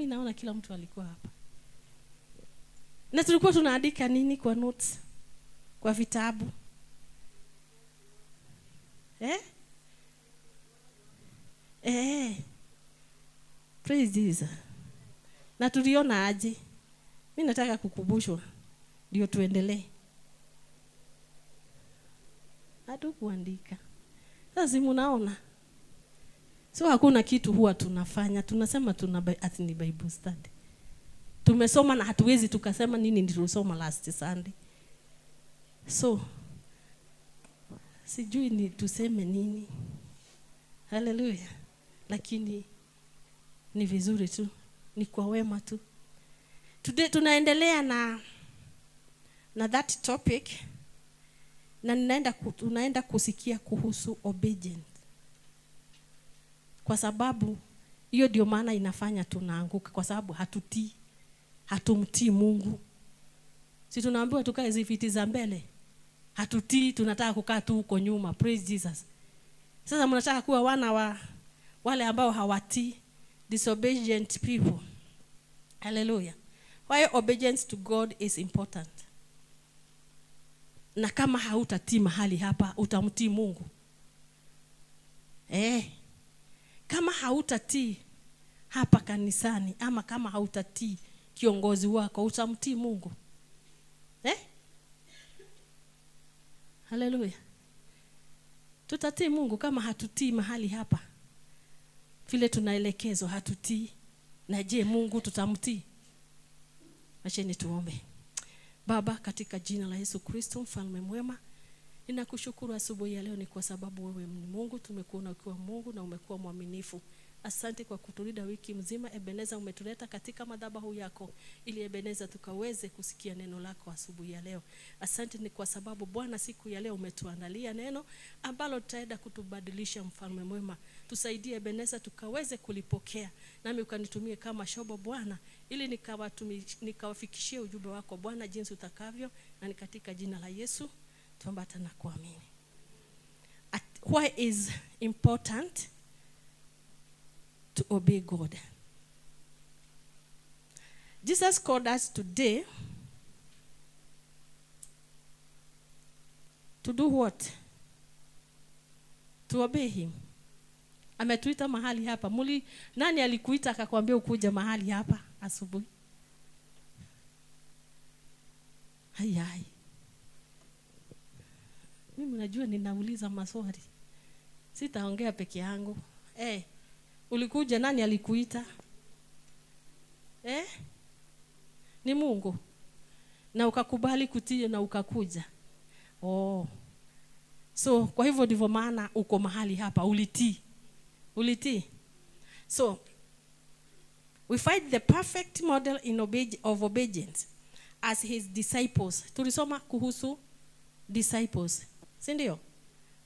naona kila mtu alikuwa hapa. Na tulikuwa tunaandika nini kwa notes? Kwa vitabu. Praise Jesus. Na tuliona aje? Mimi nataka kukumbushwa ndio tuendelee. Hatukuandika. Sasa mnaona? So hakuna kitu huwa tunafanya. Tunasema ati ni Bible study. Tumesoma na hatuwezi tukasema nini nilisoma last Sunday. So sijui ni tuseme nini. Hallelujah. Lakini ni vizuri tu, ni kwa wema tu. Today tunaendelea na that topic, na tunaenda kusikia kuhusu obedience. Kwa sababu hiyo ndio maana inafanya tunaanguka, kwa sababu hatumtii Mungu. Si tunaambiwa tukae zifiti za mbele. Hatutii, tunataka kukaa tu huko nyuma. Praise Jesus. Sasa mnataka kuwa wana wa wale ambao hawatii, disobedient people. Hallelujah. Why obedience to God is important. Na kama hautatii mahali hapa, utamtii Mungu? Kama hautatii hapa kanisani, ama kama hautatii kiongozi wako, utamtii Mungu? Hallelujah. Tutatii Mungu kama hatutii mahali hapa? Vile tunaelekezwa hatutii. Na je, Mungu tutamtii? Acheni tuombe. Baba, katika jina la Yesu Kristo, mfalme mwema, ninakushukuru asubuhi ya leo ni kwa sababu wewe ni Mungu. Tumekuona ukiwa Mungu na umekuwa mwaminifu. Asante kwa kutulinda wiki mzima. Ebeneza, umetuleta katika madhabahu yako ili Ebeneza tukaweze kusikia neno lako asubuhi ya leo. Asante ni kwa sababu Bwana siku ya leo umetuandalia neno ambalo tutaenda kutubadilisha, mfalme mwema. Tusaidie Ebeneza tukaweze kulipokea, nami ukanitumie kama shobo Bwana, ili nikawafikishie ujumbe wako Bwana jinsi utakavyo, na ni katika jina la Yesu tuomba na kuamini. Why is important to obey God? Jesus called us today to do what? To obey him. Ametuita mahali hapa. Nani alikuita akakwambia ukuja mahali hapa asubuhi? Hai. Mimi najua ninauliza maswali. Sitaongea peke yangu. Ulikuja, nani alikuita? Ni Mungu. Na ukakubali kutii na ukakuja. So kwa hivyo ndivyo maana uko mahali hapa, ulitii. So we find the perfect model of obedience as his disciples. Tulisoma kuhusu disciples, si ndio?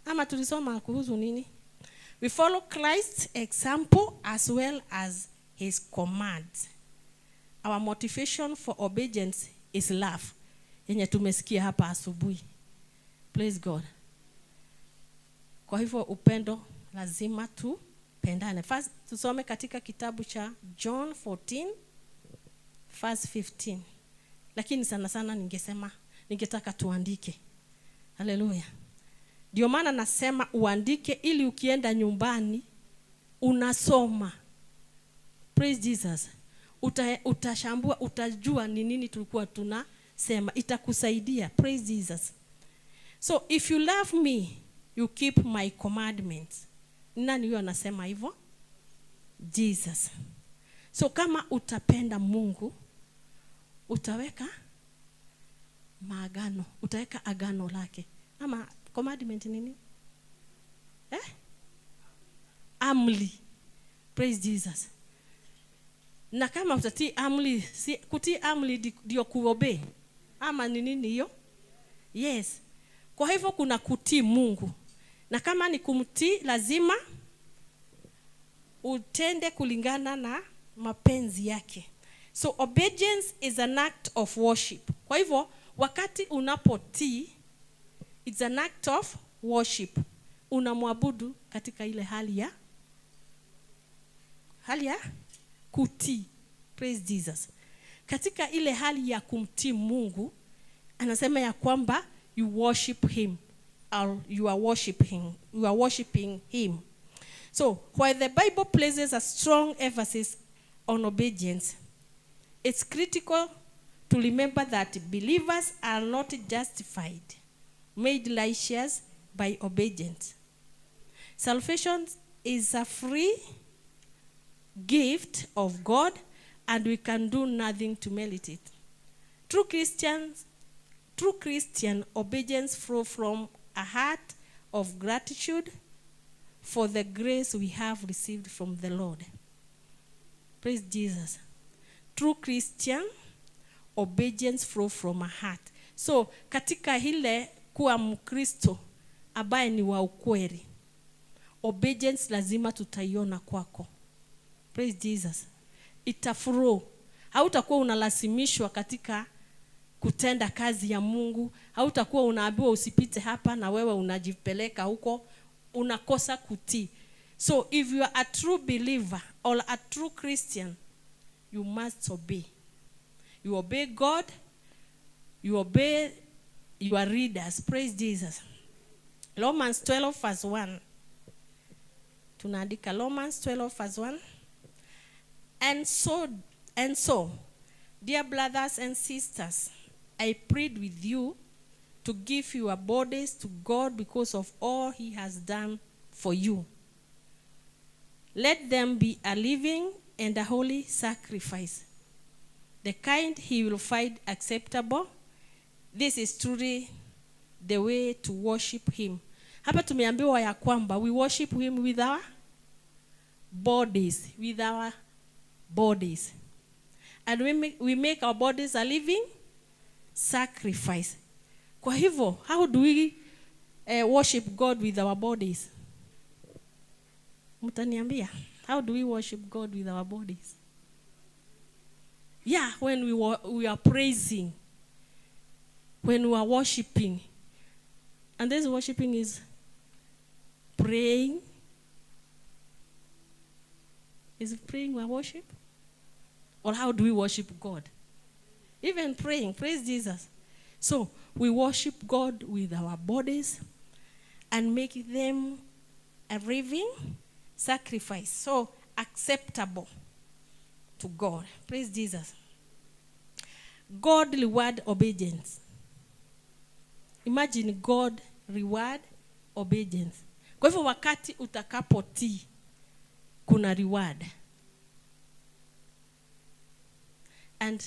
Ama tulisoma kuhusu nini? We follow Christ's example as well as his commands. Our motivation for obedience is love. Yenye tumesikia hapa asubuhi. Praise God. Kwa hivyo upendo lazima tupendane. First tusome katika kitabu cha John 14 verse 15. Lakini sana ningetaka tuandike. Hallelujah. Ndio maana nasema uandike ili ukienda nyumbani unasoma. Praise Jesus. Utashambua, utajua ni nini tulikuwa tunasema. Itakusaidia. Praise Jesus. So if you love me, you keep my commandments. Nani huyo anasema hivyo? Jesus. So kama utapenda Mungu, utaweka maagano, utaweka agano lake. Ama commandment nini? Amri. Praise Jesus. Na kama utatii amri, kutii amri ndio kuobey. Ama ni nini hiyo? Yes. Kwa hivyo kuna kutii Mungu. Na kama ni kumtii, lazima utende kulingana na mapenzi yake. So obedience is an act of worship. Kwa hivyo wakati unapotii, it's an act of worship. Unamwabudu katika ile hali ya kutii. Praise Jesus. Katika ile hali ya kumtii Mungu, anasema ya kwamba you worship him, or you are worshiping him. So, while the Bible places a strong emphasis on obedience, it's critical to remember that believers are not justified, made righteous by obedience. Salvation is a free gift of God, and we can do nothing to merit it. True Christian obedience flows from a heart of gratitude for the grace we have received from the Lord. Praise Jesus. True Christian obedience flows from a heart. So, katika ile kuwa Mkristo ambaye ni wa ukweli, obedience lazima tutaiona kwako. Praise Jesus. Itaflow. Hautakuwa unalazimishwa katika kutenda kazi ya Mungu. Hautakuwa unaambiwa usipite hapa na wewe unajipeleka huko, unakosa kutii. So if you are a true believer or a true Christian, you must obey. You obey God. You obey your leaders. Praise Jesus. Romans 12 verse 1. Tunaandika Romans 12 verse 1. And so, dear brothers and sisters, I plead with you to give your bodies to God because of all he has done for you. Let them be a living and a holy sacrifice, the kind he will find acceptable. This is truly the way to worship him. Hapa tumeambiwa ya kwamba we worship him with our bodies, and we make our bodies a living sacrifice. Kwa hivyo, how do we worship God with our bodies? Mtaniambia, how do we worship God with our bodies? Yeah, when we are praising, when we are worshiping. And this worshiping is praying. Is praying our worship? Or how do we worship God? Even praying, praise Jesus. So, we worship God with our bodies and make them a living sacrifice. So, acceptable to God. Praise Jesus. God reward obedience. Imagine God reward obedience. Kwa hivyo wakati utakapotii, kuna reward. And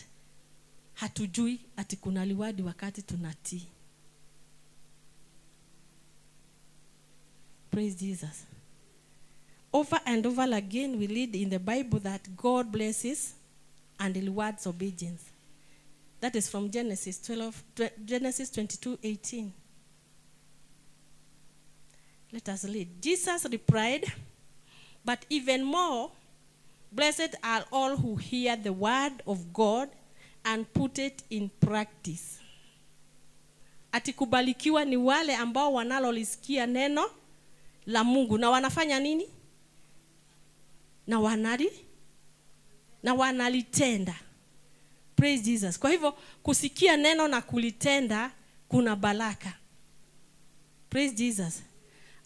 hatujui ati kuna reward wakati tunatii. Praise Jesus. Over and over again we read in the Bible that God blesses and rewards obedience. That is from Genesis 22:18. Let us read. Jesus replied, but even more blessed are all who hear the word of God and put it in practice. Atikubalikiwa ni wale ambao wanalolisikia neno la Mungu na wanafanya nini? Na wanalitenda. Praise Jesus. Kwa hivyo kusikia neno na kulitenda kuna baraka. Praise Jesus.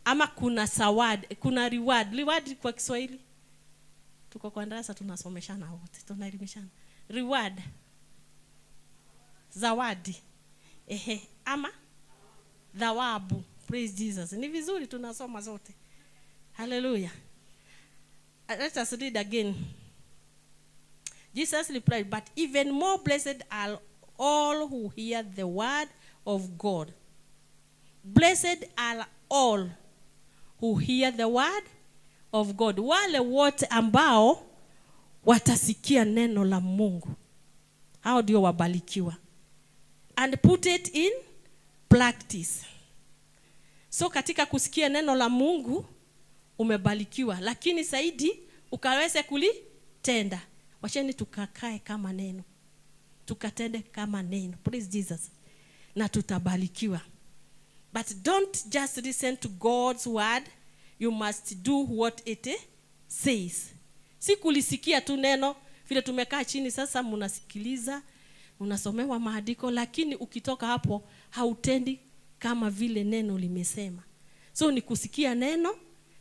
Ama kuna zawadi, kuna reward. Reward kwa Kiswahili. Tuko kwa darasa tunasomeshana wote, tunaelimishana. Reward. Zawadi. Ama thawabu. Praise Jesus. Ni vizuri tunasoma zote. Hallelujah. Let us read again. Jesus replied, but even more blessed are all who hear the word of God. Blessed are all who hear the word of God. Wale wote ambao watasikia neno la Mungu. Hao ndio wabarikiwa. And put it in practice. So katika kusikia neno la Mungu umebarikiwa, lakini zaidi ukaweze kulitenda. Wacheni tukakae kama neno. Tukatende kama neno. Praise Jesus. Na tutabarikiwa. But don't just listen to God's word. You must do what it says. Si kulisikia tu neno Vile tumekaa chini sasa mnasikiliza, unasomewa maandiko, lakini ukitoka hapo hautendi kama vile neno limesema. So ni kusikia neno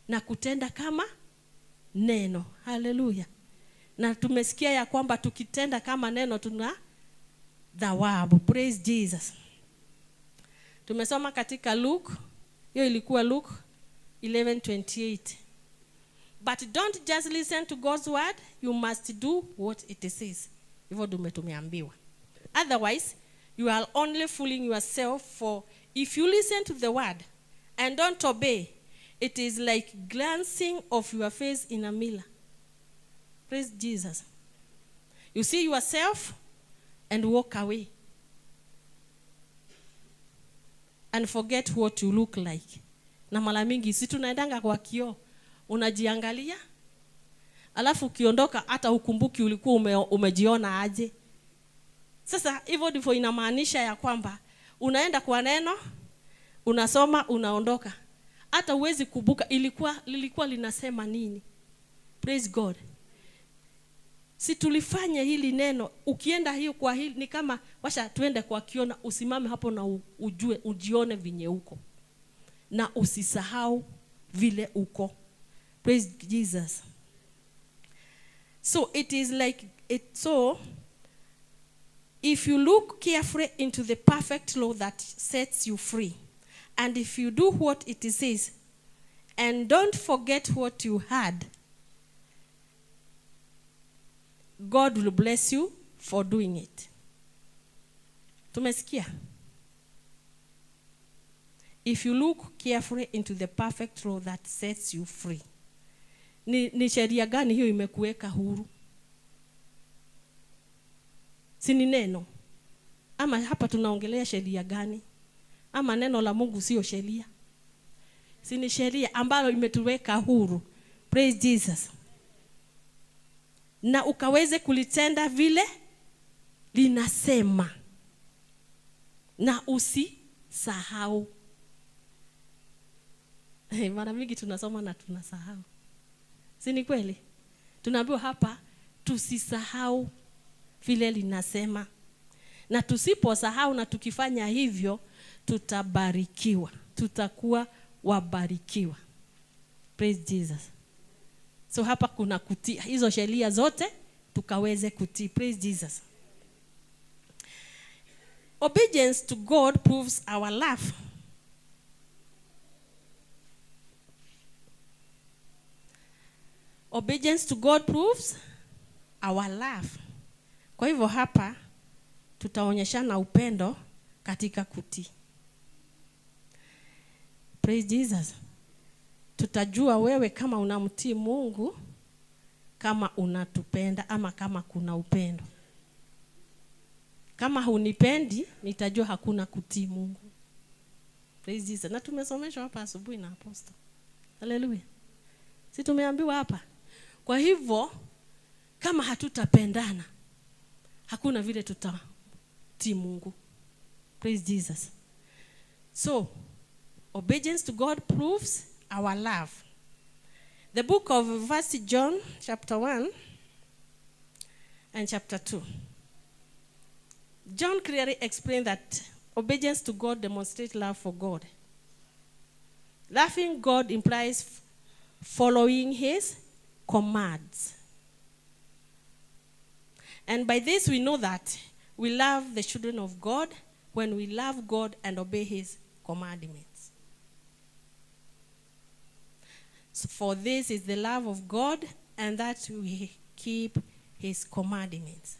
na kutenda kama neno. Haleluya. Na tumesikia ya kwamba tukitenda kama neno tuna thawabu. Praise Jesus. Tumesoma katika Luke, hiyo ilikuwa Luke 11:28. But don't just listen to God's word, you must do what it says. Hivyo tumeambiwa. Otherwise, you are only fooling yourself, for if you listen to the word and don't obey, it is like glancing of your face in a mirror. Praise Jesus. You see yourself and walk away and forget what you look like. Na mara mingi si tunaendanga kwa kioo, unajiangalia, alafu ukiondoka hata ukumbuki ulikuwa umejiona aje. Sasa hivyo ndivyo inamaanisha ya kwamba unaenda kwa neno, unasoma, unaondoka. Hata uwezi kukumbuka lilikuwa linasema nini. Praise God. Si tulifanya hili neno, ukienda hiyo kwa hili ni kama washa tuende kwa kiona, usimame hapo na ujione vinye uko. Na usisahau vile uko. Praise Jesus. So it is like if you look carefully into the perfect law that sets you free, and if you do what it says, and don't forget what you had, God will bless you for doing it. Tumesikia? If you look carefully into the perfect law that sets you free. Ni sheria gani hiyo imekuweka huru? Si ni neno? Ama hapa tunaongelea sheria gani? Ama neno la Mungu sio sheria? Si ni sheria ambalo imetuweka huru. Praise Jesus. Na ukaweze kulitenda vile linasema. Na usisahau. Mara mingi tunasoma na tunasahau. Si ni kweli? Tunaambiwa hapa tusisahau vile linasema. Na tusiposahau na tukifanya hivyo tutabarikiwa. Tutakuwa wabarikiwa. Praise Jesus. So hapa kuna kutii hizo sheria zote tukaweze kutii. Praise Jesus. Obedience to God proves our love. Obedience to God proves our love. Kwa hivyo hapa tutaonyeshana upendo katika kutii. Praise Jesus. Tutajua wewe kama unamtii Mungu, kama unatupenda ama kama kuna upendo. Kama hunipendi, nitajua hakuna kutii Mungu. Praise Jesus. Na tumesomeshwa hapa asubuhi na apostle. Hallelujah. Si tumeambiwa hapa. Kwa hivyo kama hatutapendana, hakuna vile tutatii Mungu. Praise Jesus. So, obedience to God proves our love. The book of 1 John chapter 1 and chapter 2. John clearly explained that obedience to God demonstrates love for God. Loving God implies following his commands. And by this we know that we love the children of God when we love God and obey his commandments. So for this is the love of God, and that we keep his commandments.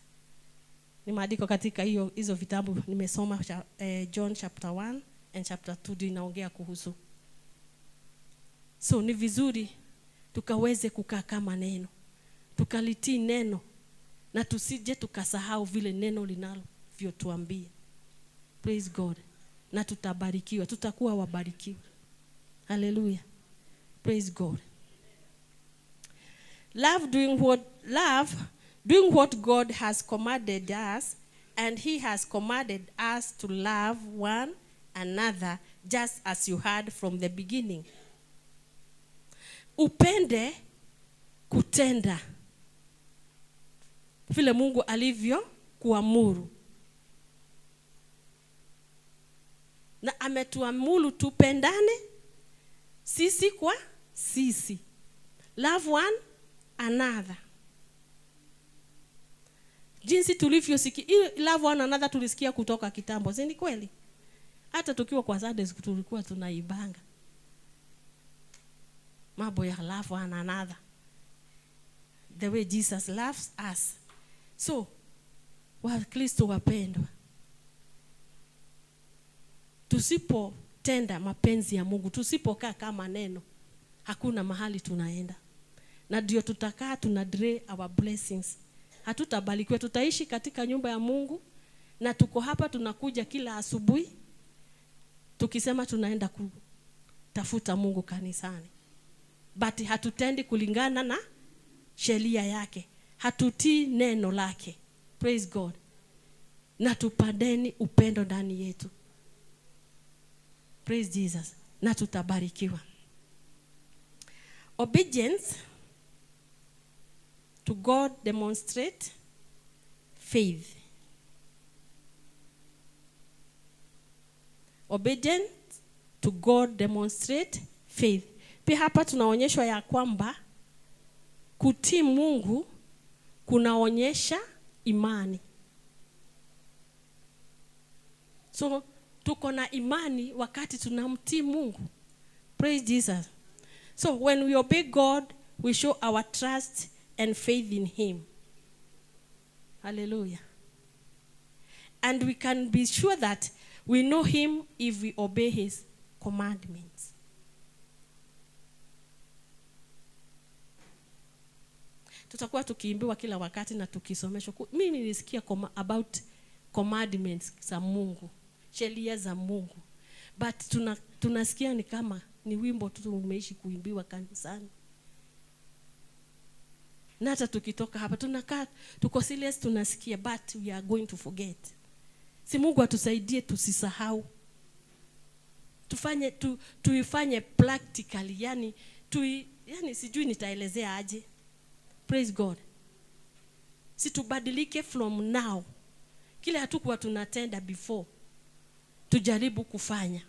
Ni maandiko katika hizo vitabu nimesoma John chapter 1 and chapter 2 inaongea kuhusu. So ni vizuri tukaweze kukaa kama neno. Tukalitii neno na tusije tukasahau vile neno linalivyotuambia. Praise God. Na tutabarikiwa, tutakuwa wabarikiwa. Hallelujah. Praise God. Love doing what God has commanded us, and he has commanded us to love one another just as you heard from the beginning. Upende kutenda. vile Mungu alivyo kuamuru. Na ametuamuru tupendane sisi kwa sisi. Love one another. Jinsi tulivyosikia, love one another tulisikia kutoka kitambo, si ni kweli? Hata tukiwa kwa Sunday school tulikuwa tunaibanga mambo ya love one another, the way Jesus loves us. So Wakristo wapendwa, tusipotenda mapenzi ya Mungu, tusipokaa kama neno, hakuna mahali tunaenda. Na ndio tutakaa delay our blessings. Hatutabarikiwa. Tutaishi katika nyumba ya Mungu na tuko hapa tunakuja kila asubuhi tukisema tunaenda kutafuta Mungu kanisani, but hatutendi kulingana na sheria yake, hatutii neno lake. Praise God. Na tupandeni upendo ndani yetu. Praise Jesus. Na tutabarikiwa. Obedience to God demonstrate faith. Obedience to God demonstrate faith. Pia hapa tunaonyeshwa ya kwamba kutii Mungu kunaonyesha imani. So tuko na imani wakati tunamtii Mungu. Praise Jesus. So when we obey God, we show our trust and faith in him. Hallelujah. And we can be sure that we know him if we obey his commandments. Tutakuwa tukiimbiwa kila wakati na tukisomeshwa. Mimi nilisikia about commandments za Mungu, sheria za Mungu. But tunasikia ni kama ni wimbo tu tumeishi kuimbiwa kanisani. Na hata tukitoka hapa tunakaa tuko serious, tunasikia, but we are going to forget. Si Mungu atusaidie tusisahau. Tuifanye practically, yani sijui nitaelezea aje. Praise God. Si tubadilike from now. Kile hatukuwa tunatenda before, tujaribu kufanya.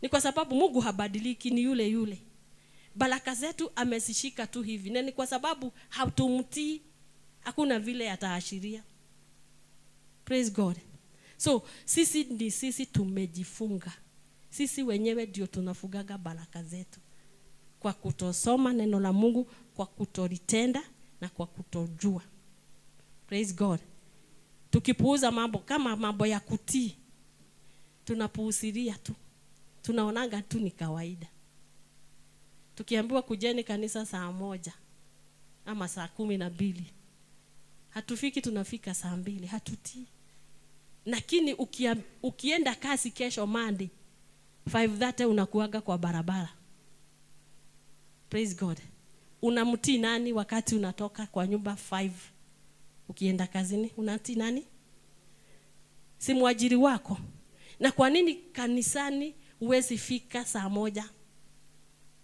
Ni kwa sababu Mungu habadiliki, ni yule yule. Baraka zetu amezishika tu hivi. Na ni kwa sababu hatumtii, hakuna vile ataashiria. Praise God. So sisi tumejifunga. Sisi wenyewe ndio tunafugaga baraka zetu kwa kutosoma neno la Mungu, kwa kutolitenda na kwa kutojua. Praise God. Tukipuuza mambo kama mambo ya kutii, tunapuuzilia tu. Tunaonanga tu ni kawaida. Tukiambiwa kujeni kanisa saa 1 ama saa 12, hatufiki, tunafika saa 2, hatutii. Lakini ukienda kazi kesho Monday 5:30 unakuaga kwa barabara. Praise God. Unamtii nani wakati unatoka kwa nyumba 5 ukienda kazini? Unatii nani? Si mwajiri wako. Na kwa nini kanisani huwezi fika saa 1?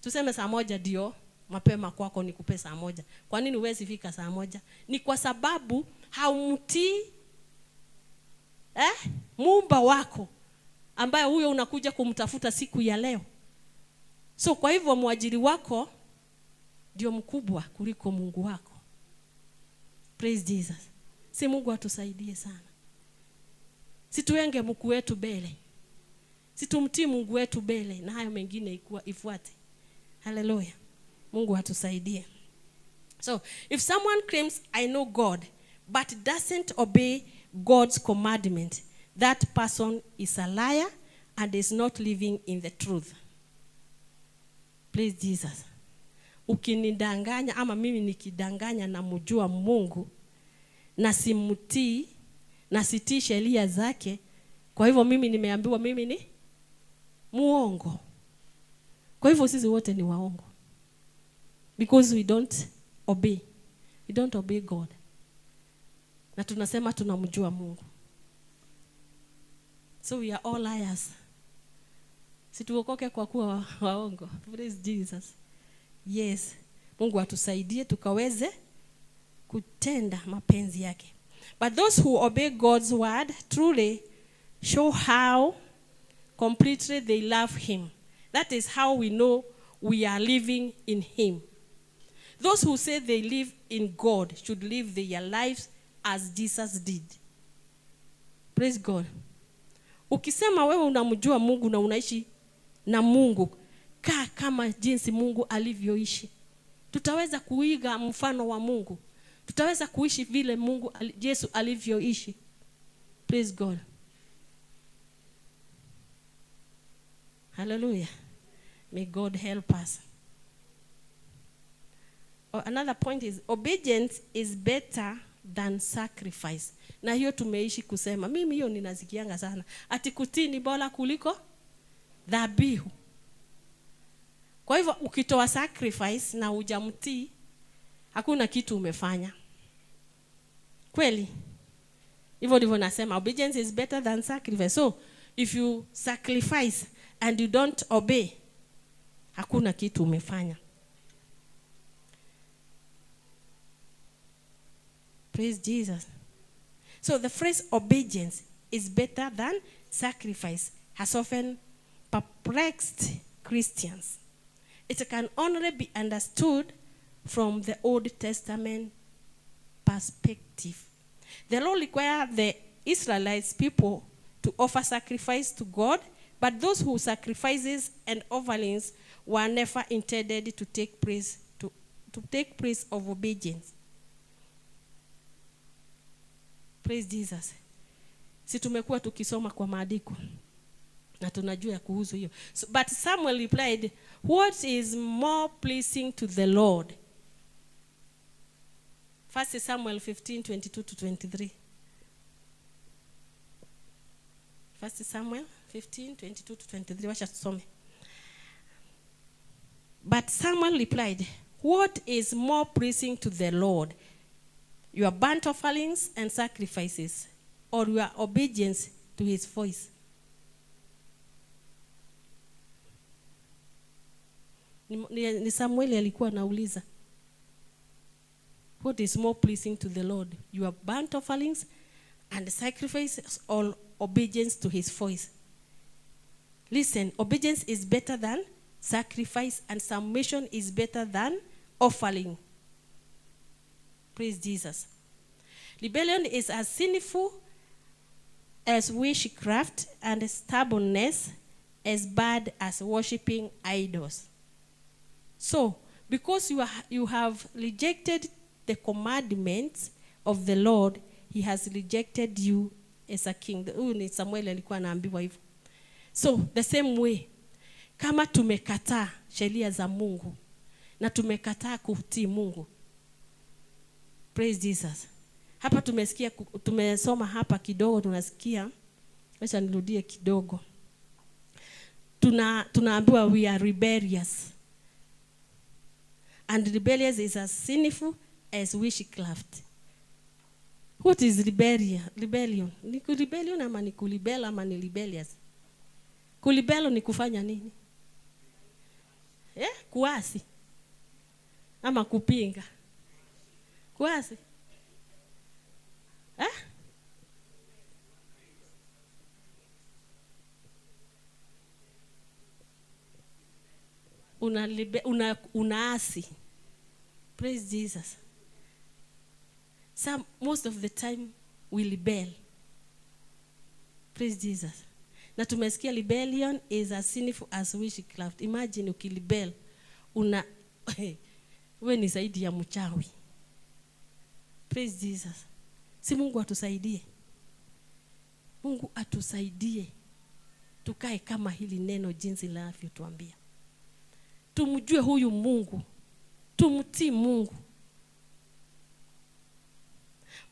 Tuseme saa 1 ndio mapema kwako, nikupe saa 1. Kwa nini huwezi fika saa 1? Ni kwa sababu haumtii Muumba wako ambaye huyo unakuja kumtafuta siku ya leo. So kwa hivyo mwajiri wako ndio mkubwa kuliko Mungu wako. Praise Jesus. Si Mungu atusaidie sana. Situenge Mungu wetu mbele. Situmtii Mungu wetu mbele na hayo mengine ifuate. Hallelujah. Mungu atusaidie. So, if someone claims I know God but doesn't obey God's commandment, that person is a liar and is not living in the truth. Praise Jesus. Ukinidanganya ama mimi nikidanganya na mjua Mungu na simtii na sitii sheria zake, kwa hivyo mimi nimeambiwa mimi ni muongo. Kwa hivyo sisi wote ni waongo. Because we don't obey. We don't obey God. Na tunasema tunamjua Mungu. So we are all liars. Situokoke kwa kuwa waongo. Praise Jesus. Yes. Mungu atusaidie tukaweze kutenda mapenzi yake. But those who obey God's word truly show how completely they love him. That is how we know we are living in him. Those who say they live in God should live their lives as Jesus did. Praise God. Ukisema wewe unamjua Mungu na unaishi na Mungu, kaa kama jinsi Mungu alivyoishi. Tutaweza kuiga mfano wa Mungu. Tutaweza kuishi vile Yesu alivyoishi. Praise God. Hallelujah. May God help us. Another point is obedience is better than sacrifice. Na hiyo tumeishi kusema. Mimi hiyo ninazikianga sana. Ati kutii ni bora kuliko dhabihu. Kwa hivyo ukitoa sacrifice na hujamtii, hakuna kitu umefanya. Kweli? Hivyo ndivyo nasema obedience is better than sacrifice. So if you sacrifice and you don't obey, hakuna kitu umefanya. Praise Jesus. So the phrase obedience is better than sacrifice has often perplexed Christians. It can only be understood from the Old Testament perspective. The law required the Israelites people to offer sacrifice to God, but those who sacrifices and offerings were never intended to take place of obedience. Praise Jesus. Si tumekuwa tukisoma kwa maandiko na tunajua kuhusu hiyo. But Samuel replied, what is more pleasing to the Lord? 1 Samuel 15:22-23. 1 Samuel 15:22-23. Wacha tusome. But Samuel replied, what is more pleasing to the Lord? Your burnt offerings and sacrifices, or your obedience to his voice? Ni Samuel alikuwa anauliza. What is more pleasing to the Lord? Your burnt offerings and sacrifices, or obedience to his voice? Listen, obedience is better than sacrifice, and submission is better than offering. Praise Jesus. Rebellion is as sinful as witchcraft, and stubbornness as bad as worshiping idols. So, because you have rejected the commandments of the Lord, he has rejected you as a king. Huyu ni Samuel alikuwa anaambiwa hivyo. So, the same way, kama tumekataa sheria za Mungu na tumekataa kutii Mungu. Praise Jesus. Hapa tumesoma hapa kidogo, tunasikia. Acha nirudie kidogo. Tunaambiwa we are rebellious. And rebellious is as sinful as witchcraft. What is rebellion? Ni rebellion ama ni kulibela ama ni rebellious? Kulibelo ni kufanya nini? Kuasi. Ama kupinga. Kuasi. Unaasi. Praise Jesus. Most of the time we rebel. Praise Jesus. Na tumesikia rebellion is as sinful as witchcraft. Imagine ukilibel wewe ni zaidi ya mchawi. Praise Jesus. Si Mungu atusaidie. Mungu atusaidie. Tukae kama hili neno jinsi linavyotuambia. Tumjue huyu Mungu. Tumtii Mungu.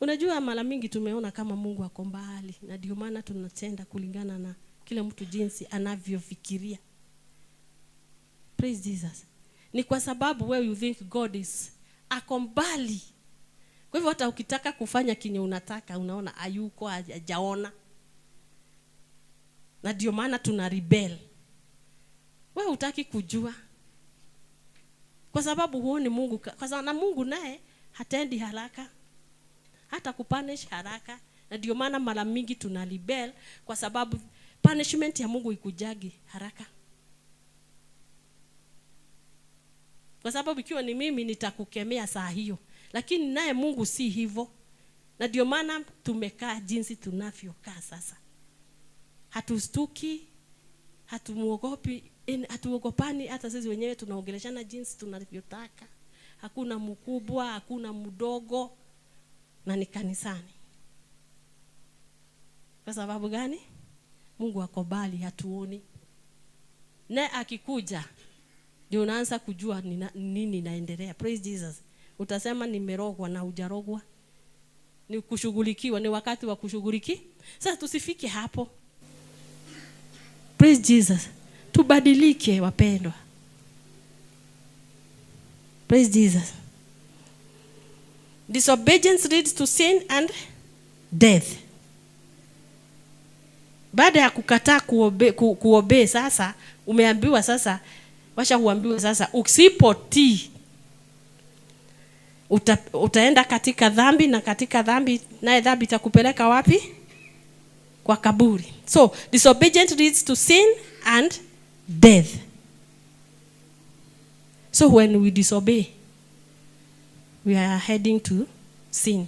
Unajua mara mingi tumeona kama Mungu ako mbali, na ndio maana tunatenda kulingana na kila mtu jinsi anavyofikiria. Praise Jesus. Ni kwa sababu wewe you think God is ako mbali. Kwa hivyo hata ukitaka kufanya kinyo unataka, unaona hayuko, hajaona. Na ndio maana tuna rebel. Wewe hutaki kujua. Kwa sababu huoni Mungu, kwa sababu na Mungu naye hatendi haraka, hata kupunish haraka. Na ndio maana mara mingi tunalibel, kwa sababu punishment ya Mungu ikujagi haraka. Kwa sababu ikiwa ni mimi nitakukemea saa hiyo, lakini naye Mungu si hivyo. Na ndio maana tumekaa jinsi tunavyokaa sasa. Hatustuki, hatumuogopi, hatuogopani, hata sisi wenyewe tunaongeleshana jinsi tunavyotaka. Hakuna mkubwa, hakuna mdogo, na ni kanisani. Kwa sababu gani? Mungu akobali, hatuoni. Na akikuja ndio unaanza kujua nini inaendelea. Praise Jesus. Utasema nimerogwa na hujarogwa. Ni kushughulikiwa, ni wakati wa kushughuliki. Sasa tusifike hapo. Praise Jesus. Tubadilike wapendwa. Praise Jesus. Disobedience leads to sin and death. Baada ya kukataa kuobey sasa, umeambiwa sasa, washa kuambiwa sasa, usipotii utaenda katika dhambi, na katika dhambi, naye dhambi itakupeleka wapi? Kwa kaburi. So disobedience leads to sin and death. So when we disobey, we are heading to sin.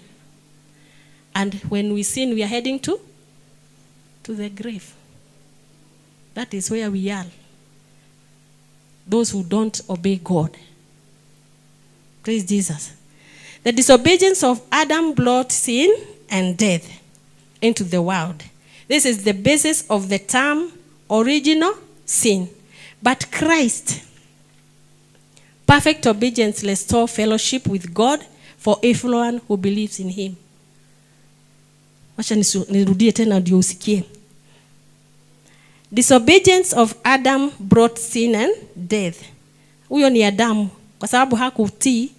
And when we sin, we are heading to the grave. That is where we are. Those who don't obey God. Praise Jesus. The disobedience of Adam brought sin and death into the world. This is the basis of the term original sin. But Christ, perfect obedience, restores fellowship with God for everyone who believes in him. Wacha nirudie tena ndio usikie. Disobedience of Adam brought sin and death. Huyo ni Adamu, kwa sababu hakutii,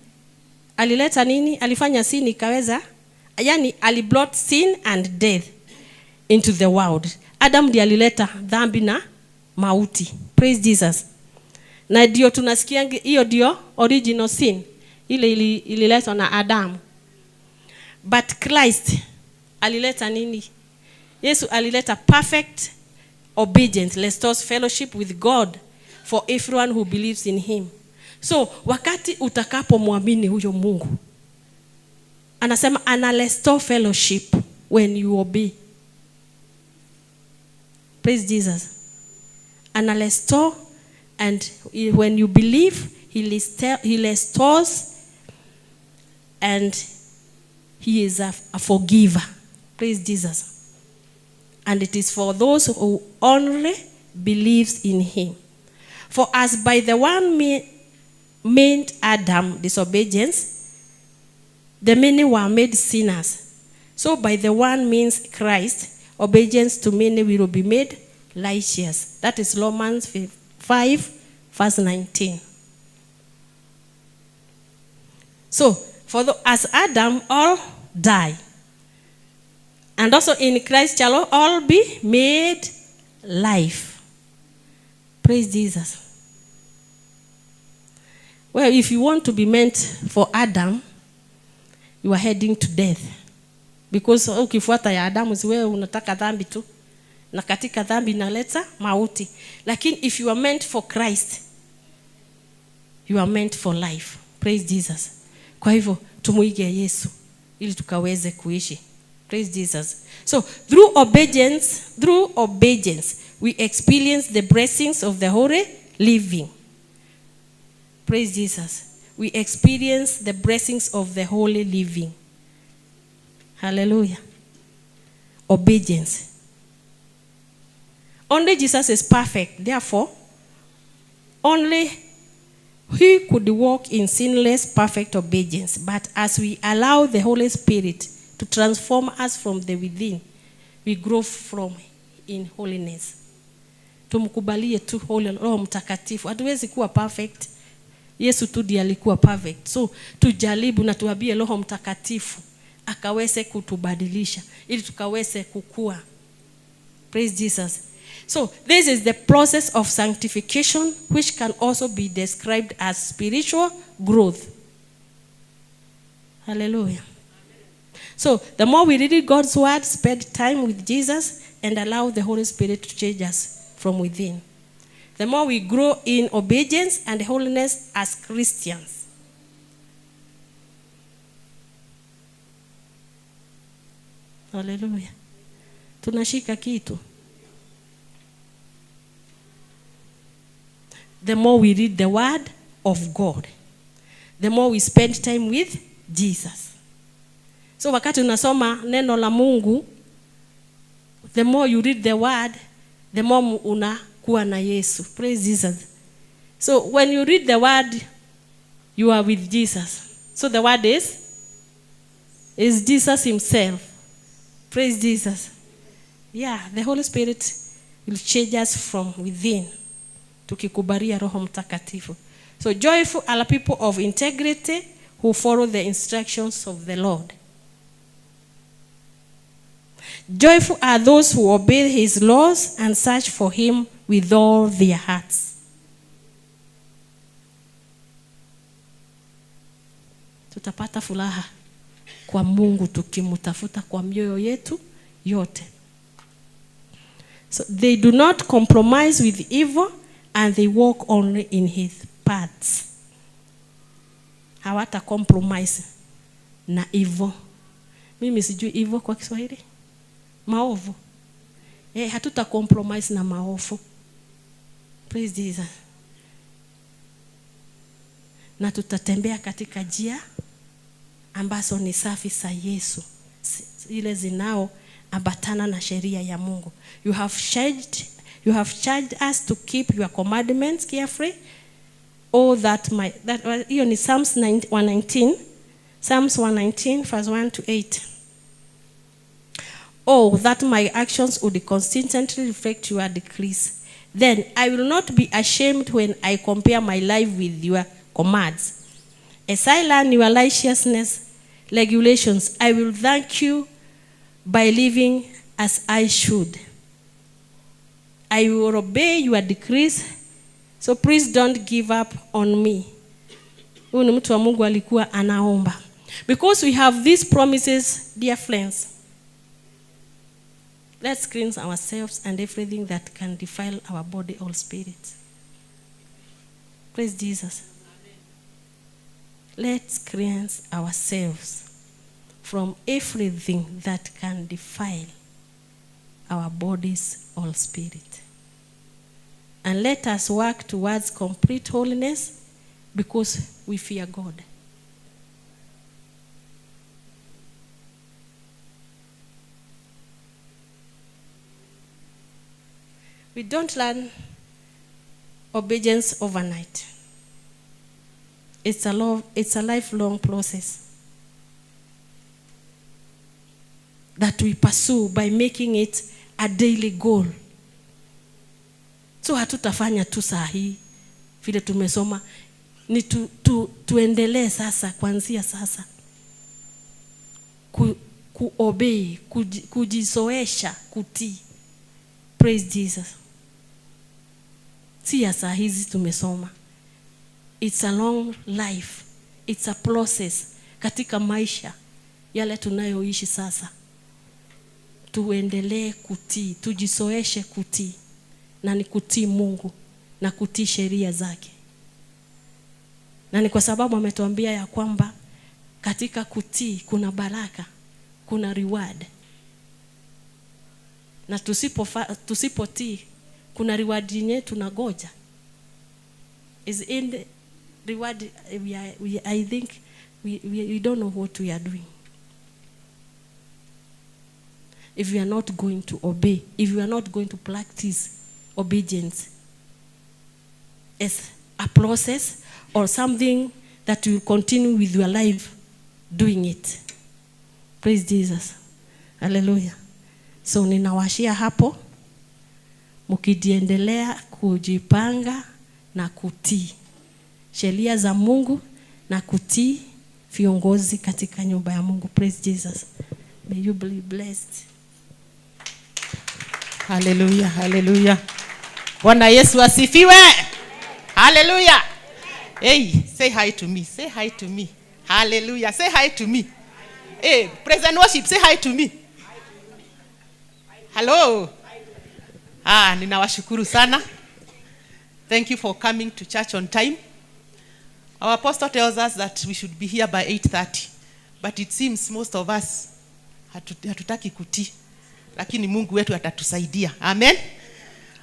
alileta nini? Alifanya sin ikaweza, yani alibrought sin and death into the world. Adam ndiye alileta dhambi na mauti. Praise Jesus. Na ndio tunasikia hiyo ndio original sin, ile ililetwa na Adamu. But Christ alileta nini? Yesu alileta perfect obedience, restores fellowship with God for everyone who believes in him. So wakati utakapomwamini huyo Mungu, anasema ana restore fellowship when you obey. Praise Jesus. Ana restore, and when you believe, he restores, and he is a forgiver. Praise Jesus. And it is for those who only believes in him. For as by the one made Adam disobedience, the many were made sinners. So by the one means Christ, obedience to many will be made righteous. That is Romans 5, verse 19. So, as Adam all die, and also in Christ shall all be made life. Praise Jesus. Well, if you want to be meant for Adam, you are heading to death. Because ukifuata ya Adamu wewe unataka dhambi tu, na katika dhambi inaleta mauti. Lakini if you are meant for Christ, you are meant for life. Praise Jesus. Kwa hivyo tumuige Yesu ili tukaweze kuishi. Praise Jesus. So through obedience, we experience the blessings of the holy living. Praise Jesus. We experience the blessings of the holy living. Hallelujah. Obedience. Only Jesus is perfect. Therefore, only he could walk in sinless, perfect obedience. But as we allow the Holy Spirit to transform us from the within, we grow in holiness. Tumkubalie tu Roho Mtakatifu. Hatuwezi kuwa perfect. Yesu tu ndiye alikuwa perfect. So tujaribu na tuambie Roho Mtakatifu akaweze kutubadilisha ili tukaweze kukua. Praise Jesus. So this is the process of sanctification, which can also be described as spiritual growth. Hallelujah. So the more we read God's word, spend time with Jesus, and allow the Holy Spirit to change us from within, the more we grow in obedience and holiness as Christians. Hallelujah. Tunashika kitu. The more we read the word of God, the more we spend time with Jesus. So wakati unasoma neno la Mungu, the more you read the word, the more unakuwa na Yesu. Praise Jesus. So when you read the word, you are with Jesus. So the word is Jesus himself. Praise Jesus. Yeah, the Holy Spirit will change us from within. Tukikubalia Roho Mtakatifu. So joyful are people of integrity who follow the instructions of the Lord. Joyful are those who obey his laws and search for him with all their hearts. Tutapata furaha kwa Mungu tukimutafuta kwa mioyo yetu yote. So they do not compromise with evil, and they walk only in his paths. Hawata compromise na evil. Mimi sijui evil kwa Kiswahili. Maovu. Hatuta compromise na maovu. Praise Jesus. Na tutatembea katika njia ambazo ni safi za Yesu. Zile zinao ambatana na sheria ya Mungu. You have charged us to keep your commandments carefully. Oh, hiyo ni Psalms 119. Psalms 119 verse 1 to 8. Oh, that my actions would consistently reflect your decrees. Then I will not be ashamed when I compare my life with your commands. As I learn your righteousness regulations, I will thank you by living as I should. I will obey your decrees, so please don't give up on me. Huyu ni mtu wa Mungu alikuwa anaomba. Because we have these promises, dear friends, let's cleanse ourselves and everything that can defile our body or spirit. Praise Jesus. Let's cleanse ourselves from everything that can defile our bodies or spirit. And let us work towards complete holiness because we fear God. We don't learn obedience overnight. It's a lifelong process that we pursue by making it a daily goal. So hatutafanya tu saa hii vile tumesoma, ni tuendelee sasa, kuanzia sasa kuobey, kujizoesha kutii. Praise Jesus. Si ya saa hizi tumesoma. It's a long life. It's a process katika maisha yale tunayoishi sasa. Tuendelee kutii, tujizoeshe kutii. Na ni kutii Mungu na kutii sheria zake. Na ni kwa sababu ametuambia ya kwamba katika kutii kuna baraka, kuna reward. Na tusipotii kuna reward yenyewe tunagoja. Is in the reward I think we don't know what we are doing. If we are not going to obey, if we are not going to practice obedience as a process or something that will continue with your life doing it. Praise Jesus. Hallelujah. So ninawashia hapo, mkijiendelea kujipanga na kutii sheria za Mungu na kutii viongozi katika nyumba ya Mungu. Praise Jesus. May you be blessed. Hallelujah, hallelujah. Bwana Yesu asifiwe. Hallelujah. Hey, say hi to me. Say hi to me. Hallelujah. Say hi to me. Hey, praise and worship. Say hi to me. Hello. Ninawashukuru sana. Thank you for coming to church on time. Our pastor tells us that we should be here by 8:30. But it seems most of us hatutaki kutii. Lakini Mungu wetu atatusaidia. Amen.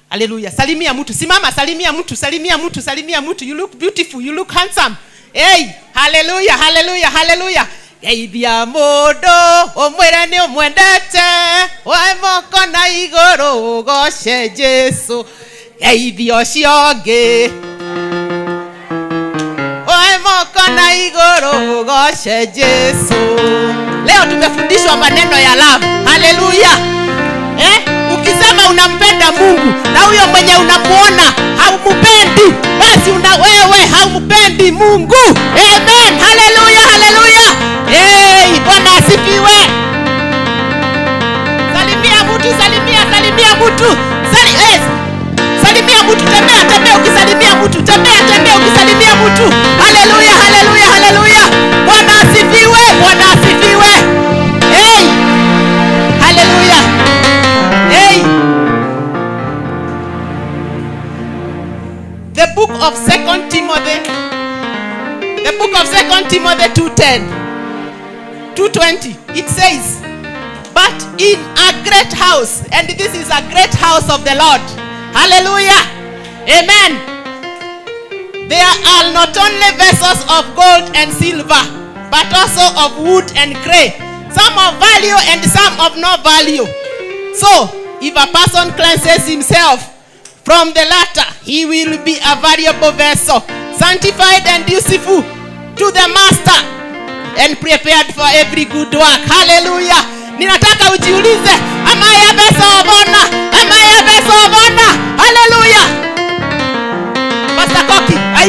Hallelujah. Salimia mtu. Simama, salimia mtu, salimia mtu, salimia mtu. You look beautiful, you look handsome. Hey, hallelujah, hallelujah, hallelujah. Geithia modo omwere ni omwendete wa moko na iguru goce Jesu. Geithia cionge wa moko na iguru goce Jesu. Leo tumefundishwa maneno ya love. Hallelujah. Ukisema unampenda Mungu na huyo mwenye unamuona haumupendi, basi wewe haumupendi Mungu. Amen. Hallelujah, hallelujah. Hey, Bwana asifiwe. Salimia mtu, salimia mtu. Salimia mtu, tembea ukisalimia mtu, tembea ukisalimia mtu. Hallelujah, hallelujah, hallelujah. Bwana asifiwe, Bwana asifiwe. Hey. Hallelujah. Hey. The book of 2 Timothy. The book of 2 Timothy 2:20. It says, but in a great house, and this is a great house of the Lord. Hallelujah. Amen. There are not only vessels of gold and silver, but also of wood and clay, some of value and some of no value. So, if a person cleanses himself from the latter, he will be a valuable vessel, sanctified and useful to the master, and prepared for every good work. Hallelujah. Ninataka ujiulize, am I a vessel of honor? Am I a vessel of honor? Hallelujah. Pastor Koki, are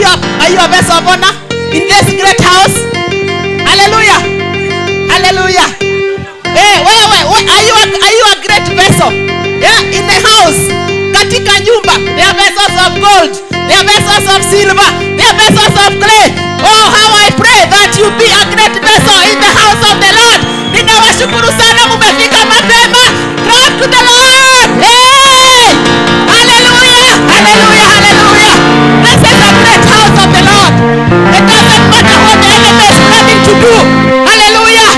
you a vessel of honor in this great house? Hallelujah. Hallelujah. Hey, are you a great vessel? Yeah, in the house. Katika nyumba, there are vessels of gold, there are vessels of silver, there are vessels of clay. Oh, how I pray that you be a great vessel in the house of the Lord. Ninawashukuru sana mumefika mapema. Clap to the Lord. Hey! Hallelujah! Hallelujah! Hallelujah! This is a great house of the Lord. It doesn't matter what the enemy is planning to do. Hallelujah!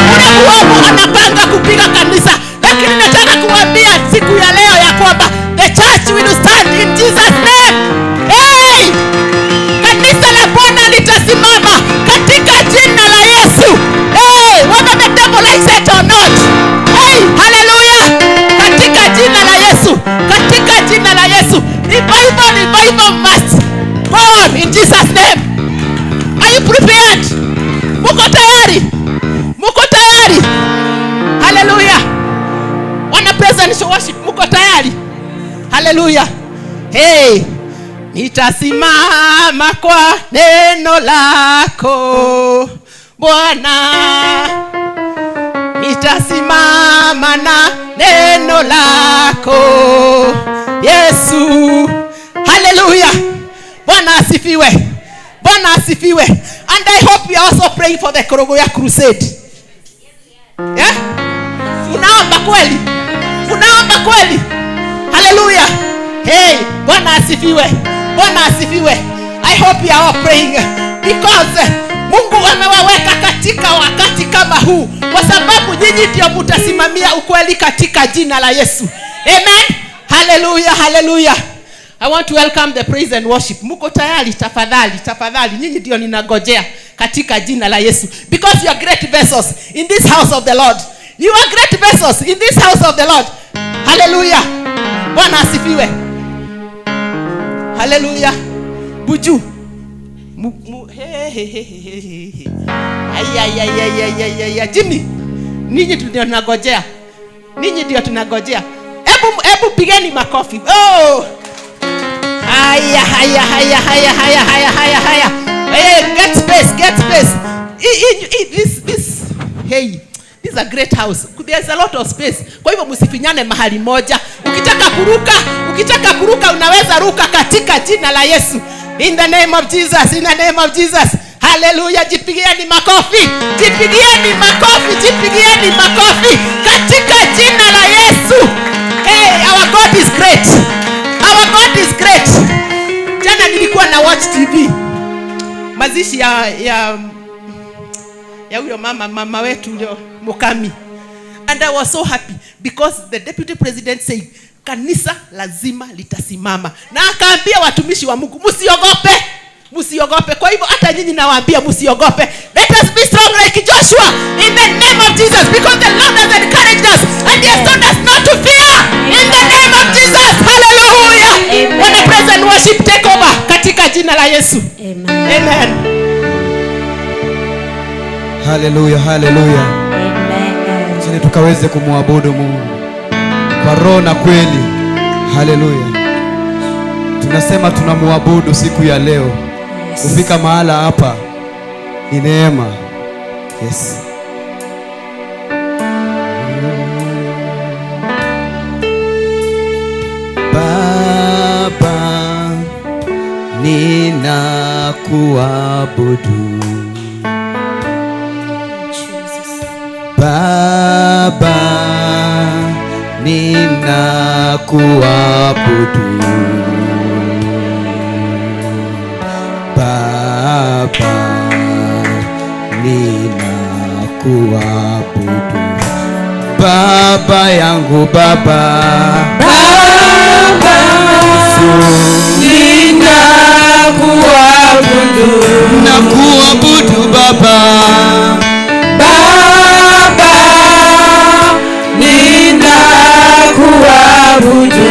Kuna muovu anapanga kupiga kanisa, lakini nataka kuambia siku ya leo ya kwamba the church will stand in Jesus name. Hey! Kanisa la Bwana litasimama katika jina la Yesu. Hey! Whether the devil likes it or not. Hey! Hallelujah! Katika jina la Yesu. Katika jina la Yesu. Revival must go on in Jesus name. Are you prepared? Muko tayari? Muko tayari? Hallelujah. Wana present worship. Muko tayari? Hallelujah. Hey, nitasimama kwa neno lako Bwana. Nitasimama na neno lako Yesu. Hallelujah. Bwana asifiwe. Bwana asifiwe. And I hope you are also praying for the Korogoya crusade. Yeah? Unaomba kweli? Unaomba kweli? Hallelujah. Hey, Bwana asifiwe. Bwana asifiwe. I hope you are all praying because Mungu amewaweka katika wakati kama huu kwa sababu nyinyi ndio mtasimamia ukweli katika jina la Yesu. Amen. Hallelujah, hallelujah. I want to welcome the praise and worship. Muko tayari? Tafadhali. Nyinyi ndio ninagojea katika jina la Yesu. Because you are great vessels in this house of the Lord. You are great vessels in this house of the Lord. Hallelujah. Bwana asifiwe. Hallelujah. Buju. Jimmy. Ninyi ndio tunagojea. Ebu pigeni makofi. Oh. Haya. Hey, get space. This is a great house. There's a lot of space. Kwa hivyo msifinyane mahali moja. Ukitaka kuruka unaweza ruka katika jina la Yesu. In the name of Jesus. Haleluya, jipigieni makofi. Jipigieni makofi, jipigieni makofi katika jina la Yesu. Hey, our God is great. Our God is great. Jana nilikuwa na watch TV. Mazishi ya huyo mama wetu ndio Mukami. And I was so happy because the deputy president said kanisa lazima litasimama. Na akaambia watumishi wa Mungu, msiogope. Msiogope. Kwa hivyo hata nyinyi nawaambia msiogope. Let us be strong like Joshua in the name of Jesus, because the Lord has encouraged us and he has told us not to fear. In the name of Jesus. Hallelujah. When the praise and worship take over katika jina la Yesu. Amen. Amen. Hallelujah, hallelujah. Amen. Chini tukaweze kumwabudu Mungu kwa roho na kweli. Hallelujah. Tunasema tunamwabudu siku ya leo. Kufika mahala hapa ni neema. Yes. Baba, ninakuabudu. Baba, ninakuabudu. Baba, ninakuabudu. Baba yangu Baba, Baba, ninakuabudu. Nakuabudu Baba. Baba, ninakuabudu.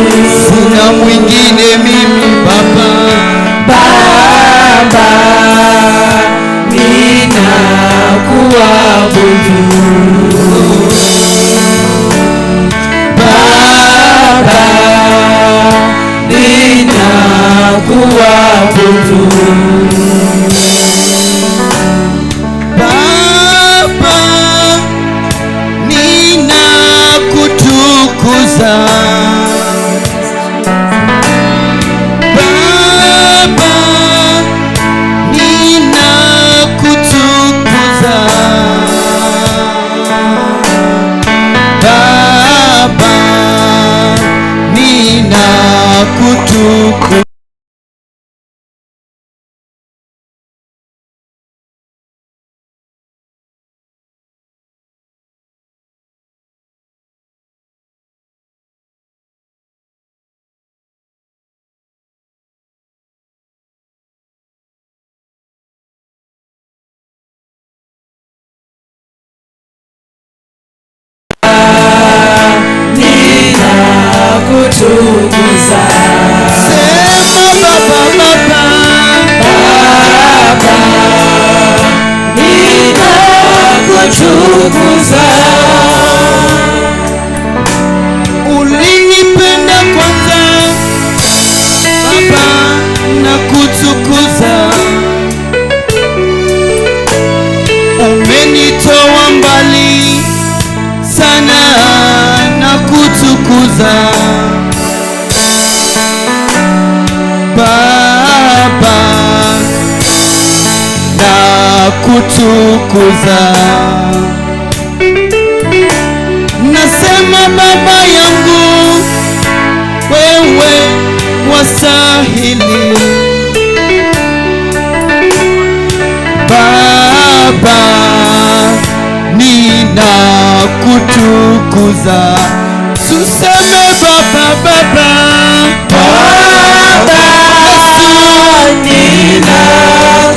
Sina mwingine mimi Baba. Baba, ninakuabudu. Baba, ninakuabudu. Baba, ninakutukuza. Baba, ninakutukuza. Baba, ninakutukuza. Ninakutukuza. Sema Baba, Baba. Baba, ninakutukuza. Ulinipenda kwanza Baba, nakutukuza. Umenitoa mbali sana, nakutukuza. Baba, nakutukuza. Nasema Baba yangu, wewe wastahili. Baba, ninakutukuza. Tuseme Baba, Baba. Baba,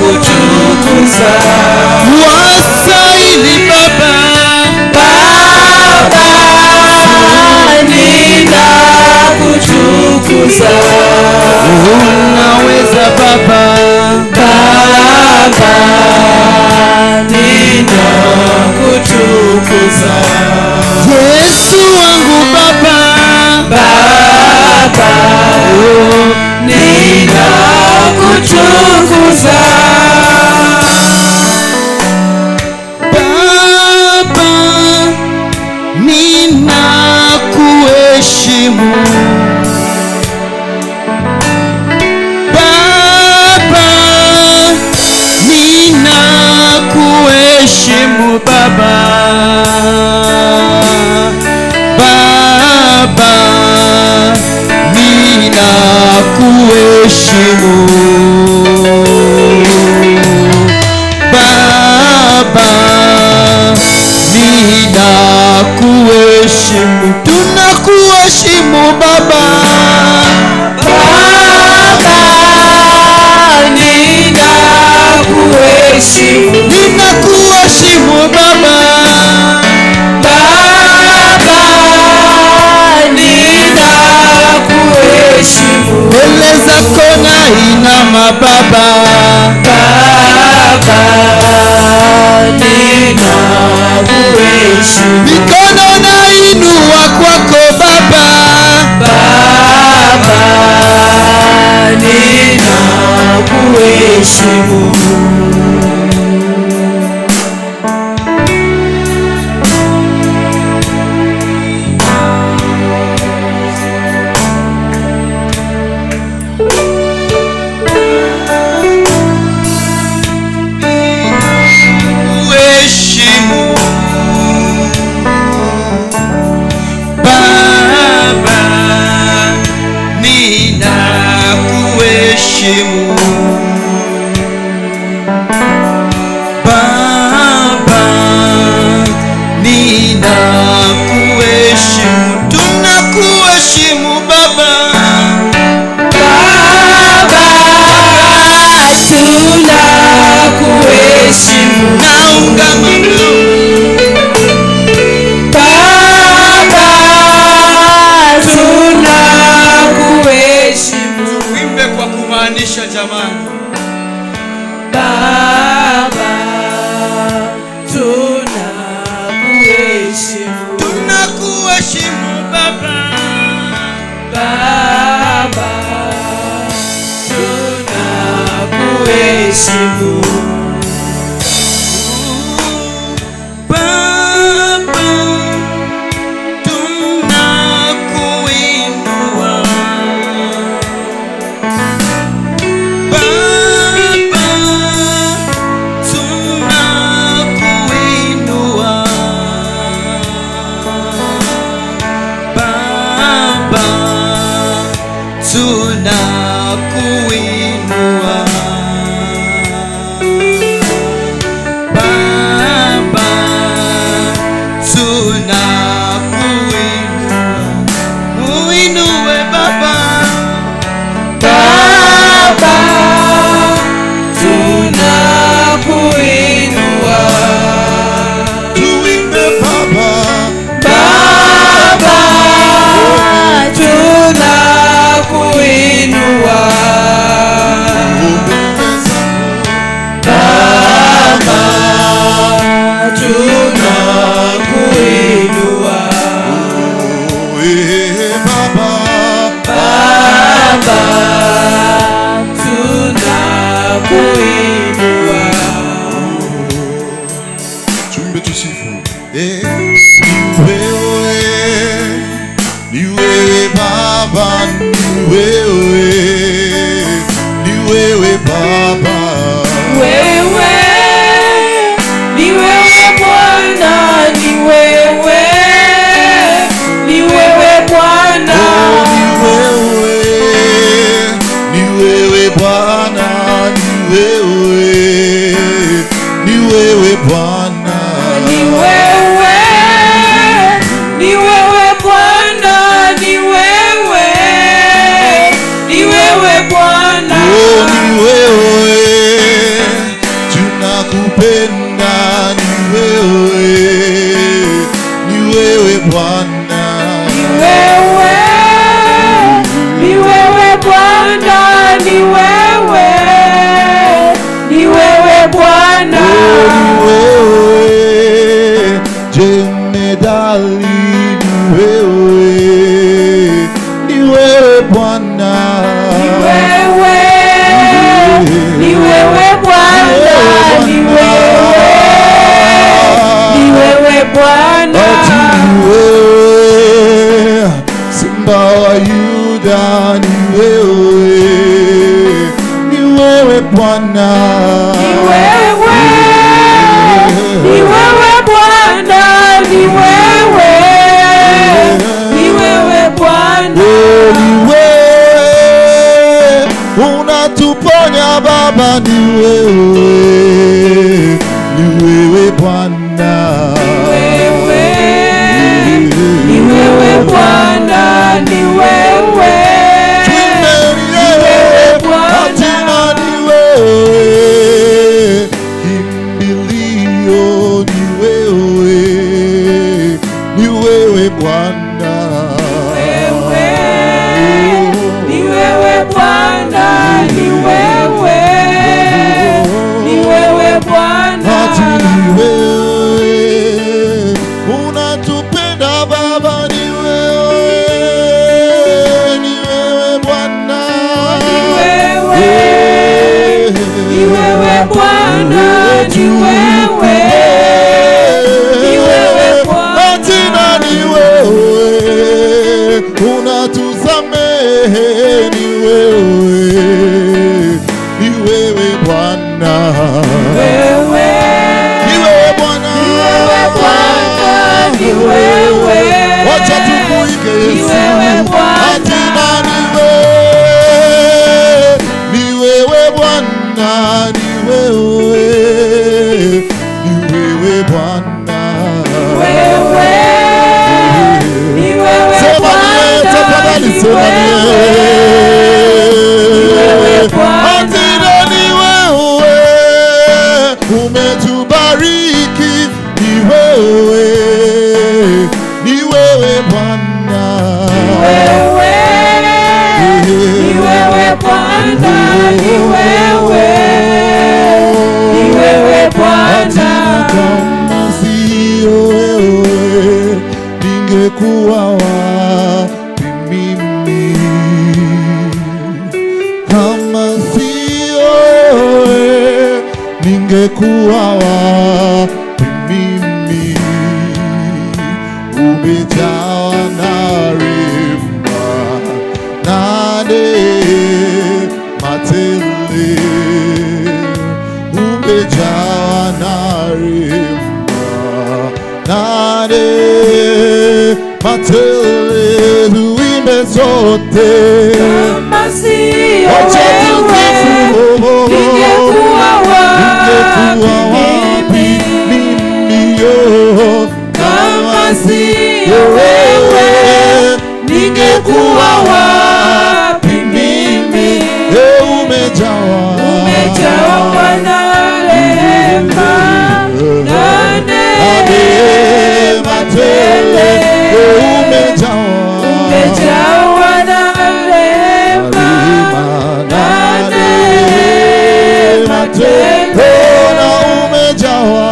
ninakutukuza. Wastahili Baba. Baba, ninakutukuza. Unaweza Baba. Baba, ninakutukuza. Yesu wangu Baba. Baba, ninakutukuza. Baba, ninakuheshimu. Baba, nina tunakuheshimu Baba. Ninakuheshimu Baba. Mbele zako nainama Baba. Mikono nainua kwako Baba. Ninakuheshimu. Jamani, Baba tunakuheshimu, tunakuheshimu Baba. Baba tunakuheshimu. Unatuponya Baba, ni wewe Bwana, ni wewe Bwana, ni wewe Bwana, ni wewe Bwana, ati ni wewe unatupenda Baba, ni wewe Bwana, ni wewe Bwana, ni wewe Bwana, ati na ni wewe unatusamehe, ni wewe Bwana, wacha tumuike Yesu, ati na ni wewe Bwana, ni wewe Bwana, sema ni yeye, tafadhali sema ni yeye, ati na ni wewe umetubariki, ni wewe Bwana, ni wewe Bwana, kama sio wewe ningekuwa wapi mimi? Kama sio wewe ningekuwa wapi mimi? Umejawa na rehema na neema tele, umejawa na rehema na neema tele, tuimbe sote. kama sio Wacha wewe tusifu, ningekuwa wapi mimi yo? kama sio wewe ningekuwa wapi mimi? Umejawa na rehema na neema tele, umejawa na rehema na neema tele, umejawa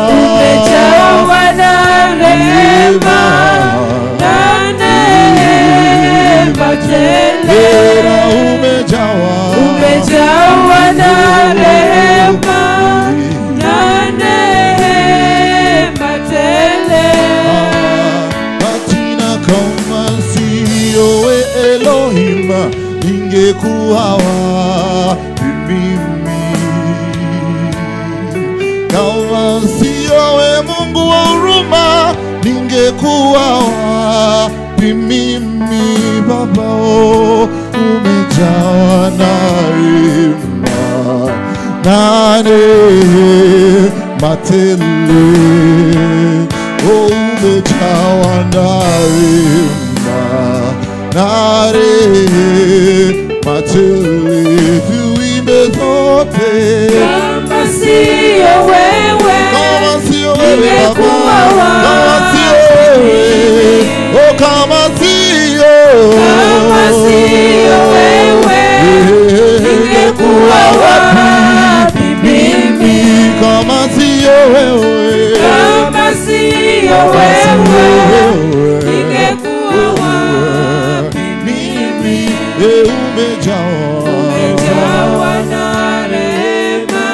na rehema na neema tele, umejawa na rehema na neema tele. Hatina kama sio we Elohim, ningekuwa wapi mimi? Kama sio we Mungu wa huruma, ningekuwa wapi mimi? Baba, umejawa na rehema na neema tele, umejawa na rehema na neema tele, tuimbe sote. Kama sio wewe Baba, kama sio wewe, oh kama sio wewe ningekuwa wapi mimi? Kama sio wewe, kama sio wewe ningekuwa wapi mimi? Umejawa na rehema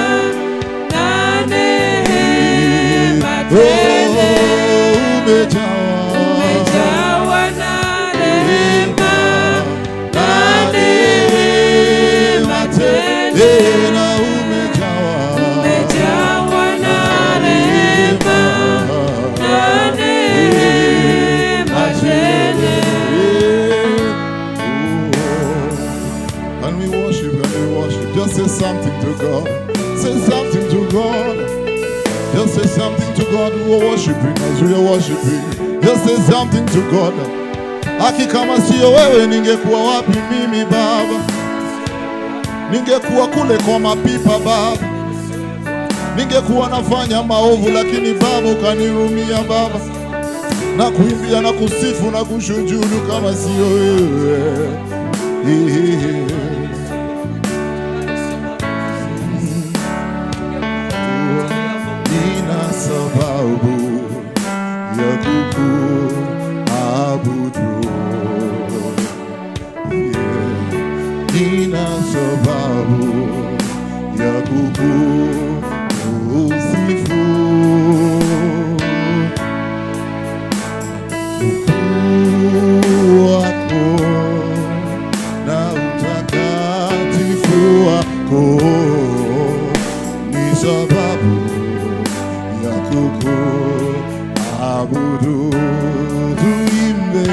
na neema tele, umejawa na rehema na neema tele, umejawa na rehema na neema tele. And we worship, Just say something to God. Say something to God. Just say something to God. We are worshiping as we are worshiping. Just say something to God. Haki kama sio wewe ningekuwa wapi mimi Baba? Ningekuwa kule kwa mapipa Baba. Ningekuwa nafanya maovu lakini Baba ukanirumia Baba. na kuimbia na kusifu na kushujudu kama sio wewe. Nina sababu ya kukuabudu, nina sababu ya kukusifu. Ukuu wako na utakatifu wako ni sababu ya kukuabudu. Tuimbe,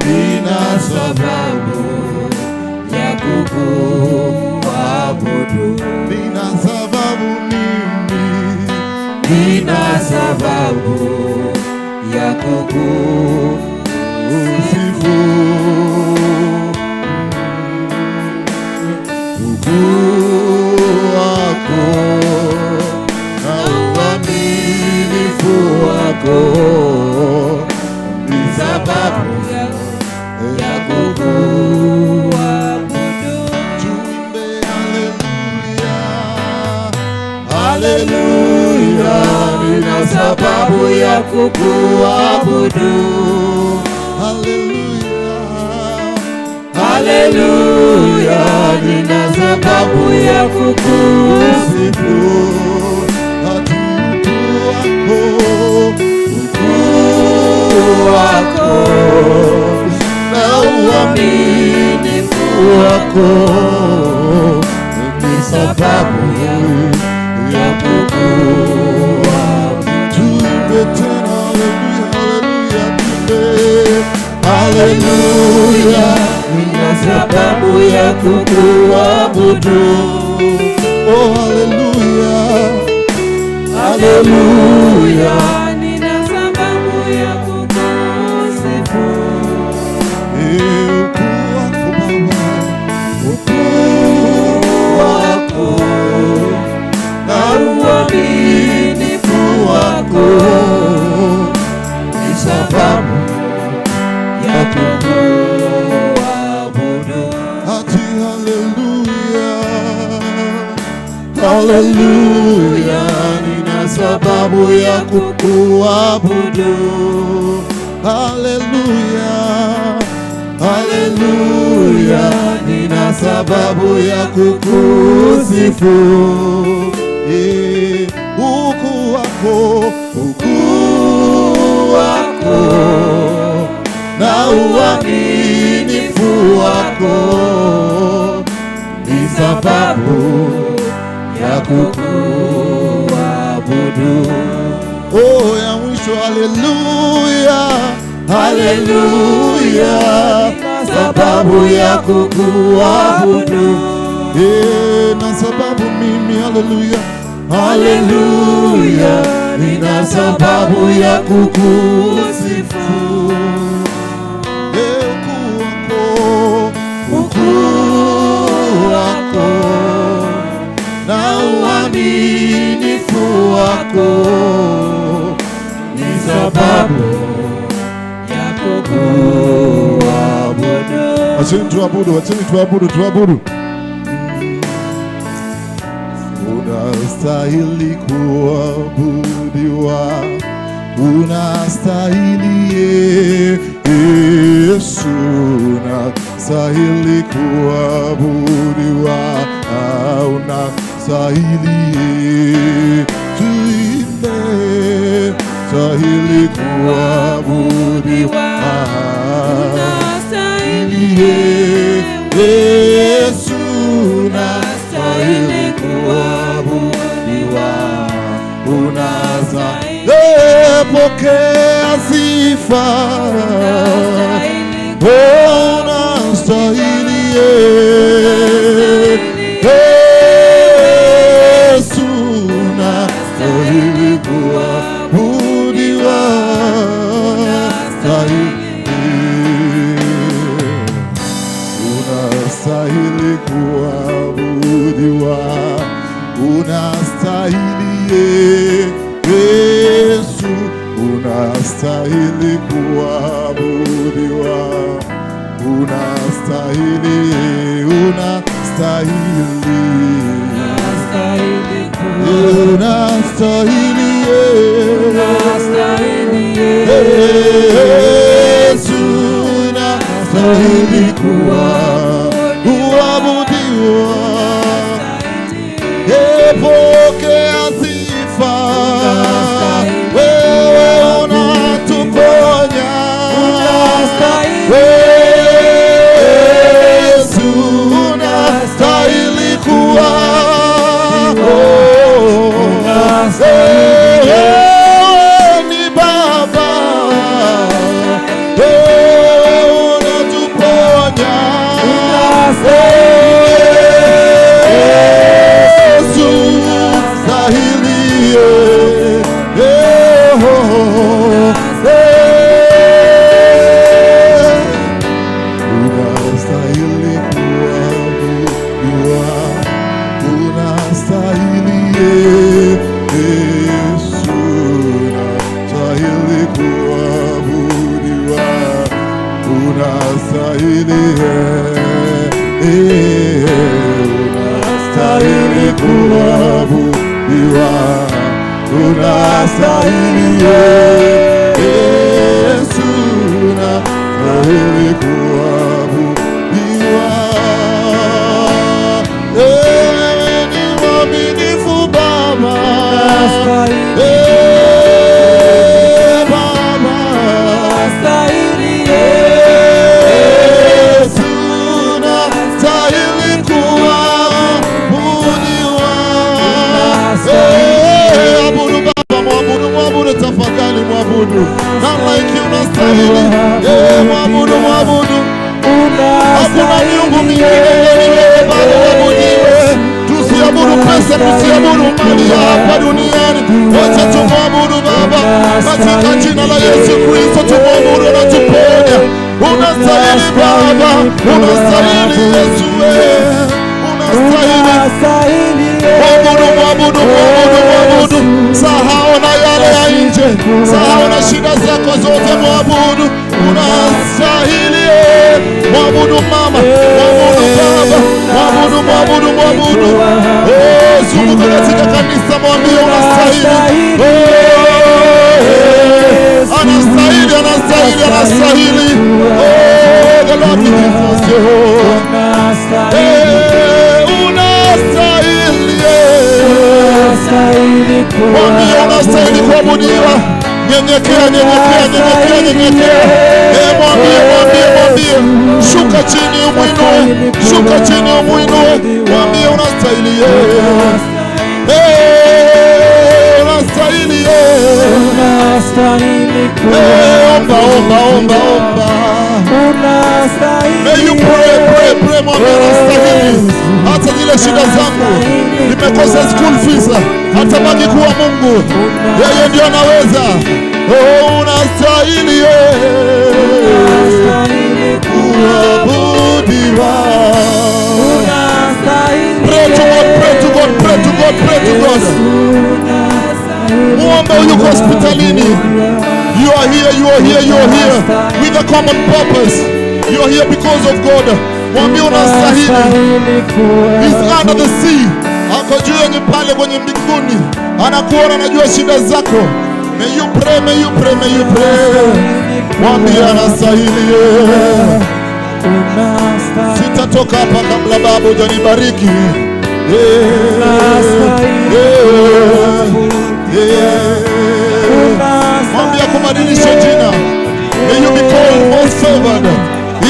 nina sababu ya kukuabudu. nina sababu mimi, Nina sababu ya kukusifu. Ukuu wako na uaminifu wako ni sababu ya kukuabudu. tuimbe haleluya, haleluya. Nina sababu ya kukuabudu. Haleluya, Haleluya, nina sababu ya kukusifu. hadi Ukuu wako na uaminifu wako ni sababu ya kukuabudu. tuimbe tena haleluya, haleluya, Haleluya, nina sababu ya kukuabudu. oh haleluya, Haleluya, nina sababu ya kukusifu. ukuu wako Baba, Ukuu wako na uaminifu wako ni sababu ya kukuabudu. hadi haleluya, Haleluya, nina sababu ya kukuabudu. haleluya, Haleluya, nina sababu ya kukusifu. ukuu wako, Ukuu wako na uaminifu wako ni sababu ya kukuabudu. oh ya mwisho haleluya, Haleluya, sababu ya kukuabudu. na sababu mimi haleluya, Haleluya, nina sababu ya kukusifu. Ukuu wako na uaminifu wako ni sababu ya kukuabudu. Acheni tuabudu, acheni tuabudu, tuabudu. Unastahili kuabudiwa, unastahili Yesu, unastahili kuabudiwa, unastahili tuimbe, stahili kuabudiwa, Unastahili Yesu, unastahili kuabudiwa. unastahili pokea sifa, unastahili Yesu, unastahili kuabudiwa, unastahili kuabudiwa, unastahili Yesu, unastahili unastahili kuabudiwa, unastahili, unastahili, unastahili, Yesu, unastahili kuabudiwa, pokea sifa, wewe unatuponya, Yesu unastahili ni Baba, unatuponya, Yesu unastahili, unastahili kuabudiwa, unastahili, Yesu unastahili kuabudiwa, unastahili, unastahili kuabudiwa, unastahili, Yesu unastahili kuabudiwa. Ni mwaminifu Baba, Baba, Yesu unastahili kuabudiwa. Abudu Baba, mwabudu, mwabudu, tafadhali mwabudu. Not like you, unastahili. Mwabudu, mwabudu. Hakuna miungu mingine bali uabudiwe. Tusiabudu pesa, tusiabudu mali ya hapa duniani. Wacha tumwabudu Baba, katika jina la Yesu Kristo tumwabudu na tuponya. Unastahili Baba, unastahili Yesu, unastahili. Mwabudu, mwabudu, mwabudu, mwabudu. Sahau na yale ya nje, sahau na shida zako zote, mwabudu. Unastahili, mwabudu mama, mwabudu baba, mwabudu, mwabudu, mwabudu. Zunguka katika kanisa, mwambie unastahili. Anastahili, anastahili, anastahili. The Lord is unastahili, mwambie unastahili kuabudiwa. Nyenyekea, nyenyekea, nyenyekea, nyenyekea. Mwambie, mwambie, mwambie. Shuka chini umuinue, shuka chini umuinue. Mwambie unastahili, unastahili, omba, omba, omba, omba. May you pray, pray, pray. Mwambie unastahili. Hata zile shida zangu, nimekosa school fees, hata baki kuwa Mungu, yeye ndio anaweza. Unastahili kuabudiwa. Pray to God, pray to God, pray to God, pray to God. Muombe yuko hospitalini. You are here, you are here, you are here with a common purpose. You are here because of God. Mwambie unastahili. He's under the sea. Ako juu yenye pale kwenye mbinguni. Anakuona, anajua shida zako. May you pray, may you pray, may you pray. Mwambie anastahili. Sitatoka hapa kabla Baba hujanibariki. Mwambie kubadilisha jina. May you be called most favored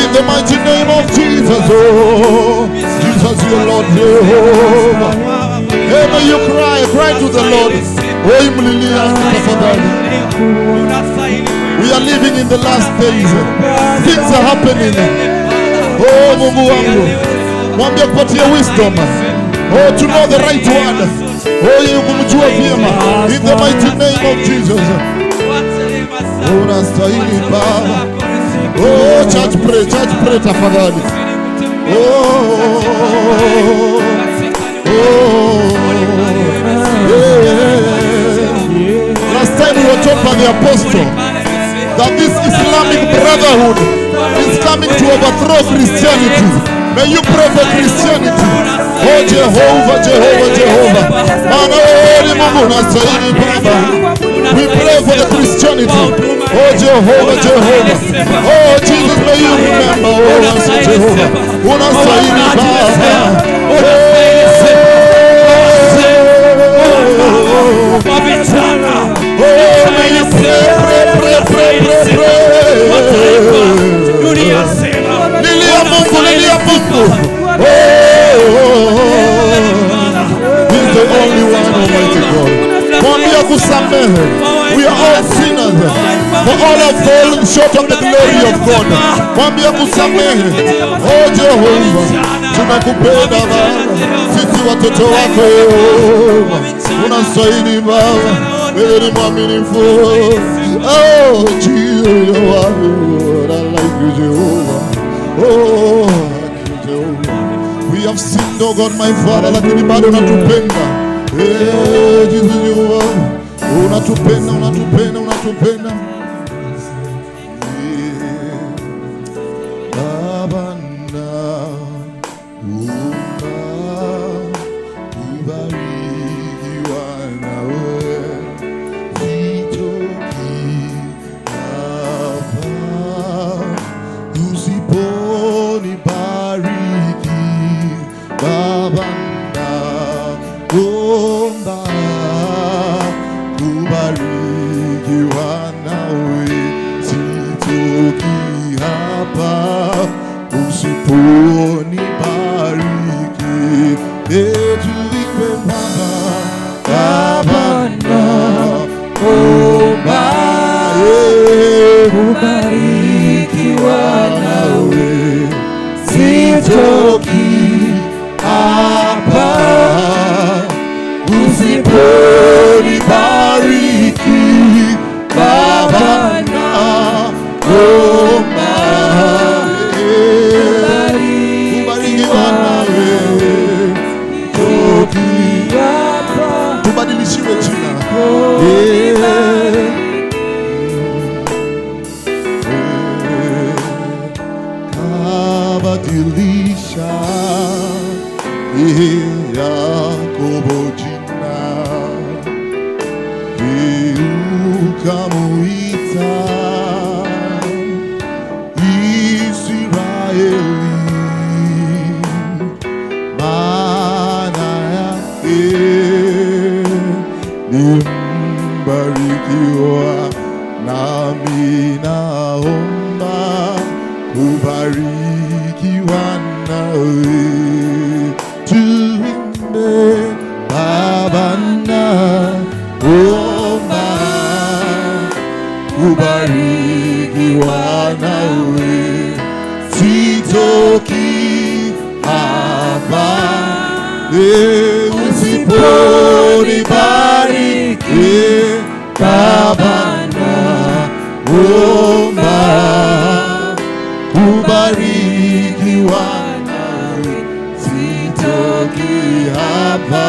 in the mighty name of Jesus. Oh, Jesus your Lord Jehovah. May you cry, cry to the Lord. Imlilia tafadhali. We are living in the last days. Things are happening. Mungu wangu, mwambie kupatia wisdom. To know the right word. Kumjua vyema. In the mighty name of Jesus. Unastahili Baba. Church pray tafadhali. Last time we were taught by the apostle that this Islamic brotherhood is coming to overthrow Christianity. May you pray for Christianity. Oh Jehovah, Jehovah, Jehovah. Mana wewe ni Mungu unastahili Baba. We pray for the Christianity. Oh Jehovah, Jehovah. Oh Jesus, may you remember. Oh Jehovah. Unastahili Baba. Lilia Mungu. He's the only one, Almighty God. Mwambia kusamehe. We are all sinners. For all have fallen short of the glory of God. Mwambia kusamehe. Oh Jehovah, tunakupenda Baba. Sisi watoto wako. Unastahili Baba. Wewe ni mwaminifu. Oh Jesus, you are good. I like you, Jehovah. Oh Jehovah. We have sinned, oh God, my Father, lakini bado unatupenda. Jesus, you are. Unatupenda, unatupenda, unatupenda. Baba na ubarikiwa nawe. Baba naomba kubarikiwa nawe, sitoki hapa usiponibariki. Tuikwe Baba, Baba naomba kubarikiwa nawe, sitoki hapa usiponibariki. Baba naomba kubarikiwa nawe, sitoki hapa. Tubadilishiwe jina. Kabadilisha Yakobo jina, ukamuita Israeli, maana yake ni mbarikiwa. Nami naomba kubarikiwa nawe. Baba naomba kubarikiwa nawe, sitoki hapa usiponibariki. Baba naomba kubarikiwa nawe, sitoki hapa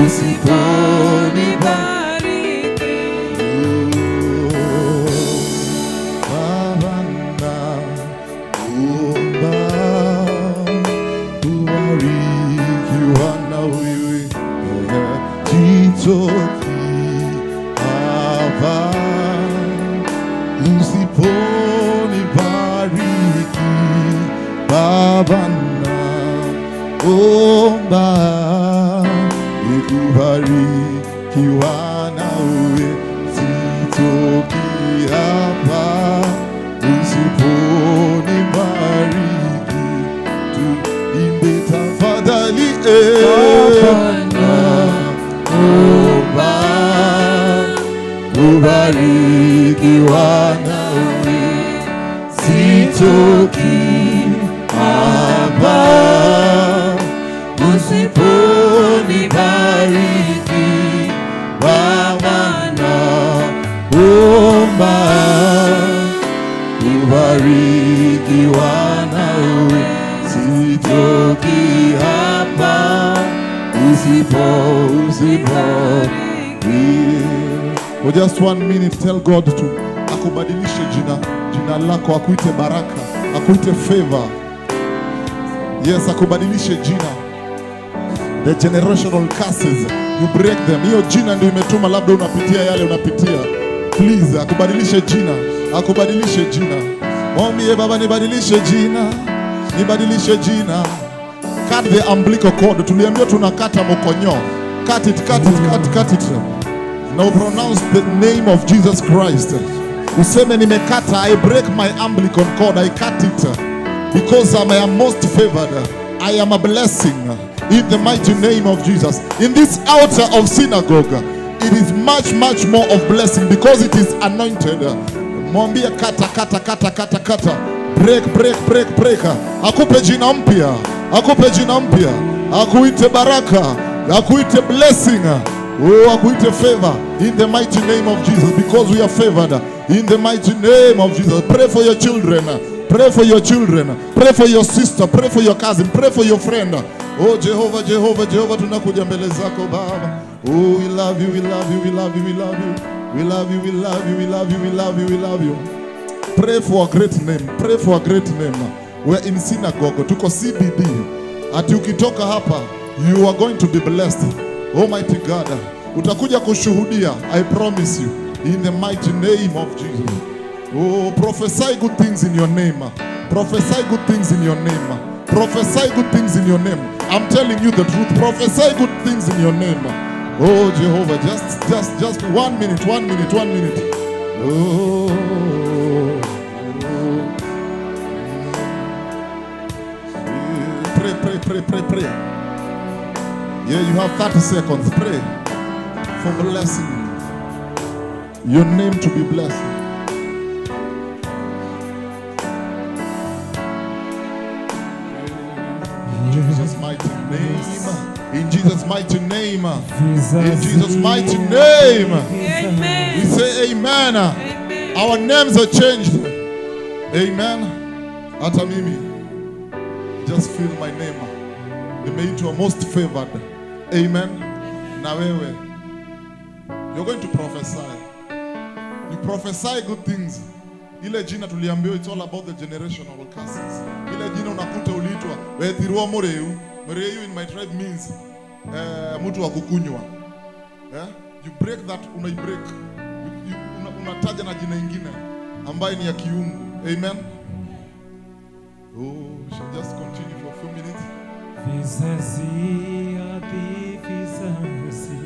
usiponibariki. Baba naomba kubarikiwa na wewe, sitoki hapa usiponibariki. Baba naomba kubarikiwa nawe, sitoki hapa usiponibariki. Tuimbe tafadhali. Naomba kubarikiwa nawe, sitoki hapa usiponibariki. Baba naomba kubarikiwa nawe, sitoki hapa usipo. For just 1 minute, tell God to akubadilishe jina lako, akuite baraka, akuite favor. Yes, akubadilishe jina. The generational curses, you break them. Hiyo jina ndio imetuma labda unapitia yale unapitia. Please, akubadilishe jina, akubadilishe jina. Mwambie Baba, nibadilishe jina, nibadilishe jina. Cut the umbilical cord. Tuliambiwa tunakata mokonyo. Cut it, cut it, cut it. Now pronounce the name of Jesus Christ. Useme nimekata, I break my umbilical cord, I cut it. Because I am most favored. I am a blessing in the mighty name of Jesus. In this altar of synagogue, it is much more of blessing because it is anointed. Mwambie kata, kata, kata, kata, kata. Break, break, break, break. Akupe jina mpya, akupe jina mpya. Akuite baraka, akuite blessing. Oh, akuite favor in the mighty name of Jesus, because we are favored in the mighty name of Jesus. Pray for your children, pray for your children, pray for your sister, pray for your cousin, pray for your friend. Oh Jehovah, Jehovah, Jehovah, tunakuja mbele zako Baba. Oh, we love you, we love you, we love you, we love you, we love you, we love you, we love you, we love you, we love you. Pray for a great name, pray for a great name. We're in synagogue, tuko CBD. Ati ukitoka hapa, you are going to be blessed. Almighty God, utakuja kushuhudia, I promise you, in the mighty name of Jesus. Oh, prophesy good things in your name. Prophesy good things in your name. Prophesy good things in your name. I'm telling you the truth. Prophesy good things in your name. Oh, Jehovah, just 1 minute, 1 minute, 1 minute. Oh. Pray. Yeah, you have 30 seconds. Pray for blessing. Your name to be blessed. In Jesus' mighty name. In Jesus' mighty name. In Jesus' mighty name. Amen. We say amen. Amen. Our names are changed. Amen. Hata mimi, just feel my name. Nimeitwa most favored. Amen. Na wewe, you're going to prophesy. You prophesy good things. Ile jina tuliambiwa, it's all about the generational curses. Ile jina unakuta uliitwa wethirwa mureu. Mureu in my tribe means mtu wa kukunywa. You break that, break. Unataja na jina ingine ambaye ni ya kiungu. Amen. Oh, we should just continue for a few minutes. Vizazi hadi vizazi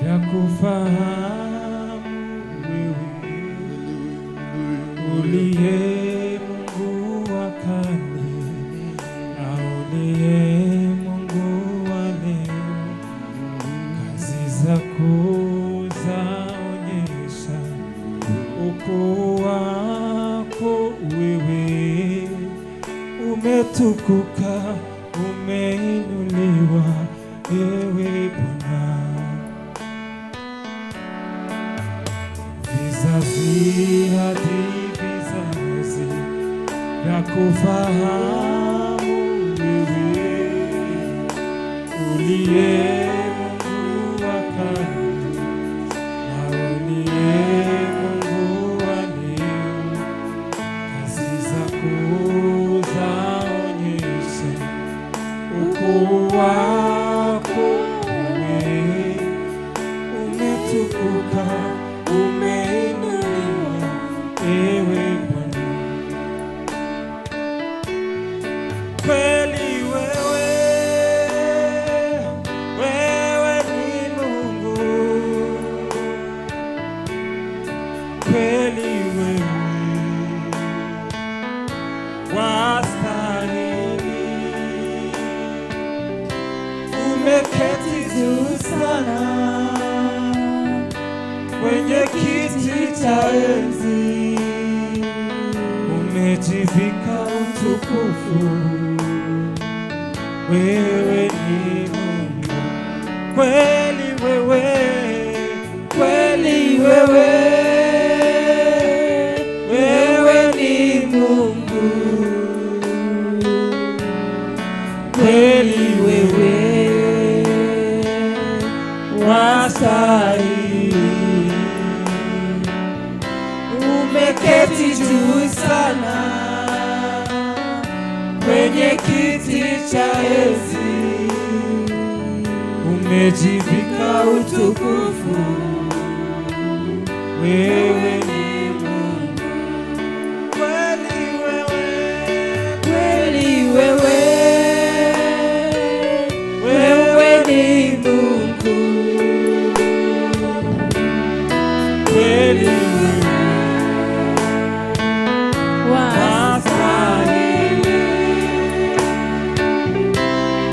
vya kufahamu wewe uliye Mungu wa kale na uliye Mungu wa leo. Kazi zako zaonyesha ukuu wako wewe. Umetukuka, umeinuliwa ewe Bwana. Vizazi hadi vizazi vya kufahamu wewe uliye Mungu wa kale na uliye Mungu wa leo. Kazi zako zaonyesha ukuu wako wewe. Umetukuka, umeinuliwa ewe Bwana. Kweli wewe ni Mungu. Kweli wewe wastahili. Umeketi juu sana kwenye kiti cha enzi. Umejivika utukufu. Wewe ni Mungu. Kweli wewe ni Mungu. Kweli wewe wastahili. sana kwenye kiti cha enzi, umejivika utukufu, wewe ni Mungu. Kweli wewe, kweli wewe, wewe ni Mungu. Kweli wewe wastahili,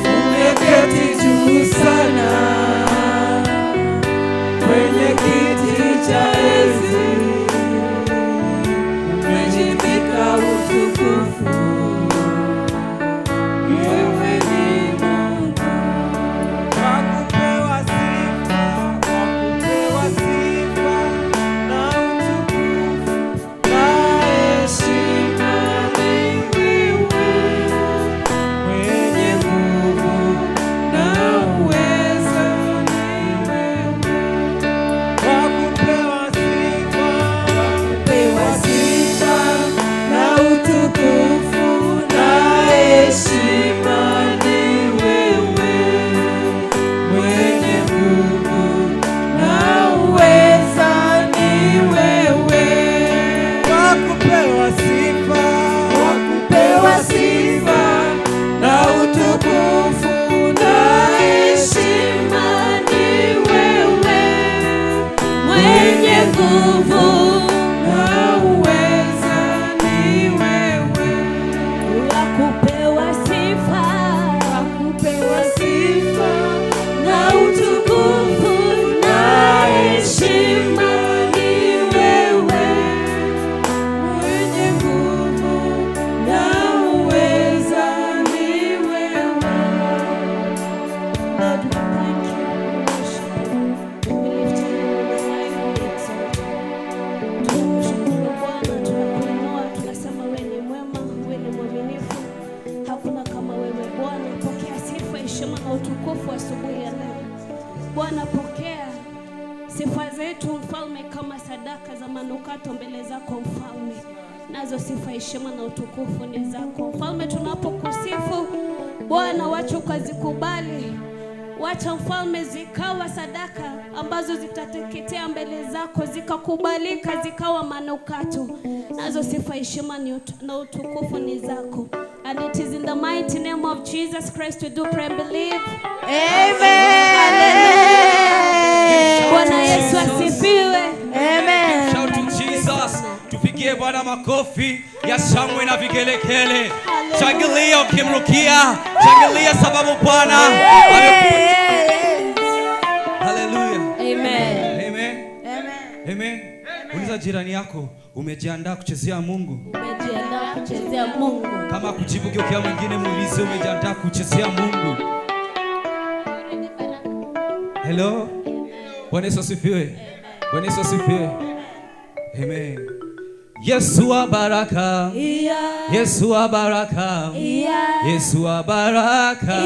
umeketi juu sana kwenye kiti cha enzi, umejivika utukufu, wewe ni Mungu. Wakupewa sifa, wakupewa sifa na utukufu na heshima ni wewe, mwenye nguvu na uweza ni wewe. Wakupewa sifa, wakupewa sifa na utukufu na heshima ni wewe, mwenye nguvu na uweza ni wewe. Wakupewa sifa, wakupewa sifa na utukufu na heshima ni wewe, mwenye nguvu na uweza ni wewe. Wakupewa sifa, wakupewa sifa na utukufu na heshima ni wewe, mwenye nguvu na uweza ni wewe. Lord, we thank you, we worship you, we lift you high, we exalt you. Tunakushukuru Bwana, tunakuinua, tunasema wewe ni mwema, wewe ni mwaminifu, hakuna kama wewe Bwana. Pokea sifa, heshima na utukufu asubuhi ya leo Bwana. Pokea sifa zetu mfalme, kama sadaka za manukato mbele zako mfalme, nazo sifa, heshima na utukufu ni zako mfalme. Tunapokusifu Bwana, wacha ukazikubali, wacha mfalme zikawa sadaka ambazo zitateketea mbele zako, zikakubalika, zikawa manukato, nazo sifa, heshima na utukufu ni zako. And it is in the mighty name of Jesus Christ we do pray and believe. Amen. Hallelujah. Bwana Yesu asifiwe. Amen. Shout to Jesus. Tupigie Bwana makofi ya shangwe na vigelegele. Shangilia ukimrukia, shangilia sababu Bwana Hallelujah. Amen. Amen. Amen. Uliza jirani yako, umejiandaa kuchezea Mungu? Umejiandaa kuchezea Mungu? Kama kujibu geukia mwingine, muulize umejiandaa kuchezea Mungu? Hello. Bwana Yesu asifiwe. Bwana Yesu asifiwe. Amen. Yesu wa baraka. Yesu wa baraka. Yesu wa baraka.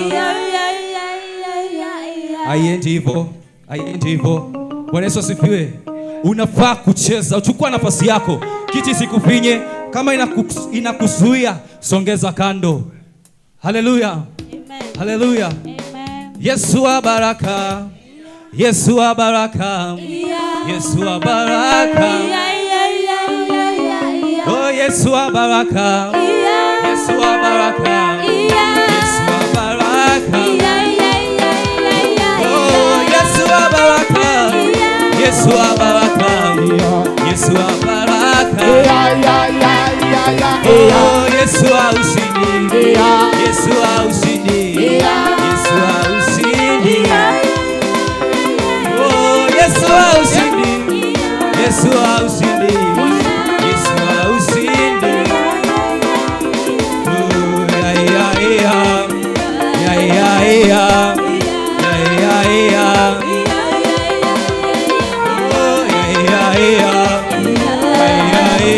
Ayendivyo. Bwana Yesu asifiwe. Unafaa kucheza, uchukua nafasi yako. Kiti sikufinye, kama inakuzuia songeza kando. Haleluya. Amen. Haleluya. Amen. Yesu wa baraka. Yesu wa baraka. Yesu wa baraka. Oh, Yesu wa baraka. Yesu wa baraka. Yesu wa baraka. Oh, Yesu wa baraka. Yesu wa baraka. Yesu wa baraka. Oh, Yesu wa ushindi. Yesu wa ushindi. Yesu wa ushindi. Oh, Yesu wa ushindi. Yesu wa ushindi. Yesu wa ushindi. Oh, ya ya ya. Ya ya ya. Ya ya ya. Oh, ya ya ya. Ya ya ya.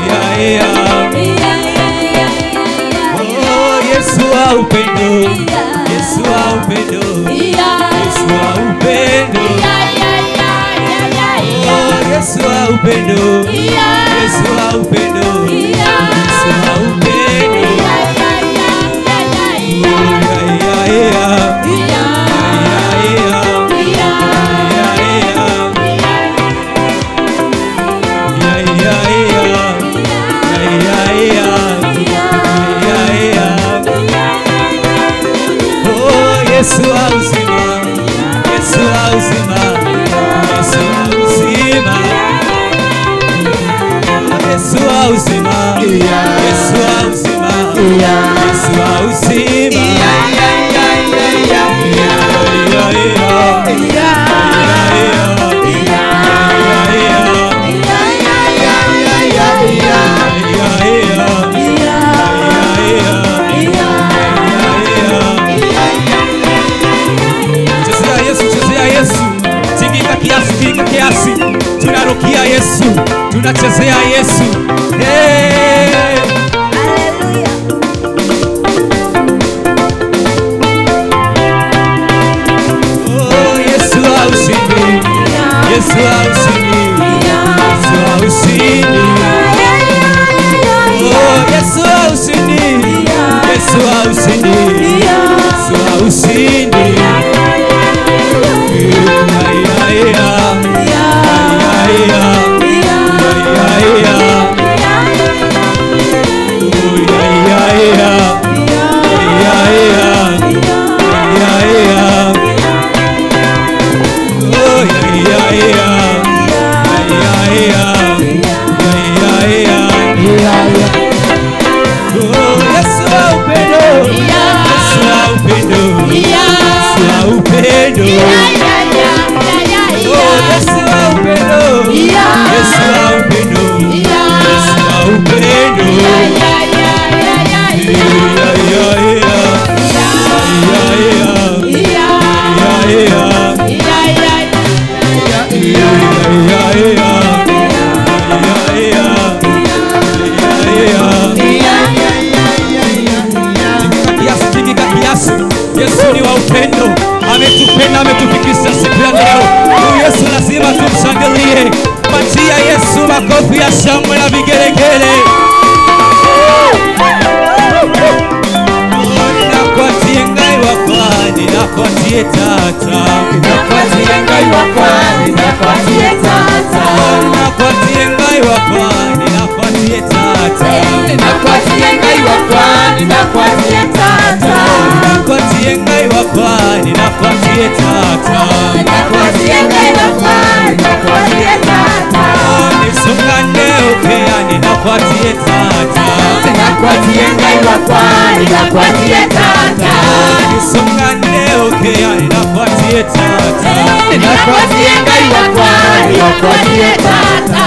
Ya ya ya. Yesu wa uzima, Yesu wa uzima, Yesu wa uzima. Chezea Yesu, tingika kiasi, tunarukia Yesu, tunachezea Yesu. Oh, Yesu wa ushindi, Yesu wa ushindi, Yesu wa ushindi. Oh, Yesu wa ushindi, Yesu wa ushindi, Yesu wa ushindi. Yesu ni wa upendo, ametupenda, ametufikisha siku ya leo. Yesu lazima tumshangilie. Patia Yesu makofi ya shangwe na vigelegele. Nakwatie ngai wakwa, nakwatie tata, nakwatie ngai wakwa, nakwatie tata, nakwatie ngai wakwa, nakwatie tata, nakwatie ngai wakwa, nakwatie tata, nakwatie ngai wakwa, nakwatie tata, nakwatie ngai wakwa, nakwatie tata. Nisungane ukea, nakwatie tata, nakwatie ngai wakwa, nakwatie tata. Nisungane ukea, nakwatie tata, nakwatie ngai wakwa, nakwatie tata.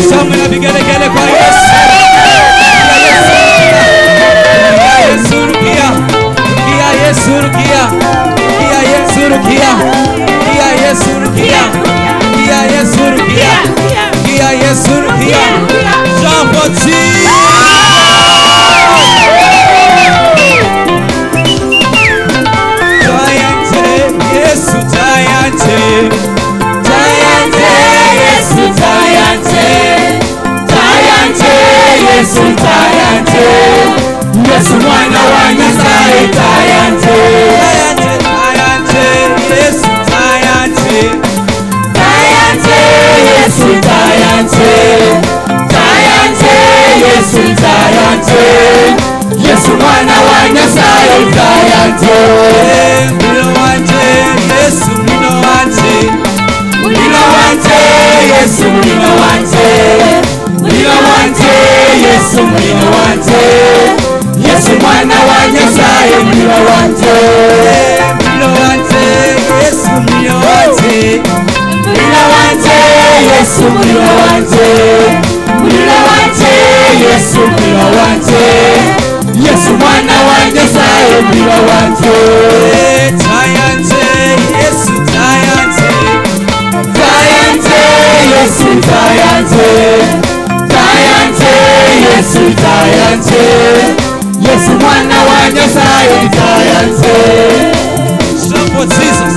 Somebody begin to get it by Yesu. Yesu rukia, Yesu rukia, Yesu rukia, Yesu rukia, Yesu rukia, Yesu rukia. Jump on Yesu tayante, tayante, Yesu tayante, tayante, Yesu tayante, Yesu mwana wa Nyasaye tayante, tayante, tayante, Yesu tayante, tayante, Yesu tayante, tayante, Yesu tayante, Yesu mwana wa Nyasaye tayante. Yesu mlino wanje, mlino wanje, Yesu mlino wanje, mlino wanje, Yesu mlino wanje, Yesu mwana wa Nyasaye mlino wanje, mlino wanje, Yesu mlino wanje, mlino wanje, Yesu mlino wanje, mlino wanje, Yesu mlino wanje, wanje Tayanze Yesu tayanze tayanze Yesu tayanze tayanze Yesu tayanze Yesu mwana wa Nyasaye tayanze. Shout for Jesus.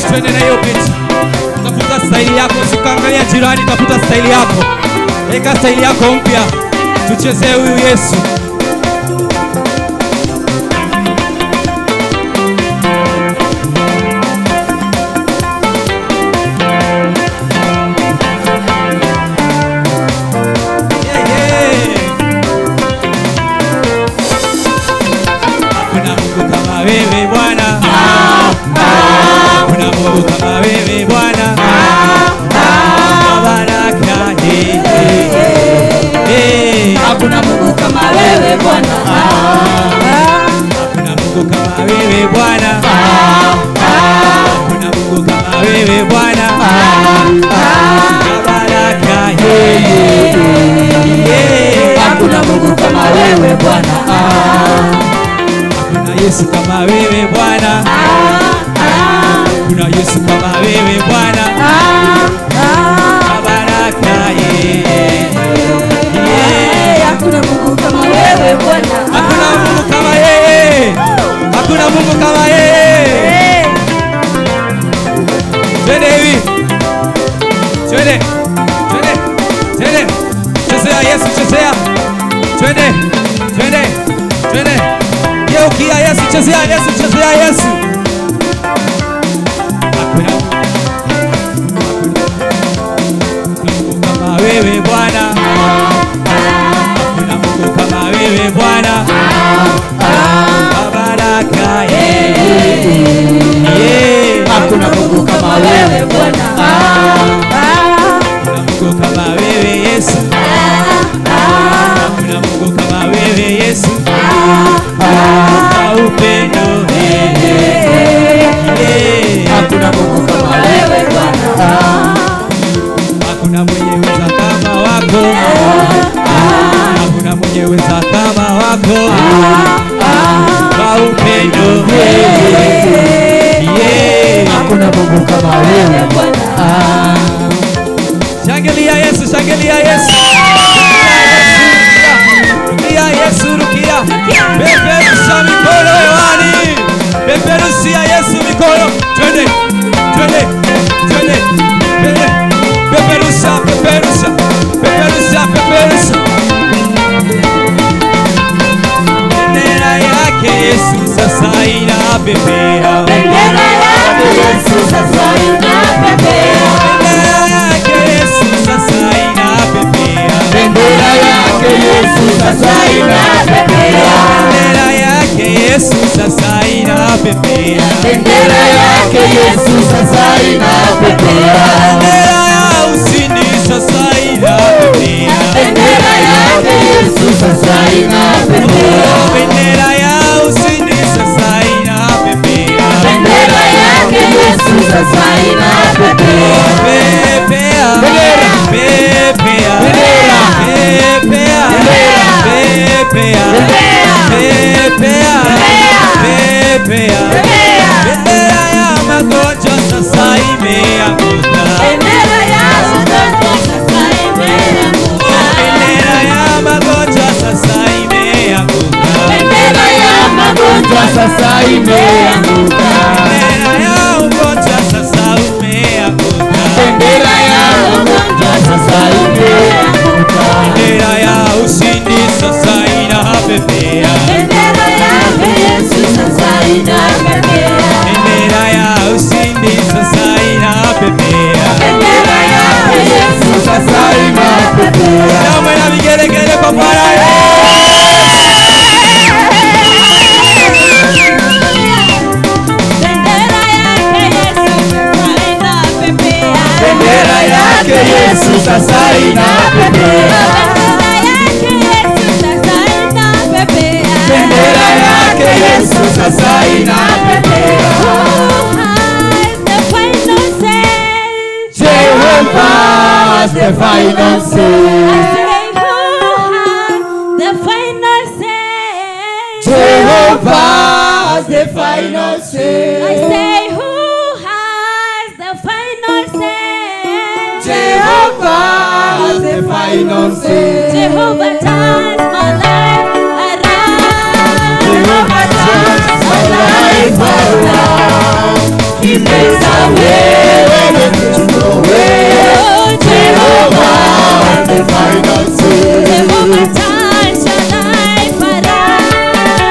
Twende na hiyo beat. Tafuta staili yako, usiangalia jirani, tafuta staili yako. Weka staili yako mpya. Tuchezee huyu Yesu. Hakuna Mungu kama wewe Bwana. Hakuna Mungu kama wewe Bwana. Baraka Hakuna Mungu kama wewe Bwana. Hakuna Mungu kama wewe Bwana. Hakuna Mungu kama wewe Bwana. Baraka Hakuna Mungu kama wewe Bwana. Hakuna Yesu kama wewe Bwana. Hakuna Yesu kama wewe Bwana. Baraka Hakuna Mungu kama wewe Bwana. Hakuna Mungu kama yeye. Hakuna Mungu kama yeye. Twende hivi. Twende. Twende. Twende. Chezea Yesu, chezea. Twende. Twende. Twende. Geukia Yesu, chezea Yesu, chezea Yesu. Hakuna Mungu kama wewe Bwana. Hakuna Mungu kama wewe Bwana. Baraka Hakuna Mungu kama wewe Bwana. Hakuna Mungu kama wewe Yesu. Hakuna Mungu kama wewe Yesu. Upendo Hakuna Mungu kama wewe Bwana. hakuna mwenye weza kama wako. Hakuna mwenye weza kama wako. Kwa upendo Hakuna Mungu kama wewe Bwana. Shangilia Yesu, shangilia Yesu. Rukia Yesu, rukia. Peperusha mikono hewani. Peperusha Yesu mikono. Twende, twende, twende, twende. Peperusha, peperusha, peperusha, peperusha. Bendera yake Yesu sasa inapepea. Bendera yake Yesu sasa inapepea. Bendera yake Yesu sasa inapepea. Bendera yake Yesu sasa inapepea. Bendera yake Yesu sasa inapepea. Bendera yake Yesu sasa inapepea. Bendera ya ushindi sasa inapepea. Bendera yake Yesu sasa inapepea. Bendera ya ushindi sasa inapepea. Bendera yake Yesu sasa inapepea. Pepea, pepea, pepea, pepea, pepea, pepea. Bendera ya magonjwa sasa imeanguka. Bendera ya magonjwa sasa imeanguka. Bendera ya magonjwa sasa imeanguka. Bendera ya magonjwa sasa imeanguka. Bendera ya ugonjwa sasa umeanguka. Bendera ya magonjwa sasa imeanguka. Bendera ya ushindi sasa inapepea. Bendera yake Yesu sasa inapepea. Bendera ya ushindi sasa inapepea. Bendera yake Yesu sasa inapepea. Dame na vigelegele kwa Bwana. inapepea. Bendera yake Yesu sasa inapepea. Jehovah has the final say. Jehovah has the final say. I say, who has the final say? Jehovah has the final say. Jehovah turns my life around. Jehovah turns my life around. He makes a way where there is no way. Jehovah has the final say. Jehovah turns your life around.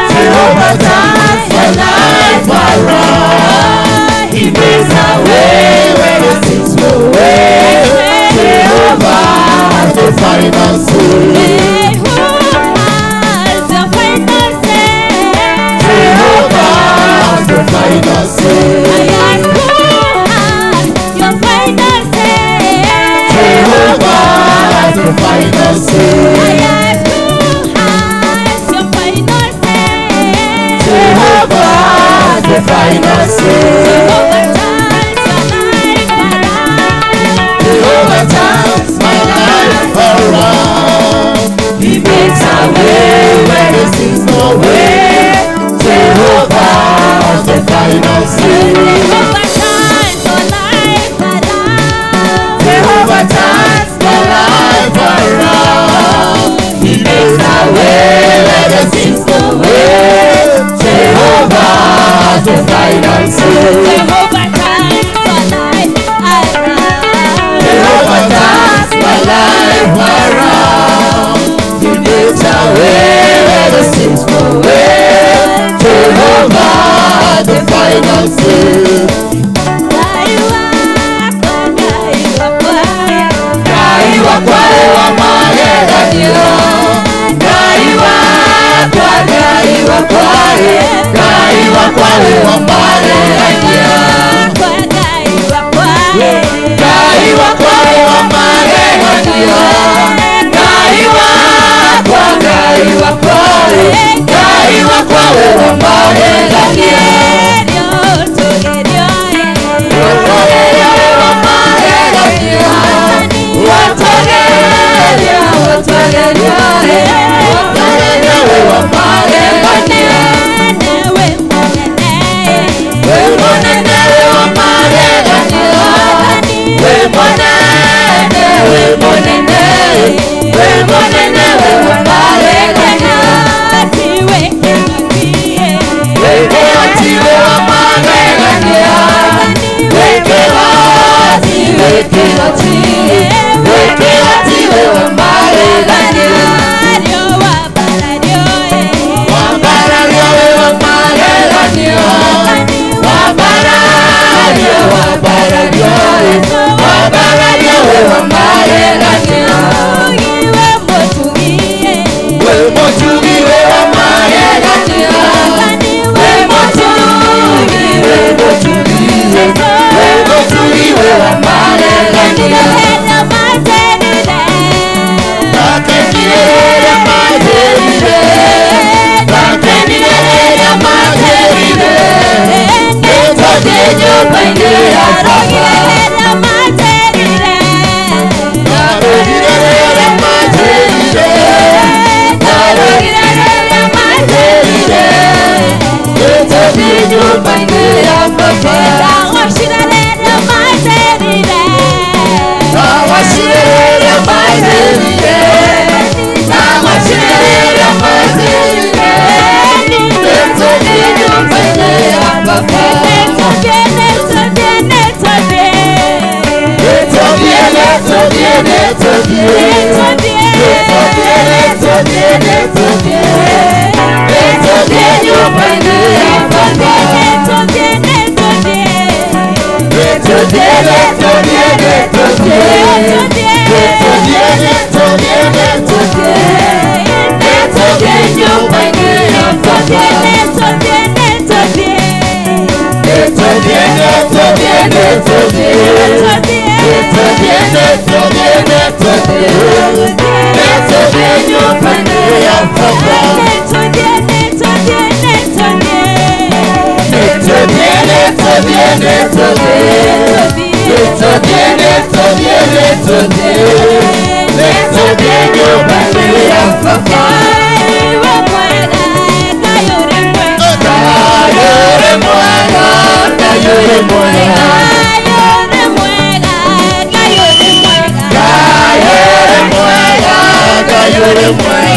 Jehovah turns my life around. He makes a way where there seems no way. Jehovah has the final say. Who has the final say? Jehovah has the final say. I ask, who has your final say? Jehovah has the final say. I ask, who has your final say? Jehovah has the final say. Jehovah turns my life around. Jehovah turns my life around. He makes a way where there seems no way. Jehovah has the final say. Jehovah turns my life around. Jehovah turns my life around. He makes a way where there seems no way. Jehovah has the final say. Jehovah turns my life around. Jehovah turns my life around. He makes a way where there seems no way. Jehovah has the final say. Kaiwa kwae wa magegania. Kaiwa kwae wa magegania. Kaiwa kwae wa magegania. Kaiwa kwae wa magegania. Kaiwa kwae wa magegania. Today. yote. Leso denyo bani ya papa. Kayore mwega, kayore mwega, kayore mwega, kayore mwega, kayore mwega, kayore mwega,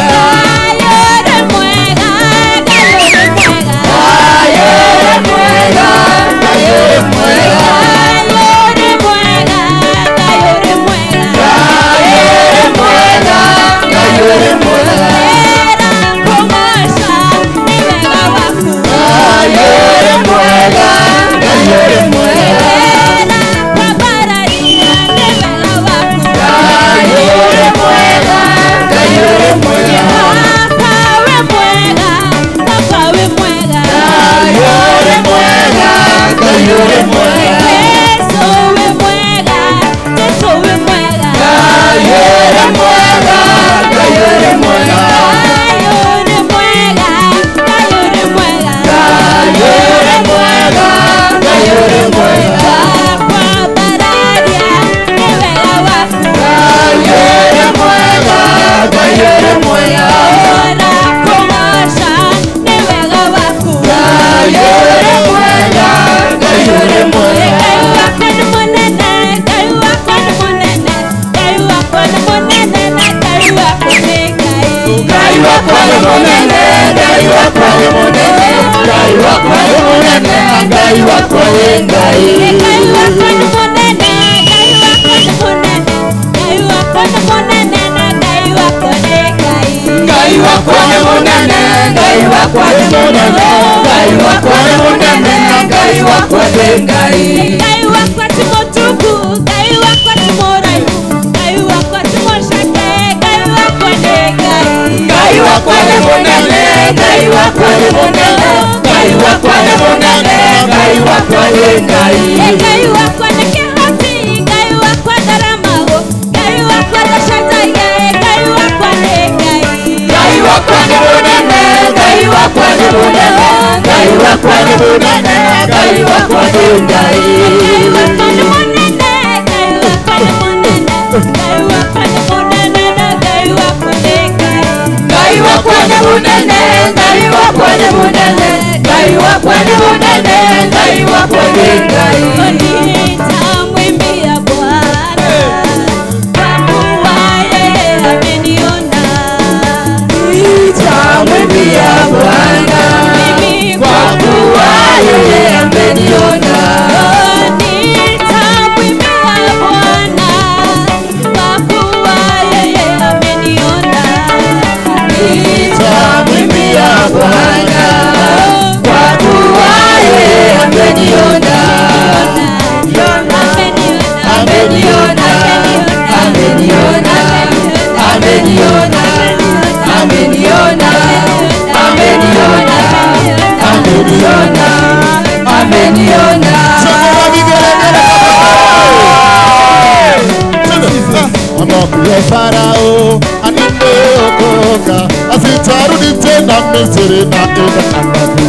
Farao animeokoka asitarudi tena Misri na enda Kanaani.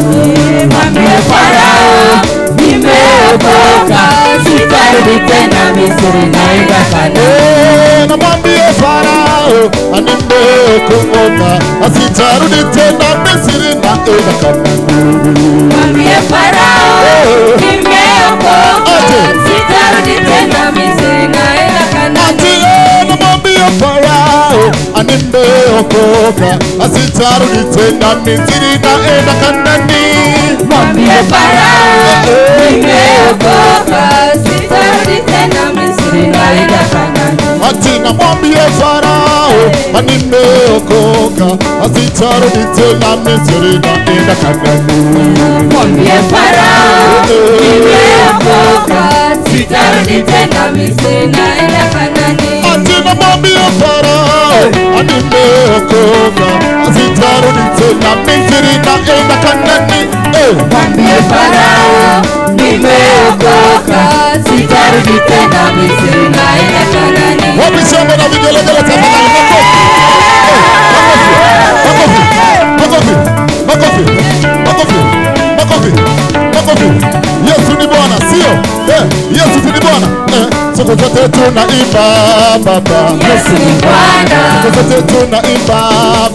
Mwambie Farao nimeokoka sitarudi tena Misri na enda Kanaani. Namwambie Farao animeokoka asitarudi tena Misri na enda Kanaani. Mwambie Farao nimeokoka sitarudi tena Misri na enda Kanaani. Namwambie Farao animeokoka asitarudi tena Misri na enda Kanaani. Mwambie Farao nimeokoka sitarudi tena Misri na enda Kanaani. Ati namwambie Farao nimeokoka asitarudi tena Misri na enda Kanaani. Mwambie Farao nimeokoka sitarudi tena Misri na enda Kanaani. Ati namwambie Farao nimeokoka asitarudi tena Misri na enda Kanaani. Mwambie Farao nimeokoka sitarudi tena Misri na enda Kanaani. Wapishane na vigelegele tafadhali. Makofi. Yesu ni Bwana, sio? Yesu ni Bwana. siku zote tunaimba Baba. Yesu ni Bwana. Siku zote tunaimba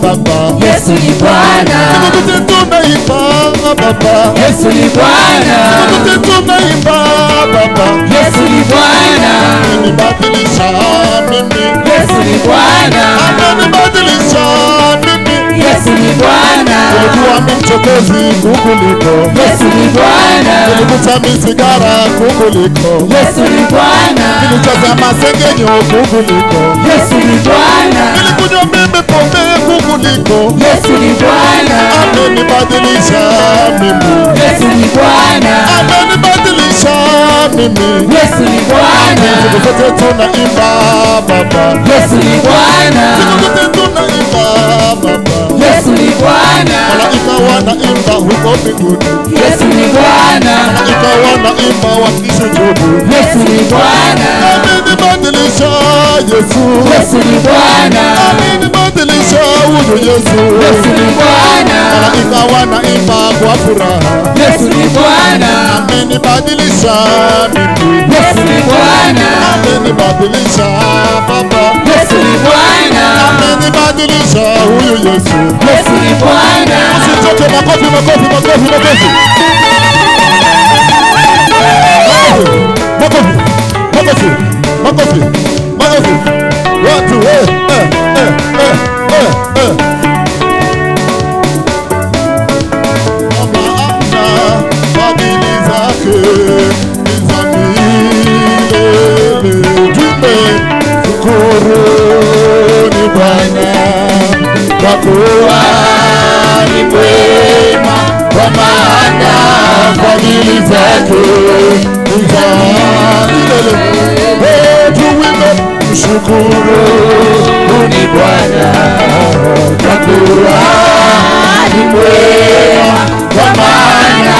Baba. Yesu ni Bwana. Siku zote tunaimba Baba. Yesu ni Bwana. Siku zote tunaimba Baba. Yesu ni Bwana. Amenibadilisha mimi. Yesu ni Bwana. Amenibadilisha mimi. Yesu ni Bwana. Nilikuwa mchokozi kukuliko. Yesu ni Bwana. Nilikuta misigara kukuliko. Yesu ni Bwana. Nilijaza masengenyo kukuliko. Yesu ni Bwana. Nilikunywa mimi pombe kukuliko. Yesu ni Bwana. Amenibadilisha mimi. Yesu ni Bwana. Amenibadilisha mimi. Yesu ni Bwana. Siku zote tunaimba Baba. Yesu ni Bwana. Siku zote tunaimba Baba. Yesu ni Bwana. Malaika wanaimba huko mbinguni. Yesu ni Bwana. Malaika wanaimba wakishujudu. Yesu ni Bwana. Amenibadilisha Yesu. Yesu ni Bwana. Amenibadilisha huyu Yesu. Yesu ni Bwana. Malaika wanaimba kwa furaha. Yesu ni Bwana. Amenibadilisha mimi. Yesu ni Bwana. Amenibadilisha Baba. Yesu ni Bwana. Amenibadilisha huyu Yesu. Yesu ni Bwana. Usichoke, makofi, makofi, makofi, makofi. Makofi, makofi, makofi, makofi. Watu, Maana fadhili zake ni za milele. Tumshukuruni Bwana kwa kuwa ni mwema, kwa maana fadhili zake ni za milele. Tuimbe, mshukuruni Bwana kwa kuwa ni mwema, kwa maana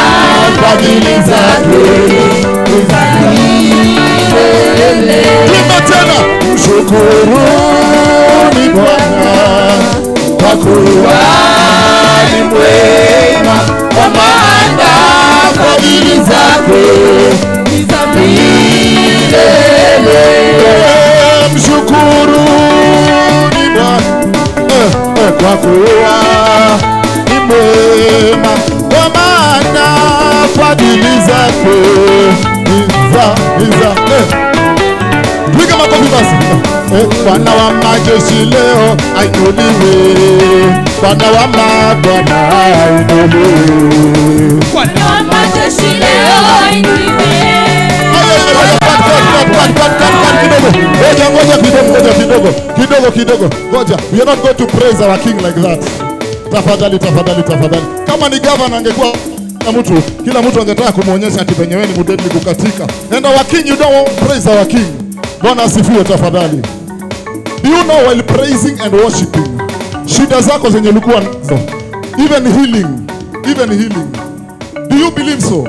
fadhili zake ni za milele. Tuimbe tena, mshukuruni Bwana kwa kuwa ni mwema, kwa maana fadhili zake ni za milele. Mshukuruni Bwana kwa kuwa ni mwema, kwa maana fadhili zake ni za piga makofi basi. Bwana wa majeshi leo ainuliwe. Bwana wa mabwana ainuliwe. Bwana wa majeshi leo ainuliwe. Kidogo. Ngoja. We are not going to praise our king like that. Tafadhali. Kama ni governor angekuwa kila mtu angetaka kumuonyesha ati penyewe ni mudedli kukatika. And our king, you don't want to praise our king. Bwana asifiwe tafadhali. Do you know while praising and worshiping, shida zako zenye ulikuwa nazo, even healing. Do you believe so?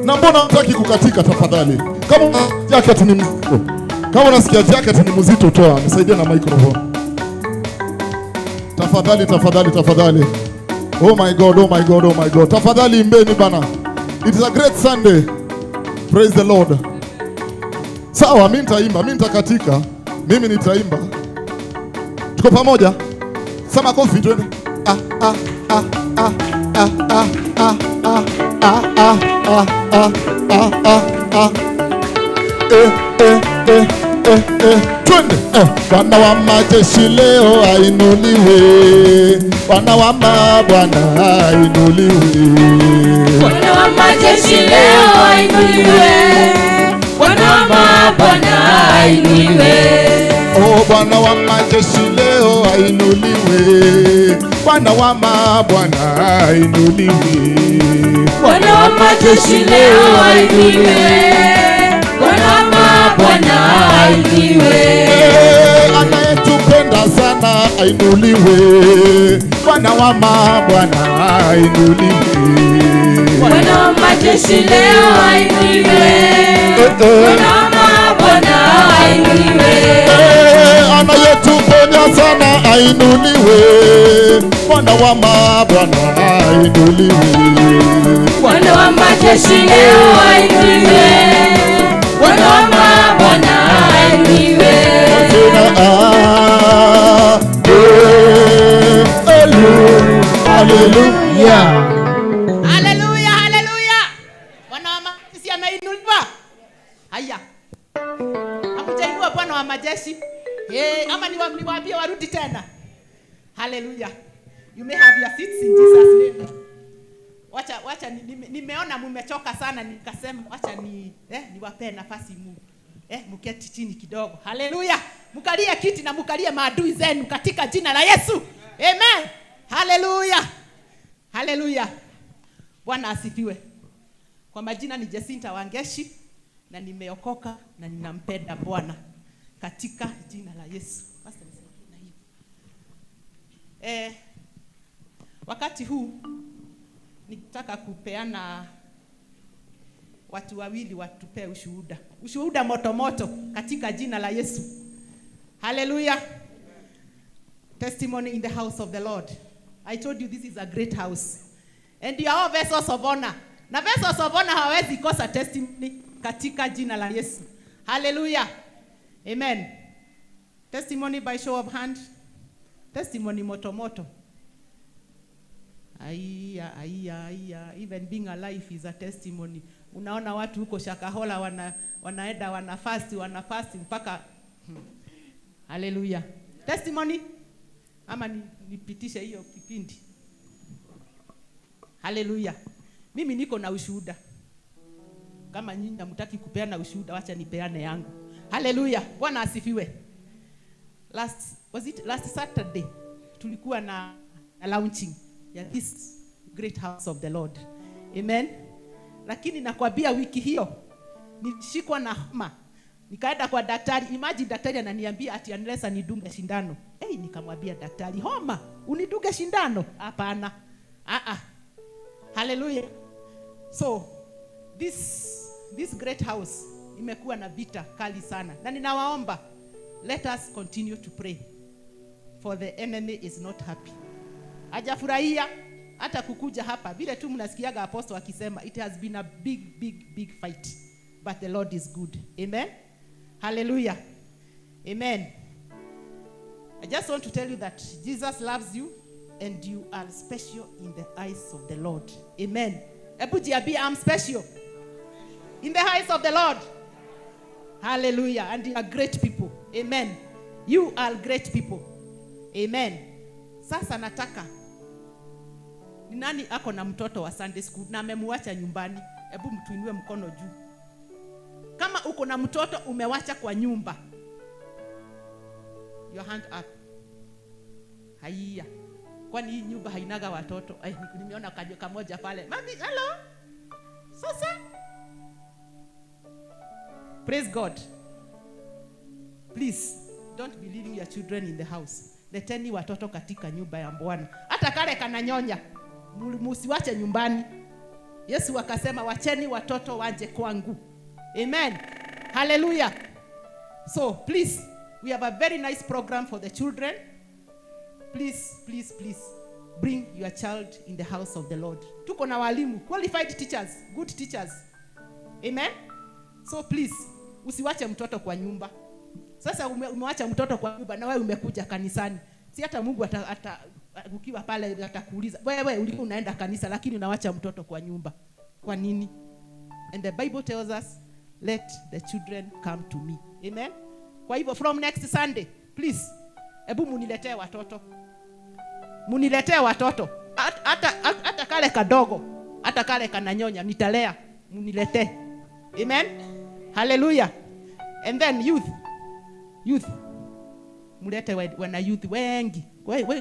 Na mbona hutaki kukatika tafadhali? Kama jacket ni mzito, kama unasikia jacket ni mzito, toa. Nisaidie na microphone. Tafadhali. Oh my God. Tafadhali imbeni bana. It is a great Sunday. Praise the Lord. Sawa, mimi nitaimba, mimi nitakatika, mimi nitaimba. Tuko pamoja? Sema kofi twende. Twende. Bwana wa majeshi leo ainuliwe. Bwana wa mabwana ainuliwe. Bwana wa majeshi leo ainuliwe. Bwana wa mabwana ainuliwe. Oh, Bwana wa majeshi leo ainuliwe. Bwana wa mabwana ainuliwe. Bwana wa majeshi leo ainuliwe. Bwana wa mabwana ainuliwe. Anayetupenda sana ainuliwe. Bwana wa mabwana ainuliwe. Bwana wa majeshi leo ainuliwe. Bwana wa mabwana ainuliwe. Anayetuponya sana ainuliwe. Bwana wa mabwana ainuliwe. Bwana wa majeshi leo ainuliwe. Bwana wa mabwana Hallelujah. Haleluya, haleluya. Bwana wa majeshi ameinuliwa. Haya. Hakujainua Bwana wa majeshi. Ama niwaambie warudi tena. Haleluya. You may have your seats in Jesus name. Wacha nimeona mmechoka sana, nikasema wacha niwapee nafasi Mungu. Mketi chini kidogo. Haleluya. Mkalie kiti na mkalie maadui zenu katika jina la Yesu. Amen. Haleluya. Haleluya. Bwana asifiwe. Kwa majina ni Jacinta Wangeshi na nimeokoka na ninampenda Bwana katika jina la Yesu. Wakati huu nitaka kupeana watu wawili watupee ushuhuda. Ushuhuda moto moto katika jina la Yesu. Hallelujah. Testimony in the house of the Lord. I told you this is a great house. And you are all vessels of honor. Na vessels of honor hawezi kosa testimony katika jina la Yesu. Hallelujah. Amen. Testimony by show of hand. Testimony moto moto. Even being alive is a testimony. Unaona watu huko Shakahola wanaenda wanafast mpaka Hallelujah. Testimony ama nipitishe hiyo kipindi. Hallelujah. Mimi niko na ushuhuda. Kama nyinyi hamtaki kupeana ushuhuda, wacha nipeane yangu. Hallelujah. Bwana asifiwe. Last Saturday tulikuwa na launching ya this great house of the Lord. Amen. Lakini nakwambia wiki hiyo nilishikwa na homa. Nikaenda kwa daktari. Imagine daktari ananiambia ati unless nidunge shindano. Nikamwambia daktari, homa unidunge shindano? Hapana. Hallelujah. So this great house imekuwa na vita kali sana. Na ninawaomba, let us continue to pray. For the enemy is not happy. Hajafurahia hata kukuja hapa. Vile tu mnasikiaga apostle akisema, it has been a big fight. But the Lord is good. Amen. Hallelujah. Amen. I just want to tell you that Jesus loves you and you are special in the eyes of the Lord. Amen. Ebujiabi, I'm special in the eyes of the Lord. Hallelujah. And you are great people. Amen. You are great people. Amen. Sasa nataka, ni nani ako na mtoto wa Sunday school na amemuacha nyumbani? Hebu mtuinue mkono juu. Kama uko na mtoto umewacha kwa nyumba, your hand up. Haya. Kwani hii nyumba hainaga watoto? Nimeona kamoja pale. Mami, hello. Sasa. Praise God. Please don't be leaving your children in the house. Leteni watoto katika nyumba ya Bwana. Hata kale kananyonya, msiwache nyumbani. Yesu akasema wacheni watoto waje kwangu. Amen. Hallelujah. So please, we have a very nice program for the children. Please bring your child in the house of the Lord. Tuko na walimu, qualified teachers, good teachers. Amen. So please, usiwache mtoto kwa nyumba. Sasa umewacha mtoto kwa nyumba na wewe umekuja kanisani. Si hata Mungu ukiwa pale atakuuliza, wewe ulikuwa unaenda kanisa lakini unawacha mtoto kwa nyumba. Kwa nini? And the Bible tells us, let the children come to me. Amen. Kwa hivyo from next Sunday, please, hebu muniletee watoto. Muniletee watoto. Hata kale kadogo, hata kale kananyonya, nitalea, muniletee. Amen. Hallelujah. And then youth. Mulete wana youth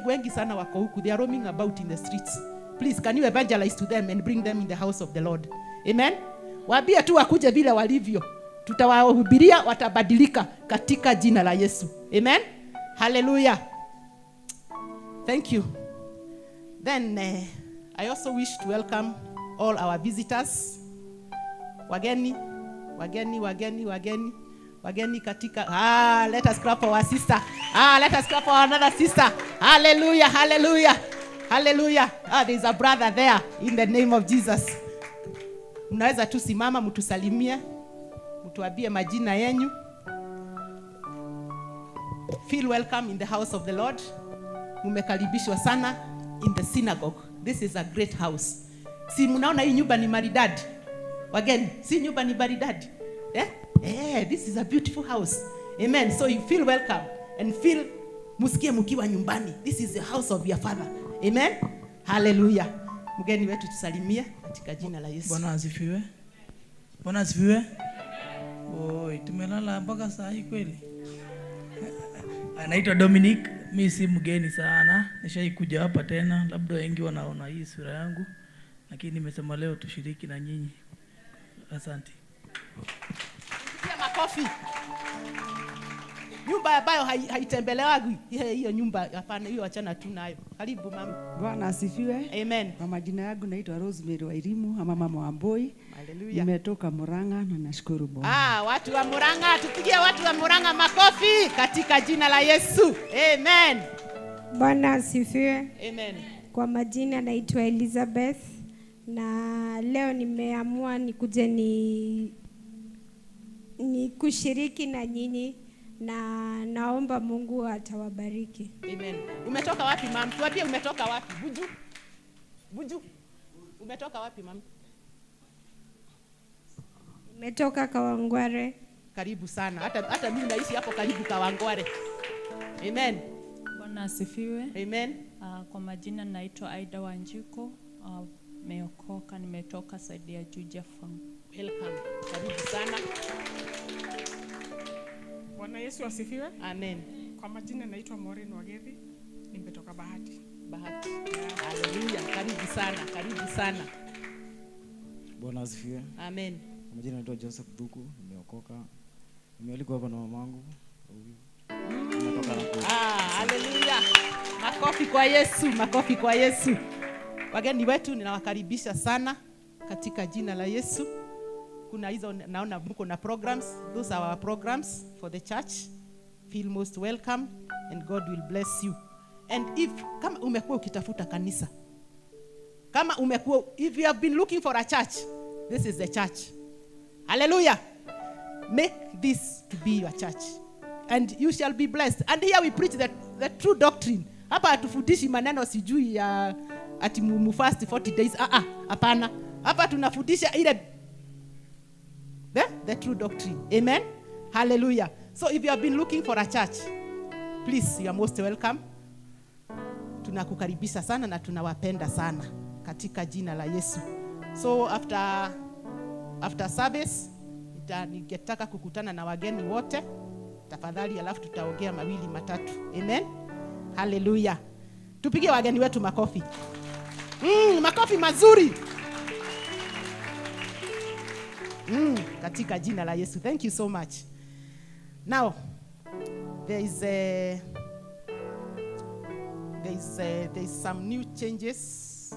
wengi sana wako huku. They are roaming about in the streets. Please, can you evangelize to them and bring them in the house of the Lord? Amen. Waambie tu wakuje vile walivyo. Tutawahubiria, watabadilika katika jina la Yesu. Amen. Hallelujah. Thank you. Then I also wish to welcome all our visitors. Wageni katika let us clap for our sister. Let us clap for another sister. Hallelujah. There is a brother there in the name of Jesus. Mnaweza tu simama mtusalimie, mtuambie majina yenu. Feel welcome in the house of the Lord. Mumekaribishwa sana in the synagogue. This is a great house. Si mnaona hii nyumba ni maridadi? Wageni, si nyumba ni maridadi? This is a beautiful house. Amen. So you feel welcome and feel musikie mkiwa nyumbani. This is the house of your father. Amen. Hallelujah. Mgeni wetu tusalimie katika jina la Yesu. Bwana asifiwe. Bwana asifiwe. Oi, tumelala mpaka saa hii kweli. Anaitwa Dominic, mimi si mgeni sana. Nishaikuja hapa tena, labda wengi wanaona hii sura yangu. Lakini nimesema leo tushiriki na nyinyi. Asante. Pigia makofi. Nyumba ambayo haitembelewagi hiyo nyumba, hapana, hiyo achana tu nayo. Karibu mama. Bwana asifiwe. Amen. Kwa majina yangu naitwa Rosemary Wairimu ama mama wa Mboi. Hallelujah. Nimetoka Murang'a na nashukuru Bwana. Watu wa Murang'a, tupigie watu wa Murang'a makofi katika jina la Yesu. Amen. Bwana asifiwe. Amen. Kwa majina naitwa Elizabeth na leo nimeamua nikuje ni kushiriki na nyinyi na naomba Mungu atawabariki. Amen. Umetoka wapi mama? Tuambie umetoka wapi? Buju. Umetoka wapi mama? Nimetoka Kawangware. Karibu sana. Hata mimi naishi hapo karibu Kawangware. Amen. Bwana asifiwe. Amen. Kwa majina naitwa Aida Wanjiko. Meokoka, nimetoka saidi ya Juja Farm. Welcome. Karibu sana. Bwana Yesu asifiwe. Amen. Kwa majina naitwa Maureen Wagethi, nimetoka Bahati. Hallelujah. Karibu sana. Karibu sana. Bwana asifiwe. Amen. Kwa majina naitwa Joseph Duku, nimeokoka. Nimealikwa hapa na mamangu. Hallelujah. Makofi kwa Yesu, makofi kwa Yesu. Wageni wetu ninawakaribisha sana katika jina la Yesu. Kuna hizo naona mko na programs. Those are our programs for the church. Feel most welcome and God will bless you. And kama umekuwa ukitafuta kanisa, if you have been looking for a church, this is the church. Hallelujah. Make this to be your church and you shall be blessed. And here we preach the true doctrine. Hapa hatufundishi maneno sijui ya ati mu fast 40 days. Hapana. Hapa tunafundisha ile the true doctrine. Amen. Hallelujah. So if you have been looking for a church, please, you are most welcome. Tunakukaribisha sana na tunawapenda sana katika jina la Yesu. So after service ningetaka kukutana na wageni wote. Tafadhali, alafu tutaongea mawili matatu. Amen. Hallelujah. Tupigie wageni wetu makofi. Makofi mazuri. Katika jina la Yesu. Thank you so much. Now, there is some new changes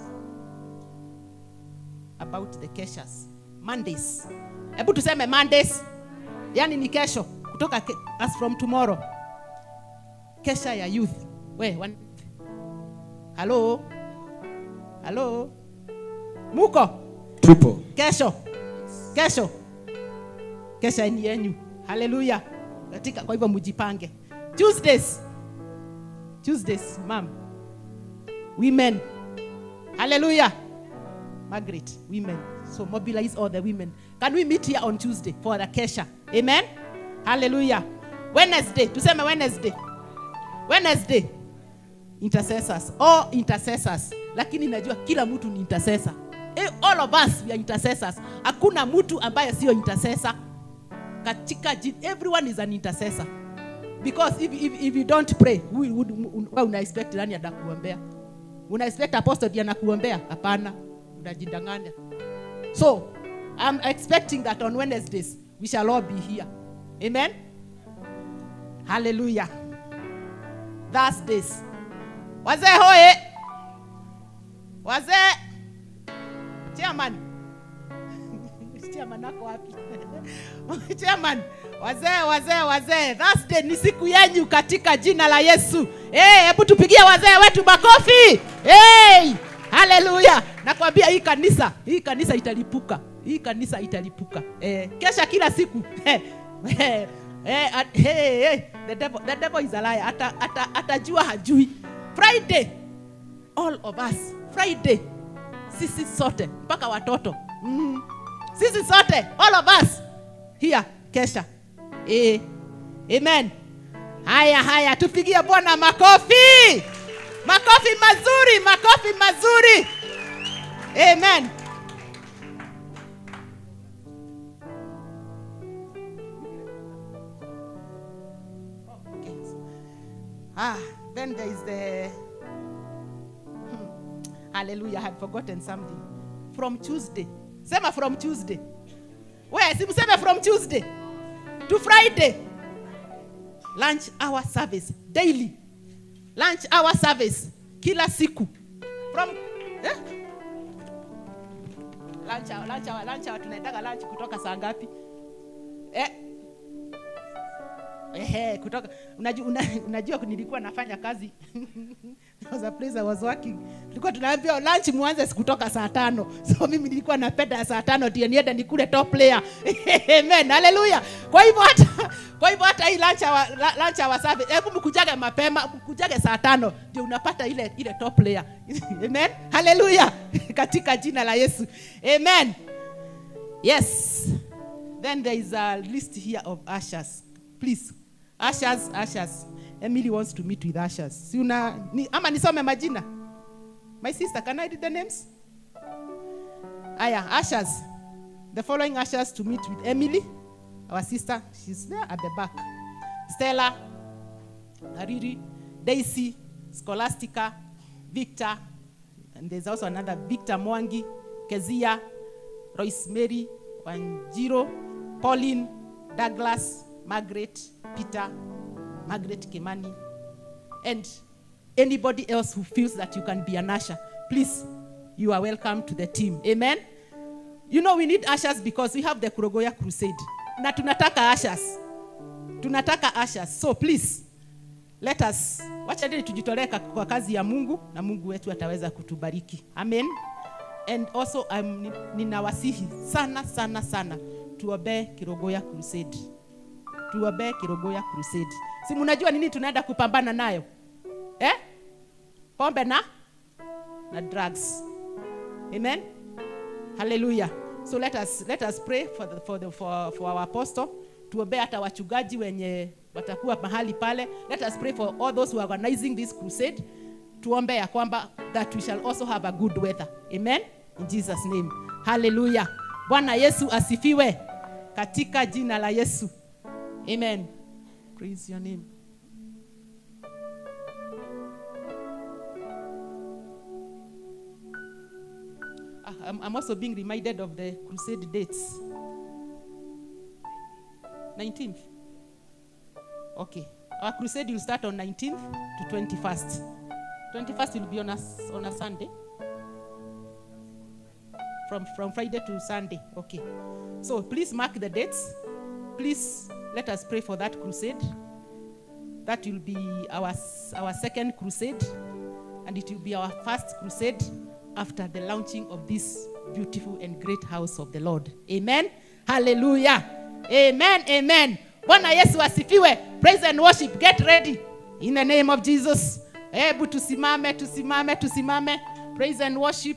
about the keshas. Mondays. Hebu tuseme Mondays. Yani ni kesho. Kutoka as from tomorrow. Kesha ya youth. Hello? Muko? Tupo. Kesha ni yenu. Hallelujah. Kwa hivyo mjipange. Tuesdays, ma'am. Women. Hallelujah. Margaret, women. So mobilize all the women. Can we meet here on Tuesday for the kesha? Amen. Hallelujah. Wednesday. Tuseme Wednesday. Intercessors. Lakini najua kila mtu ni intercessor. All of us we are intercessors. Hakuna mtu ambaye sio intercessor. Everyone is an intercessor. Because if you don't pray, una expect nani atakuombea? Una expect apostle ndiye anakuombea? Hapana, unajidanganya. So, I'm expecting that on Wednesdays we shall all be here. Amen. Hallelujah. Thursdays. Wazee hoye. Chairman. Chairman nako wapi? Chairman. Wazee. Thursday ni siku yenu katika jina la Yesu. Hebu tupigie wazee wetu makofi. Hallelujah. Nakwambia hii kanisa italipuka. Kesha kila siku. The devil is a liar. Atajua hajui. Friday, all of us. Friday, sisi sote mpaka watoto. Sisi sote, all of us here kesha. Amen. Haya, tupigie Bwana makofi. Makofi mazuri. Amen. Then there is the hallelujah, I had forgotten something. From Tuesday. Sema from Tuesday. Where? Sema from Tuesday to Friday. Lunch hour service daily. Lunch hour service kila siku. From lunch hour tunaitaka lunch kutoka saa ngapi? Kutoka unajua nilikuwa nafanya kazi. There was a place I was working. Tulikuwa tunaambiwa lunch muanze kutoka saa 5. So mimi nilikuwa napenda saa 5 ndio niende nikule top player. Amen. Hallelujah. Kwa hivyo hata hii lunch hour service, hebu mkujage mapema, mkujage saa 5 ndio unapata ile top player. Amen. Hallelujah. Katika jina la Yesu. Amen. Yes. Then there is a list here of ushers. Please. Ushers. Emily wants to meet with ushers. Ama nisome majina. My sister, can I read the names? Ushers. The following ushers to meet with Emily, our sister. She's there at the back. Stella, Hariri, Daisy, Scholastica, Victor, and there's also another Victor Mwangi, Kezia, Royce Mary, Wanjiro, Pauline, Douglas, Margaret, Peter, Margaret Kimani, and anybody else who feels that you can be an usher. Please, you are welcome to the team. Amen. You know we need ushers because we have the Kurogoya Crusade. Na tunataka ushers. So please, let us, wacha ndio tujitolee kwa kazi ya Mungu na Mungu wetu ataweza kutubariki. Amen. And also ninawasihi sana tuombee Kurogoya Crusade. Tuombee Kurogoya Crusade. Si mnajua nini tunaenda kupambana nayo? Pombe na drugs. Amen. Hallelujah. So let us pray for our apostle. Tuombee hata wachungaji wenye watakuwa mahali pale. Let us pray for all those who are organizing this crusade. Tuombe ya kwamba that we shall also have a good weather. Amen. In Jesus name. Hallelujah. Bwana Yesu asifiwe katika jina la Yesu. Amen. Praise your name. I'm also being reminded of the crusade dates. 19th. Okay. Our crusade will start on 19th to 21st. 21st will be on a Sunday. From Friday to Sunday. Okay. So please mark the dates. Please let us pray for that crusade. That will be our second crusade, and it will be our first crusade after the launching of this beautiful and great house of the Lord. Amen. Hallelujah. Amen. Bwana Yesu asifiwe. Praise and worship. Get ready in the name of Jesus. Hebu tusimame. Praise and worship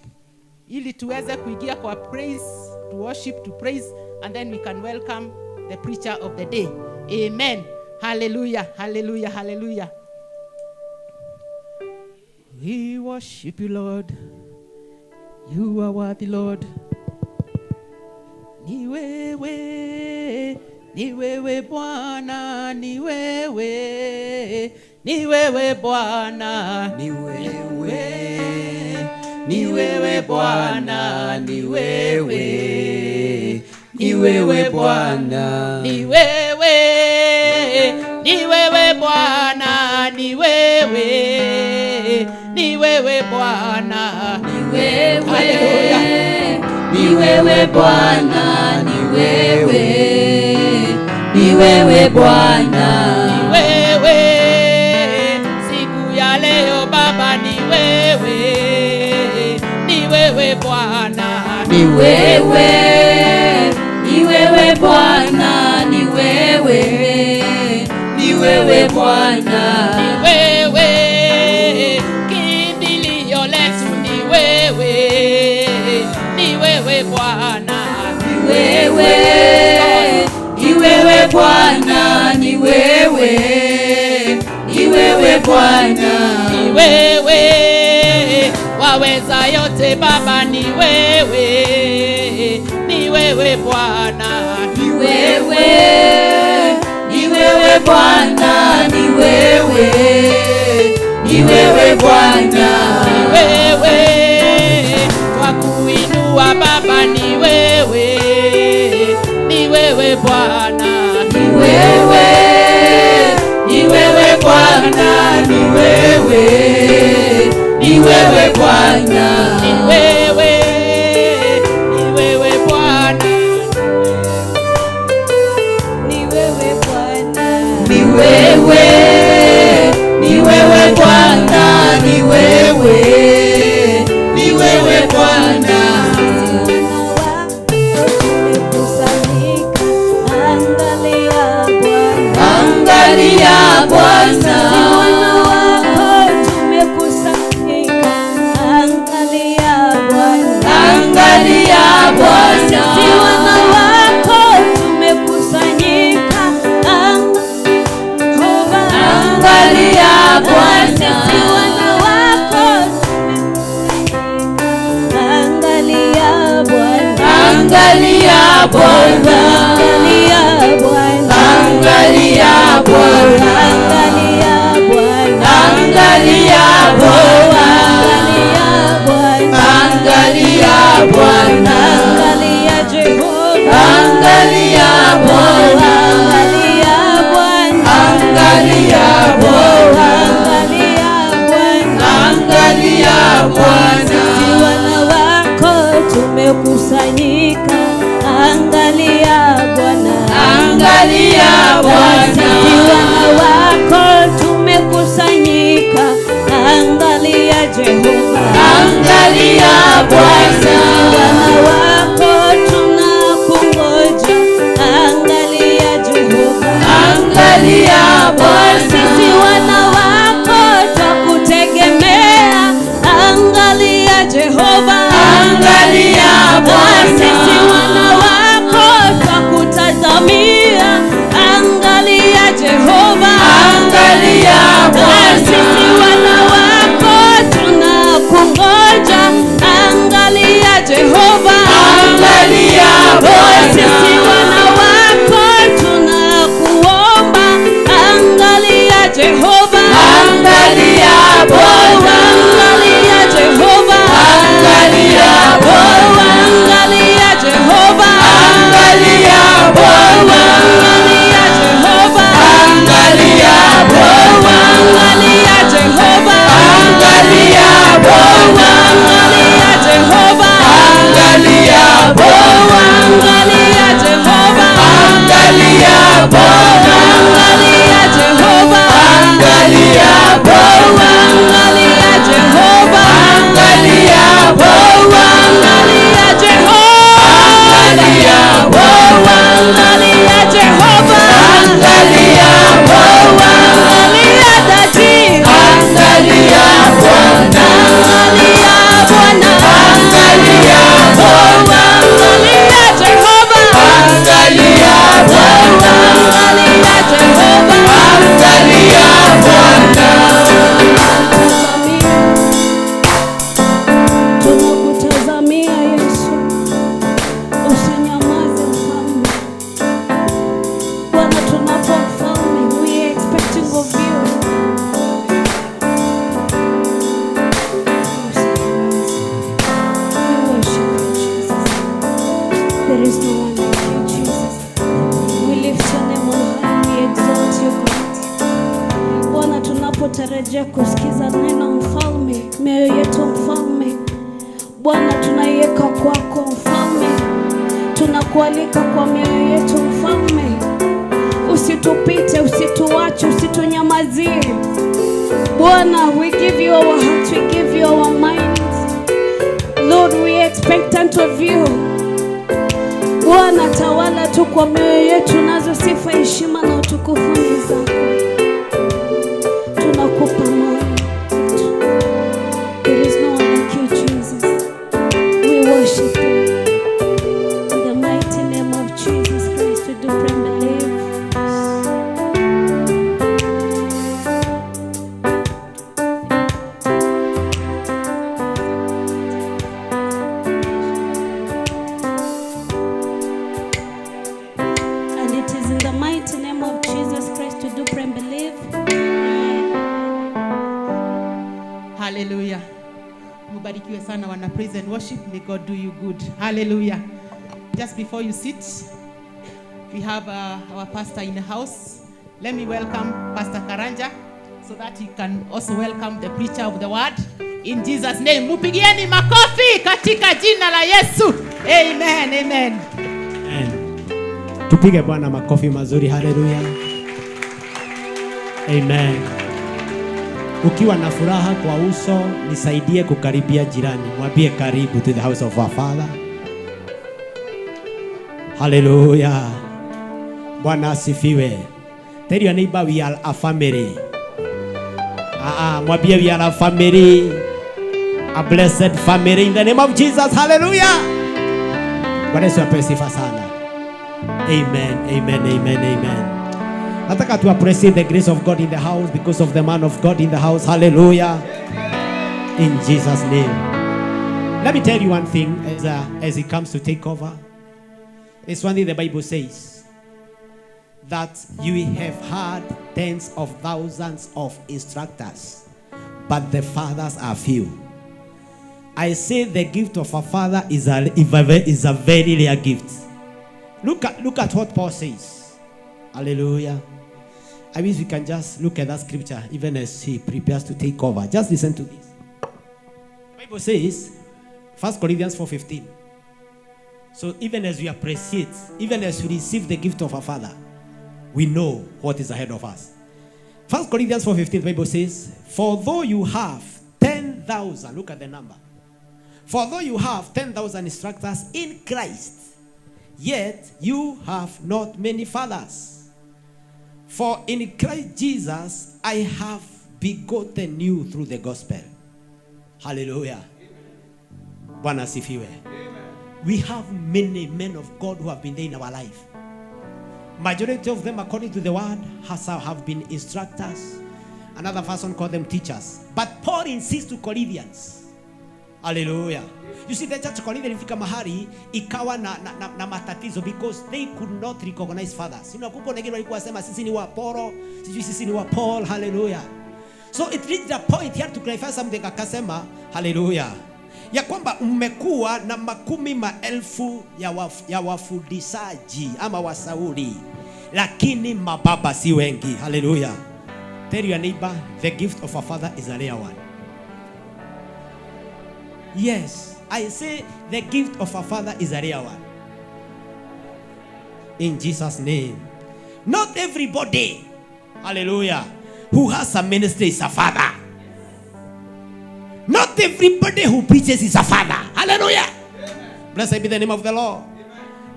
ili tuweze kuingia kwa praise, to worship, to praise, and then we can welcome the preacher of the day. Amen. Hallelujah. We worship you, Lord. You are worthy, Lord. Ni wewe Bwana, ni wewe Bwana, ni wewe Bwana, ni wewe Bwana, ni wewe Bwana, ni wewe Bwana, ni wewe. Hallelujah. Ni wewe Bwana, ni wewe Bwana, ni wewe siku ya leo Baba, ni wewe Bwana, ni wewe Bwana, ni wewe wewe Bwana, ni wewe kimbilio letu, ni wewe Bwana, ni wewe Bwana, ni wewe Bwana, ni wewe waweza yote Baba, ni wewe Bwana, ni wewe Bwana, ni wewe Bwana, ni wewe twakuinua Baba, ni wewe Bwana, ni wewe Bwana, ni wewe Bwana, ni wewe Bwana, ni wewe Bwana, ni wewe Bwana, ni wewe Bwana. Angalia Bwana, wana wako tumekusanyika. Angalia Bwana, angalia Bwana, sisi wana wako tumekusanyika. angalia Bwana, sisi wana wako angalia Bwana, angalia Bwana, angalia Bwana, angalia Bwana, angalia Bwana, angalia Bwana, angalia Bwana, angalia Bwana, angalia Jehova, angalia Bwana, angalia Bwana, angalia Bwana, angalia Bwana, angalia Bwana, sisi wana wako tumekusanyika. Angalia Bwana, angalia Bwana, sisi wana wako tumekusanyika. Angalia Jehova, angalia Bwana, wana wako tunakungoja. Angalia Jehova, angalia Bwana, sisi wana wako twakutegemea. Angalia Jehova, angalia Bwana, sisi wana wako twakutazamia. Angalia Jehova, angalia Bwana, sisi wana wako tunakungoja. Angalia Jehova, angalia Bwana, sisi wana wako tunakuomba. Angalia Jehova, angalia Bwana, angalia Jehova, angalia Bwana, angalia Jehova, angalia Bwana, angalia Jehova, angalia Bwana, angalia Jehova, angalia Bwana, angalia Jehova, angalia Bwana, angalia Jehova, angalia Bwana, angalia Jehova, angalia Bwana, angalia Jehova, angalia Bwana, angalia Jehova, angalia Bwana, angalia Jehova, angalia Bwana, angalia Dadi, angalia Bwana, angalia Bwana, angalia Bwana, angalia Jehova, angalia Bwana, angalia Jehova, angalia Bwana, tunakutazamia Yesu, usinyamaze mfalme. Bwana, tunapo mfalme, we are expecting of you. We worship you, Jesus. There is no one like you, Jesus. We lift your name on high, we exalt you, God. Bwana, tunapotarajia kusikiza neno mfalme, mioyo yetu mfalme, Bwana tunaiweka kwako mfalme, tunakualika kwa mioyo yetu mfalme. Usitupite, usituache, usitunyamazie Bwana. We give you our hearts, we give you our minds. Lord, we are expectant of you. Bwana, tawala tu kwa mioyo yetu, nazo sifa, heshima na utukufu ni zako. Hallelujah. Mubarikiwe sana wana praise and worship. May God do you good. Hallelujah. Just before you sit, we have our pastor in the house. Let me welcome Pastor Karanja so that he can also welcome the preacher of the word. In Jesus' name. Mupigieni makofi katika jina la Yesu. Amen. Amen. Tupige Bwana makofi mazuri. Hallelujah. Amen. Ukiwa na furaha kwa uso, nisaidie kukaribia jirani. Mwambie karibu to the house of our Father. Hallelujah. Bwana asifiwe. Tell your neighbor we are a family. Mwambie we are a family. A blessed family in the name of Jesus. Hallelujah. Bwana Yesu asifiwe sana. Amen. Amen. Amen. Amen. Nataka tu appreciate the grace of God in the house because of the man of God in the house. Hallelujah. In Jesus' name. Let me tell you one thing as it comes to take over. It's one thing the Bible says, that you have had tens of thousands of instructors, but the fathers are few. I say the gift of a father is a very rare gift. Look at what Paul says. Hallelujah. I wish we can just look at that scripture even as he prepares to take over. Just listen to this. The Bible says, 1 Corinthians 4:15. So even as we appreciate, even as we receive the gift of our Father, we know what is ahead of us. 1 Corinthians 4:15, the Bible says, for though you have 10,000, look at the number. For though you have 10,000 instructors in Christ, yet you have not many fathers. For in Christ Jesus, I have begotten you through the gospel. Hallelujah. Bwana asifiwe. We have many men of God who have been there in our life. Majority of them, according to the word, have been instructors. Another person called them teachers. But Paul insists to Corinthians. Hallelujah. You see, the church of Corinthians ilifika mahali ikawa na matatizo because they could not recognize fathers. You know, kuko wengine walikuwa sema sisi ni wa Apollo, sisi ni wa Paul. Hallelujah. So it reached a point here to clarify something. Akasema, hallelujah, ya kwamba mmekuwa na makumi maelfu ya wafundishaji ama wasauri, lakini mababa si wengi. Hallelujah. Tell your neighbor, the gift of a father is a rare one. Yes, I say the gift of a father is a rare one. In Jesus' name. Not everybody, hallelujah, who has a ministry is a father. Not everybody who preaches is a father. Hallelujah. Amen. Blessed be the name of the Lord. Amen.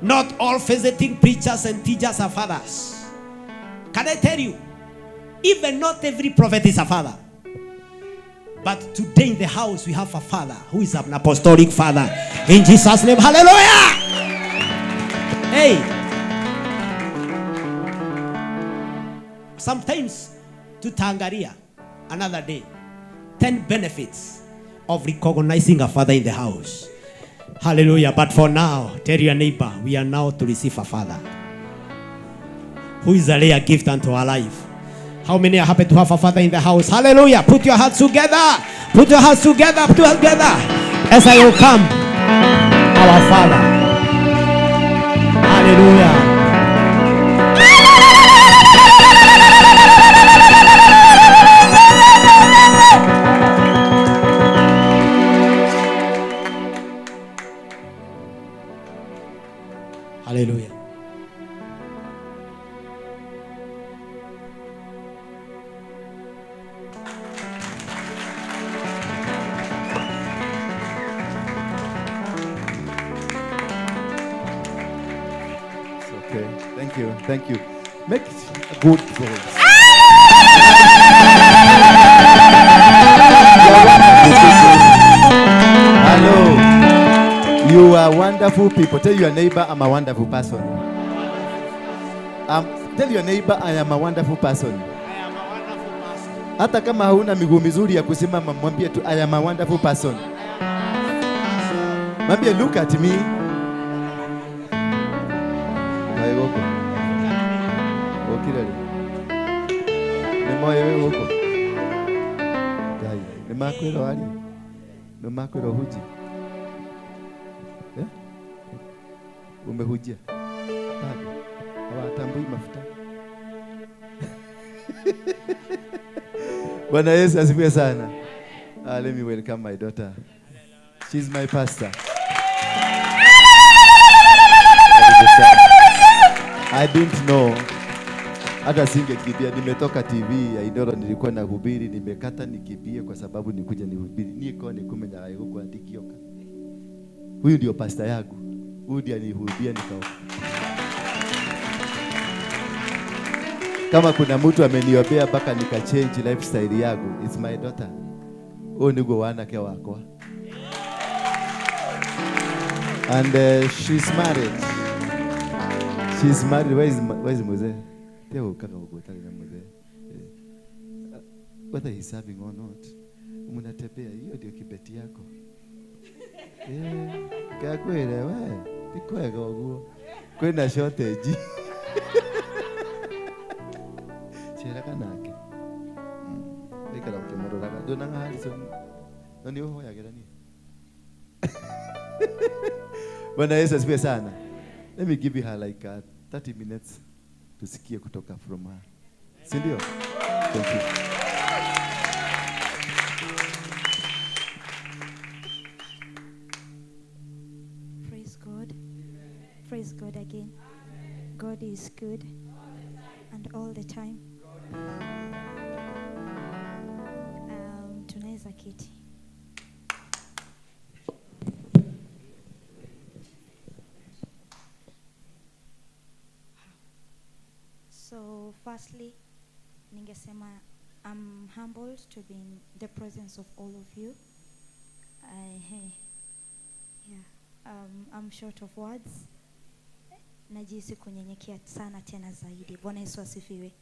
Not all visiting preachers and teachers are fathers. Can I tell you? Even not every prophet is a father. But today in the house we have a father who is an apostolic father. In Jesus' name. Hallelujah. Hey. Sometimes to Tangaria another day 10 benefits of recognizing a father in the house. Hallelujah. But for now, tell your neighbor, we are now to receive a father who is a rare gift unto our life. How many are happy to have a father in the house? Hallelujah. Put your hands together. Put your hands together. Put your hands together. As I will come, our Father. Hallelujah. Hallelujah. Okay, thank you, thank you. Make a good voice. Hello. You are wonderful people. Tell your neighbor, I'm a wonderful person. Tell your neighbor, I am a wonderful person. Hata kama hauna miguu mizuri ya kusimama, mwambie tu, I am a wonderful person. Mwambie, look at me. Waiwoko. Okirali. Nemoye weko. Gai. makwĩrwo ari nĩ makwĩrwo huji umehujia bado hawatambui mafuta. Bwana Yesu asifiwe sana. Let me welcome my daughter. She's my pastor. I didn't know. Hata singekimbia, nimetoka TV ya NDURA, nilikuwa nahubiri, nimekata nikimbie kwa sababu nikuja nihubiri. Niko nikumenya hayo kuandikioka. Huyu ndio pastor yangu. Huyu ndiye anihubia nikaoka. Kama kuna mtu ameniombea mpaka nikachange lifestyle yangu, it's my daughter. Huyu ndio wanake wako. And she's married. She's married. Where is Mose? Teo kaka ukutana na Mose. Whether he's serving or not. Mnatembea, hiyo ndio kibeti yako. Kwa kweli wewe, nikwega uguo. Kwenda shortage. Chera kanake. Ikara ukimururaga dona Harrison. Nani hoya gerani? Bwana Yesu asifiwe sana. Let me give you her like 30 minutes tusikie kutoka from her. Si ndio? Thank you. Praise God. Praise God again. God is good and all the time. Tunaweza kiti. So firstly, ningesema I'm humbled to be in the presence of all of you. I'm short of words. Najisi kunyenyekea sana tena zaidi. Bwana Yesu asifiwe.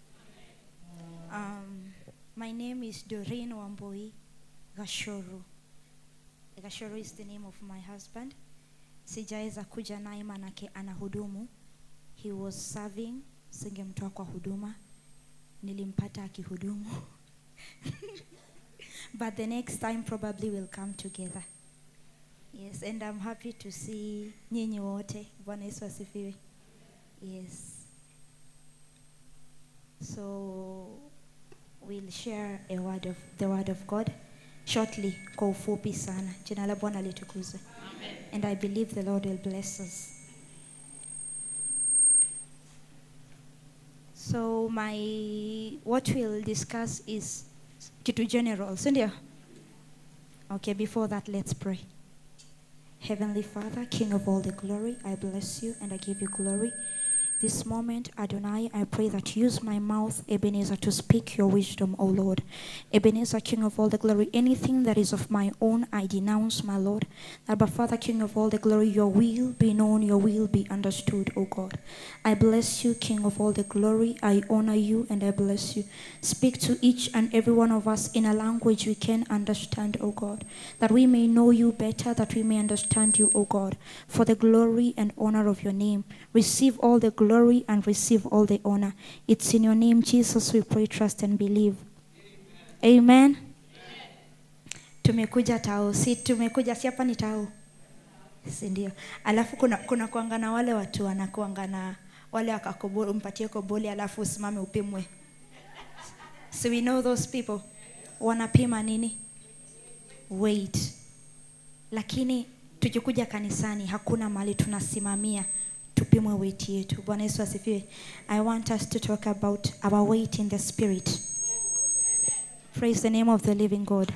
My name is Doreen Wamboi Gashoro. Gashoro is the name of my husband. Sijaweza kuja naye manake anahudumu. He was serving. Singemtoa kwa huduma. Nilimpata akihudumu. But the next time probably we'll come together. Yes, and I'm happy to see nyinyi wote. Bwana Yesu asifiwe. Yes. So we'll share the word of God shortly, kwa ufupi sana. Jina la Bwana litukuzwe. Amen. And I believe the Lord will bless us. So what we'll discuss is kitu general, sindio? Okay, before that, let's pray. Heavenly Father, King of all the glory, I bless you and I give you glory. This moment, Adonai, I pray that use my mouth, Ebenezer, to speak your wisdom, O Lord. Ebenezer, King of all the glory, anything that is of my own, I denounce, my Lord. That, but Father, King of all the glory, your will be known, your will be understood, O God. I bless you, King of all the glory. I honor you and I bless you. Speak to each and every one of us in a language we can understand, O God. That we may know you better, that we may understand you, O God. For the glory and honor of your name. Receive all the glory and receive all the honor. It's in your name, Jesus, we pray, trust and believe. Amen. Tumekuja tao. Si tumekuja si hapa ni tao. Si ndio. Alafu kuna kuangana wale watu wanakuangana wale wakakobole umpatie kobole alafu usimame upimwe. So we know those people. Wanapima nini? Weight. Lakini tukikuja kanisani hakuna mali tunasimamia tupimwe weight yetu. Bwana Yesu asifiwe. I want us to talk about our weight in the spirit. Praise the name of the living God.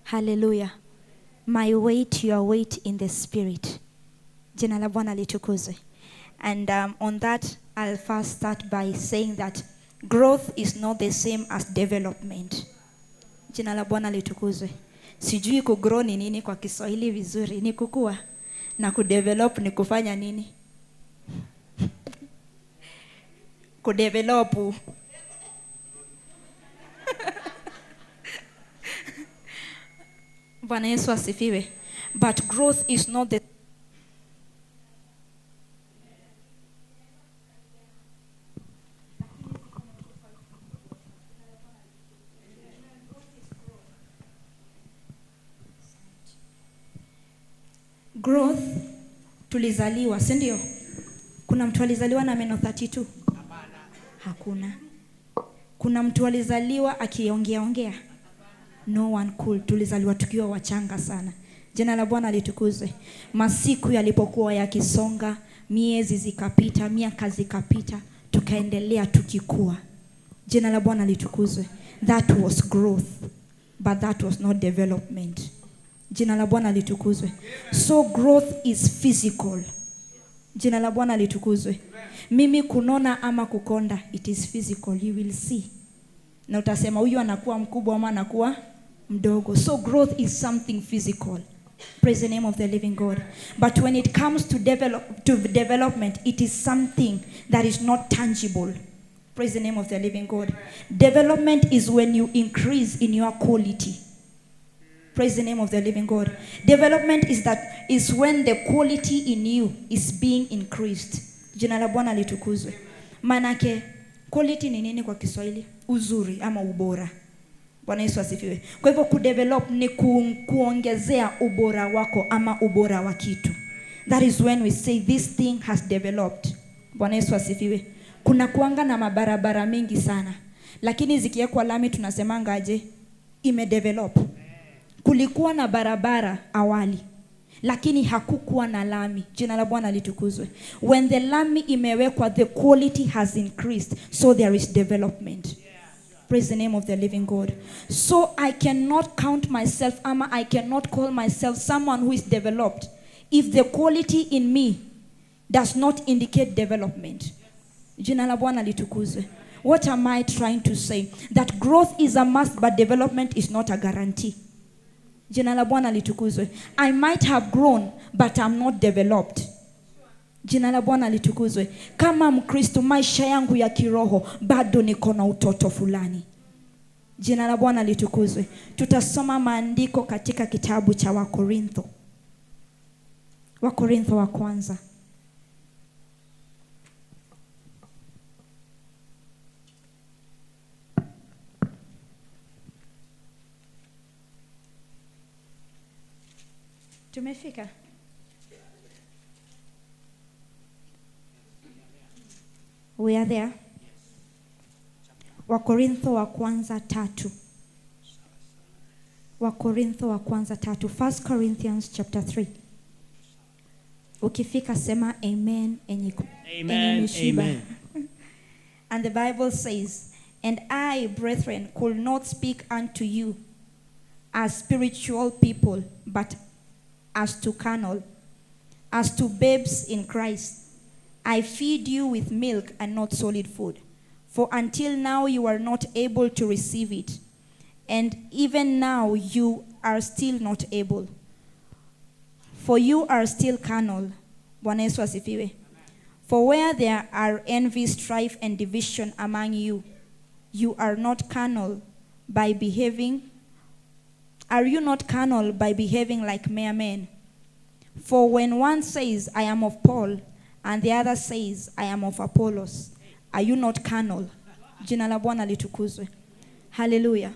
Hallelujah. My weight, your weight in the spirit. Jina la Bwana litukuzwe. And on that, I'll first start by saying that growth is not the same as development. Jina la Bwana litukuzwe. Sijui kugrow ni nini kwa Kiswahili vizuri. Ni kukua. Na kudevelop ni kufanya nini? Kudevelop. Bwana Yesu asifiwe. But growth is not the Growth tulizaliwa, si ndio? Kuna mtu alizaliwa na meno 32? Hakuna. Kuna mtu alizaliwa akiongea? No one could. Tulizaliwa tukiwa wachanga sana. Jina la Bwana litukuzwe. Masiku yalipokuwa yakisonga, miezi zikapita, miaka zikapita, tukaendelea tukikua. Jina la Bwana litukuzwe. That was growth, but that was not development. Jina la Bwana litukuzwe. So growth is physical. Jina la Bwana litukuzwe. Mimi kunona ama kukonda, it is physical, you will see. Na utasema huyu anakuwa mkubwa ama anakuwa mdogo. So growth is something physical. Praise the name of the living God. But when it comes to development, it is something that is not tangible. Praise the name of the living God. Development is when you increase in your quality. Praise the name of the living God. Development is when the quality in you is being increased. Jina la Bwana litukuzwe. Manake quality ni nini kwa Kiswahili? Uzuri ama ubora. Bwana Yesu asifiwe. Kwa hivyo kudevelop ni kuongezea ubora wako ama ubora wa kitu. That is when we say this thing has developed. Bwana Yesu asifiwe. Kuna kuanga na mabarabara mingi sana, lakini zikiwekwa lami tunasemanga aje? Imedevelop. Kulikuwa na barabara awali, lakini hakukuwa na lami. Jina la Bwana litukuzwe. When the lami imewekwa, the quality has increased, so there is development. Praise the name of the living God. So I cannot count myself ama I cannot call myself someone who is developed if the quality in me does not indicate development. Jina la Bwana litukuzwe. What am I trying to say? That growth is a must, but development is not a guarantee. Jina la Bwana litukuzwe. I might have grown, but I'm not developed. Jina la Bwana litukuzwe. Kama Mkristo, maisha yangu ya kiroho bado niko na utoto fulani. Jina la Bwana litukuzwe. Tutasoma maandiko katika kitabu cha Wakorintho. Wakorintho wa kwanza. Tumefika? We are there. Wakorintho wa kwanza 3. Wakorintho wa kwanza 3. 1 Corinthians chapter 3. Ukifika sema amen. Amen. Amen. And the Bible says, and I, brethren, could not speak unto you as spiritual people, but as to carnal, as to babes in Christ. I feed you with milk and not solid food. For until now you are not able to receive it. And even now you are still not able. For you are still carnal. Bwana Yesu asifiwe. For where there are envy, strife, and division among you, you are not carnal by behaving. Are you not carnal by behaving like mere men? For when one says, I am of Paul, and the other says, I am of Apollos, are you not carnal? Jina la Bwana litukuzwe. Hallelujah.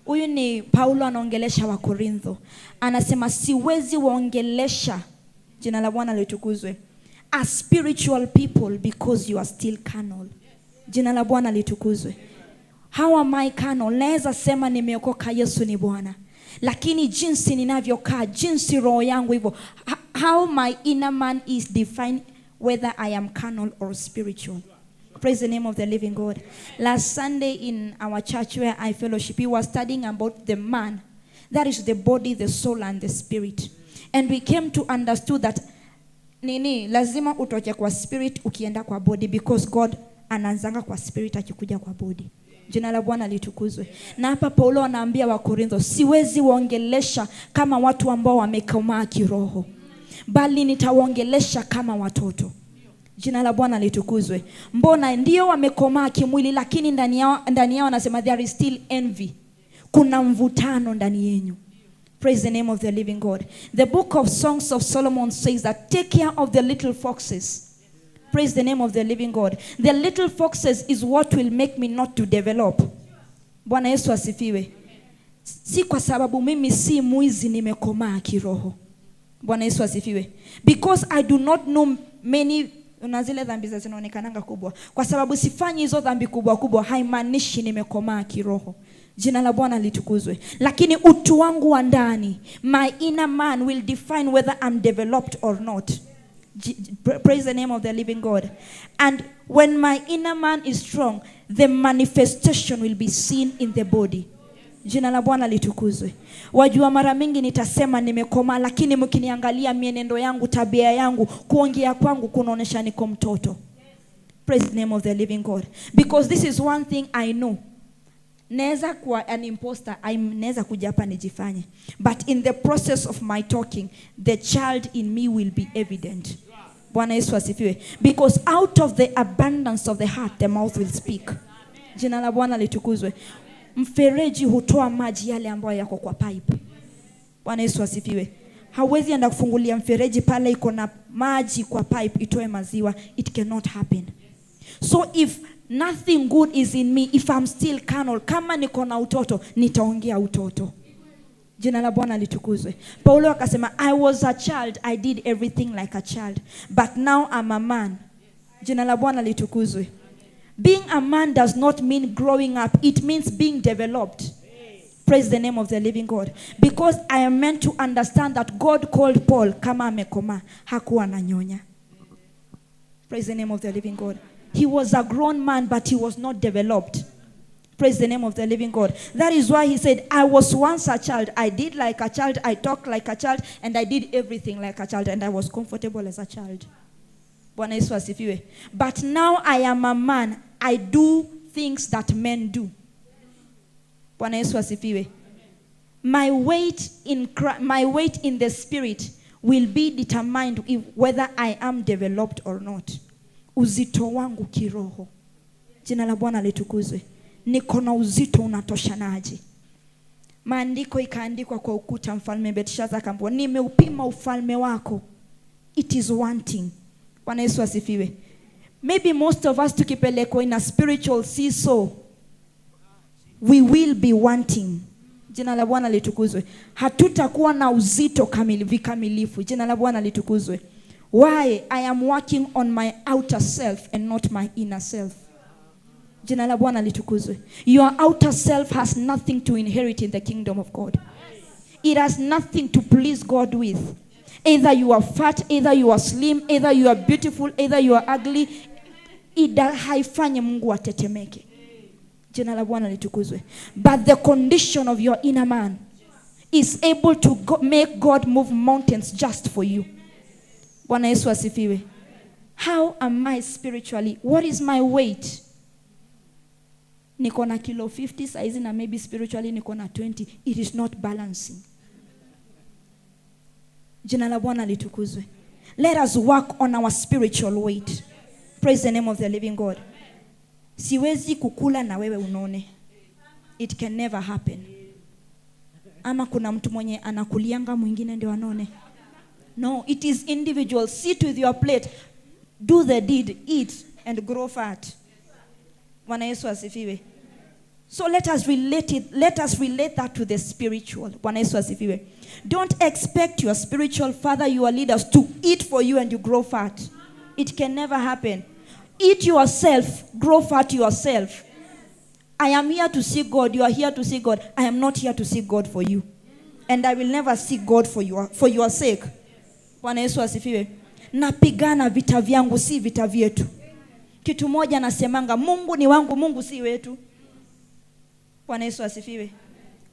Huyu ni Paulo anaongelesha wa Korintho. Anasema siwezi waongelesha, jina la Bwana litukuzwe, as spiritual people because you are still carnal. Jina la Bwana litukuzwe. How am I carnal? Naweza sema nimeokoka, Yesu ni Bwana, lakini jinsi ninavyokaa, jinsi roho yangu hivyo, how my inner man is defined whether I am carnal or spiritual. Praise the name of the living God. Last Sunday in our church where I fellowship, we were studying about the man. That is the body, the soul, and the spirit. And we came to understand that lazima utoke kwa spirit ukienda kwa body, because God anaanzanga kwa spirit akikuja kwa body. Jina la Bwana litukuzwe. Na hapa Paulo anaambia wa Korintho, siwezi waongelesha kama watu ambao wamekomaa kiroho, bali nitawaongelesha kama watoto. Jina la Bwana litukuzwe. Mbona ndio wamekomaa kimwili, lakini ndani yao anasema there is still envy. Kuna mvutano ndani yenu. Praise the name of the living God. The book of Songs of Solomon says that take care of the little foxes. Praise the name of the living God. The little foxes is what will make me not to develop. Bwana Yesu asifiwe. Si kwa sababu mimi si mwizi nimekomaa kiroho. Bwana Yesu asifiwe. Because I do not know many, una zile dhambi zinazoonekana kubwa. Kwa sababu sifanyi hizo dhambi kubwa kubwa, haimaanishi nimekomaa kiroho. Jina la Bwana litukuzwe. Lakini utu wangu wa ndani, my inner man will define whether I'm developed or not. Praise the name of the living God. And when my inner man is strong, the manifestation will be seen in the body. Jina la Bwana litukuzwe. Wajua mara mingi nitasema nimekoma, lakini mkiniangalia mienendo yangu, tabia yangu, kuongea kwangu kunaonesha niko mtoto. Praise the name of the living God. Because this is one thing I know. Neza kuwa an imposter, neza kuja hapa nijifanye. But in the process of my talking, the child in me will be evident. Bwana Yesu asifiwe. Because out of the abundance of the heart, the mouth will speak. Jina la Bwana litukuzwe. Mfereji hutoa maji yale ambayo yako kwa pipe. Bwana Yesu asifiwe. Hawezi enda kufungulia mfereji pale iko na maji kwa pipe itoe maziwa. It cannot happen. So if nothing good is in me, if I'm still carnal, kama niko na utoto, nitaongea utoto. Jina la Bwana litukuzwe. Paulo akasema, I was a child, I did everything like a child, but now I'm a man. Jina la Bwana litukuzwe. Being a man does not mean growing up. It means being developed. Praise the name of the living God. Because I am meant to understand that God called Paul kama amekoma, hakuwa ananyonya. Praise the name of the living God. He was a grown man, but he was not developed. Praise the name of the living God. That is why he said, I was once a child. I did like a child. I talked like a child. And I did everything like a child. And I was comfortable as a child. Bwana Yesu asifiwe. But now I am a man. I do things that men do. Bwana Yesu asifiwe. My weight in the spirit will be determined whether I am developed or not. Uzito wangu kiroho. Jina la Bwana litukuzwe. Niko na uzito unatoshanaje? Maandiko ikaandikwa kwa ukuta, mfalme Belshaza akaambiwa, nimeupima ufalme wako. It is wanting. Bwana Yesu asifiwe. Maybe most of us tukipelekwa in a spiritual seesaw, we will be wanting. Jina la Bwana litukuzwe. Hatutakuwa na uzito vikamilifu. Jina la Bwana litukuzwe. Why? I am working on my outer self and not my inner self. Jina la Bwana litukuzwe. Your outer self has nothing to inherit in the kingdom of God. It has nothing to please God with. Either you are fat, either you are slim, either you are beautiful, either you are ugly. Haifanye Mungu atetemeke. Jina la Bwana litukuzwe. But the condition of your inner man is able to make God move mountains just for you. Bwana Yesu asifiwe. How am I spiritually? What is my weight? Niko na kilo 50 saizi na maybe spiritually niko na 20. It is not balancing. Jina la Bwana litukuzwe. Let us work on our spiritual weight. Praise the name of the living God. Siwezi kukula na wewe unone. It can never happen. Ama kuna mtu mwenye anakulianga mwingine ndio anone. No, it is individual. Sit with your plate. Do the deed. Eat and grow fat. Bwana Yesu asifiwe. So let us relate that to the spiritual. Bwana Yesu asifiwe. Don't expect your spiritual father, your leaders to eat for you and you grow fat. It can never happen. Eat yourself, grow fat yourself. I am here to see God. You are here to see God. I am not here to see God for you. And I will never seek God for your sake. Bwana Yesu asifiwe. Napigana vita vyangu si vita vyetu. Kitu moja nasemanga, Mungu ni wangu, Mungu si wetu. Bwana Yesu asifiwe.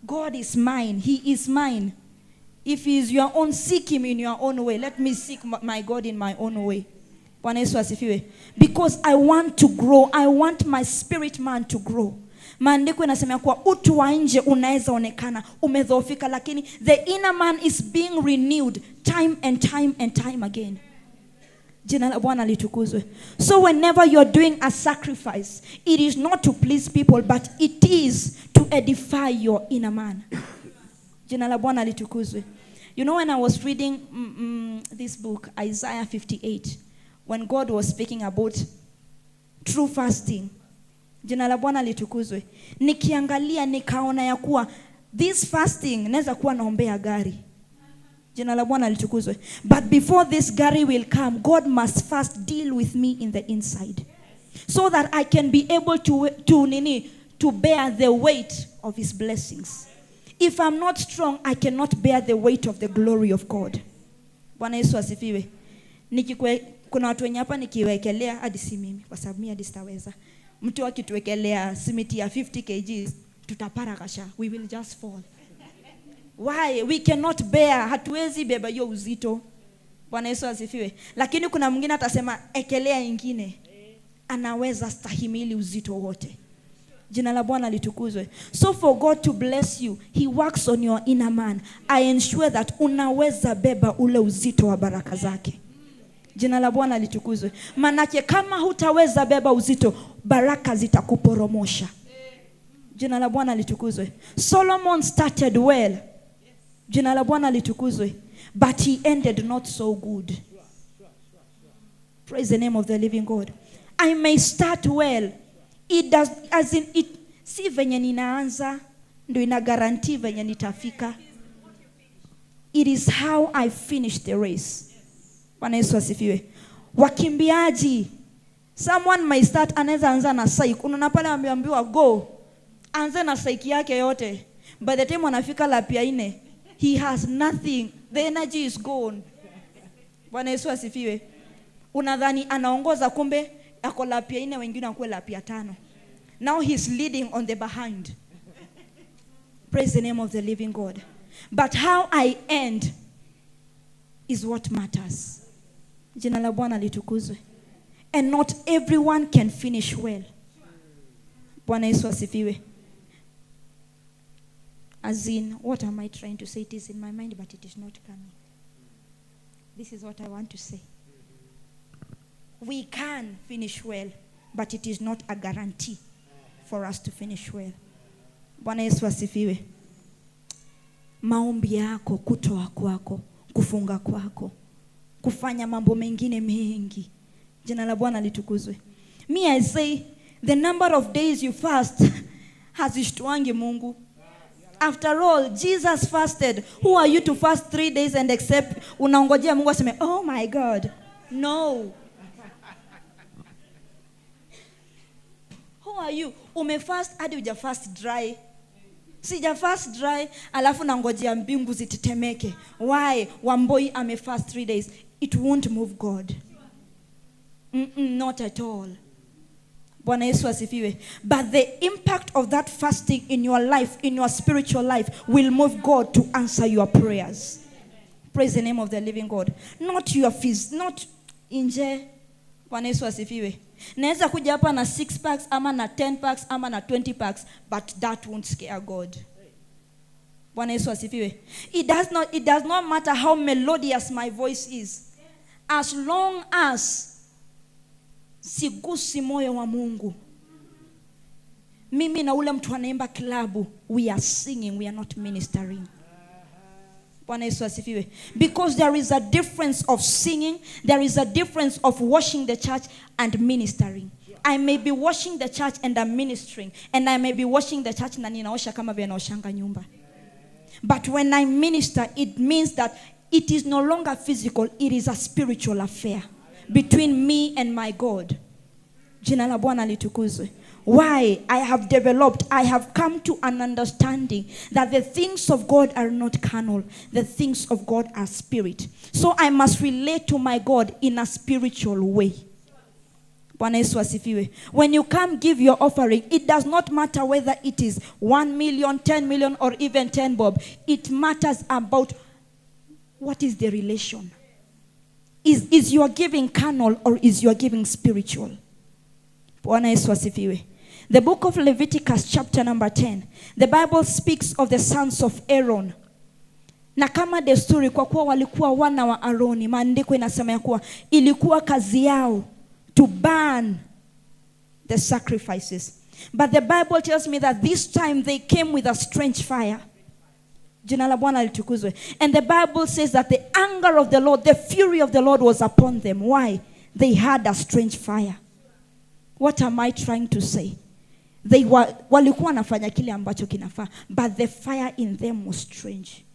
God is mine. He is mine. If he is your own, seek him in your own way. Let me seek my God in my own way. Bwana Yesu asifiwe. Because I want to grow. I want my spirit man to grow. Maandiko inasema kwa utu wa nje unaweza onekana umedhoofika, lakini the inner man is being renewed time and time and time again. Jina la Bwana litukuzwe. So whenever you're doing a sacrifice, it is not to please people, but it is to edify your inner man. Jina la Bwana litukuzwe. You know, when I was reading this book, Isaiah 58, when God was speaking about true fasting, jina la Bwana litukuzwe, nikiangalia nikaona ya kuwa this fasting naweza kuwa naombea gari. Jina la Bwana litukuzwe. But before this Gary will come, God must first deal with me in the inside, so that I can be able to bear the weight of his blessings. If I'm not strong, I cannot bear the weight of the glory of God. Bwana Yesu asifiwe. Kuna watu wenye hapa nikiwekelea hadi si mimi, kwa sababu mimi hadi sitaweza. Mtu akituwekelea simiti ya 50 kg tutapara kasha. We will just fall. Why? We cannot bear. Hatuwezi beba hiyo uzito. Bwana Yesu asifiwe. Lakini kuna mwingine atasema ekelea ingine. Anaweza stahimili uzito wote. Jina la Bwana litukuzwe. So for God to bless you, he works on your inner man. I ensure that unaweza beba ule uzito wa baraka zake. Jina la Bwana litukuzwe. Manake kama hutaweza beba uzito, baraka zitakuporomosha. Jina la Bwana litukuzwe. Solomon started well. Jina la Bwana litukuzwe. But he ended not so good. Praise the name of the living God. I may start well. It does, as in it, si venye ninaanza ndo ina guarantee venye nitafika. It is how I finish the race. Bwana Yesu asifiwe. Wakimbiaji, someone may start, anaweza anza na psych. Unaona pale ameambiwa go, anza na psych yake yote. By the time anafika lap ya 4, he has nothing. The energy is gone. Bwana Yesu asifiwe. Unadhani anaongoza, kumbe ako lap ya 4, wengine wako lap ya 5. Now he's leading on the behind. Praise the name of the living God. But how I end is what matters. Jina la Bwana litukuzwe. And not everyone can finish well. Bwana Yesu asifiwe. As in, what am I trying to say? It is in my mind, but it is not coming. This is what I want to say. We can finish well, but it is not a guarantee for us to finish well. Bwana Yesu asifiwe. Maombi yako, kutoa kwako, kufunga kwako, kufanya mambo mengine mengi. Jina la Bwana litukuzwe. Me, I say, the number of days you fast hazishtuangi Mungu. After all, Jesus fasted. Who are you to fast 3 days and accept unaongojea Mungu aseme, oh my God? No. Who are you? Umefast hadi hujafast dry. Sija fast dry alafu nangojea mbingu zitetemeke. Why? Wamboi amefast 3 days. It won't move God. Not at all. Bwana Yesu asifiwe. But the impact of that fasting in your life, in your spiritual life, will move God to answer your prayers. Praise the name of the living God. Not your fees, not inje. Bwana Yesu asifiwe. Naweza kuja hapa na 6 packs ama na 10 packs ama na 20 packs, but that won't scare God. Bwana Yesu asifiwe. It does not matter how melodious my voice is. As long as sigusi moyo wa Mungu. Mimi na ule mtu anaimba klabu, we are singing, we are not ministering. Bwana Yesu asifiwe. Because there is a difference of singing, there is a difference of washing the church and ministering. I may be washing the church and I'm ministering, and I may be washing the church na ninaosha kama vile naoshanga nyumba. But when I minister, it means that it is no longer physical, it is a spiritual affair between me and my God. Jina la Bwana litukuzwe. Why? I have come to an understanding that the things of God are not carnal. The things of God are spirit. So I must relate to my God in a spiritual way. Bwana Yesu asifiwe. When you come give your offering, it does not matter whether it is 1 million, 10 million, or even 10 bob. It matters about what is the relation. Is your giving carnal or is your giving spiritual? Bwana Yesu asifiwe. The book of Leviticus chapter number 10. The Bible speaks of the sons of Aaron. Na kama desturi, kwa kuwa walikuwa wana wa Aroni, maandiko inasema ya kuwa ilikuwa kazi yao to burn the sacrifices. But the Bible tells me that this time they came with a strange fire. Jina la Bwana litukuzwe. And the Bible says that the anger of the Lord, the fury of the Lord was upon them. Why? They had a strange fire. What am I trying to say? Walikuwa wanafanya kile ambacho kinafaa, but the fire in them was strange.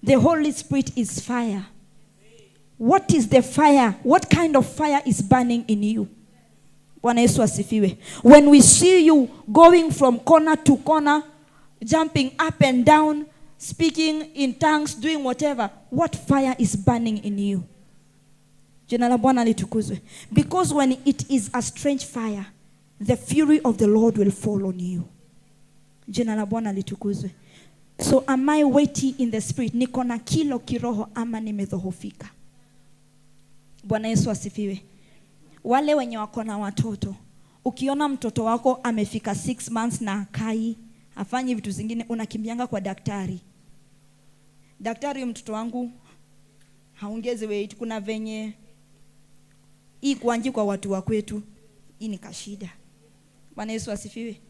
The Holy Spirit is fire. What is the fire? What kind of fire is burning in you? Bwana Yesu asifiwe. When we see you going from corner to corner, jumping up and down, speaking in tongues, doing whatever, what fire is burning in you? Jina la Bwana litukuzwe. Because when it is a strange fire, the fury of the Lord will fall on you. Jina la Bwana litukuzwe. So am I weighty in the spirit? Niko na kilo kiroho ama nimedhoofika? Bwana Yesu asifiwe. Wale wenye wako na watoto, ukiona mtoto wako amefika 6 months na akai, afanyi vitu zingine, unakimbianga kwa daktari. Daktari, mtoto wangu haongezi weight, kuna venye hii kuanji kwa watu wa kwetu, hii ni kashida. Bwana Yesu asifiwe.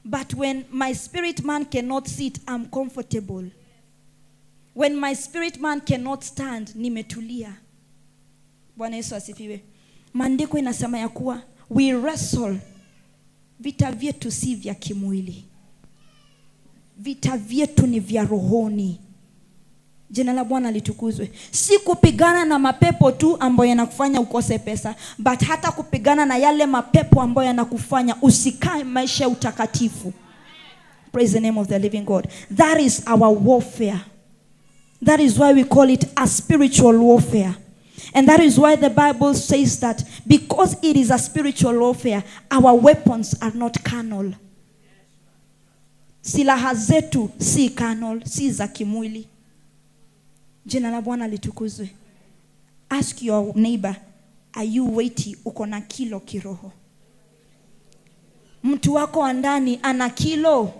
But when my spirit man cannot sit, I'm comfortable. When my spirit man cannot stand, nimetulia. Bwana Yesu asifiwe. Maandiko inasema ya kuwa we wrestle. Vita vyetu si vya kimwili. Vita vyetu ni vya rohoni. Jina la Bwana litukuzwe. Si kupigana na mapepo tu ambayo yanakufanya ukose pesa, but hata kupigana na yale mapepo ambayo yanakufanya usikae maisha ya utakatifu. Praise the name of the living God. That is our warfare. That is why we call it a spiritual warfare. And that is why the Bible says that because it is a spiritual warfare, our weapons are not carnal. Silaha zetu si carnal, si za kimwili. Jina la Bwana litukuzwe. Ask your neighbor, are you weighty? Uko na kilo kiroho? Mtu wako wa ndani ana kilo?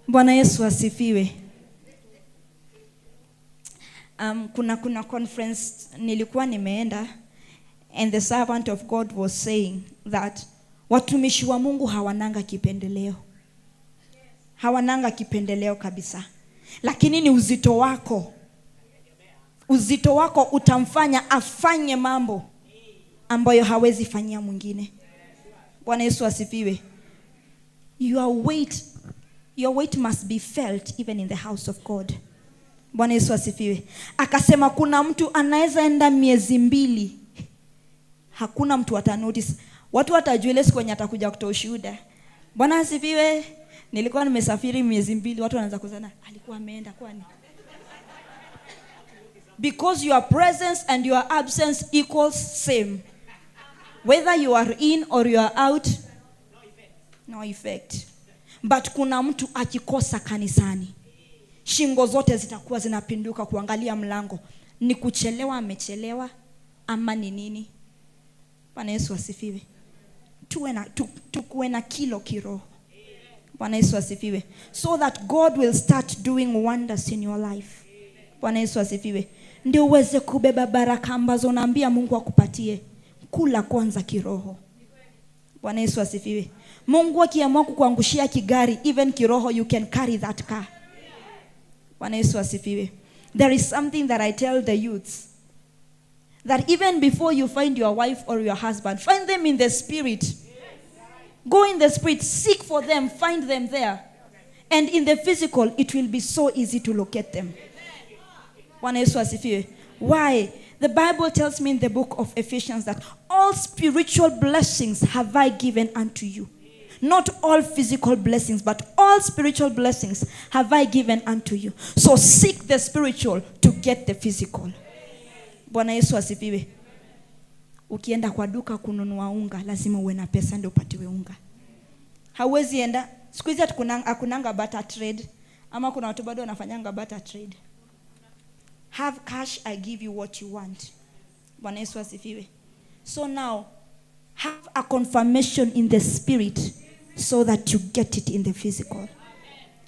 Bwana Yesu asifiwe. Kuna conference nilikuwa nimeenda, and the servant of God was saying that watumishi wa Mungu hawananga kipendeleo. Hawananga kipendeleo kabisa. Lakini ni uzito wako. Uzito wako utamfanya afanye mambo ambayo hawezi fanyia mwingine. Bwana Yesu asifiwe. Your weight must be felt even in the house of God. Bwana Yesu asifiwe. Akasema kuna mtu anaweza enda miezi 2. Hakuna mtu atanotice. Watu watajua ile siku atakuja kutoa ushuhuda. Bwana asifiwe. Nilikuwa nimesafiri miezi 2, watu wanaanza kuzana, alikuwa ameenda kwani? Because your presence and your absence equals same. Whether you are in or you are out, no effect. But kuna mtu akikosa kanisani, shingo zote zitakuwa zinapinduka kuangalia mlango. Ni kuchelewa, amechelewa ama ni nini? Bwana Yesu asifiwe. Tukuwe na kilo kiroho. Bwana Yesu asifiwe. So that God will start doing wonders in your life. Bwana Yesu asifiwe. Ndio uweze kubeba baraka ambazo unaambia Mungu akupatie. Kula kwanza kiroho. Bwana Yesu asifiwe. Mungu akiamua kukuangushia kigari, even kiroho, you can carry that car. Bwana Yesu asifiwe. There is something that I tell the youths, that even before you find your wife or your husband, find them in the spirit. Go in the spirit, seek for them, find them there. And in the physical, it will be so easy to locate them. Bwana Yesu asifiwe. Why? The Bible tells me in the book of Ephesians that all spiritual blessings have I given unto you. Not all physical blessings, but all spiritual blessings have I given unto you. So seek the spiritual to get the physical. Bwana Yesu asifiwe. Ukienda kwa duka kununua unga, lazima uwe na pesa ndio upatiwe unga. Hauwezi enda, siku hizi hakunanga barter trade, ama kuna watu bado wanafanyanga barter trade. Have cash, I give you what you want. Bwana Yesu asifiwe. So now, have a confirmation in the spirit so that you get it in the physical.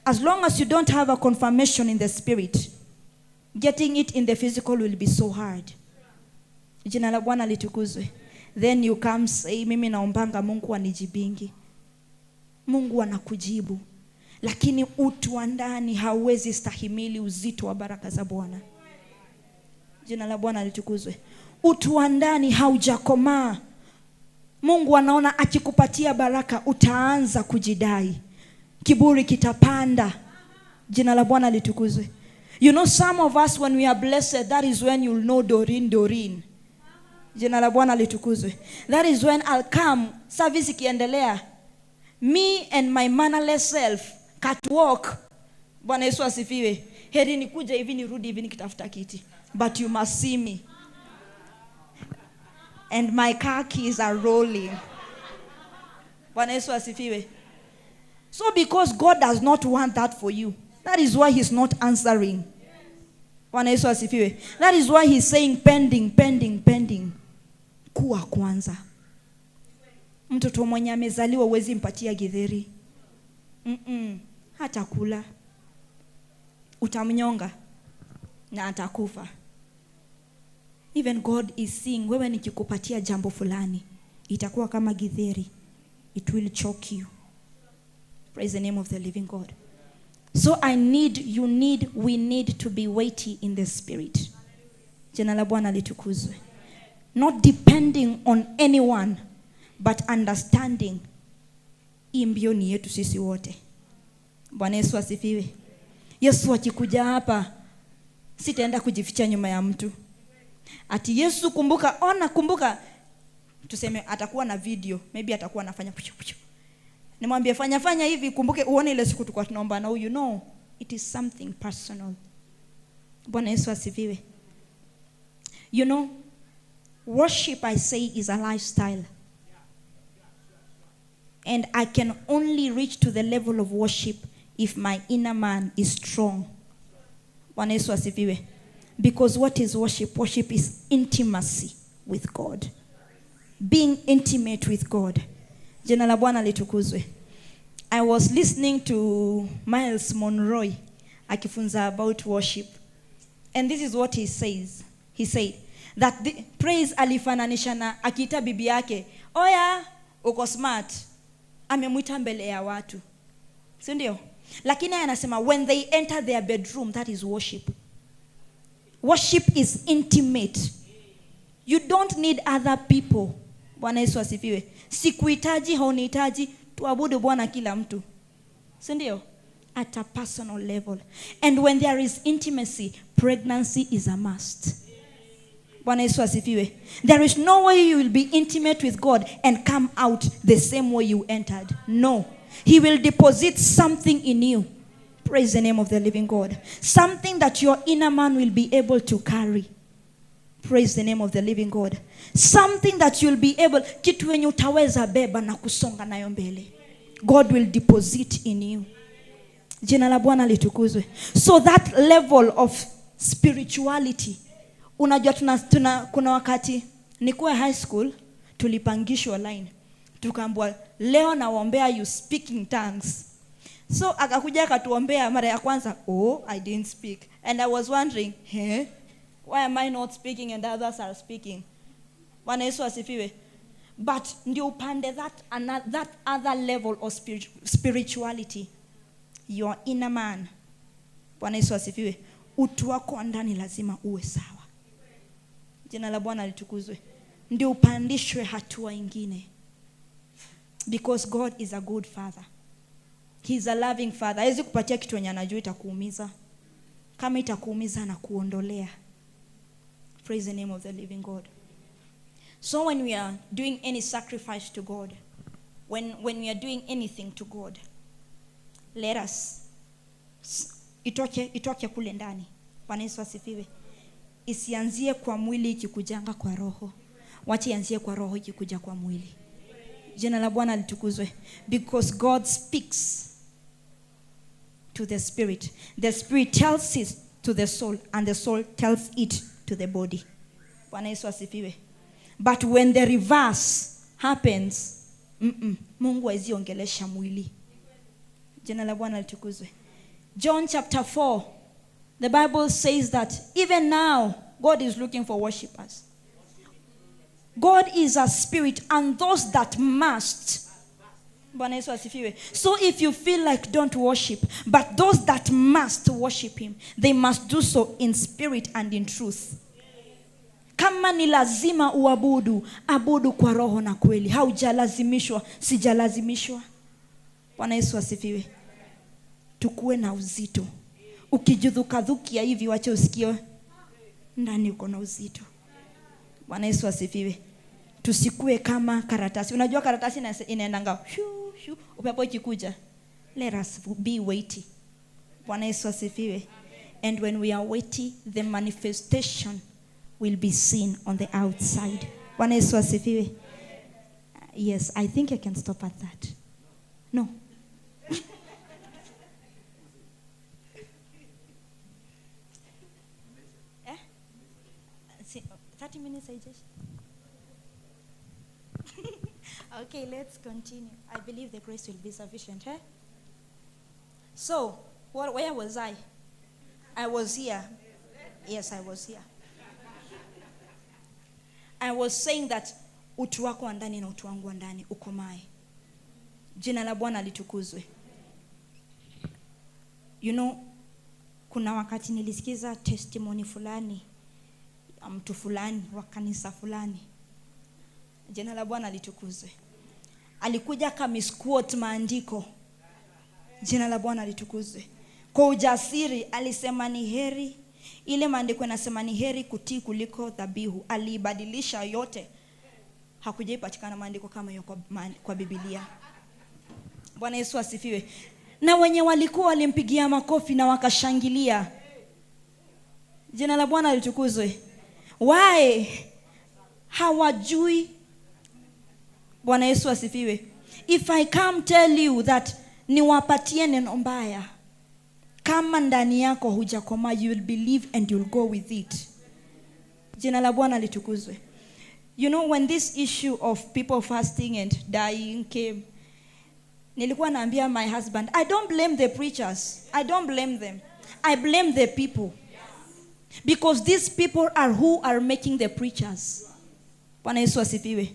As long as you don't have a confirmation in the spirit, getting it in the physical will be so hard. Jina la Bwana litukuzwe. Then you come say, mimi naombanga Mungu anijibingi. Mungu anakujibu. Lakini utu wa ndani hauwezi stahimili uzito wa baraka za Bwana. Jina la Bwana litukuzwe. Utu wa ndani haujakomaa. Mungu anaona akikupatia baraka utaanza kujidai. kiburi kitapanda. Jina la Bwana litukuzwe. You know, some of us, when we are blessed, that is when you'll know Doreen. Jina la Bwana litukuzwe. That is when I'll come, service ikiendelea, me and my mannerless self, catwalk. Bwana Yesu asifiwe. Heri nikuja hivi nirudi hivi nikitafuta kiti. But you must see me. And my car keys are rolling. Bwana Yesu asifiwe. So because God does not want that for you, that is why he's not answering. Bwana Yesu asifiwe. That is why he's saying pending. Kuwa kwanza. Mtoto mwenye amezaliwa huwezi mpatia githeri. Hata kula. Utamnyonga na atakufa. Even God is seeing, wewe nikikupatia jambo fulani, itakuwa kama githeri. It will choke you. Praise the name of the living God. So we need to be weighty in the spirit. Jina la Bwana litukuzwe. Not depending on anyone, but understanding imbio ni yetu sisi wote. Bwana Yesu asifiwe. Yesu akikuja hapa, sitaenda kujificha nyuma ya mtu. Ati Yesu kumbuka, tuseme atakuwa na video, maybe atakuwa anafanya puchu. Nimwambie fanya hivi, kumbuke uone ile siku tulikuwa tunaomba na huyu. No, it is something personal. Bwana Yesu asifiwe. You know, worship, I say, is a lifestyle. And I can only reach to the level of worship if my inner man is strong. Bwana Yesu asifiwe. Because what is worship? Worship is intimacy with God. Being intimate with God. Jina la Bwana litukuzwe. I was listening to Miles Monroe akifunza about worship. And this is what he says. He said that the praise alifananisha na akiita bibi yake, "Oya, uko smart." Amemwita mbele ya watu. Si ndio? Lakini anasema when they enter their bedroom, that is worship. Worship is intimate. You don't need other people. Bwana Yesu asifiwe. Sikuhitaji, haunihitaji, tuabudu Bwana kila mtu. Si ndio? At a personal level. And when there is intimacy, pregnancy is a must. Bwana Yesu asifiwe. There is no way you will be intimate with God and come out the same way you entered. No. He will deposit something in you. Praise the name of the living God. Something that your inner man will be able to carry. Praise the name of the living God. Something that you'll be able, kitu yenye utaweza beba na kusonga nayo mbele. God will deposit in you. Jina la Bwana litukuzwe. So that level of spirituality. Unajua kuna wakati nikuwa high school, tulipangishwa line. Tukaambiwa leo naombea you speak in tongues. So akakuja akatuombea mara ya kwanza, I didn't speak. And I was wondering, why am I not speaking and others are speaking? Bwana Yesu asifiwe. But ndio upande that other level of spirituality. Your inner man. Bwana Yesu asifiwe. Utu wako ndani lazima uwe sawa. Jina la Bwana litukuzwe. Ndio upandishwe hatua ingine. Because God is a good father. He is a loving father. Hawezi kupatia kitu yenye anajua itakuumiza. Kama itakuumiza na kuondolea. Praise the name of the living God. So when we are doing any sacrifice to God, when we are doing anything to God, let us itoke kule ndani. Bwana Yesu asifiwe. Isianzie kwa mwili ikikujanga kwa roho. Wacha ianzie kwa roho ikikuja kwa mwili. Jina la Bwana litukuzwe. Because God speaks to the spirit. The spirit tells it to the soul and the soul tells it to the body. Bwana Yesu asifiwe. But when the reverse happens, Mungu hawezi ongelesha mwili. Jina la Bwana litukuzwe. John chapter 4, the Bible says that even now God is looking for worshipers. God is a spirit, and those that must. Bwana Yesu asifiwe. So if you feel like don't worship, but those that must worship him, they must do so in spirit and in truth. Kama ni lazima uabudu, abudu kwa roho na kweli. Haujalazimishwa, sijalazimishwa. Bwana Yesu asifiwe. Tukue na uzito. Ukijudhukadhukia hivi wache usikie ndani uko na uzito. Bwana Yesu asifiwe. Tusikue kama karatasi. Unajua karatasi inaendanga shu shu, upepo ikikuja. Let us be weighty. Bwana Yesu asifiwe. And when we are weighty, the manifestation will be seen on the outside. Bwana Yesu asifiwe. Yes, I think I can stop at that. No. Eh? 30 minutes I just. Okay, let's continue. I believe the grace will be sufficient. Eh? So, where was I? I was here. Yes, I was here. I was saying that utu wako wa ndani na utu wangu wa ndani ukomae. Jina la Bwana litukuzwe. You know, kuna wakati nilisikiza testimony fulani ya mtu fulani wa kanisa fulani. Jina la Bwana litukuzwe. Alikuja kamisquote maandiko. Jina la Bwana litukuzwe. Kwa ujasiri alisema ni heri, ile maandiko yanasema ni heri kutii kuliko dhabihu. Alibadilisha yote. Hakujaipatikana maandiko kama hiyo kwa Biblia. Bwana Yesu asifiwe. Na wenye walikuwa walimpigia makofi na wakashangilia. Jina la Bwana litukuzwe. Why? Hawajui. Bwana Yesu asifiwe. If I come tell you that niwapatie neno mbaya, kama ndani yako hujakoma, you will believe and you'll go with it. Jina la Bwana litukuzwe. You know, when this issue of people fasting and dying came, nilikuwa naambia my husband, I don't blame the preachers. I don't blame them. I blame the people. Because these people are who are making the preachers. Bwana Yesu asifiwe.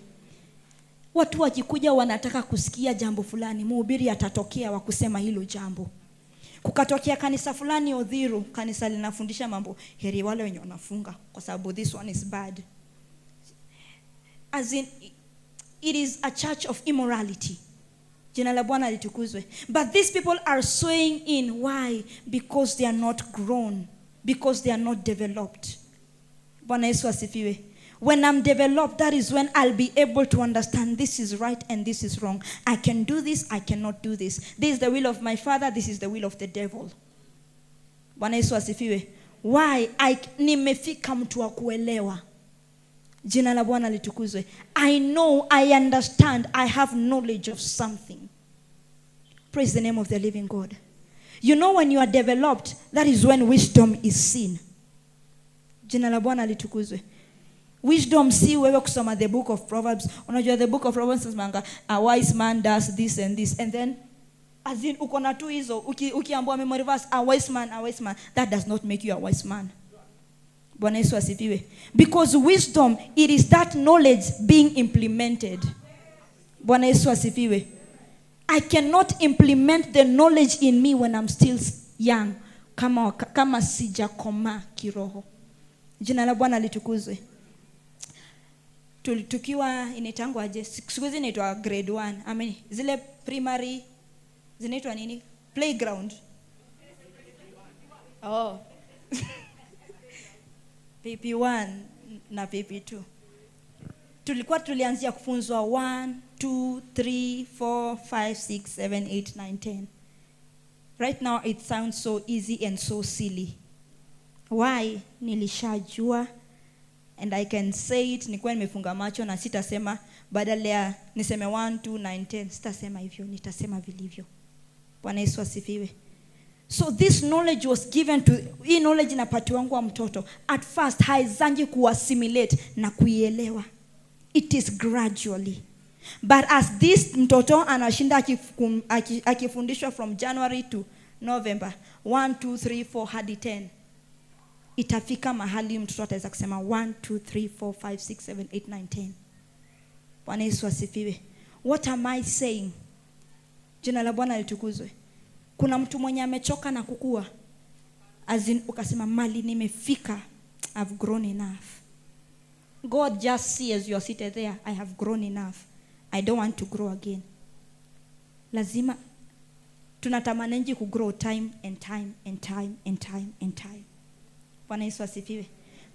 Watu wakikuja wanataka kusikia jambo fulani, mhubiri atatokea wa kusema hilo jambo. Kukatokea kanisa fulani Odhiru, kanisa linafundisha mambo, heri wale wenye wanafunga kwa sababu this one is bad. As in, it is a church of immorality. Jina la Bwana litukuzwe. But these people are sowing in. Why? Because they are not grown. Because they are not developed. Bwana Yesu asifiwe. When I'm developed, that is when I'll be able to understand this is right and this is wrong. I can do this, I cannot do this. This is the will of my Father, this is the will of the devil. Bwana Yesu asifiwe. Why? Nimefika mtu wa kuelewa. Jina la Bwana litukuzwe. I know, I understand, I have knowledge of something. Praise the name of the living God. You know, when you are developed, that is when wisdom is seen. Jina la Bwana litukuzwe. Wisdom si wewe kusoma the book of Proverbs. Unajua the book of Proverbs says a wise man does this and this, and then as in uko na tu hizo ukiambiwa memory verse a wise man, that does not make you a wise man. Bwana Yesu asifiwe. Because wisdom, it is that knowledge being implemented. Bwana Yesu asifiwe. I cannot implement the knowledge in me when I'm still young, kama sijakoma kiroho. Jina la Bwana litukuzwe. Tukiwa inaitangwa aje, siku hizi inaitwa grade 1. Zile primary zinaitwa nini? Playground. Oh. PP1 na PP2. Tulianzia kufunzwa 1, 2, 3, 4, 5, 6, 7, 8, 9, 10. Right now it sounds so easy and so silly. Why? Nilishajua. And I can say it, nikuwa nimefunga macho na sitasema badala ya niseme 1, 2, 9, 10. Sitasema hivyo, nitasema vilivyo. Bwana Yesu asifiwe. So this knowledge was given to, hii knowledge inapatiwa wangu wa mtoto. At first haizangi kuassimilate na kuielewa. It is gradually. But as this mtoto anashinda akifundishwa from January to November, 1, 2, 3, 4 hadi 10. Itafika mahali mtoto ataweza kusema 1, 2, 3, 4, 5, 6, 7, 8, 9, 10. Bwana Yesu asifiwe. What am I saying? Jina la Bwana litukuzwe. Kuna mtu mwenye amechoka na kukua. As in ukasema mali nimefika. I've grown enough. God just sees you are seated there. I have grown enough. I don't want to grow again. Lazima tunatamanenji kugrow time and time and time and time and time. Bwana Yesu asifiwe.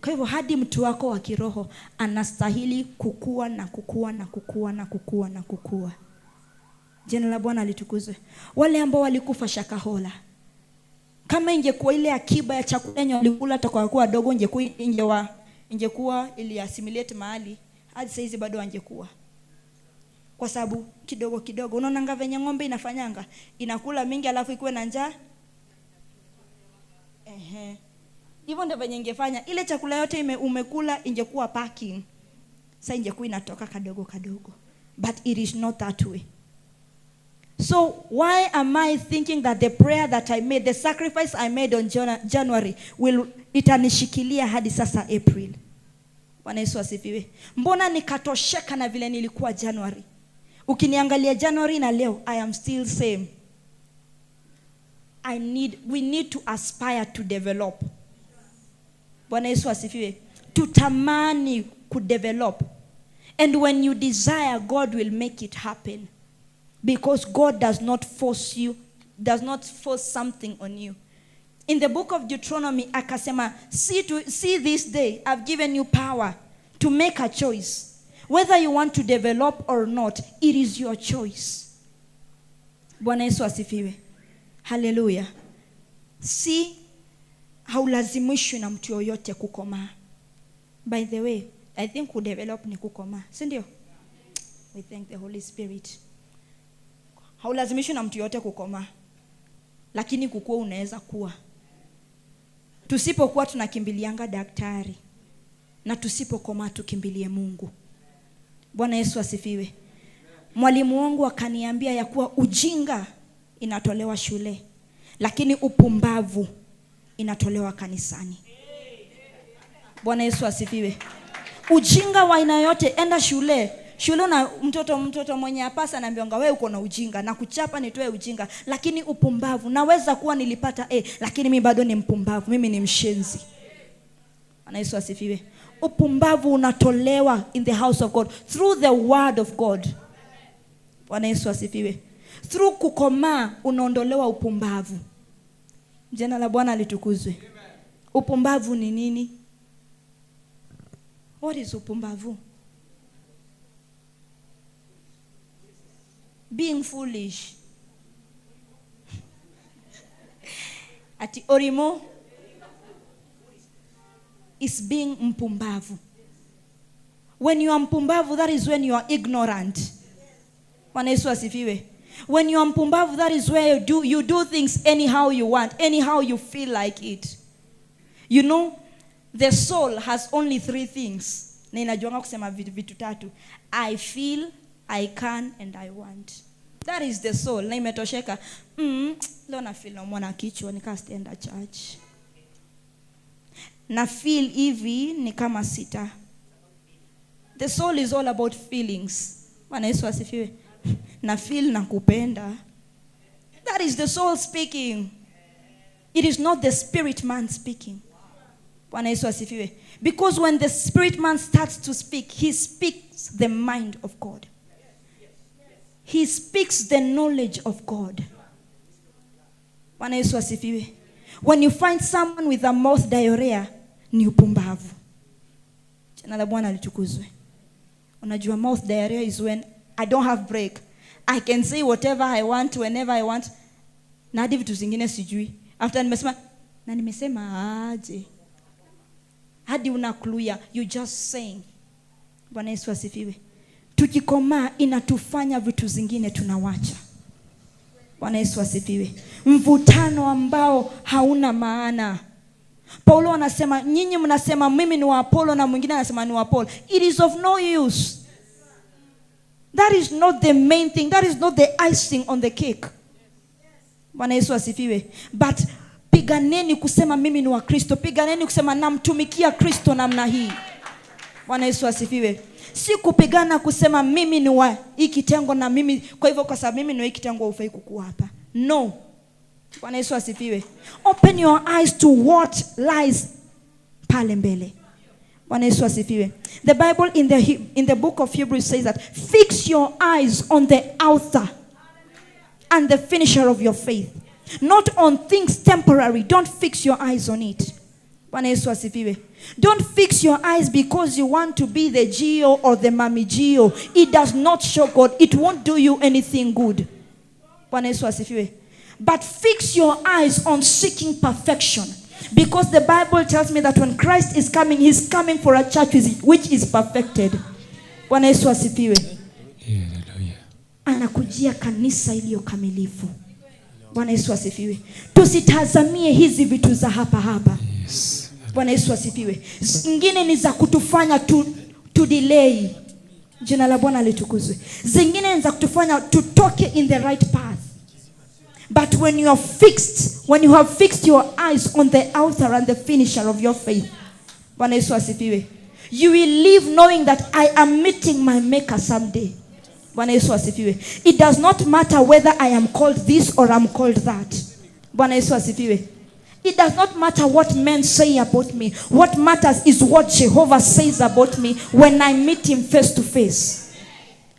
Kwa hivyo hadi mtu wako wa kiroho anastahili kukua na kukua na kukua na kukua na kukua. Jina la Bwana litukuzwe. Wale ambao walikufa Shakahola, kama ingekuwa ile akiba ya chakula yenye walikula toka kwa dogo, ingekuwa ili assimilate mahali, hadi saizi bado wangekuwa. Kwa sababu kidogo kidogo, unaona nga venye ng'ombe inafanyanga, inakula mingi alafu ikuwe na njaa. Hivyo ndio venye ingefanya ile chakula yote umekula ingekuwa packing. Sasa ingekuwa inatoka kadogo kadogo. But it is not that way. So why am I thinking that the prayer that I made, the sacrifice I made on January itanishikilia hadi sasa April? Bwana Yesu asifiwe. Mbona nikatosheka na vile nilikuwa January? Ukiniangalia January na leo, I am still same. We need to aspire to develop. Bwana Yesu asifiwe. Tutamani kudevelop. And when you desire, God will make it happen. Because God does not force something on you. In the book of Deuteronomy, akasema, see this day, I've given you power to make a choice. Whether you want to develop or not, it is your choice. Bwana Yesu asifiwe. Hallelujah. Si haulazimishwi na mtu yoyote kukomaa. By the way, I think kudevelop ni kukomaa. Si ndio? We thank the Holy Spirit. Haulazimishwi na mtu yote kukomaa. Lakini kukua unaweza kuwa. Tusipokuwa tunakimbilianga daktari. Na tusipokomaa tukimbilie Mungu. Bwana Yesu asifiwe. Mwalimu wangu akaniambia ya kuwa ujinga inatolewa shule, lakini upumbavu inatolewa kanisani. Bwana Yesu asifiwe. Ujinga wa aina yote, enda shule na mtoto mwenye apasa anaambiwa wewe uko na ujinga na kuchapa nitoe ujinga, lakini upumbavu naweza kuwa nilipata lakini mimi bado ni mpumbavu, mimi ni mshenzi. Bwana Yesu asifiwe. Upumbavu unatolewa in the house of God through the word of God. Bwana Yesu asifiwe. Through kukomaa unaondolewa upumbavu. Jina la Bwana litukuzwe. Upumbavu ni nini? What is upumbavu? Being foolish. Ati orimo is being mpumbavu. When you are mpumbavu, that is when you are ignorant. Bwana Yesu asifiwe. When you are mpumbavu, that is where you do things anyhow you want, anyhow you feel like it. You know, the soul has only 3 things. Na inajuanga kusema vitu 3. I feel, I can, and I want. That is the soul. Na imetosheka. Leo na feel naumwa kichwa nika stand church. Na feel hivi ni kama sita. The soul is all about feelings. Bwana Yesu asifiwe. Na feel na kupenda. That is the soul speaking. It is not the spirit man speaking. Bwana Yesu asifiwe. Because when the spirit man starts to speak, he speaks the mind of God. He speaks the knowledge of God. Bwana Yesu asifiwe. When you find someone with a mouth diarrhea, ni upumbavu. Jina la Bwana litukuzwe. Unajua mouth diarrhea is when I don't have break. I can say whatever I want whenever I want. Na hadi vitu zingine sijui. After nimesema aje. Hadi unakluya, you just saying. Bwana Yesu asifiwe. Tukikomaa inatufanya vitu zingine tunawacha. Bwana Yesu asifiwe. Mvutano ambao hauna maana. Paulo anasema, nyinyi mnasema mimi ni wa Apollo na mwingine anasema ni wa Paul. It is of no use. That is not the main thing. That is not the icing on the cake. Bwana Yesu asifiwe. But piganeni kusema mimi ni wa Kristo. Piganeni kusema namtumikia Kristo namna hii. Bwana Yesu asifiwe. Si kupigana kusema mimi ni wa hii kitengo na mimi kwa hivyo kwa sababu mimi ni wa hii kitengo hufai kukua hapa. No. Bwana Yesu asifiwe. Open your eyes to what lies pale mbele. Bwana Yesu asifiwe. The Bible in the book of Hebrews says that fix your eyes on the author and the finisher of your faith. Not on things temporary. Don't fix your eyes on it. Bwana Yesu asifiwe. Don't fix your eyes because you want to be the Geo or the Mami Geo. It does not show God. It won't do you anything good. Bwana Yesu asifiwe. But fix your eyes on seeking perfection. Because the Bible tells me that when Christ is coming, he's coming for a church which is perfected. Bwana Yesu asifiwe. Anakujia kanisa iliyo kamilifu. Bwana Yesu asifiwe. Tusitazamie hizi vitu za hapa hapa. Bwana Yesu asifiwe. Zingine ni za kutufanya to delay. Jina la Bwana litukuzwe. Zingine ni za kutufanya tutoke in the right path. But when you have fixed your eyes on the author and the finisher of your faith. Bwana Yesu asifiwe. You will live knowing that I am meeting my maker someday. Bwana Yesu asifiwe. It does not matter whether I am called this or I'm called that. Bwana Yesu asifiwe. It does not matter what men say about me. What matters is what Jehovah says about me when I meet him face to face.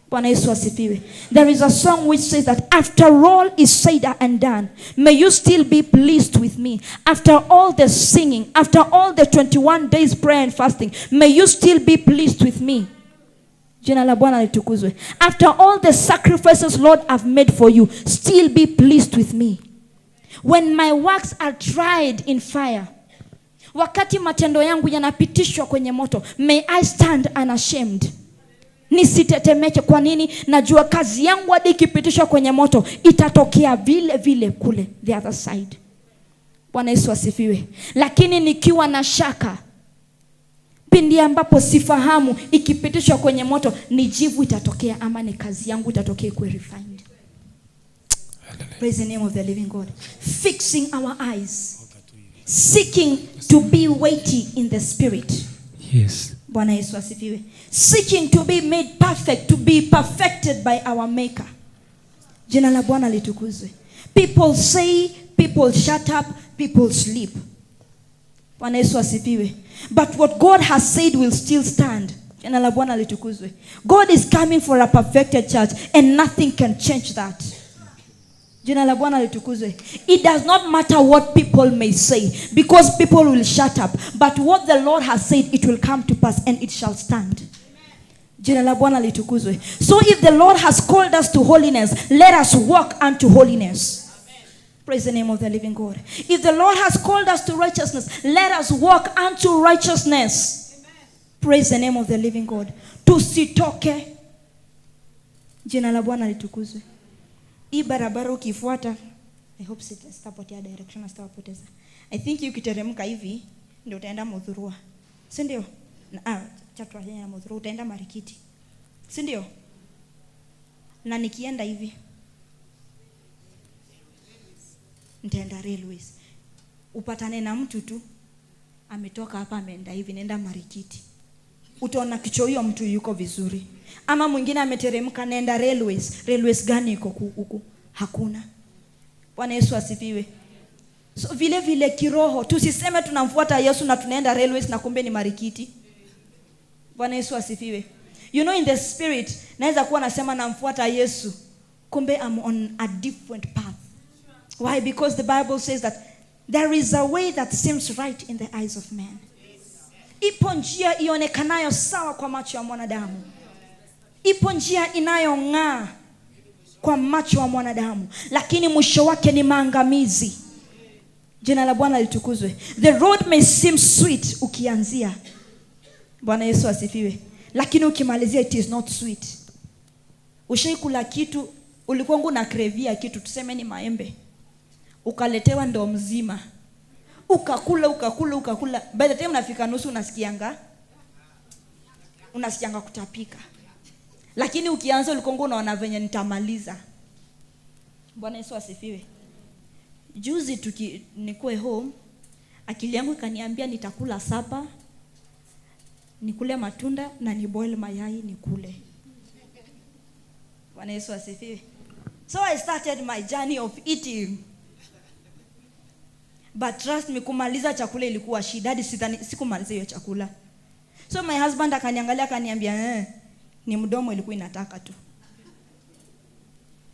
Bwana Yesu asifiwe. There is a song which says that after all is said and done, may you still be pleased with me. After all the singing, after all the 21 days prayer and fasting, may you still be pleased with me. Jina la Bwana litukuzwe. After all the sacrifices, Lord, I've made for you, still be pleased with me. When my works are tried in fire, wakati matendo yangu yanapitishwa kwenye moto, may I stand unashamed. Nisitetemeke. Kwa nini? Najua kazi yangu hadi ikipitishwa kwenye moto itatokea vile vile kule the other side. Bwana Yesu asifiwe. Lakini nikiwa na shaka, pindi ambapo sifahamu, ikipitishwa kwenye moto ni jivu itatokea ama ni kazi yangu itatokea kwa refined. Praise the name of the living God. Fixing our eyes. Seeking to be weighty in the spirit. Yes. Bwana Yesu asifiwe. Seeking to be made perfect, to be perfected by our maker. Jina la Bwana litukuzwe. People say, people shut up, people sleep. Bwana Yesu asifiwe. But what God has said will still stand. Jina la Bwana litukuzwe. God is coming for a perfected church and nothing can change that. Jina la Bwana litukuzwe. It does not matter what people may say, because people will shut up. But what the Lord has said, it will come to pass and it shall stand. Jina la Bwana litukuzwe. So if the Lord has called us to holiness, let us walk unto holiness. Praise the name of the living God. If the Lord has called us to righteousness, let us walk unto righteousness. Praise the name of the living God. Tusitoke. Jina la Bwana litukuzwe. Hii barabara ukifuata, I hope sitapotea direction, sitapoteza. I think ukiteremka hivi ndio utaenda Muthurwa. Si ndio? Chatwa ya Muthurwa utaenda Marikiti. Si ndio? Na nikienda hivi nitaenda Railways. Upatane na mtu tu ametoka hapa ameenda hivi nenda Marikiti. Utaona kicho hiyo mtu yuko vizuri. Ama mwingine ameteremka nenda Railways. Railways gani iko huku? Hakuna. Bwana Yesu asifiwe. So vile vile kiroho, tusiseme tunamfuata Yesu na tunaenda Railways na kumbe ni Marikiti. Bwana Yesu asifiwe. You know, in the spirit, naweza kuwa nasema namfuata Yesu, kumbe I'm on a different path. Why? Because the Bible says that there is a way that seems right in the eyes of man. Ipo njia ionekanayo sawa kwa macho ya mwanadamu. Ipo njia inayong'aa kwa macho ya mwanadamu, lakini mwisho wake ni maangamizi. Jina la Bwana litukuzwe. The road may seem sweet ukianzia. Bwana Yesu asifiwe. Lakini ukimalizia it is not sweet. Ushaikula kitu, ulikuwa nguna krevia kitu, tuseme ni maembe. Ukaletewa ndo mzima. Ukakula. By the time unafika nusu unasikianga kutapika. Lakini ukianza ulikongo unaona venye nitamaliza. Bwana Yesu asifiwe. Juzi nikuwe home, akili yangu ikaniambia nitakula sapa, nikule matunda na ni boil mayai nikule. Bwana Yesu asifiwe. So I started my journey of eating. But trust me, kumaliza chakula ilikuwa shida, hadi sikumaliza hiyo chakula. So my husband akaniangalia akaniambia, ni mdomo ilikuwa inataka tu.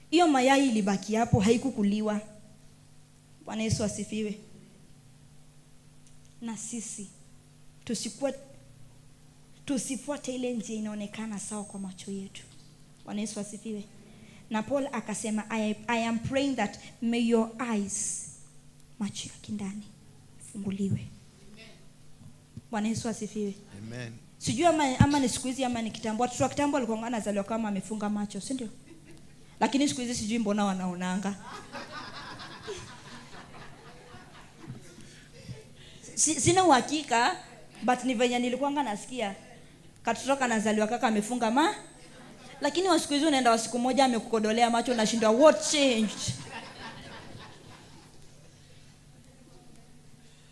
Hiyo mayai ilibaki hapo, haikukuliwa. Bwana Yesu asifiwe. Na sisi tusifuate ile njia inaonekana sawa kwa macho yetu. Bwana Yesu asifiwe. Na Paul akasema, I am praying that may your eyes, macho ya kindani, funguliwe. Bwana Yesu asifiwe. Amen. Sijui ama ni siku hizi ama ni kitambo. Watu wa kitambo walikuwa anazaliwa kama amefunga macho, si ndio? Lakini siku hizi sijui mbona wanaonanga. Sina uhakika, but ni venye nilikuwa nasikia katoto kanazaliwa kaka amefunga lakini wa siku hizi unaenda wa siku moja amekukodolea macho, unashindwa what changed.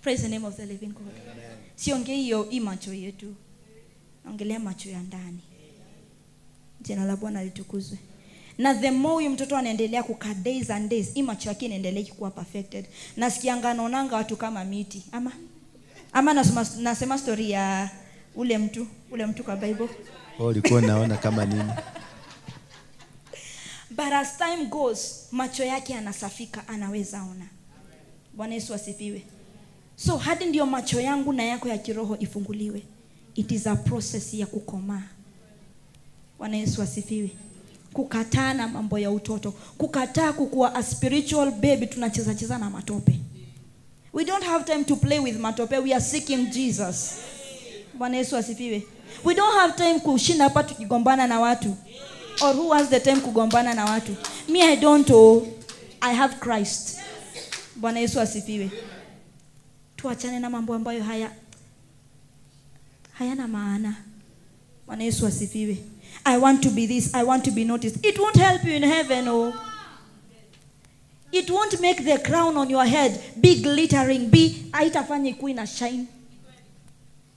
Praise the name of the living God. Siongei hiyo macho yetu, naongelea macho ya ndani. Jina la Bwana litukuzwe. Na the more huyu mtoto anaendelea kukaa days and days, macho yake inaendelea kuwa perfected. Nasikianga naonanga watu kama miti. Ama nasema story ya ule mtu kwa Bible. Ulikuwa naona kama nini? But as time goes, macho yake yanasafika, anaweza ona. Bwana Yesu asifiwe. So hadi ndio macho yangu na yako ya kiroho ifunguliwe. It is a process ya kukomaa. Bwana Yesu asifiwe. Kukataa na mambo ya utoto, kukataa kukuwa a spiritual baby tunacheza na matope. We don't have time to play with matope, we are seeking Jesus. Bwana Yesu asifiwe. We don't have time kushinda hapa tukigombana na watu. Or who has the time kugombana na watu? Me, I don't know. I have Christ. Bwana Yesu asifiwe. Tuachane na mambo ambayo hayana maana. Bwana Yesu asifiwe. I want to be this, I want to be noticed. It won't help you in heaven, oh. It won't make the crown on your head be glittering, haitafanya ikuwe na shine.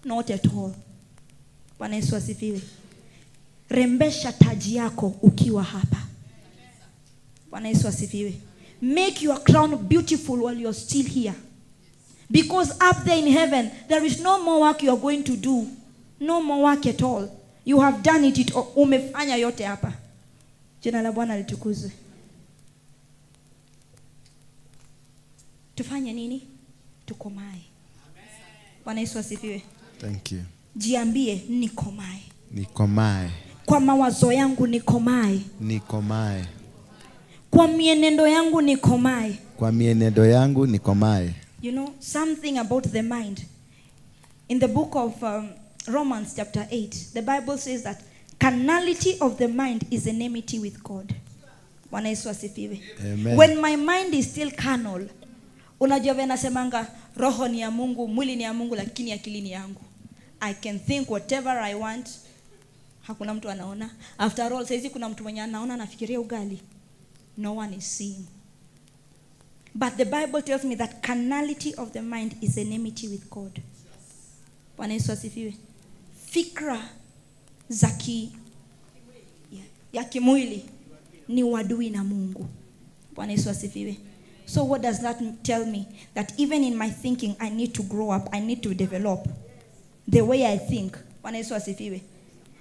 Not at all. Bwana Yesu asifiwe. Rembesha taji yako ukiwa hapa. Bwana Yesu asifiwe. Make your crown beautiful while you're still here. Because up there in heaven, there is no more work you are going to do. No more work at all. You have done it, umefanya yote hapa. Jina la Bwana litukuzwe. Tufanye nini? Tukomae. Bwana Yesu asifiwe. Thank you. Jiambie nikomae. Nikomae. Kwa mawazo yangu nikomae. Nikomae. Kwa mienendo yangu nikomae. Kwa mienendo yangu nikomae. You know something about the mind. In the book of Romans chapter 8, the Bible says that carnality of the mind is enmity with God. Bwana Yesu asifiwe. Amen. When my mind is still carnal, unajua vena semanga roho ni ya Mungu, mwili ni ya Mungu, lakini akili ni yangu. I can think whatever I want. Hakuna mtu anaona. After all, saizi kuna mtu mwenye anaona anafikiria ugali. No one is seeing. But the Bible tells me that carnality of the mind is enmity with God. Bwana Yesu asifiwe. Fikra ya kimwili ni uadui na Mungu. Bwana Yesu asifiwe. So what does that tell me? That even in my thinking I need to grow up, I need to develop the way I think. Bwana Yesu asifiwe.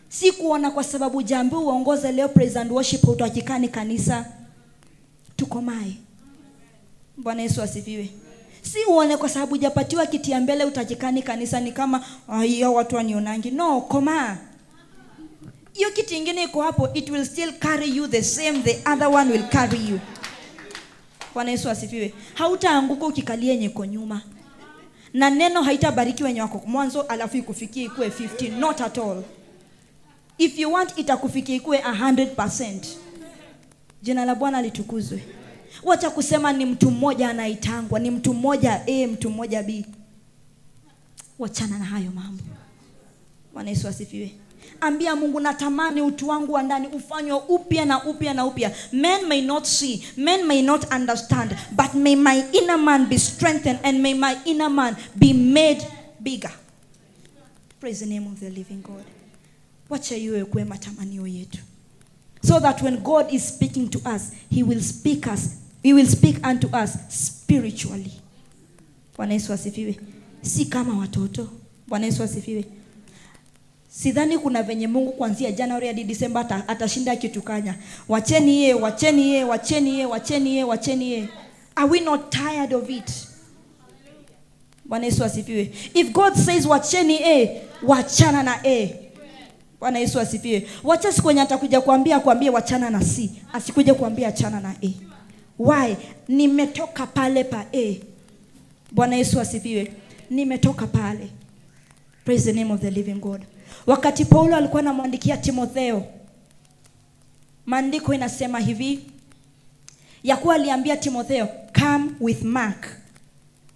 Si kuona kwa sababu jambo uongoze leo praise and worship utakikani kanisa. Tukomae. Bwana Yesu asifiwe. Si uone kwa sababu hujapatiwa kiti ya mbele utakikani kanisa ni kama hiyo watu wanionangi. No, koma. Hiyo kiti ingine iko hapo, it will still carry you the same, the other one will carry you. Bwana Yesu asifiwe. Hautaanguka ukikalia nyeko nyuma. Na neno haitabariki wenye wako mwanzo alafu ikufikie ikue 50, not at all. If you want itakufikia ikue 100%. Jina la Bwana litukuzwe. Wacha kusema ni mtu mmoja anaitangwa, ni mtu mmoja A, mtu mmoja B. Wachana na hayo mambo. Bwana Yesu asifiwe. Ambia Mungu, natamani utu wangu wa ndani ufanywe upya na upya na upya. Men may not see, men may not understand, but may my inner man be strengthened and may my inner man be made bigger. Praise the name of the living God. Wacha iwe kwa matamanio yetu. So that when God is speaking to us, he will speak unto us spiritually. Bwana Yesu asifiwe. Si kama watoto. Bwana Yesu asifiwe. Sidhani kuna venye Mungu kuanzia January hadi December atashinda kitukanya. Wacheni ye, wacheni ye, wacheni ye, wacheni ye, wacheni ye. Are we not tired of it? Bwana Yesu asifiwe. If God says wacheni A, wachana na A. Bwana Yesu asifiwe. Wacha siku yenye atakuja kuambia wachana na C, asikuje kuambia achana na A. Why? Nimetoka pale pa A. Bwana Yesu asifiwe. Nimetoka pale. Praise the name of the living God. Wakati Paulo alikuwa anamwandikia Timotheo, maandiko inasema hivi ya kuwa aliambia Timotheo, come with Mark.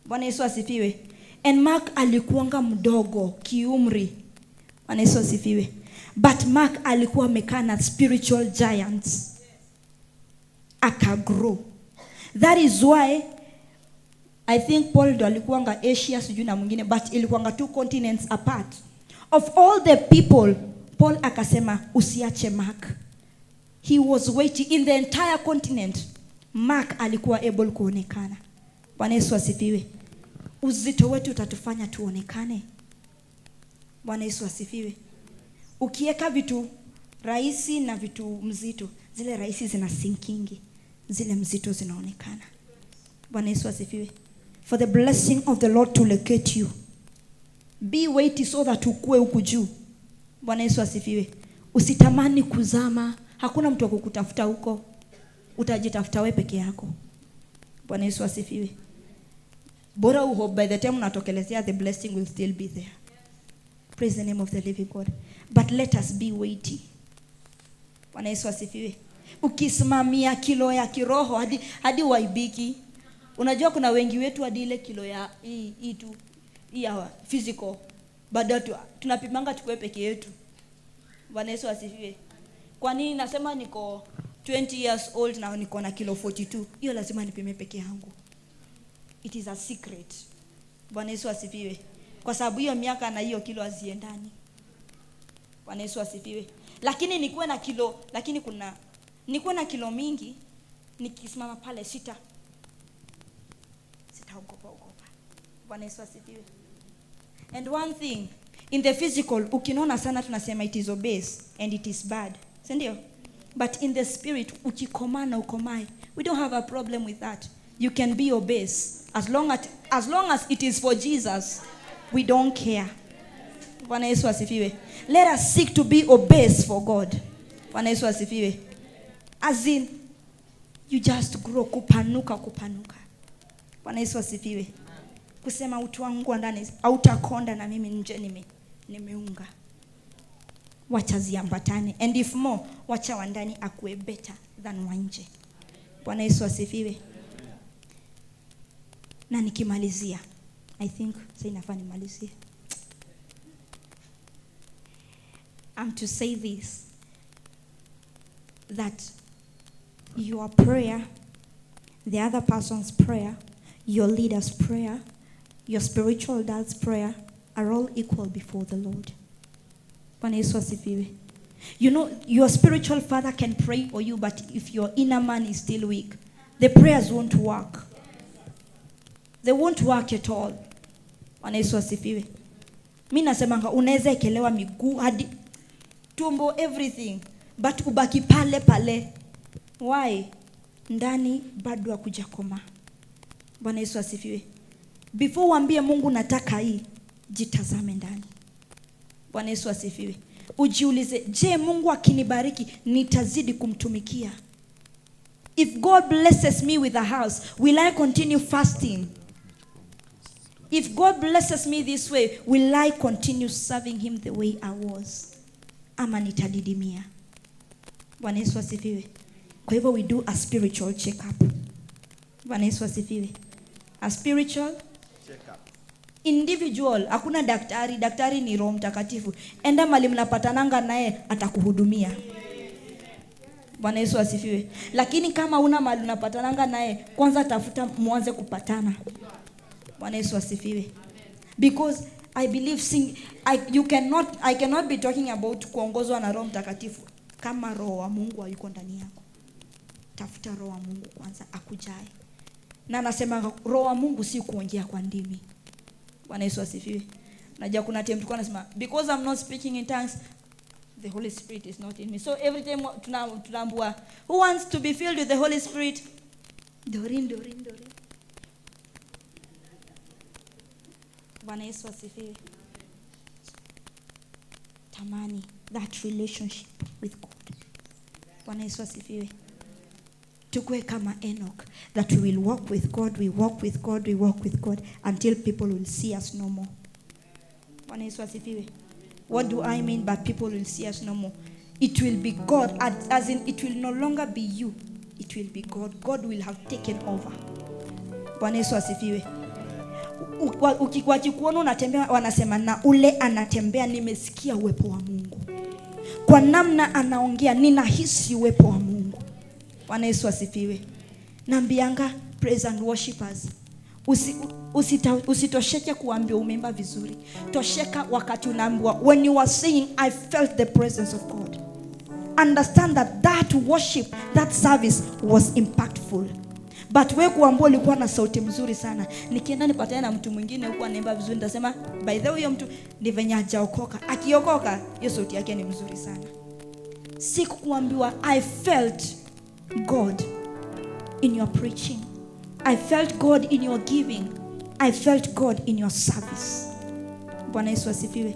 Bwana Yesu asifiwe. And Mark alikuanga mdogo kiumri. Bwana Yesu asifiwe. But Mark alikuwa amekaa na spiritual giants. Akagrow. That is why I think Paul ndo alikuanga Asia sijui na mwingine, but ilikuanga 2 continents apart. Of all the people, Paul akasema usiache Mark. He was waiting in the entire continent. Mark alikuwa able kuonekana. Bwana Yesu asifiwe. Uzito wetu utatufanya tuonekane. Bwana Yesu asifiwe. Ukiweka vitu rahisi na vitu mzito, zile rahisi zina sinkingi, zile mzito zinaonekana. Bwana Yesu asifiwe. For the blessing of the Lord to locate you, be weighty so that ukue huku juu. Bwana Yesu asifiwe. Usitamani kuzama. Hakuna mtu wa kukutafuta huko. Utajitafuta wewe peke yako. Bwana Yesu asifiwe. Bora uhope by the time unatokelezea, the blessing will still be there. Praise the name of the living God. But let us be weighty. Bwana Yesu asifiwe. Ukisimamia kilo ya kiroho hadi waibiki. Unajua kuna wengi wetu hadi ile kilo ya hii tu ya physical bado tunapimanga tukue peke yetu. Bwana Yesu asifiwe. Kwa nini nasema niko 20 years old na niko na kilo 42? Hiyo lazima nipime peke yangu. It is a secret. Bwana Yesu asifiwe. Kwa sababu hiyo miaka na hiyo kilo haziendani. Bwana Yesu asifiwe. Lakini nikuwe na kilo, lakini nikuwe na kilo mingi, nikisimama pale sitaogopa. Bwana Yesu asifiwe. And one thing, in the physical, ukinona sana tunasema it is obese and it is bad. Sindio? But in the spirit, ukikomana ukomai, we don't have a problem with that. You can be obese. As long as it is for Jesus, we don't care. Bwana Yesu asifiwe. Let us seek to be obese for God. Bwana Yesu asifiwe. As in, you just grow kupanuka. Bwana Yesu asifiwe. Kusema utu wangu ndani hautakonda na mimi nje nimeunga. Wacha ziambatane. And if more, wacha wa ndani akue better than wa nje. Bwana Yesu asifiwe. Na nikimalizia, I think sasa inafaa nimalizie. I'm to say this, that your prayer, the other person's prayer, your leader's prayer, your spiritual dad's prayer are all equal before the Lord. Bwana Yesu asifiwe. You know, your spiritual father can pray for you, but if your inner man is still weak, the prayers won't work. They won't work at all. Bwana Yesu asifiwe. Mimi nasemanga unaweza ekelewa miguu hadi tumbo, everything, but ubaki pale. Why? Ndani bado hakujakoma. Bwana Yesu asifiwe. Before uambie Mungu nataka hii, jitazame ndani. Bwana Yesu asifiwe. Ujiulize, je, Mungu akinibariki nitazidi kumtumikia? If God blesses me with a house, will I continue fasting? If God blesses me this way, will I continue serving him the way I was? Ama nitadidimia? Bwana Yesu asifiwe. Kwa hivyo we do a spiritual check-up. Bwana Yesu asifiwe. A spiritual check-up. Individual. Hakuna daktari. Daktari ni Roho Mtakatifu. Enda mahali mnapatananga naye atakuhudumia. Bwana Yesu asifiwe. Lakini kama una mahali unapatananga naye, kwanza tafuta muanze kupatana. Bwana Yesu asifiwe. Because I believe I cannot be talking about kuongozwa na Roho Mtakatifu kama Roho wa Mungu hayuko ndani yako. Tafuta Roho wa Mungu kwanza akujae. Na nasema Roho wa Mungu si kuongea kwa ndimi. Bwana Yesu asifiwe. Najua kuna time tulikuwa nasema because I'm not speaking in tongues the Holy Spirit is not in me. So every time tunaambua who wants to be filled with the Holy Spirit? Dorin. Bwana Yesu asifiwe. Tamani that relationship with God. Bwana Yesu asifiwe. Tukue kama Enoch, that we will walk with God, we walk with God until people will see us no more. Bwana Yesu asifiwe. What do I mean by people will see us no more? It will be God, as in it will no longer be you. It will be God. God will have taken over. Bwana Yesu asifiwe. Wakikuona unatembea wanasema na ule anatembea, nimesikia uwepo wa Mungu. Kwa namna anaongea ninahisi uwepo wa Mungu. Bwana Yesu asifiwe. Nambianga praise and worshipers, usitosheke kuambia umeimba vizuri. Tosheka wakati unaambiwa when you are saying I felt the presence of God. Understand that worship, that service was impactful. But wewe kuambia ulikuwa na sauti mzuri sana, nikienda nipatane na mtu mwingine huko anaimba vizuri nitasema by the way huyo mtu ni venye hajaokoka. Akiokoka hiyo sauti yake ni mzuri sana. Siku kuambiwa I felt God in your preaching, I felt God in your giving, I felt God in your service. Bwana Yesu asifiwe.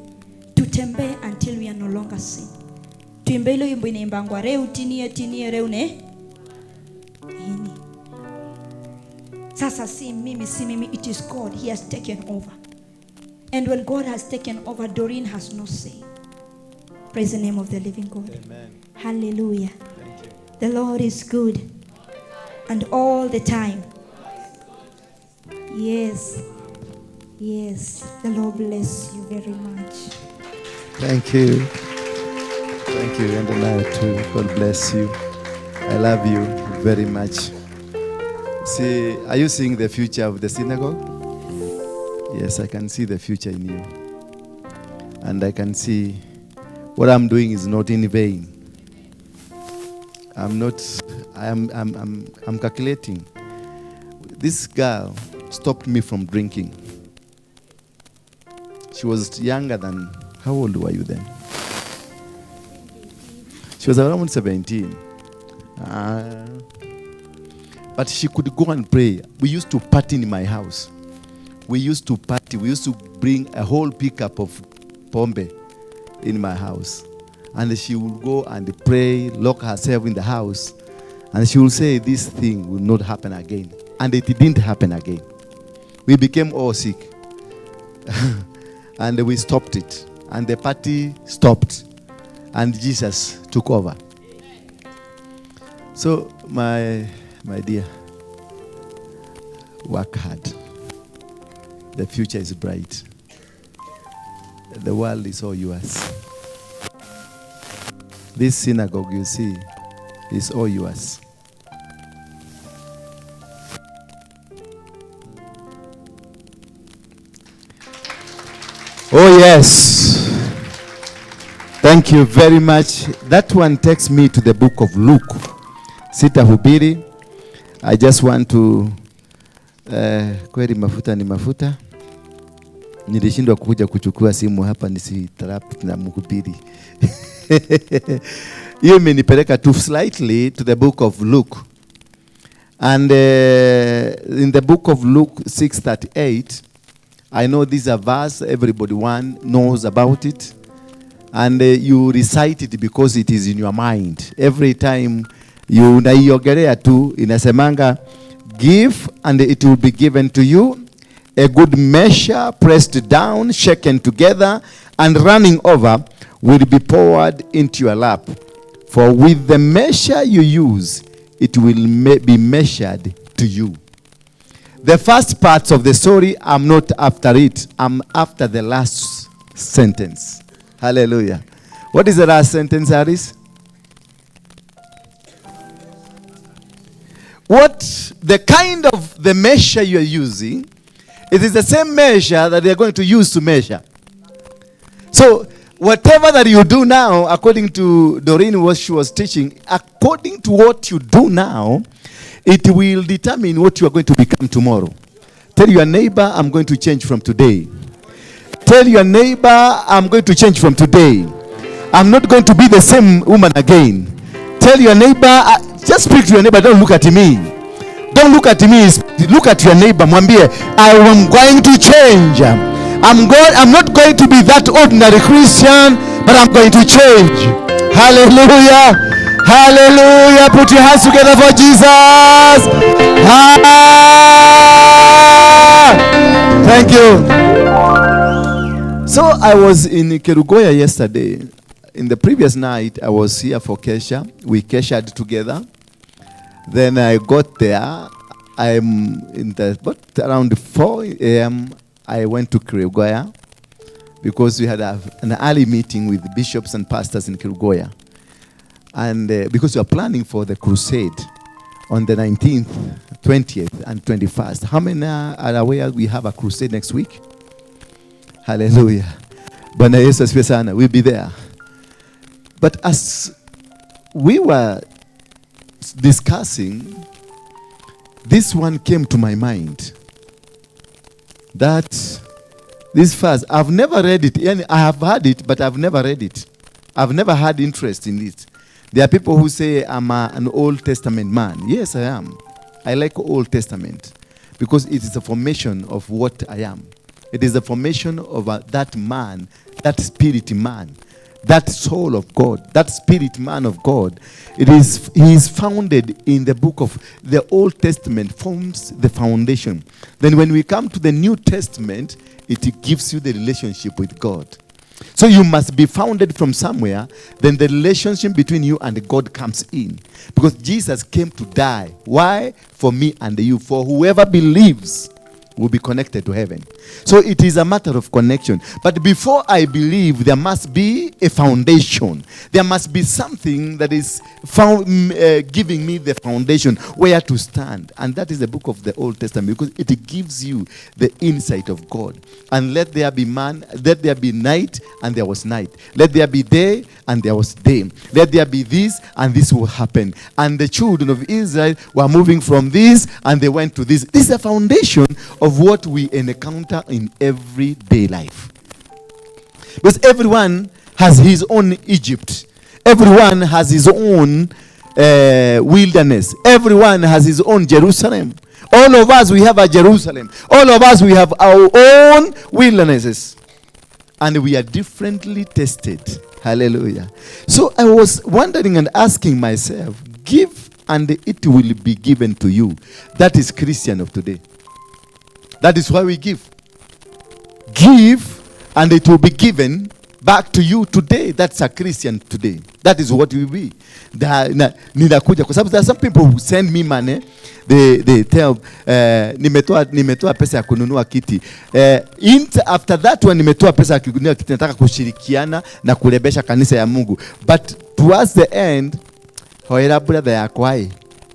Tutembee until we are no longer sin. Tuimbe ile wimbo inaimbangwa reu tinie reu ne ini. Sasa si mimi, it is God. He has taken over. And when God has taken over, Doreen has no say. Praise the name of the living God. Amen. Hallelujah. The Lord is good. And all the time. Yes. The Lord bless you very much. Thank you. And I too. God bless you. I love you very much. See, are you seeing the future of the synagogue? Yes, I can see the future in you. And I can see what I'm doing is not in vain. I'm calculating. This girl stopped me from drinking. She was younger than, how old were you then? She was around 17. But she could go and pray. We used to party in my house. We used to bring a whole pickup of pombe in my house. And she would go and pray, lock herself in the house. And she would say, this thing will not happen again. And it didn't happen again. We became all sick. And we stopped it. And the party stopped. And Jesus took over. So, my dear, work hard. The future is bright. The world is all yours. This synagogue you see is all yours. Oh yes. Thank you very much. That one takes me to the book of Luke. Sitahubiri. I just want to kweli mafuta ni mafuta. Nilishindwa kuja kuchukua simu hapa nisitarapu na mhubiri. You imenipeleka too slightly to the book of Luke. And in the book of Luke 6:38, I know this is a verse everybody knows about it. And you recite it because it is in your mind. Every time you unaiogelea tu inasemanga, give and it will be given to you, a good measure pressed down, shaken together and running over will be poured into your lap. For with the measure you use, it will be measured to you. The first parts of the story, I'm not after it. I'm after the last sentence. Hallelujah. What is the last sentence, Aris? What the kind of the measure you are using, it is the same measure that they are going to use to measure. So whatever that you do now, according to Doreen, what she was teaching, according to what you do now, it will determine what you are going to become tomorrow. Tell your neighbor, I'm going to change from today. Tell your neighbor, I'm going to change from today. I'm not going to be the same woman again. Tell your neighbor, just speak to your neighbor, don't look at me. Don't look at me, look at your neighbor. Mwambie, I am going to change. I'm not going to be that ordinary Christian, but I'm going to change. Hallelujah. Hallelujah. Put your hands together for Jesus. Thank you. So I was in Kerugoya yesterday. In the previous night, I was here for Kesha. We Keshaed together. Then I got there. I'm in the but around 4 a.m. I went to Kerugoya because we had an early meeting with bishops and pastors in Kerugoya. And because we are planning for the crusade on the 19th, 20th, and 21st. How many are aware we have a crusade next week? Hallelujah. Bwana Yesu asifiwe sana. We'll be there. But as we were discussing, this one came to my mind. That this verse, I've never read it. I have heard it, but I've never read it. I've never had interest in it. There are people who say I'm an Old Testament man. Yes, I am. I like Old Testament because it is a formation of what I am. It is the formation of that man, that spirit man, that soul of God, that spirit man of God. He is founded in the book of the Old Testament, forms the foundation. Then when we come to the New Testament, it gives you the relationship with God. So you must be founded from somewhere, then the relationship between you and God comes in. Because Jesus came to die. Why? For me and you. For whoever believes will be connected to heaven. So it is a matter of connection. But before I believe, there must be a foundation. There must be something that is giving me the foundation where to stand. And that is the book of the Old Testament, because it gives you the insight of God. And let there be night, and there was night. Let there be day, and there was day. Let there be this, and this will happen. And the children of Israel were moving from this, and they went to this. This is a foundation of what we encounter in everyday life. Because everyone has his own Egypt. Everyone has his own wilderness. Everyone has his own Jerusalem. All of us, we have a Jerusalem. All of us, we have our own wildernesses. And we are differently tested. Hallelujah. So I was wondering and asking myself, give and it will be given to you. That is Christian of today. That is why we give. Give and it will be given back to you today. That's a Christian today. That is what we be. Ninakuja kwa sababu there are some people who send me money. They tell nimetoa pesa ya kununua kiti. After that one nimetoa pesa ya kununua kiti, nataka kushirikiana na kurebesha kanisa ya Mungu. But towards the end, hoera brother yakwai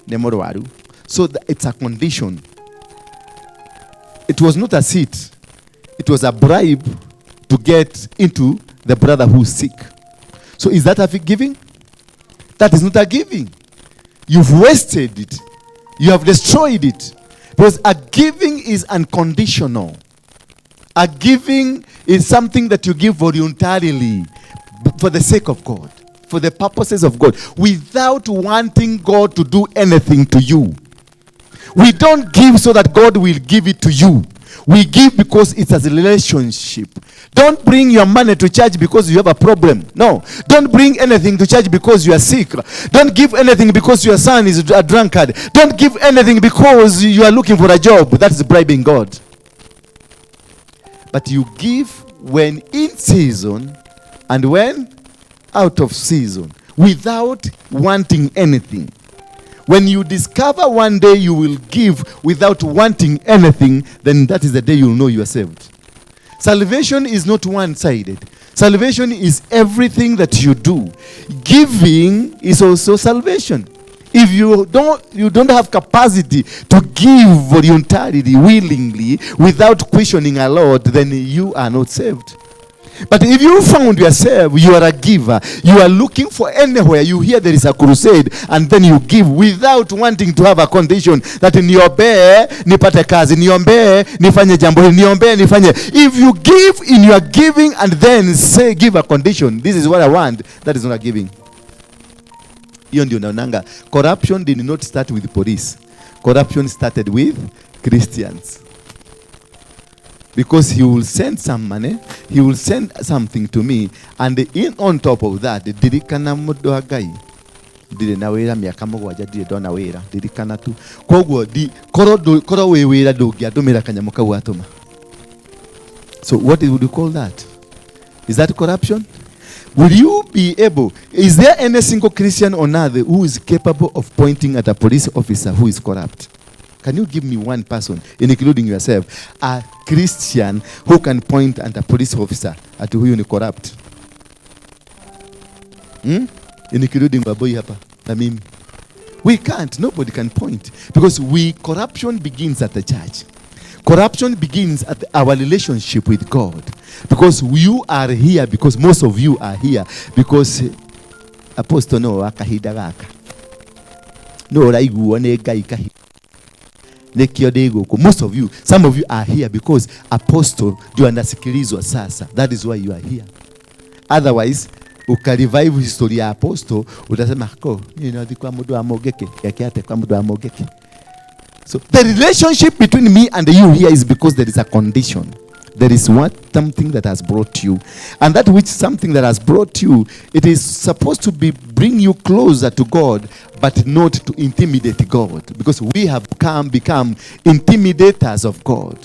ne morwaru. So it's a condition. It was not a seat. It was a bribe to get into the brother who's sick. So is that a giving? That is not a giving. You've wasted it. You have destroyed it. Because a giving is unconditional. A giving is something that you give voluntarily for the sake of God, for the purposes of God, without wanting God to do anything to you. We don't give so that God will give it to you. We give because it's a relationship. Don't bring your money to church because you have a problem. No. Don't bring anything to church because you are sick. Don't give anything because your son is a drunkard. Don't give anything because you are looking for a job. That's bribing God. But you give when in season and when out of season, without wanting anything. When you discover one day you will give without wanting anything, then that is the day you'll know you are saved. Salvation is not one-sided. Salvation is everything that you do. Giving is also salvation. If you don't have capacity to give voluntarily, willingly, without questioning a Lord, then you are not saved. But if you found yourself, you are a giver, you are looking for anywhere, you hear there is a crusade, and then you give without wanting to have a condition that niombe nipate kazi, niombe nifanye jambo hili, niombe nifanye. If you give in your giving and then say give a condition, this is what I want, that is not giving. Hiyo ndio naonanga. Corruption did not start with police. Corruption started with Christians. Because he will send some money, he will send something to me, and in on top of that, dirikana mundu agai ndire na wira miaka mugwanja ndire ndona wira dirikana tu koguo di koro we wira ndungiandumira kanyamu kau atuma. So what would you call that? Is that corruption? Will you be able, is there any single Christian on earth who is capable of pointing at a police officer who is corrupt? Can you give me one person, including yourself, a Christian who can point at a police officer at who is corrupt? Including Baboy hapa na mimi. We can't. Nobody can point. Because corruption begins at the church. Corruption begins at our relationship with God. Because you are here, because most of you are here, because Apostle no akahida gaka. No raiguo ne gai kahida. Most of you, some of you are here because Apostle ndio anasikilizwa sasa. That is why you are here. Otherwise, ukarevive history ya Apostle, utasema ko kwa mudu amogeke, yakiate kwa mudu amogeke. So the relationship between me and you here is because there is a condition. There is something that has brought you. And that which something that has brought you, it is supposed to bring you closer to God, but not to intimidate God. Because we have become intimidators of God.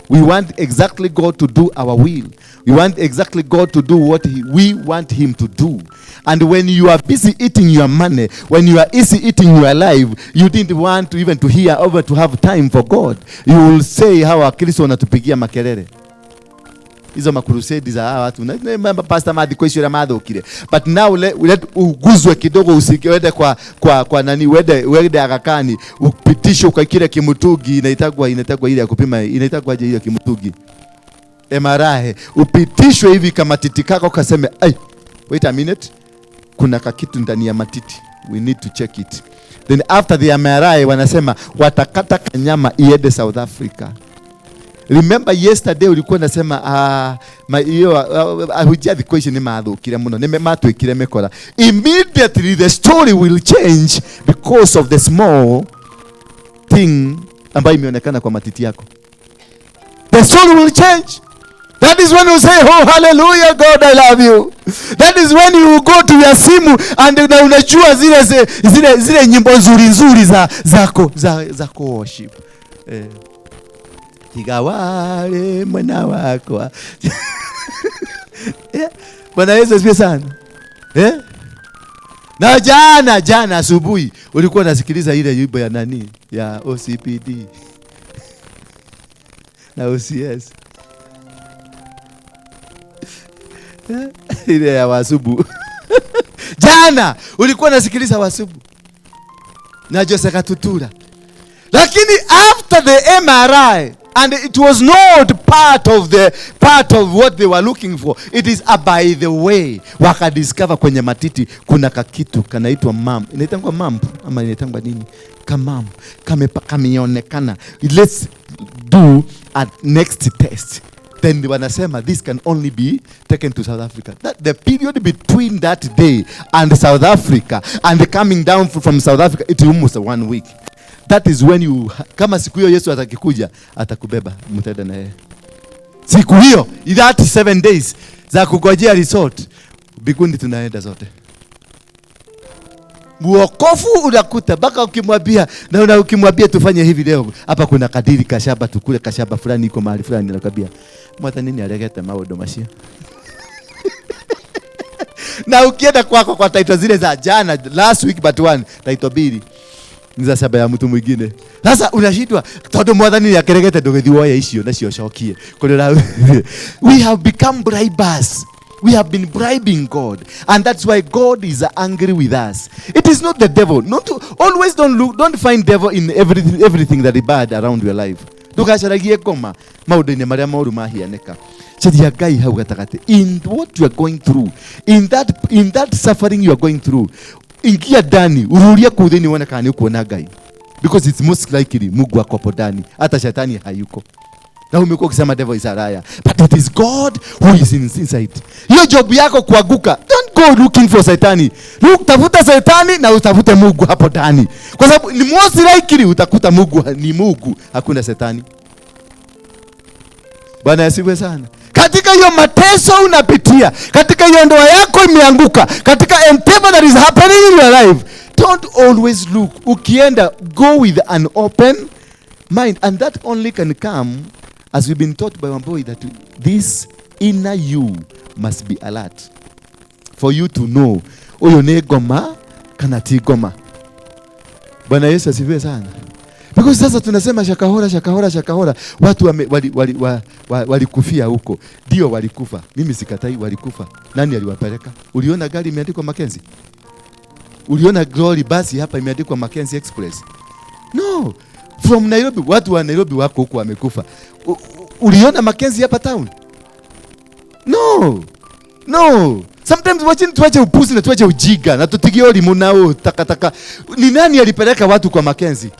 We want exactly God to do our will. We want exactly God to do what we want him to do. And when you are busy eating your money, when you are busy eating your life, you didn't want to even to hear over to have time for God. You will say how Wakristo wanatupigia makelele. Hizo makrusedi za watu. Na pastor madi kwishira madhokire. But now let uguzwe kidogo usikiwede kwa nani wede akakani upitisho kwa kile kimutugi inaitagwa ile ya kupima inaitagwa je ile kimutugi. MRI upitishwe hivi kama titi kako kaseme wait a minute, kuna kakitu ndani ya matiti, we need to check it. Then after the MRI wanasema watakata kanyama iende South Africa. Remember yesterday ulikuwa nasema hujia the question ni mathukire muno ni matwikire mekora. Immediately the story will change because of the small thing ambayo imeonekana kwa matiti yako. The story will change. That is when you say, oh hallelujah God I love you. That is when you go to your simu and unajua zile nyimbo nzuri za worship. Tigawale mwana wako. Bwana Yesu asifiwe sana. Na jana asubuhi ulikuwa unasikiliza ile wimbo ya nani? Ya OCPD. Na OCS. Ile ya Wasubu. Jana ulikuwa unasikiliza Wasubu na Jose Katutura. Lakini after the MRI, and it was not part of what they were looking for. It is by the way wakadiscover kwenye matiti kuna kakitu kanaitwa inaitangwa mamp ama inaitangwa nini? Kamam. Kameonekana. Let's do a next test. Then wanasema this can only be taken to South Africa. The period between that day and South Africa and coming down from South Africa, it's almost 1 week. That is when you, kama siku hiyo Yesu atakikuja, atakubeba mtaenda na yeye. Siku hiyo, that 7 days za kugojea resort, bigundi tunaenda zote. Muokofu unakuta baka ukimwambia na ukimwambia tufanye hivi leo, hapa kuna kadiri kashaba tukule kashaba fulani iko mahali fulani anakwambia mwata nini alegete maodo mashia. Na ukienda kwako kwa title zile za jana last week but one title bili niza saba ya mtu mwingine. Sasa unashitwa todo mwathani ya keregete ndugithiwoya icio na cio cokie. We have become bribers. We have been bribing God, and that's why God is angry with us. It is not the devil. Don't find devil in everything that is bad around your life. ndugacaragie ngoma maundu-ini maria moru mahianeka. Caria Ngai hau gatagati. In what you are going through, in that suffering you are going through, ingia ndani ururia kuu thini wone kana ni ukuona Ngai, because it's most likely Mungu ako hapo ndani, hata shetani hayuko. Na umekuwa ukisema devil is a liar, but it is God who is inside. Hiyo job yako kuanguka, don't go looking for Shetani. Look, tafuta Shetani na utafute Mungu hapo ndani, kwa sababu ni most likely utakuta Mungu ni Mungu, hakuna Shetani. Bwana asifiwe sana. Katika hiyo mateso unapitia, katika hiyo ndoa yako imeanguka, katika whatever that is happening in your life, don't always look. Ukienda, go with an open mind, and that only can come as we've been taught by Wamboi, that this inner you must be alert for you to know uyo ni goma kana ti goma. Bwana Yesu asifiwe sana. Because sasa tunasema shakahora, watu walikufia huko. Ndio walikufa, mimi sikatai walikufa. Nani aliwapeleka? Uliona gari imeandikwa Mackenzie? Uliona glory basi hapa imeandikwa Mackenzie Express? No. From Nairobi, watu wa Nairobi wako huko wamekufa. Uliona Mackenzie hapa town? No. Sometimes watching tuache upuzi na tuache ujiga na tutigie elimu nao takataka. Ni nani alipeleka watu kwa Mackenzie?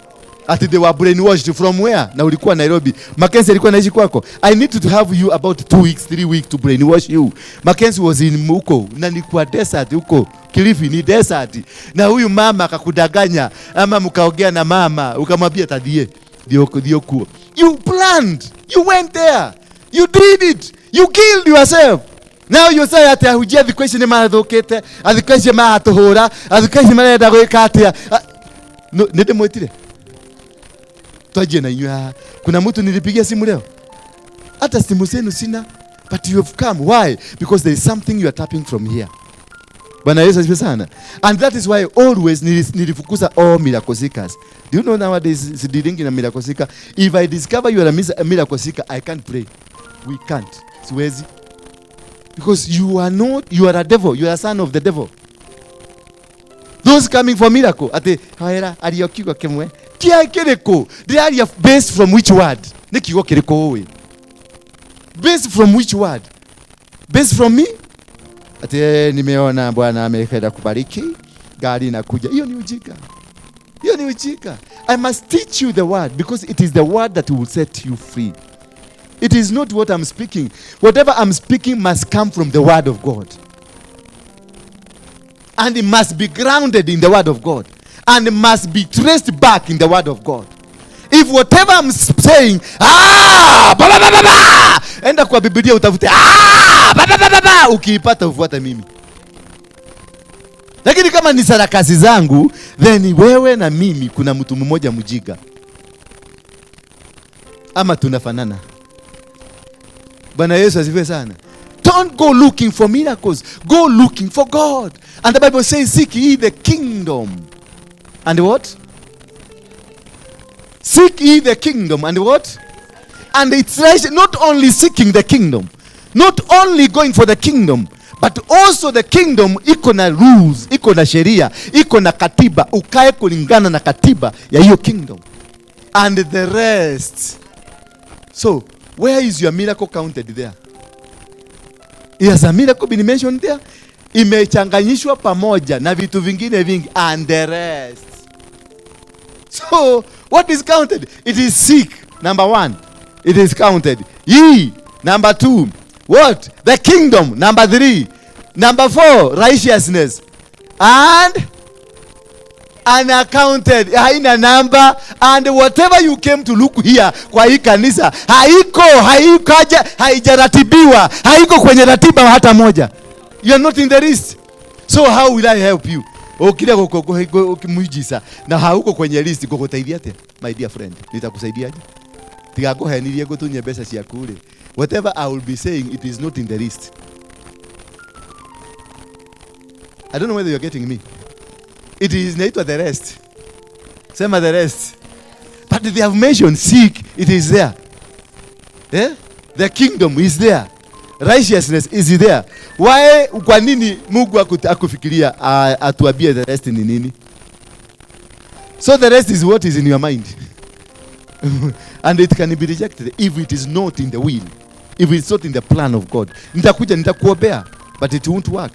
Ati they were brainwashed from where? Na ulikuwa Nairobi. Mackenzie alikuwa anaishi kwako. I need to have you about 2 weeks, 3 weeks to brainwash you. Mackenzie was in huko na ni kwa desert huko. Kilifi ni desert. Na huyu mama akakudanganya ama mkaongea na mama ukamwambia tadie ndio kuo. You planned. You went there. You did it. You killed yourself. Now you say that hujia the question mathokete, the question mahatuhura, the question marenda gwika atia. No, nende mwetire. Twaje na inywa. Kuna mtu nilipigia simu leo. Hata simu zenu sina, but you have come. Why? Because there is something you are tapping from here. Bwana Yesu asifiwe sana. And that is why always nilifukuza all miracle seekers. Do you know nowadays dealing in a miracle seeker? If I discover you are a miracle seeker, I can't pray. We can't. Siwezi. Because you are a devil. You are a son of the devil. Those coming for miracle, ate haera aliyokigwa kimwe. Kia kireko. They are based from which word? Nikigo kireko we. Based from which word? Based from me? Ate nimeona Bwana amekwenda kubariki. Gari inakuja. Hiyo ni ujinga. I must teach you the word, because it is the word that will set you free. It is not what I'm speaking. Whatever I'm speaking must come from the word of God. And it must be grounded in the word of God. And it must be traced back in the word of God. If whatever I'm saying, enda kwa Biblia utafute, ukiipata ufuata mimi. Lakini kama ni sarakasi zangu, then wewe na mimi kuna mtu mmoja mjiga. Ama tunafanana. Bwana Yesu asifiwe sana. Don't go looking for miracles. Go looking for God. And the Bible says, seek ye the kingdom. And what? Seek ye the kingdom. And what? And it's not only seeking the kingdom, not only going for the kingdom, but also the kingdom iko na rules, iko na sheria, iko na katiba. Ukae kulingana na katiba ya hiyo kingdom. And the rest. So, where is your miracle counted there? Is a miracle been mentioned there? Imechanganyishwa pamoja na vitu vingine vingi, and the rest. So, what is counted? It is seek, number 1. It is counted. Ye, number 2. What? The kingdom, number 3. Number 4, righteousness. And unaccounted, haina number. And whatever you came to look here kwa hii kanisa, haijaratibiwa, haiko kwenye ratiba hata moja. You are not in the list. So how will I help you? Ukija ukimujisa na hauko kwenye list, kukutaidia te, my dear friend, nitakusaidiaje? Tigakuhenirie gutunye pesa cia kule. Whatever I will be saying, it is not in the list. I don't know whether you're getting me. It is naitwa the rest. Sema the rest. But they have mentioned seek, it is there. Yeah? The kingdom is there. Righteousness is there. Why, kwa nini Mungu akufikiria atuambie the rest ni nini? So the rest is what is in your mind. And it can be rejected if it is not in the will. If it's not in the plan of God. Nitakuja, nitakuombea, but it won't work.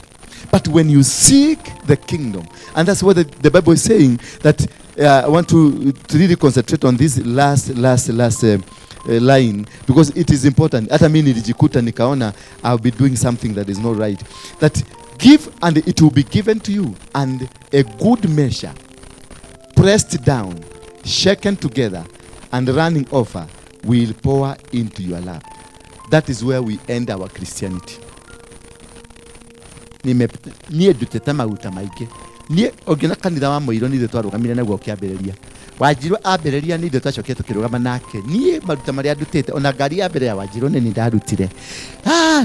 But when you seek the kingdom, and that's what the Bible is saying, that I want to really concentrate on this last line, because it is important. Hata mimi nilijikuta nikaona I'll be doing something that is not right. That give and it will be given to you, and a good measure, pressed down, shaken together, and running over, will pour into your lap. That is where we end our Christianity. Nie dutete maguta maingĩ. Nie ũngĩona kanitha wa mũiro nĩ twarugamire naguo kĩambĩrĩria. Wanjirũ ambĩrĩria nĩ twacokete tũkĩrũgama nake. Nie maruta marĩa ndutĩte ona ngari ya mbere ya Wanjirũ nĩ ndarutire.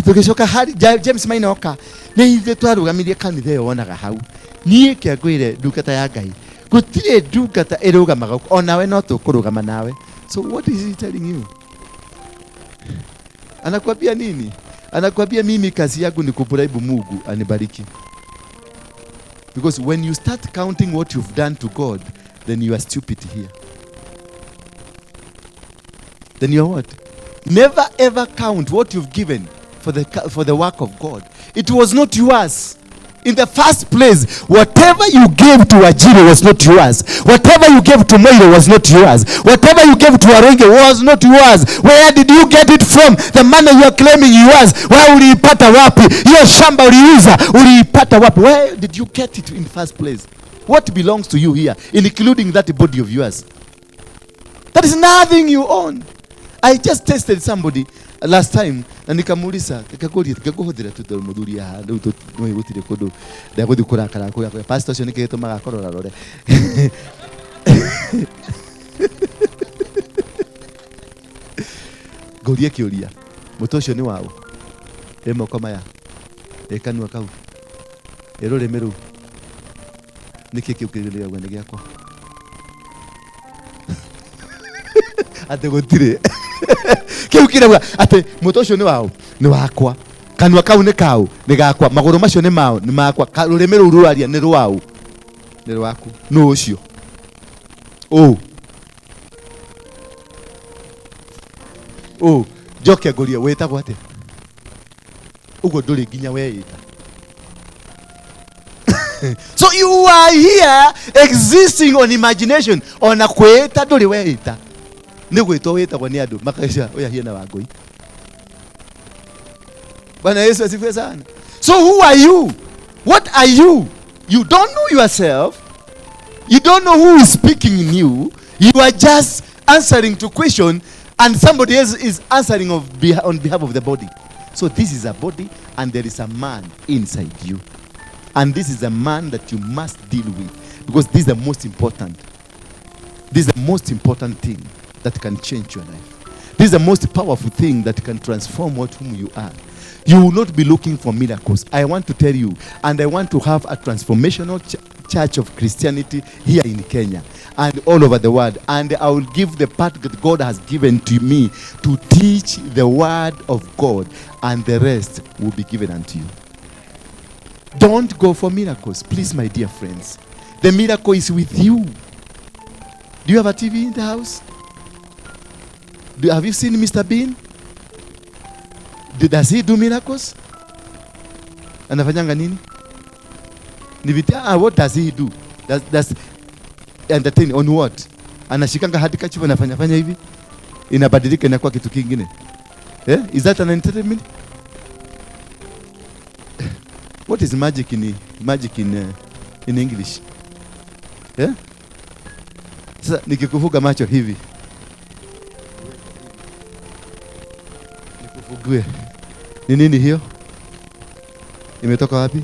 Tũgĩcoka hari James Mainoka nĩ twarugamirie kanitha ĩyo wonaga hau. Nie kĩangwĩre ndungata ya Ngai. Gũtirĩ ndungata ĩrũgamaga ona we no tũkũrũgama nawe. So what is he telling you? Anakuambia nini? Anakuambia mimi kazi yangu ni kubraibu Mungu anibariki. Because when you start counting what you've done to God, then you are stupid here. Then you are what? Never ever count what you've given for the work of God. It was not yours. In the first place, whatever you gave to Wajiri was not yours. Whatever you gave to Moiro was not yours. Whatever you gave to WARUINGE was not yours. Where did you get it from? The money you are claiming yours. Where uliipata wapi? Hiyo shamba uliuza, uliipata wapi? Where did you get it in the first place? What belongs to you here, including that body of yours? That is nothing you own. I just tested somebody last time na nikamuuliza nikakuhudhira tu mudhuri ya ndio gutire kodo ndaguthi kurakara kwa pastor cio nikitumaga korora rore goria kiuria mutocio ni wao moko maya ekanwa kau erore meru niki kiukiriria gwene giakwa ate gutire kiu kiraga ate mutocio ni wao ni wakwa kanwa kau ni kau ni gakwa maguru macio ni mao ni makwa rurimi ru ruraria ni rwao ni rwaku no ucio joke goria wetagwo ate ugo nduri nginya weita. So you are here existing on imagination ona kweta nduri weita ni gwitwo wetagwo ni andu makaisha oya hiena wa ngui. Bwana Yesu asifiwe sana. So who are you? What are you? You don't know yourself. You don't know who is speaking in you. You are just answering to question, and somebody else is answering on behalf of the body. So this is a body, and there is a man inside you. And this is a man that you must deal with, because this is the most important. This is the most important thing that can change your life. This is the most powerful thing that can transform whom you are. You will not be looking for miracles. I want to tell you, and I want to have a transformational church of Christianity here in Kenya and all over the world. And I will give the part that God has given to me to teach the word of God, and the rest will be given unto you. Don't go for miracles, please, my dear friends. The miracle is with you. Do you have a TV in the house? Have you seen Mr. Bean? Does he do miracles? Anafanyanga nini? What does he do? That's entertain on what? Anashikanga hadi kachifu anafanya hivi. Inabadilika inakuwa kitu kingine. Is that an entertainment? What is magic in English? Sasa nikikufuga macho hivi. Nikufugue. Ni nini hiyo? Imetoka wapi?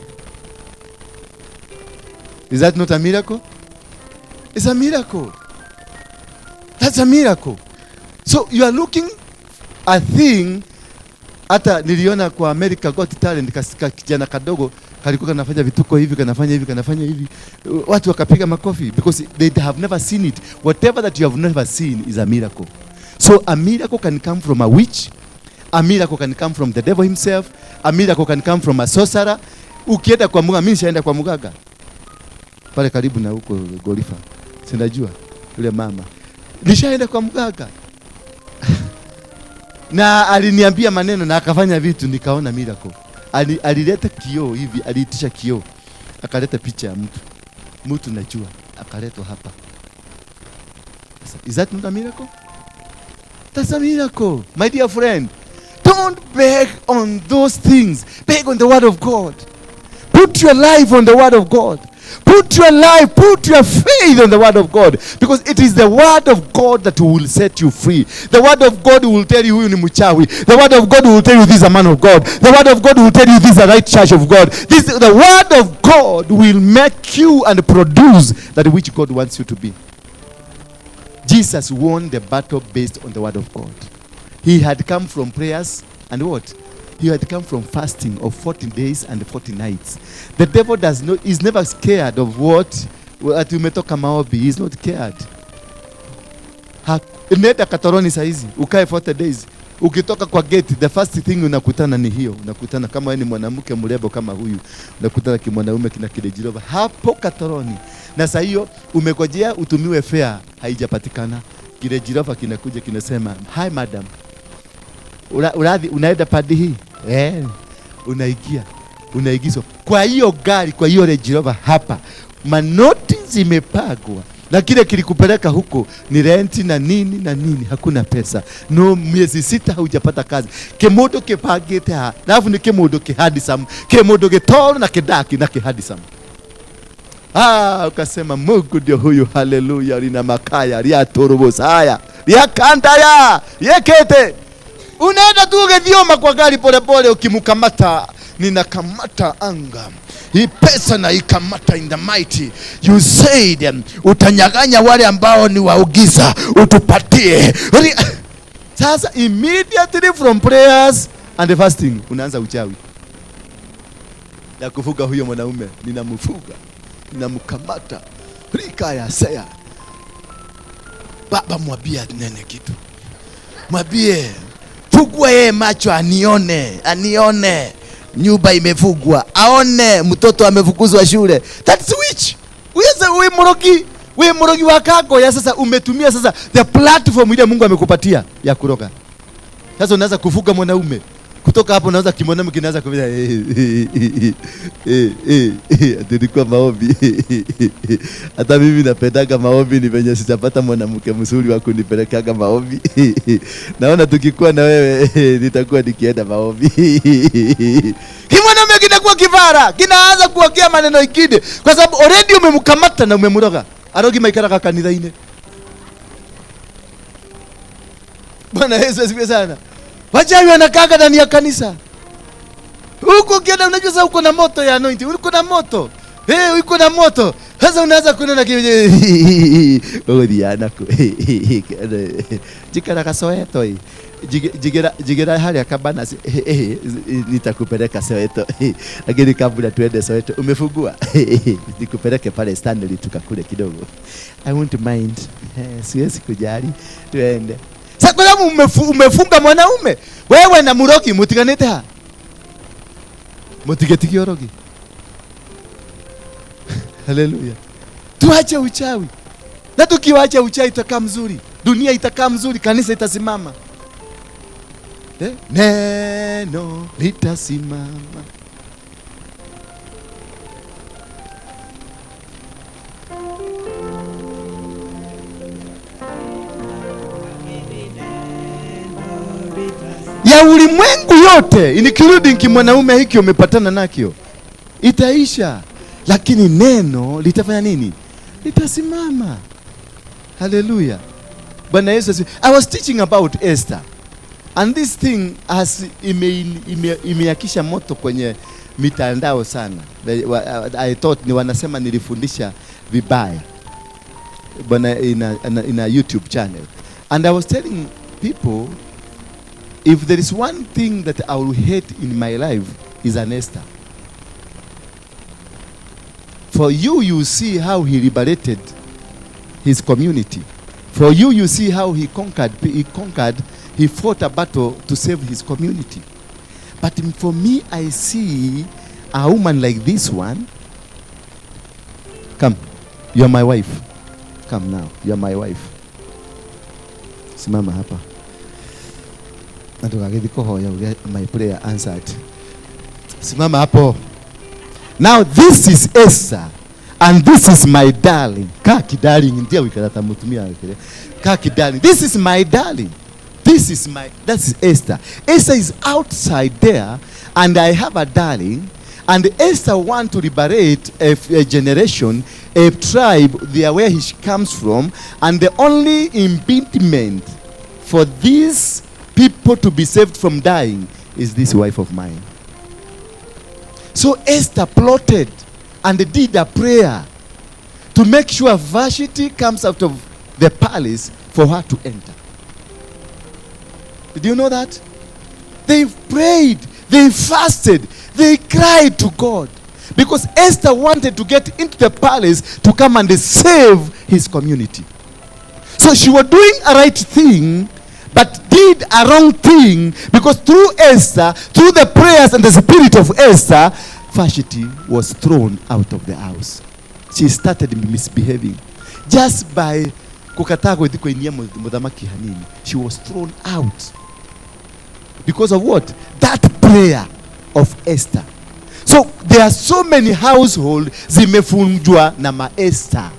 Is that not a miracle? It's a miracle. That's a miracle. So you are looking a thing. Hata niliona kwa America Got Talent kasika kijana kadogo kalikuwa kanafanya vituko hivi, kanafanya hivi. Watu wakapiga makofi because they have never seen it. Whatever that you have never seen is a miracle. So a miracle can come from a witch. A miracle can come from the devil himself. A miracle can come from a sorcerer. Ukienda kwa mganga, mimi nishaenda kwa mganga pale karibu na huko Golifa, sinajua yule mama, nishaenda kwa mganga Na aliniambia maneno na akafanya vitu, nikaona miracle. Alileta kioo hivi, aliitisha kioo. Akaleta picha ya mtu najua, akaletwa hapa. Is that not a miracle? That's a miracle, my dear friend. Don't beg on those things. Beg on the word of God. Put your life on the word of God. Put your faith on the word of God, because it is the word of God that will set you free. The word of God will tell you huyu ni mchawi. The word of God will tell you this is a man of God. The word of God will tell you this is a right church of God. The word of God will make you and produce that which God wants you to be. Jesus won the battle based on the word of God. He had come from prayers and what? He had come from fasting of 14 days and 40 nights. The devil is never scared of what umetoka maombi. He's not scared. Nenda katoroni saizi, ukae 40 days. Ukitoka kwa gate, the first thing unakutana ni hiyo. Unakutana kama wewe ni mwanamke mrembo kama huyu, unakutana kimwanaume kina kilejirova hapo katoroni. Na saa hiyo umegojea utumiwe fare, haijapatikana. Kilejirova kinakuja kinasema, "Hi madam. Unaenda padi hii?" Unaigizwa kwa hiyo gari, kwa hiyo Range Rover hapa. Manoti zimepagwa. Na kile kilikupeleka huko ni renti na nini, hakuna pesa. No, miezi 6 hujapata kazi. Kemodo kepagete ha. Nafu ni kemodo kehadisam. Kemodo ketolo na kedaki na kehadisam. Ukasema Mungu ndio huyu, haleluya, lina makaya, lia torobos haya, lia kandaya, yekete. Unaenda tu ugedhioma kwa gari pole pole, ukimkamata, ninakamata anga. Hii pesa na ikamata in the mighty. You said, utanyaganya wale ambao ni waugiza, utupatie. Sasa immediately from prayers and fasting, unaanza uchawi. Ya kufuga huyo mwanaume, ninamfuga, ninamkamata. Rika ya sea. Baba mwambie nene kitu. Mwambie, fugua yeye macho anione. Nyumba imefugwa, aone mtoto amefukuzwa shule. That's witch. Wewe mrogi wakako ya sasa umetumia sasa the platform ile Mungu amekupatia ya kuroga. Sasa unaanza kufuga mwanaume. Kutoka hapo unaanza kimwanaume kinaanza kufanya nilikuwa maombi. Hata mimi napendaga maombi, ni venye sijapata mwanamke mzuri wa kunipelekaga maombi. Naona tukikuwa na wewe nitakuwa nikienda maombi. Kimwanaume kinakuwa kivara, kinaanza kuongea maneno ikide kwa sababu already umemkamata na umemroga. Arogi maikara kanitha-ini. Bwana Yesu asifiwe sana. Wachawi wanakanga ndani ya kanisa. Huko kienda unajua sasa uko na moto ya anointing. Uko na moto. Uko na moto. Sasa unaanza kunena kile. Diana ko. Jikara kasoeto hii. Jigera hali akabana nitakupeleka Soweto. Lakini kabla tuende Soweto umefugua. Nikupeleke pale Stanley tukakule kidogo. I won't mind. Siwezi kujali. Tuende. Sasa kwa sababu umefunga mwanaume, wewe na murogi mutiganete ha. Mutigeti orogi. Haleluya. Tuache uchawi. Na tukiwacha uchawi itakaa mzuri. Dunia itakaa mzuri, kanisa itasimama. Neno litasimama. Ya ulimwengu yote including kimwanaume hiki umepatana nakyo itaisha, lakini neno litafanya nini? Litasimama. Hallelujah. Bwana Yesu. I was teaching about Esther, and this thing has imeakisha moto kwenye mitandao sana. I thought ni wanasema nilifundisha vibaya bwana in a YouTube channel, and I was telling people, if there is one thing that I will hate in my life is an Esther. For you see how he liberated his community. For you see how he conquered, he fought a battle to save his community. But for me, I see a woman like this one. Come, you're my wife. Come now, you're my wife. Simama hapa. My prayer answered. Simama hapo. Now this is Esther and this is my darling. Kaki darling ndia wikarata mutumia wekele. Kaki darling. This is my darling. That is Esther. Esther is outside there and I have a darling. And Esther wants to liberate a generation, a tribe, there where he comes from. And the only impediment for these people to be saved from dying is this wife of mine. So Esther plotted and did a prayer to make sure Vashti comes out of the palace for her to enter. Did you know that? They prayed, they fasted, they cried to God because Esther wanted to get into the palace to come and save his community. So she was doing a right thing, but did a wrong thing because through Esther, through the prayers and the spirit of Esther, Vashti was thrown out of the house. She started misbehaving. Just by she was thrown out. Because of what? That prayer of Esther. So there are so many households zimefunjwa na Esther.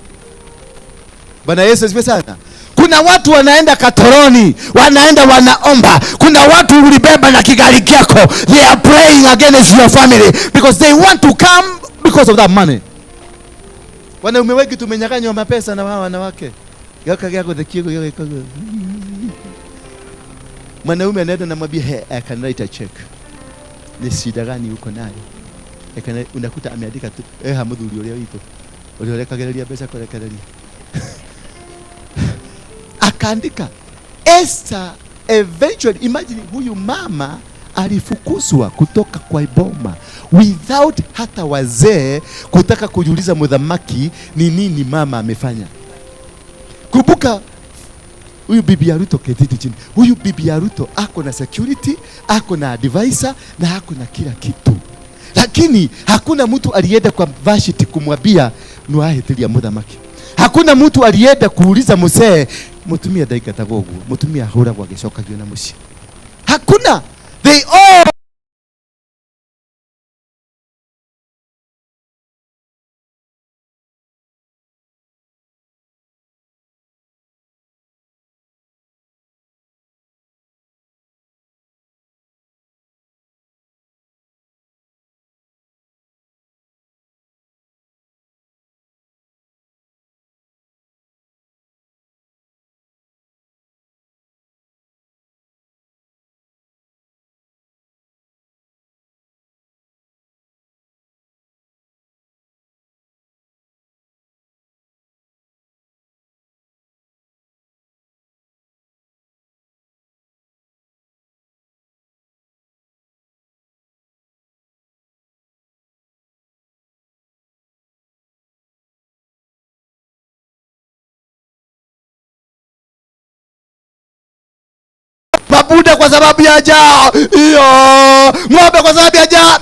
Bwana Yesu asifiwe sana. Kuna watu wanaenda katoroni, wanaenda wanaomba. Kuna watu ulibeba na kigali kyako. They are praying against your family because they want to come because of that money. Wanaume wengi tumenyang'anywa mapesa na wao wanawake. Yaka yako the kigo yako. Mwanaume anaenda na mwambie, hey, I can write a check. Ni shida gani uko nayo? Unakuta ameandika tu, hamudhuri ule yuko. Ule kagelia pesa kwa kagelia. Akaandika. Esther eventually, imagine huyu mama alifukuzwa kutoka kwa boma without hata wazee kutaka kujiuliza mudhamaki ni nini mama amefanya. Kumbuka huyu bibi ya Ruto ketiti chini. Huyu bibi ya Ruto ako na security, ako na advisor na ako na kila kitu. Lakini hakuna mtu alienda kwa Vashti kumwambia nuahetelia mudhamaki. Hakuna mtu alienda kuuliza mzee mutumia daika tagogo, mutumia hura kwa geshoka juu na mushi. Hakuna. They all mabuda kwa sababu ya njaa. Iyo, ng'ombe kwa sababu ya njaa.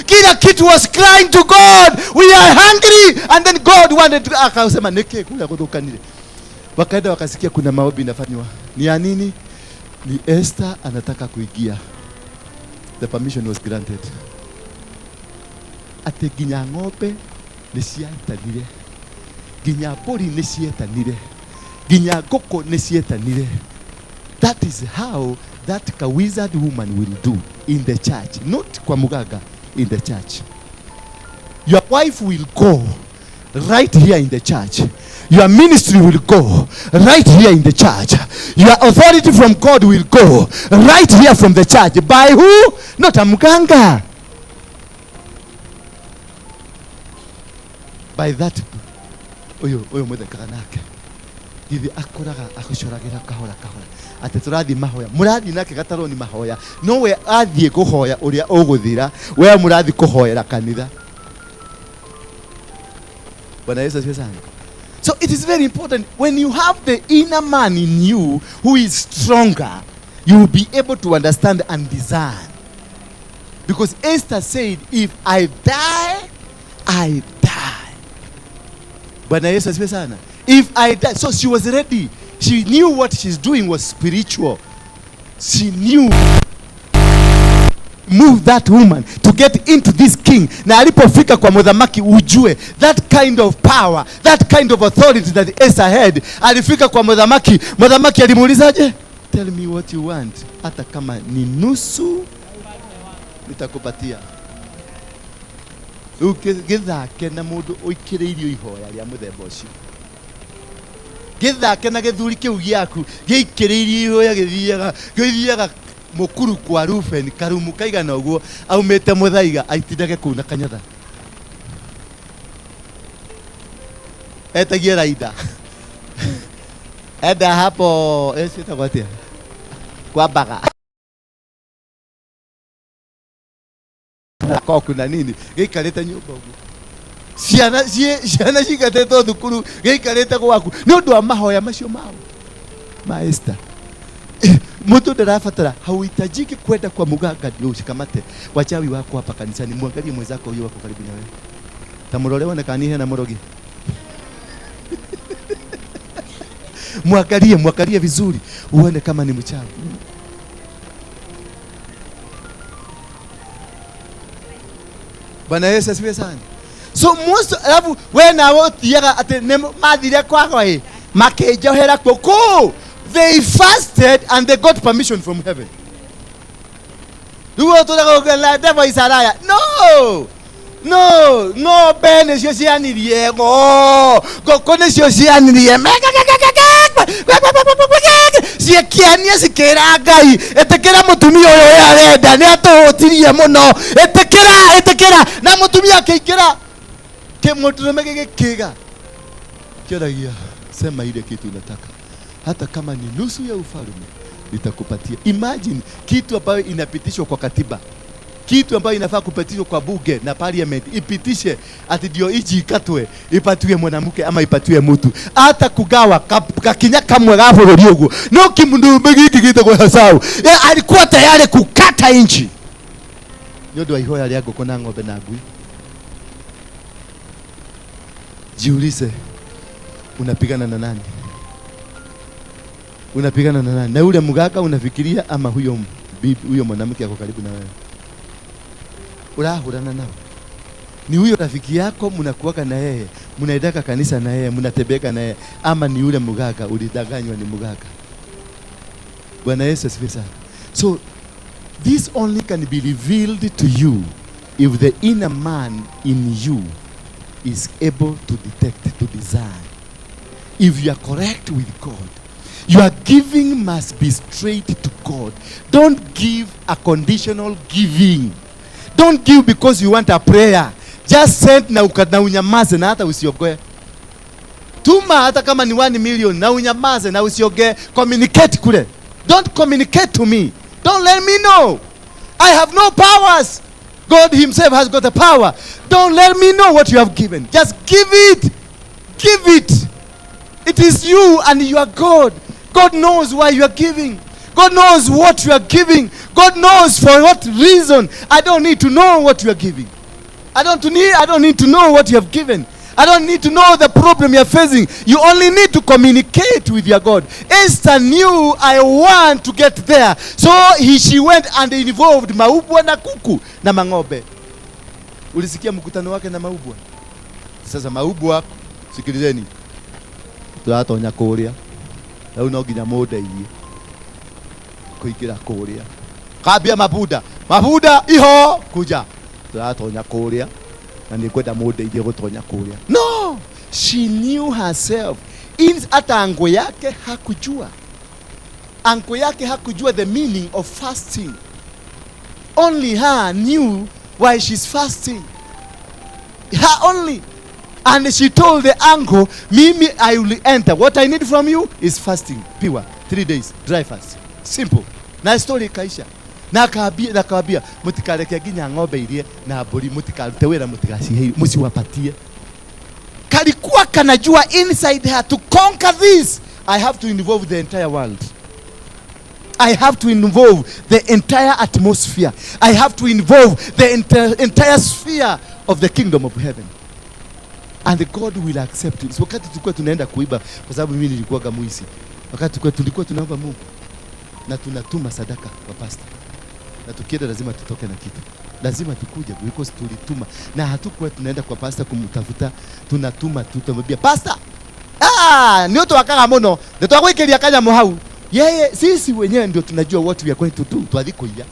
Kila kitu was crying to God. We are hungry. And then God wanted to akasema neke kula kutoka nile. Wakaenda wakasikia kuna maombi inafanywa. Ni ya nini? Ni Esther anataka kuingia. The permission was granted. Ate ginya ng'ombe nisiatanire. Ginya pori nisietanire. Ginya koko nisietanire. That is how that wizard woman will do in the church, not kwa mugaga, in the church. Your wife will go right here in the church. Your ministry will go right here in the church. Your authority from God will go right here from the church. By who? Not a muganga. By that. Oyo mwede kakanake. Hivi akoraga akushoragira kahora. Ate turathi mahoya murathi nake gataro ni mahoya no we athie kuhoya uria uguthira we murathi kuhoyera kanitha. Bwana Yesu asifiwe sana. So it is very important when you have the inner man in you who is stronger, you will be able to understand and discern. Because Esther said, if I die, I die. Bwana Yesu asifiwe sana. If I die, so she was ready. She knew what she's doing was spiritual. she knew move that woman to get into this king. Na alipofika kwa mudhamaki, ujue that kind of power, that kind of authority that Esther had. Alifika kwa mudhamaki, mudhamaki alimuulizaje? Tell me what you want, hata kama ni nusu nitakupatia. Githake na mundu uikiriirio ihoya ria muthemba ucio. Githake na githuri kiu giaku giikiriirio ihoya githiaga mukuru kwa Ruben karumu kaigana uguo aumete muthaiga aitindage kuu na kanyatha etagie raida enda hapo esita kwatia kwa baga kwa kuna nini gikarete nyumba uguo ciana cigatetwo thukuru gikarete gwaku ni undu wa mahoya macio mao maesta. Mtu ndarafatara, hauhitajiki kwenda kwa muganga ndio ushikamate wachawi wako hapa kanisani. Muangalie mwenzako huyo wako karibu na wewe, tamurolewa na kanihe na morogi. Muangalie vizuri uone kama ni mchawi. Bwana Yesu asifiwe sana. So most alafu wewe na wote yaga ate madhire kwako makejohera koko. They fasted and they got permission from heaven. Do you to the devil is a liar? No, Ben is your go connect your si kiania si keragai etekera mutumia oyo yarenda ni atotirie muno etekera na mutumia keikera ke mutumia kiga kiragia sema ile kitu unataka hata kama ni nusu ya ufalme nitakupatia. Imagine kitu ambayo inapitishwa kwa katiba, kitu ambayo inafaa kupitishwa kwa bunge na parliament, ipitishe ati ndio iji ikatwe ipatiwe mwanamke ama ipatiwe mtu. Hata kugawa kakinya kamwe gaburo riogo no kimundu megiki gitagwo hasau alikuwa tayari kukata inchi nyodo ihoya ryago kona ng'ombe na ngui. Jiulize, unapigana na nani? Unapigana na nani? Na yule mganga unafikiria ama huyo mwanamke yako karibu na wewe? Urahurana nao. Ni huyo rafiki yako mnakuwaka na yeye, mnaendaka kanisa na yeye, mnatembeka na yeye, ama ni yule mganga ulidanganywa ni mganga? Bwana Yesu asifiwe sana. So this only can be revealed to you if the inner man in you is able to detect, to discern. If you are correct with God, your giving must be straight to God. Don't give a conditional giving. Don't give because you want a prayer. Just send na unyamaze na hata usiogoe. Tuma hata kama ni 1 million na unyamaze na usiogoe. Communicate kule. Don't communicate to me. Don't let me know. I have no powers. God himself has got the power. Don't let me know what you have given. Just give it. Give it. It is you and your God. God knows why you are giving. God knows what you are giving. God knows for what reason. I don't need to know what you are giving. I don't need to know what you have given. I don't need to know the problem you are facing. You only need to communicate with your God. Esther knew, I want to get there. So she went and involved maubwa na kuku na mangobe. Ulisikia mkutano wake na maubwa? Sasa maubwa, sikilizeni. Turatonya kuria. Rau no nginya mundeithie kuingira kuria. Kambia mabuda iho kuja. Turatonya kuria na nikwenda mundeithie gutonya kuria. No, she knew herself. Hata ango yake hakujua. Ango yake hakujua the meaning of fasting. Only her knew why she's fasting. Her only. And she told the uncle, Mimi, I will enter. What I need from you is fasting. Pure. 3 days. Dry fast. Simple. Na story kaisha. Na kaabia. Mutikareke ginya ng'ombe irie na mburi mutikarute wira mutigacihei musiwapatie. Kalikuwa kanajua inside her to conquer this. I have to involve the entire world. I have to involve the entire atmosphere. I have to involve the entire sphere of the kingdom of heaven. And God will accept it. So wakati tulikuwa tunaenda kuiba, kwa sababu mimi nilikuwa gamuisi. Wakati tulikuwa tunaomba Mungu. na tunatuma sadaka kwa pastor, na tukienda lazima tutoke na kitu, lazima tukuje because tulituma, na hatukuwa tunaenda kwa pastor kumtafuta, tunatuma tutamwambia pastor, ni watu wakaga muno ndio twagwikiria kanyamũ hau. Yeye sisi wenyewe ndio tunajua what we are going to do. Twathikuia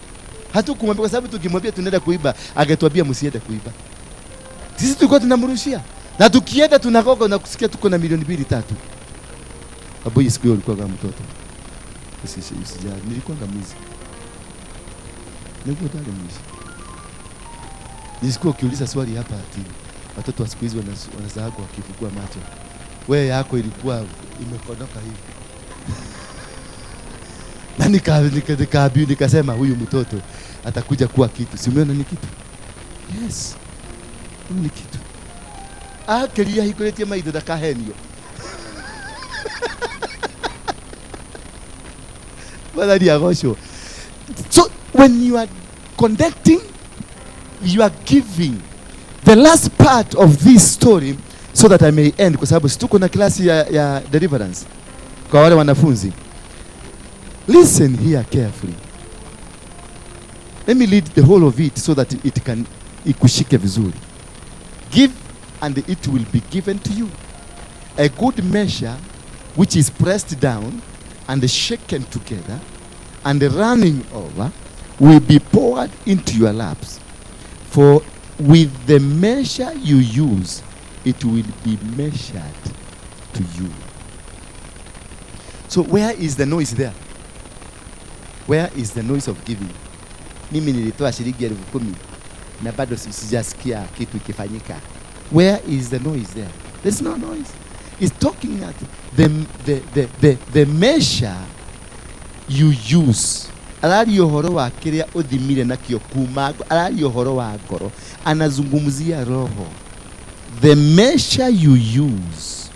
hatukumwambia, kwa sababu tukimwambia tunaenda kuiba angetuambia msiende kuiba. Sisi tulikuwa tunamrushia, na tukienda tunakoga na kusikia tuko na milioni 2-3. Abu siku hiyo ulikuwa kama mtoto. Sisi nilikuwa ngamizi. Nilikuwa ndani mwizi. Nilikuwa ukiuliza swali hapa ati watoto wa siku hizi wanasahau wakifungua macho. Wewe yako ilikuwa imekondoka hivi. Na nikasema huyu mtoto atakuja kuwa kitu. Si umeona ni kitu? Yes. Ni kitu. Kelia hikuletia maitho dakahenio. So when you are conducting, you are giving. The last part of this story, so that I may end, kwa sababu situko na klasi ya deliverance kwa wale wanafunzi. Listen here carefully. Let me lead the whole of it so that it can ikushike vizuri. Give and it will be given to you. A good measure which is pressed down and shaken together and running over will be poured into your laps. For with the measure you use, it will be measured to you. So where is the noise there? Where is the noise of giving? Mimi nilitoa shilingi 10,000 na bado sijasikia kitu ikifanyika. Where is the noise there? There's no noise. It's talking at the measure you use. Alari uhoro wa kiria uthimire nakio kuma, alari uhoro wa ngoro, anazungumzia roho. The measure you use.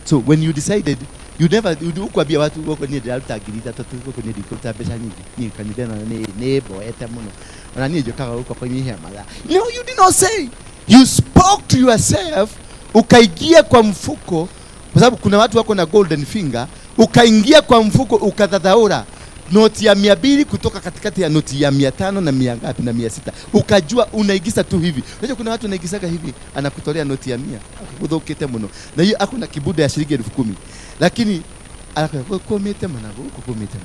So when you decided, you never ukwambia watu wako ni dalta gilita tatu wako ni dikota pesa nyingi ni kanidena ne boeta muno na ni joka huko kwenye hema. No, you did not say. You spoke to yourself, ukaigia kwa mfuko, kwa sababu kuna watu wako na golden finger, ukaingia kwa mfuko ukadhadhaura noti ya 200 kutoka katikati ya noti ya 500 na 100 ngapi na 600, ukajua unaigisa tu hivi. Unajua kuna watu wanaigisaga hivi, anakutolea noti ya 100 kudhokete muno, na hiyo hakuna kibuda ya shilingi 10,000, lakini anakomete manago komete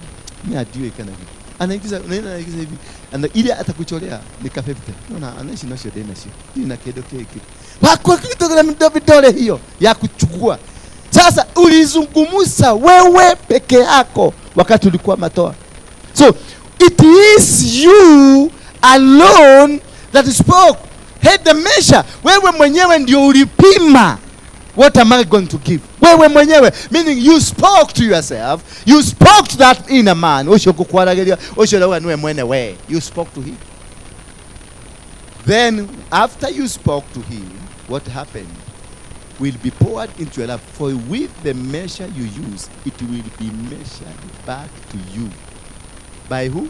ni adio ikana hivi, anaigiza hivi, ile atakucholea ni ka 50. Unaona anaishi na shida na shida ni na kedo keki wako kitu kile vidole hiyo ya kuchukua. Sasa ulizungumuza wewe peke yako wakati ulikuwa matoa. So it is you alone that spoke. Had the measure. Wewe mwenyewe ndio ulipima. What am I going to give? Wewe mwenyewe, meaning you spoke to yourself. You spoke to that inner man. You spoke to him. Then after you spoke to him, what happened? Will be poured into your lap. For with the measure you use, it will be measured back to you. By who?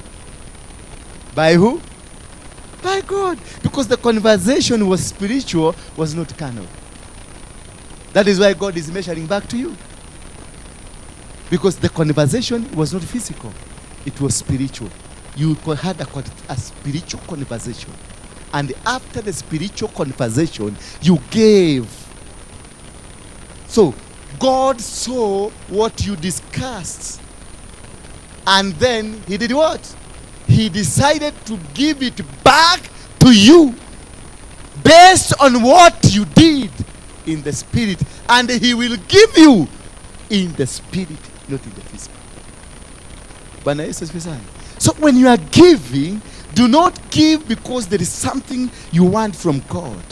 By who? By God. Because the conversation was spiritual, was not carnal. That is why God is measuring back to you. Because the conversation was not physical, it was spiritual. You had a spiritual conversation. And after the spiritual conversation, you gave. So, God saw what you discussed. And then he did what? He decided to give it back to you based on what you did in the spirit. And he will give you in the spirit, not in the physical. So when you are giving, do not give because there is something you want from God.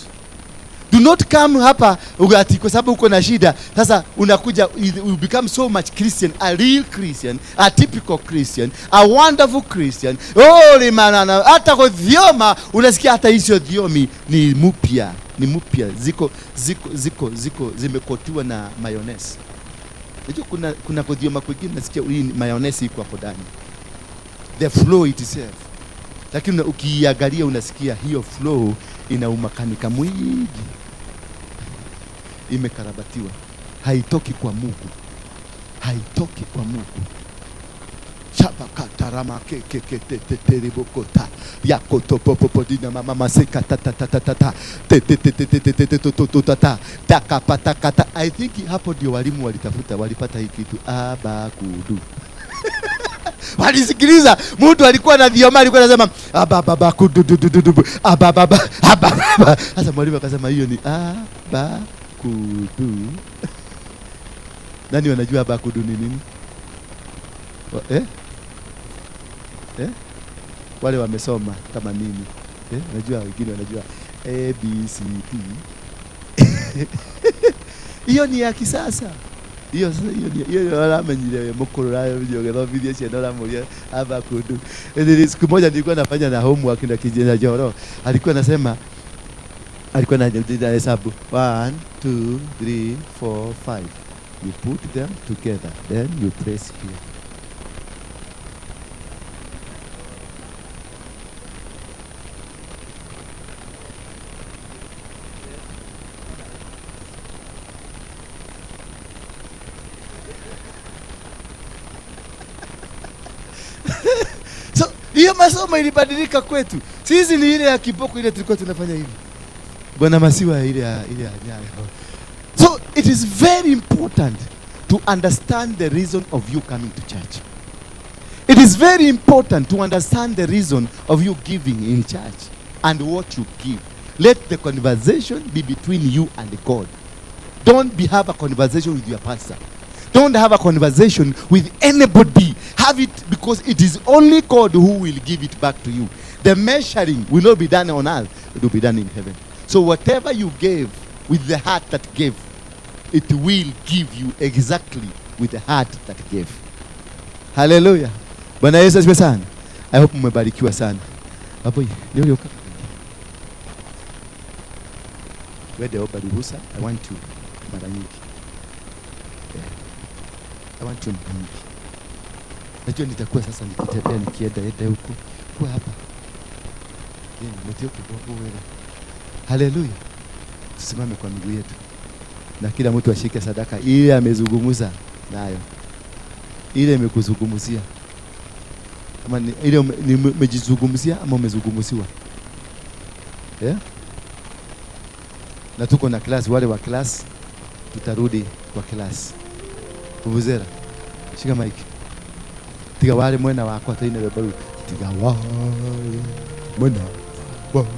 Do not come hapa ugati kwa sababu uko na shida. Sasa unakuja, you become so much Christian, a real Christian, a typical Christian, a wonderful Christian. Oh, limanana hata kwa dhioma unasikia hata hizo dhiomi ni mpya, ziko zimekotiwa na mayonnaise. Unajua kuna dhioma kwingine nasikia hii mayonnaise iko hapo ndani. The flow itself. Lakini ukiangalia unasikia hiyo flow ina umakanika mwingi, imekarabatiwa, haitoki kwa Mungu, haitoki kwa Mungu. Chabakatarama kekeketeteribokota yakotopopopodina mama seka tatatata tetetetetetetetototata takapatakata. I think hapo ndio walimu walitafuta, walipata hii kitu abakudu. Walisikiliza mtu alikuwa na dhioma, alikuwa anasema ababakudu abababa. Sasa mwalimu akasema hiyo ni abakudu. Nani wanajua abakudu ni nini? Wale wamesoma kama mimi. Najua wengine wanajua A B C D. Hiyo ni ya kisasa. Hiyo wala mwenyewe mkoro nayo ndio video channel la moja hapa kudu. Siku moja nilikuwa nafanya na homework na kijana Joro. Alikuwa anasema, alikuwa anajadili hesabu 1 2 3 4 5. You put them together, then you press here. So, hiyo masomo ilibadilika kwetu. Sisi ni ile ya kiboko ile tulikuwa tunafanya hivi. Bwana masiwa ile ya nyayo. So, it is very important to understand the reason of you coming to church. It is very important to understand the reason of you giving in church and what you give. Let the conversation be between you and God. Don't have a conversation with your pastor. Don't have a conversation with anybody. Have it because it is only God who will give it back to you. The measuring will not be done on earth, it will be done in heaven. So whatever you gave with the heart that gave, it will give you exactly with the heart that gave. Hallelujah. Bwana Yesu asifiwe sana. I hope mmebarikiwa sana. Hapo leo wede oba ruhusa. I want to mara nyingi. I want to mara nyingi. Najua nitakuwa sasa nikitembea nikienda huko. Kwa hapa. Mtio kidogo wewe. Hallelujah. Tusimame kwa miguu yetu. Na kila mtu ashike sadaka ile amezungumza nayo. Ile imekuzungumzia. Kama ile umejizungumzia ama umezungumziwa. Na tuko na class, wale wa class tutarudi kwa class. Uvuzera. Shika mic. Tiga wale mwena wako ataina bebaru. Tiga wale mwena wako.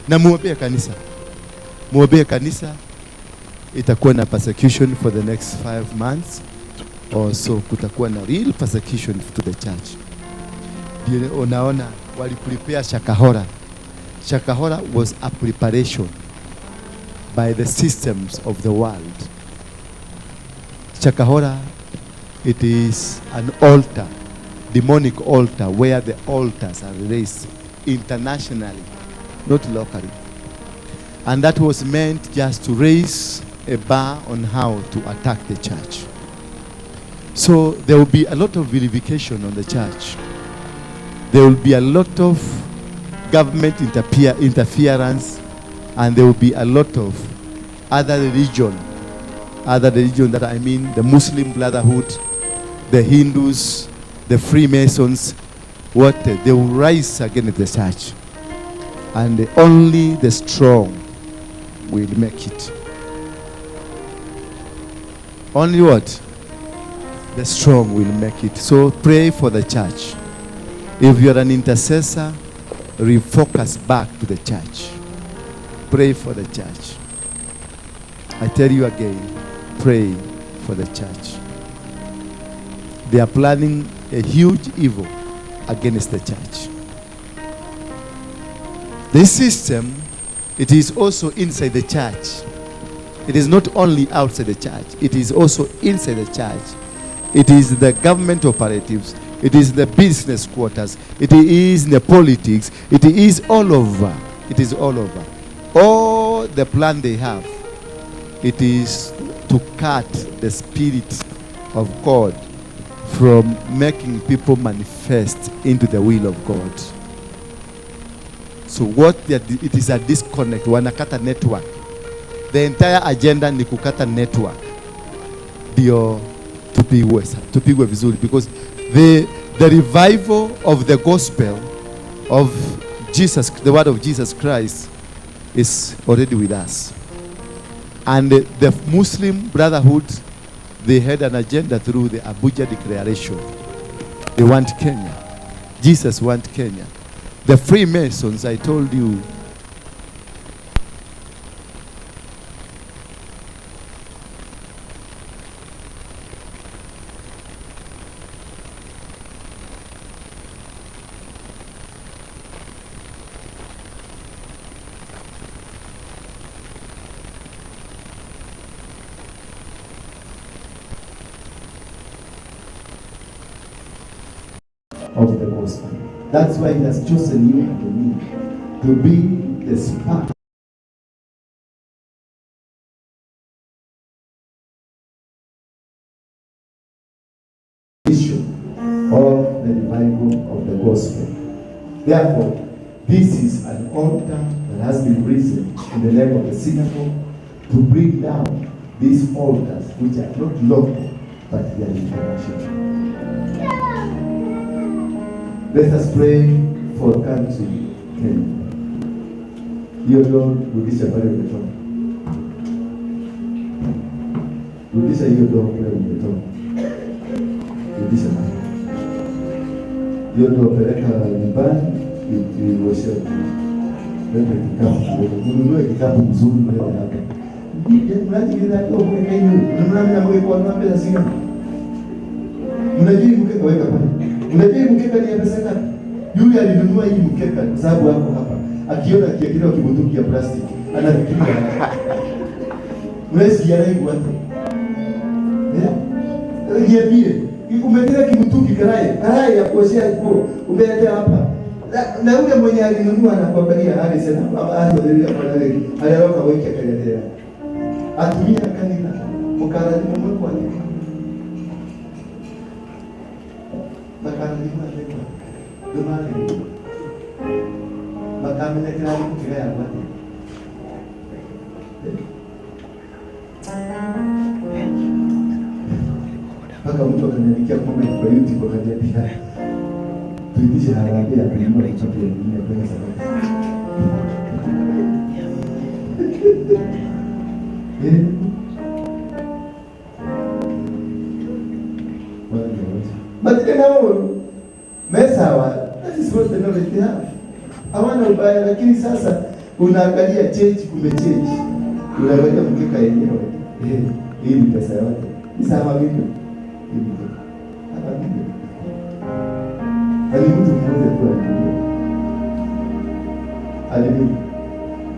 Na muombee kanisa. Muombee kanisa. Itakuwa na persecution for the next 5 months. Also kutakuwa na real persecution to the church. Unaona waliprepare Shakahora. Shakahora was a preparation by the systems of the world. Shakahora, it is an altar, demonic altar, where the altars are raised internationally, not locally. And that was meant just to raise a bar on how to attack the church. So there will be a lot of vilification on the church. There will be a lot of government interference, and there will be a lot of other religion that I mean the Muslim Brotherhood, the Hindus, the Freemasons, they will rise against the church. And only the strong will make it. Only what? The strong will make it. So pray for the church. If you are an intercessor, refocus back to the church. Pray for the church. I tell you again, pray for the church. They are planning a huge evil against the church. This system, it is also inside the church. It is not only outside the church, it is also inside the church. It is the government operatives, it is the business quarters, it is the politics, it is all over. It is all over. All the plan they have, it is to cut the spirit of God from making people manifest into the will of God. So it is a disconnect. Wanakata network. The entire agenda ni kukata network. Ndio tupigwe vizuri, because The revival of the gospel of Jesus, the word of Jesus Christ, is already with us. And the Muslim Brotherhood, they had an agenda through the Abuja Declaration. They want Kenya. Jesus wants Kenya. The Freemasons, I told you, of the gospel. That's why he has chosen you and me to be the spark of the revival of the gospel. Therefore, this is an altar that has been risen in the name of the synagogue to bring down these altars which are not local but they are international. Let us pray for country Kenya. Hiyo ndo rudisha pale umetoka. Rudisha hiyo ndo pale umetoka. Rudisha pale. Hiyo ndo peleka nyumbani ioshe. Leta kikapu. Ununue kikapu mzuri mbele hapa. Mnaji kile ndio mweka hiyo. Mnaona mwe kwa namba ya simu. Mnaji mkeka weka pale. Unajua mkeka ni pesa ngapi? Yule alinunua hii mkeka kwa sababu hapo hapa. Akiona kiakilio kibutuki ya plastiki, anafikiria. Unasikia nini watu? Niambie, umetia kibutuki karai ya kuoshea nguo, umeenda hapa. Na yule mwenye alinunua anakuangalia hali sana, ndio kwa nani? Aliroka weke kale. Atumia kanina, mkala ni mmoja kwa nini? Makana ni mmoja. Demande. Makana ni kila mtu kila hapa. Paka mtu akaniandikia comment kwa YouTube akaniambia tuitishe harambee ya kununua chochote kingine kwa sababu. But you know, mesawa, that is what the knowledge they have. Hawana ubaya, lakini sasa unaangalia change kumechange. Unaangalia mkeka yenyewe. Hii ni pesa yote. Ni sawa vipi? Hapa vipi? Hadi mtu mmoja tu alikuwa. Hadi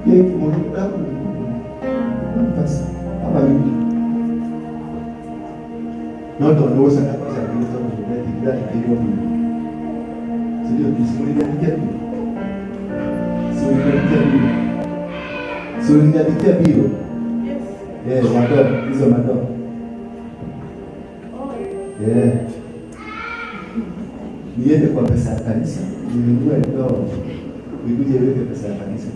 yeye mmoja hapo. Pesa. Hapa vipi? Noto ndio sana kwa sababu ndio ndio ndio kisimulia Sulindikia biro. Madoo, hizo madoo. Niende kwa pesa ya kanisa, ninunue ndoo. Nikuje niweke pesa ya kanisa.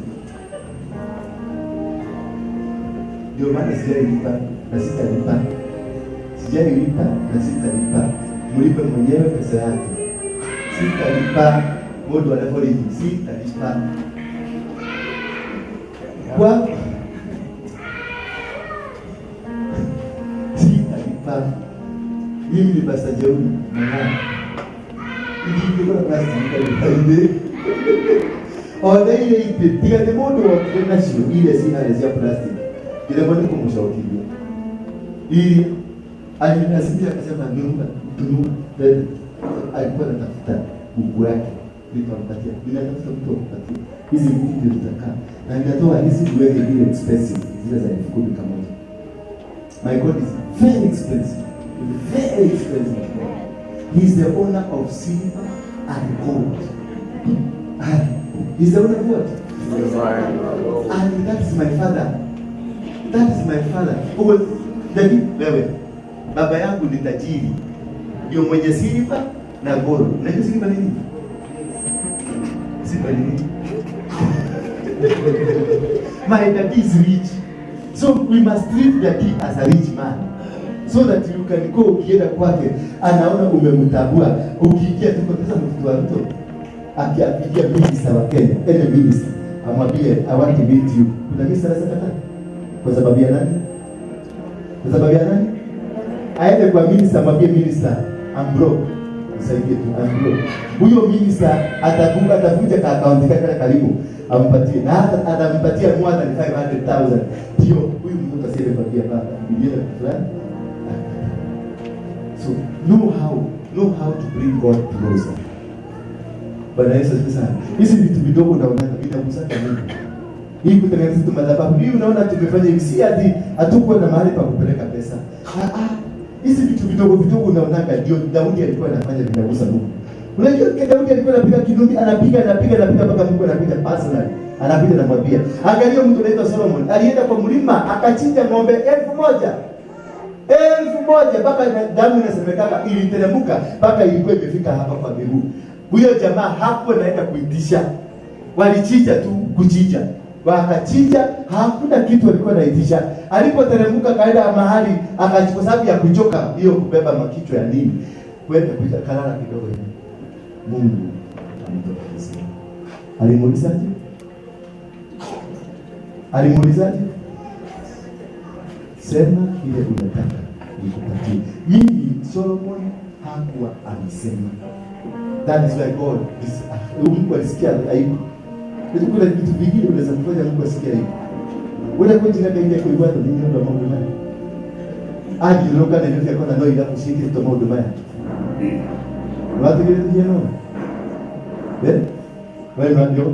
Ndio maana sijalipa na sitalipa. Sijalipa na sitalipa. Mlipe mwenyewe pesa yake. Sitalipa. Modo anapolipi sitalipa. Kwa sitalipa. Mimi ni basta jeuri mwana. Ndio kwa basta ndio. Ona ile ipitia de modo wa kwenda shule ile sina ya plastic. Ile modo kumshauri. Ili alinasikia akasema nyumba tununue. Alikuwa anatafuta buku yake. Nitampatia. Ninatafuta mtu akupatie. Hizi buku ndio zitakaa. Na ninatoa hizi duweke ile expensive. Zile za 10,000 kama hizo. My God is very expensive. Very expensive. He is the owner of silver and gold. He is the owner of what? And that is my father. That is my father. Wewe, baba yangu ni tajiri. Ndio mwenye silver na gold. Unajua silver ni nini? Silver ni nini? My daddy is rich. So we must treat daddy as a rich man. so that you can go. Ukienda kwake anaona umemtabua. Ukiingia tu kwa pesa mtoto wa Ruto akiapigia minister wa Kenya, any minister amwambie I want to meet you, kuna minister anasema kwa sababu ya nani? Kwa sababu ya nani? Aende kwa minister amwambie minister I'm broke, nisaidie tu, I'm broke. Huyo minister atakuja kwa account yake karibu ampatie, na hata atampatia more than 500,000. Ndio huyu mtu asiye kwambia baba bilioni fulani. So know how to bring God closer. Bwana Yesu asifiwe. Hizi vitu vidogo unaona vinakusanya Mungu. Hii kutengeneza tu madhabahu. Hii unaona tumefanya hivi, si ati hatukuwa na mahali pa kupeleka pesa. Hizi vitu vidogo unaona ndio Daudi alikuwa anafanya vinagusa Mungu. Unajua Daudi alikuwa anapiga kinubi, anapiga mpaka Mungu anakuja personally. Anakuja anamwambia. Angalia mtu anaitwa Solomon, alienda kwa mlima akachinja ng'ombe 1,000 mpaka damu inasemekana iliteremka mpaka ilikuwa imefika hapa kwa miguu. Huyo jamaa hakuwa anaenda kuitisha. Walichinja tu kuchinja. Wakachinja, hakuna kitu alikuwa anaitisha. Alipoteremka kaenda mahali akachukua sababu ya kuchoka hiyo kubeba makichwa ya nini. Kwenda kuita kalala kidogo hivi. Mungu alimtokea. Alimuulizaje? Sema ile unataka nikupatie. Mimi Solomon hakuwa amesema. That is why God Mungu alisikia aibu. Ndio kuna vitu vingine unaweza kufanya Mungu asikie aibu. Wewe kwa jina gani yako ibada ni ndio mambo maya. Aje loka na ndio yako na ndio ila kushiki to mambo maya. Watu gani ndio no? Wewe ndio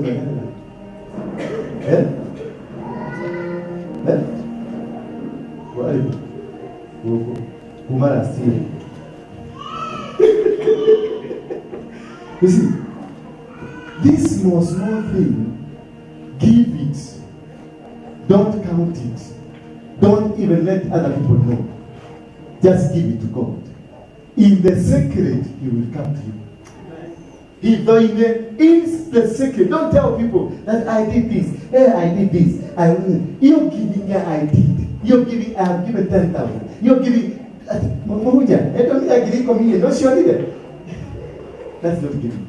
kwa wale kumara siri. You see, this small thing, give it. Don't count it. Don't even let other people know. Just give it to God. In the secret, He will come to you. In the secret, don't tell people that I did this. I did this. You're giving, I did. You're giving, I have given 10,000. You're giving, Mahuja, I don't think I give communion. No, sure either. That's not giving.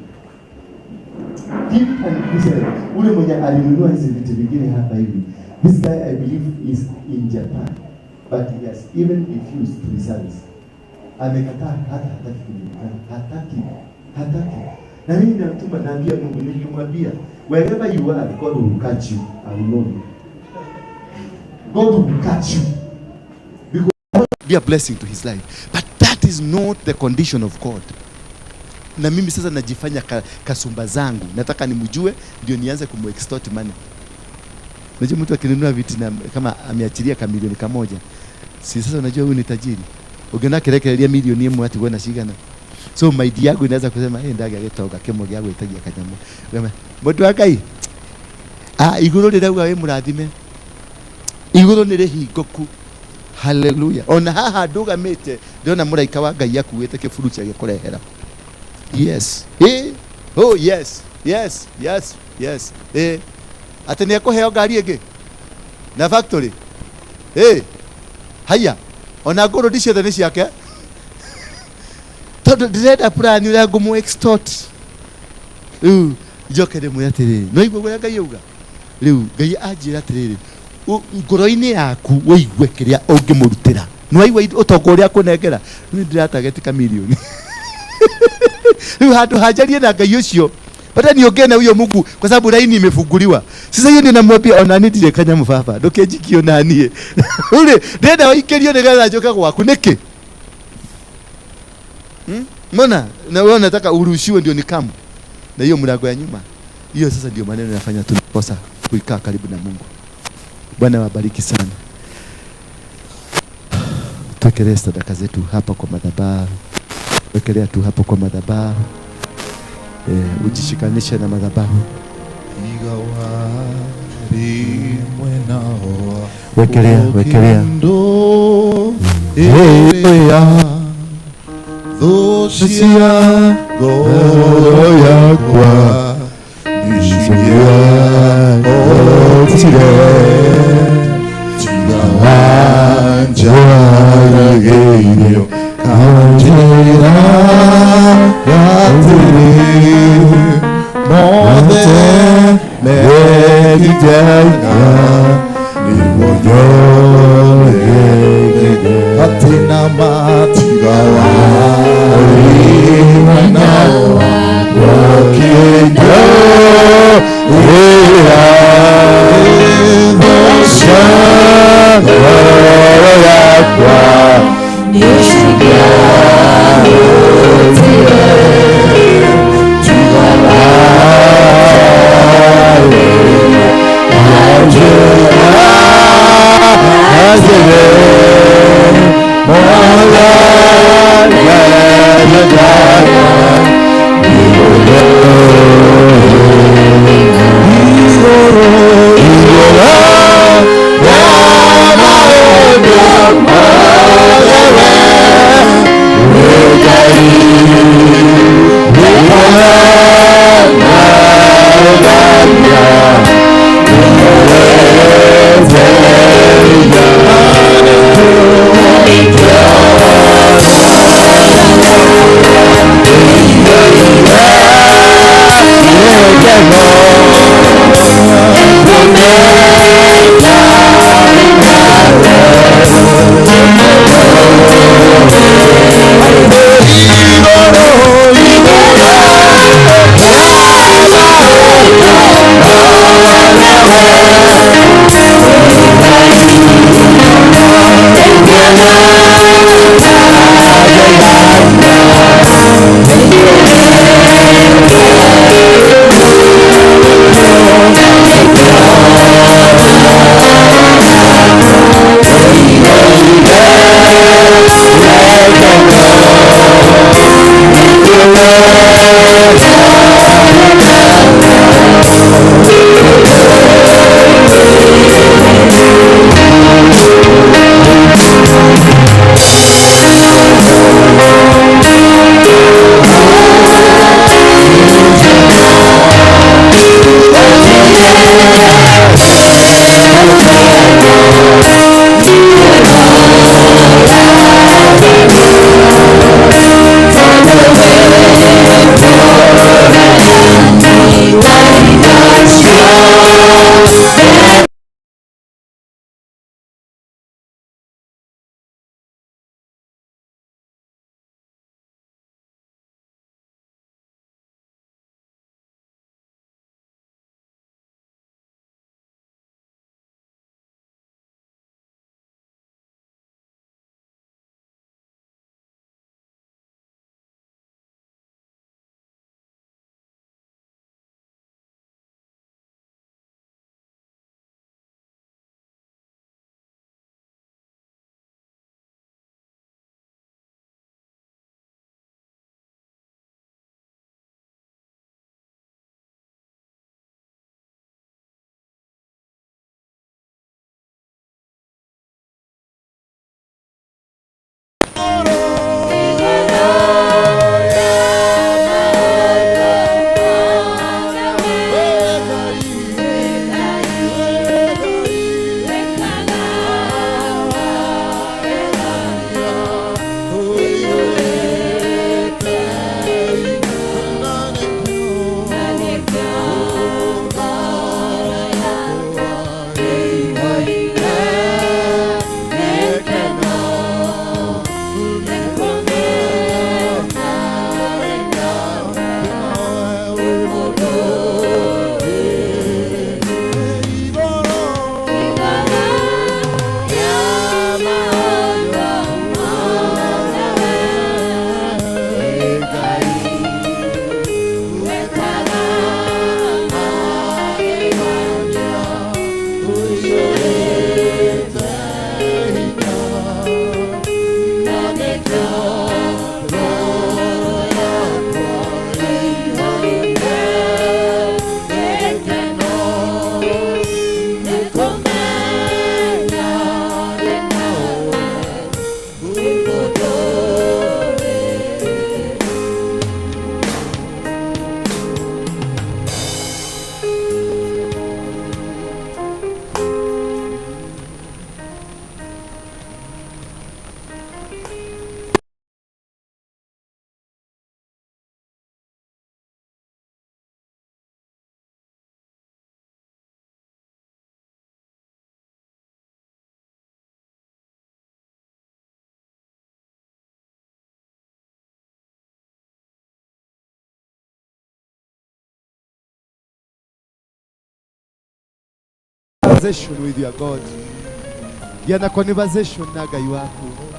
Give and listen. Ule mwenye alinunua hizi vitu vingine hapa hivi. This guy I believe is in Japan, but he has even refused to reserve. Amekataa hataki kujulikana. Hataki. Na mimi natuma naambia Mungu, nilimwambia wherever you are, God will catch you. I will know you. God will catch you. Because God will be a blessing to his life. But that is not the condition of God. Na mimi sasa najifanya kasumba zangu. Nataka nimjue ndio nianze kumextort money. Unajua mtu akinunua vitu na kama ameachilia kamilioni kamoja. Si sasa unajua huyu ni tajiri. Ukiona kirekerelia milioni 1 ati bwana shigana. So maidi yako inaweza kusema ndaga getoga kemo gyago itagia kanyamo. Wema mtu akai. Iguru rirauga we murathime. Iguru nire hingoku. Hallelujah. Ona haha ndugamite ndiona muraika wa Ngai akuite kifuruchi agikurehera. Yes. Oh yes. Yes. Yes. Yes. Ati ni akuheo ngari ĩngĩ na factory. Haya. Ona ngoro ndicio thani ciake. Tondu ndirenda plan uria ngumu extort. Njokere mwe atiriri. No igwe gwa Ngai auga. Riu Ngai anjira atiriri. Ngoro-ini yaku woigwe kiria ungimurutira. No igwe utongo uria kunengera. Ni ndiratargetika milioni. Riu handu hajarie na Ngai ucio. Bata niongene huyo Mungu kwa sababu laini imefunguliwa. Sasa hiyo ninamwambia ona nitire kanyamu baba. Ndukejikio na nie. Ule ndenda waikerio nigetha njoka gwaku niki? Mbona na wewe unataka urushiwe ndio nikamu. Na hiyo mlango ya nyuma. Hiyo sasa ndio maneno yanafanya tunakosa kuikaa karibu na Mungu. Bwana wabariki sana. Tuwekelee sadaka zetu hapa kwa madhabahu. Wekelea tu hapo kwa madhabahu. Ujishikanishe na madhabahu. Wekelea. Doshia goya kwa nishikia otire chigawanja Hatina matigawa Manawa Wakido conversation with your God. Yana conversation na gai wako.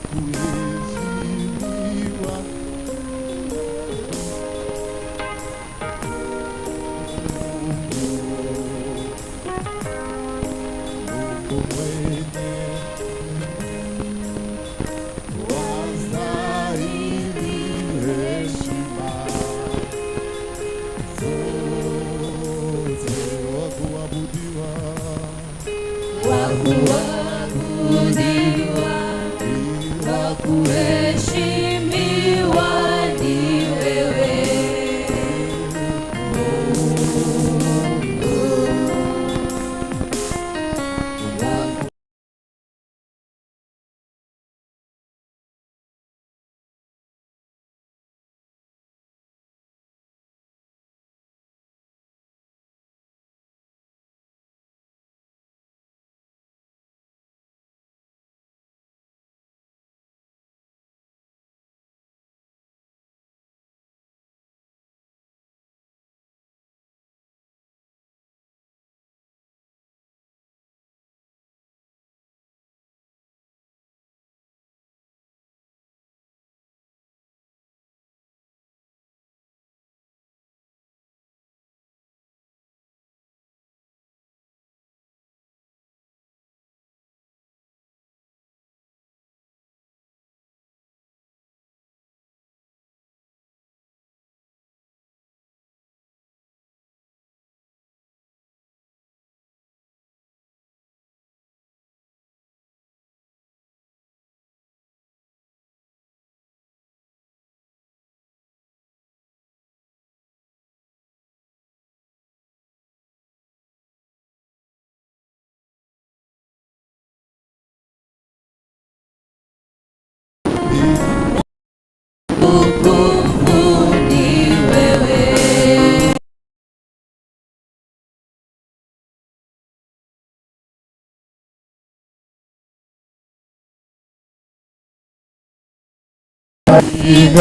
kuheshimiwa. Mungu mwenye wastahili heshima zote, wa kuabudiwa, wa kuheshimiwa ni wewe.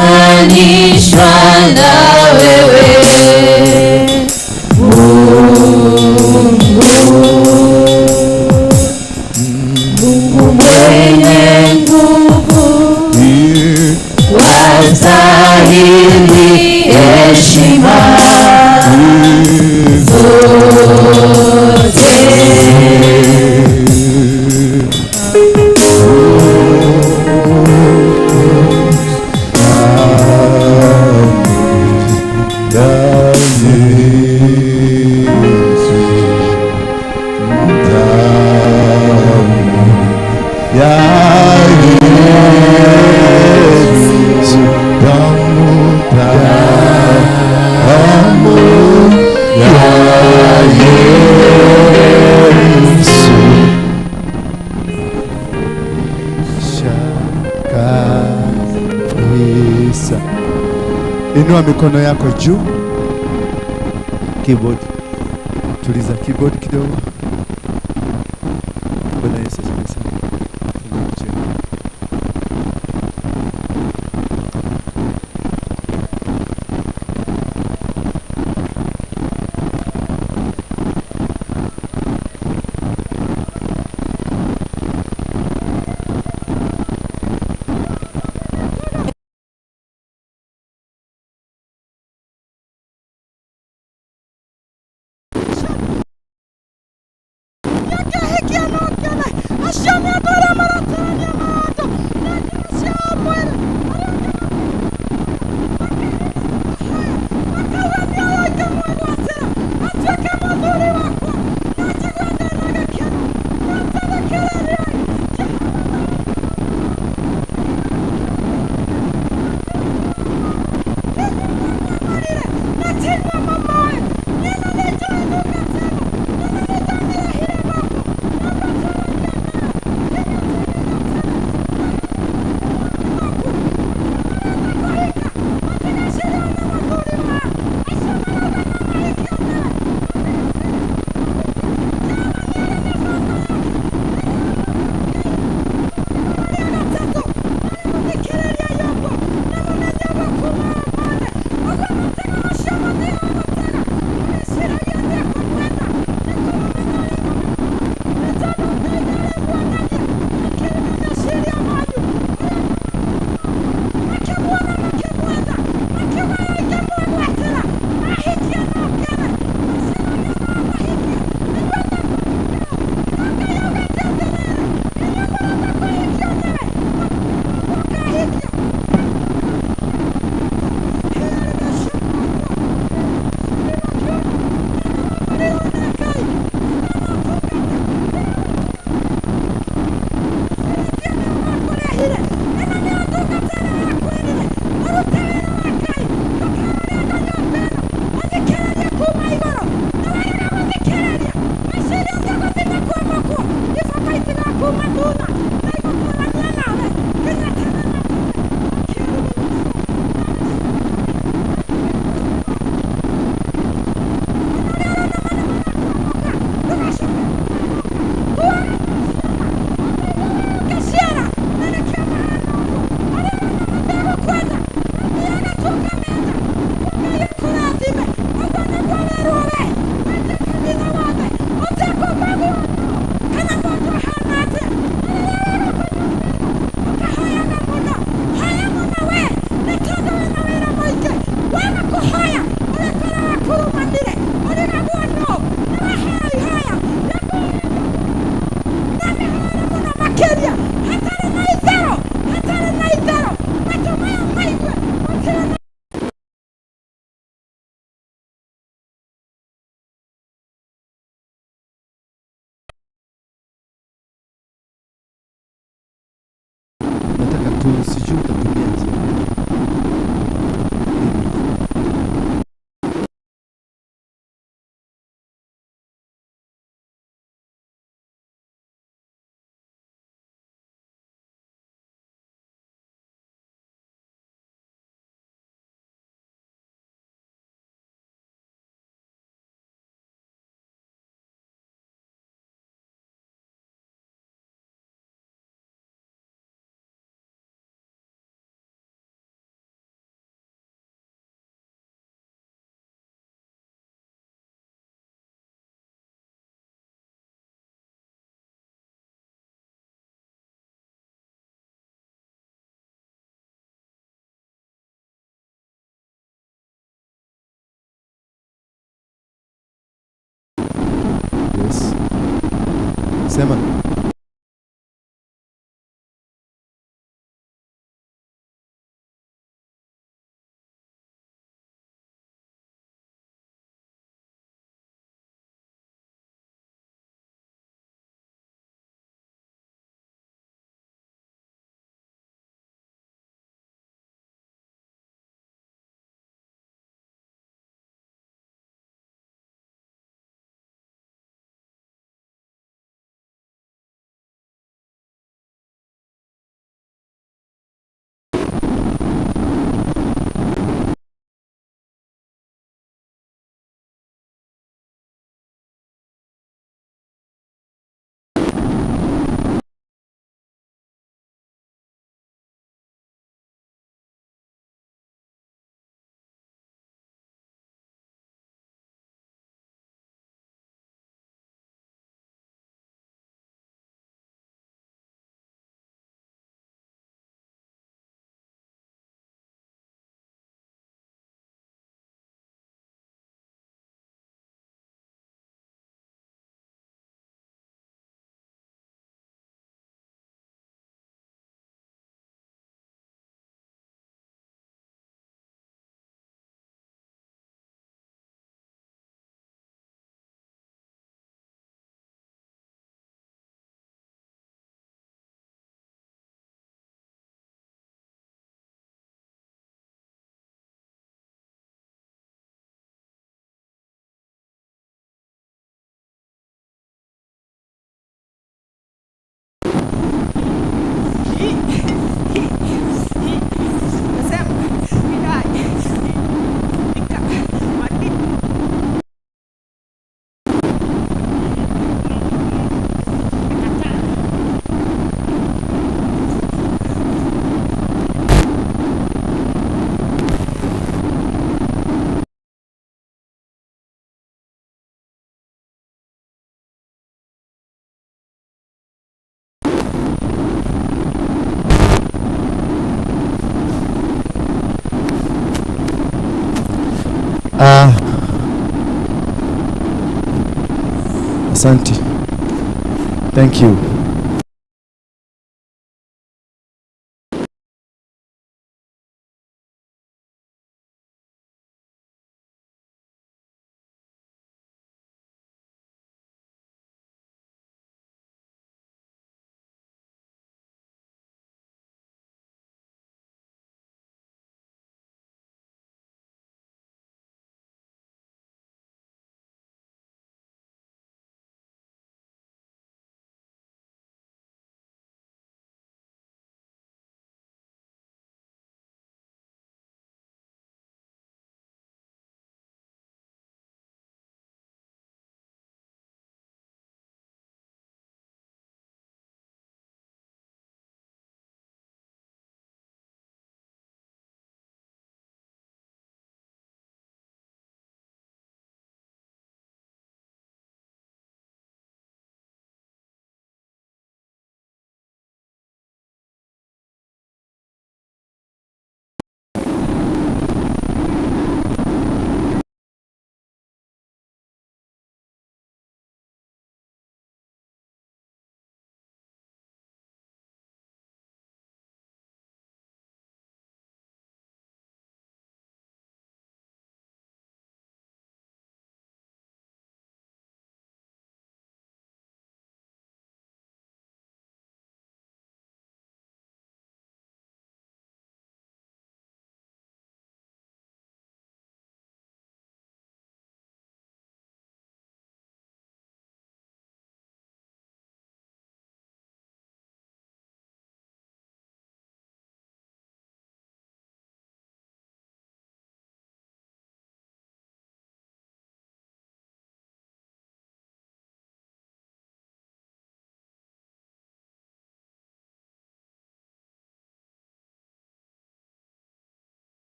Linganishwa na wewe Mungu mwenye nguvu, wastahili heshima zote. Inua mikono yako juu. Keyboard. Tuliza keyboard kidogo. Bwana Yesu asifiwe. sijui utatumia njia gani. Yes. Sema. Asante. Thank you.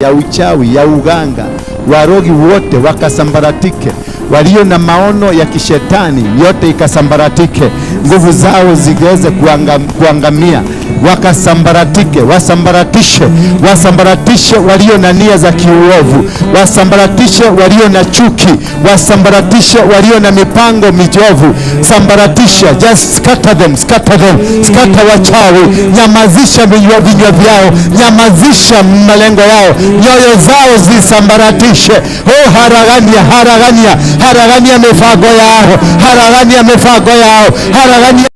ya uchawi, ya uganga, warogi wote wakasambaratike. Walio na maono ya kishetani yote ikasambaratike. Nguvu zao zigeze kuangamia, wakasambaratike. Wasambaratishe walio na nia za kiuovu, wasambaratishe walio na chuki, wasambaratishe walio na mipango mijovu. Sambaratisha, just scatter them. Scatter wachawi, nyamazisha vinywa vyao, nyamazisha malengo yao, nyoyo zao zisambaratishe. Oh, haragania mifago yao, haragania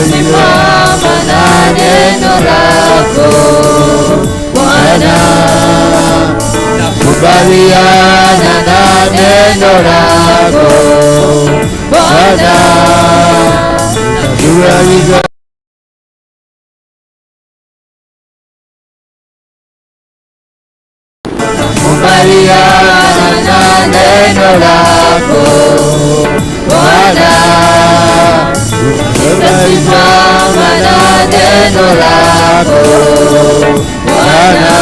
Simama na neno lako Bwana, nakubaliana na neno lako Bwana, najua hivyo nakubaliana na neno lako Bwana, nitasimama na neno lako Bwana,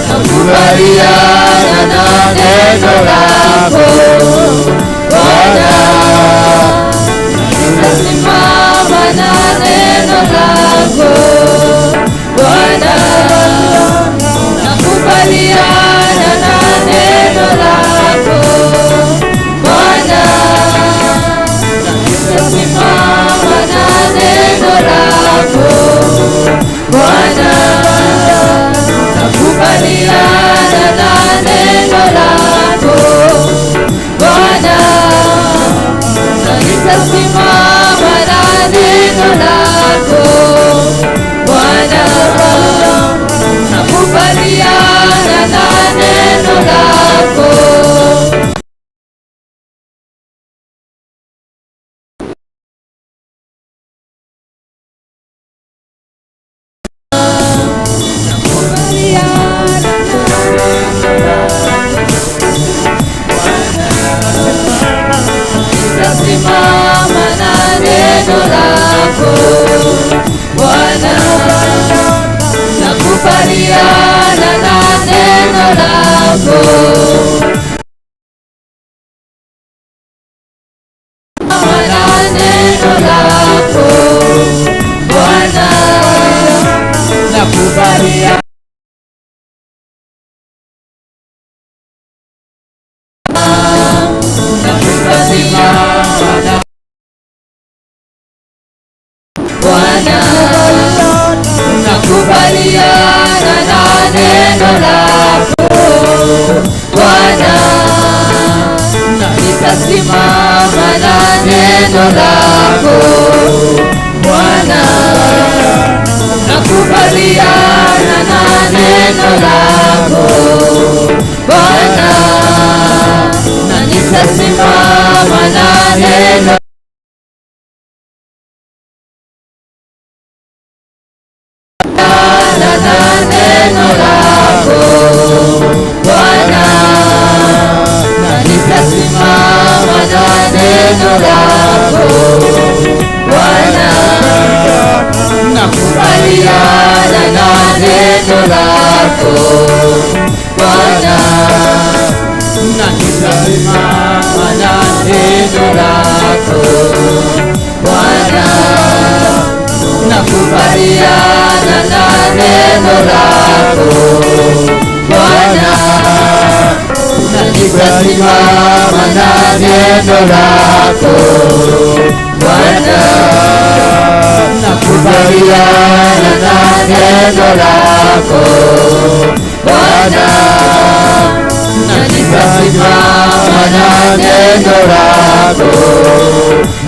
nakubaliana na neno lako Bwana, nitasimama na neno lako Bwana, nakubaliana na neno lako Bwana. nakubaliana na neno lako. Simama na neno lako Bwana, nakubaliana na neno lako. Na neno lako Bwana, nakubaliana Bwana, nakubaliana na neno lako Bwana, nitasimama na neno lako Bwana, nakubaliana na neno lako Bwana, na nitasimama na neno neno lako Bwana, na nitasimama na neno lako Bwana, nakubaliana na neno lako Bwana, na nitasimama na neno lako Bwana, nakubaliana na neno lako Bwana, na nitasimama na neno lako Bwana, nakubaliana na neno lako Bwana, na nitasimama na neno lako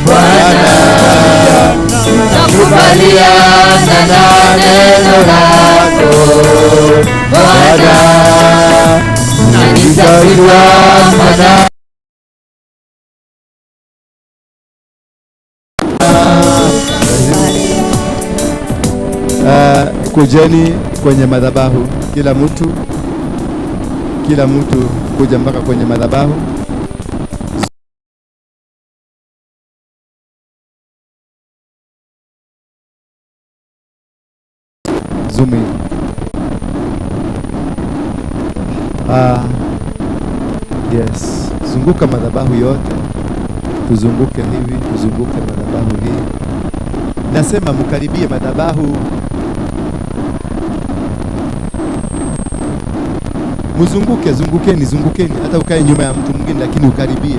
Bwana, nakubaliana na neno lako Bwana, na nitasimama na kujeni kwenye madhabahu, kila mtu kuja mpaka kwenye madhabahu. Zoom in. Yes, zunguka madhabahu yote, tuzunguke hivi, tuzunguke madhabahu hii. Nasema mkaribie madhabahu, mzunguke, zungukeni, hata ukae nyuma ya mtu mwingine, lakini ukaribie.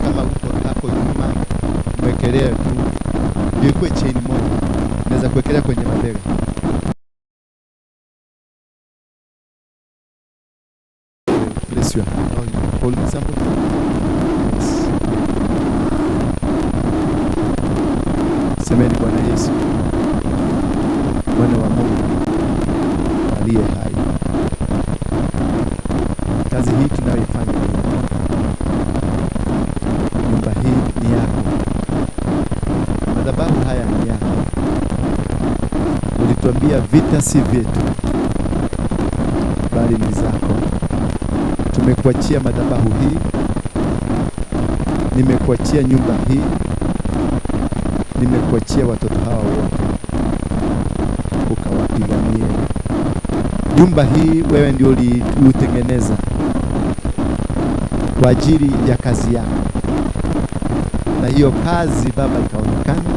Kama uko hapo nyuma, mwekelee tu, ikuwe chain moja, naweza kuwekelea kwenye mabega. Place your hand on you, hold somebody. Yes. Semeni Bwana Yesu, Mwana wa Mungu aliye hai, kazi hii tunayoifanya, nyumba hii ni yako, madhabahu haya ni yako. Ulituambia vita si vyetu, bali ni zako. Tumekuachia madhabahu hii, nimekuachia nyumba hii, nimekuachia watoto hawa wote, ukawapiganie. Nyumba hii wewe ndio uliutengeneza kwa ajili ya kazi yako, na hiyo kazi Baba ikaonekana,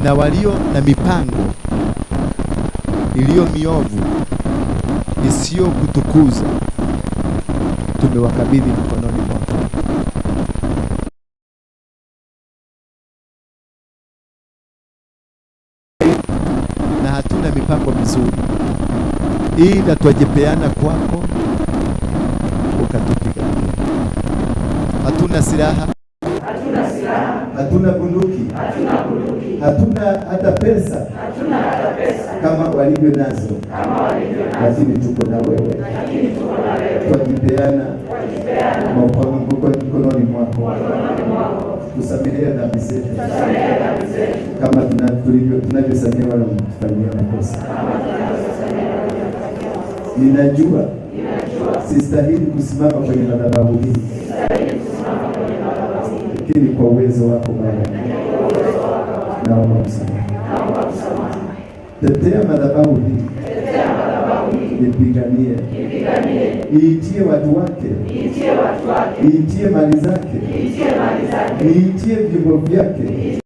na walio na mipango iliyo miovu isiyo kutukuza tumewakabidhi mikononi mwako. mazuri, ila twajipeana kwako ukatupigania. Hatuna silaha, hatuna bunduki, hatuna hata pesa kama walivyo nazo, lakini tuko na wewe. Twajipeana mkononi mwako, tusamehe dhambi zetu kama tunavyosamehe wale wanatufanyia makosa. Ninajua sistahili kusimama kwenye madhabahu hii, lakini kwa uwezo wako Baba, naomba msamaha. Tetea madhabahu hii, ipiganie, iitie watu wake, iitie mali zake, iitie vyombo vyake.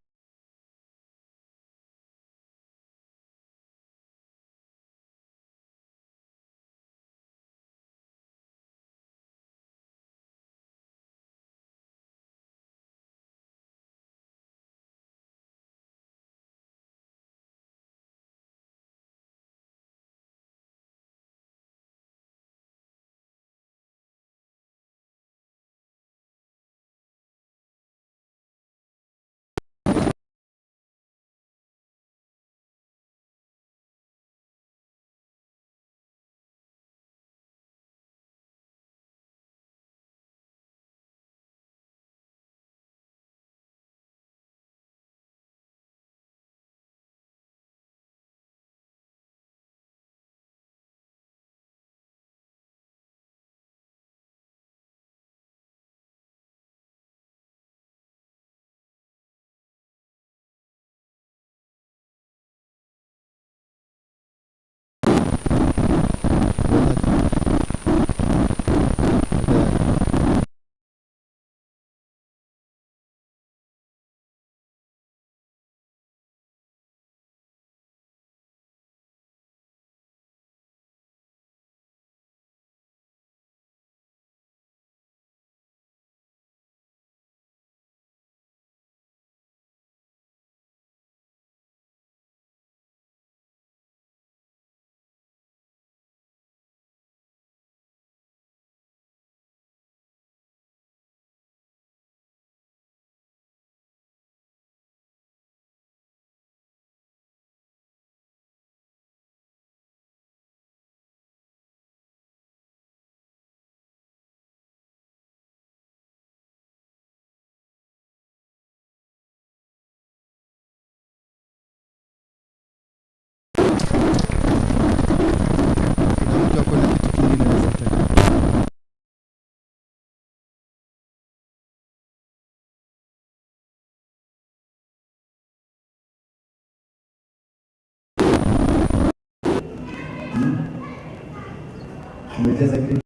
Umecheza kile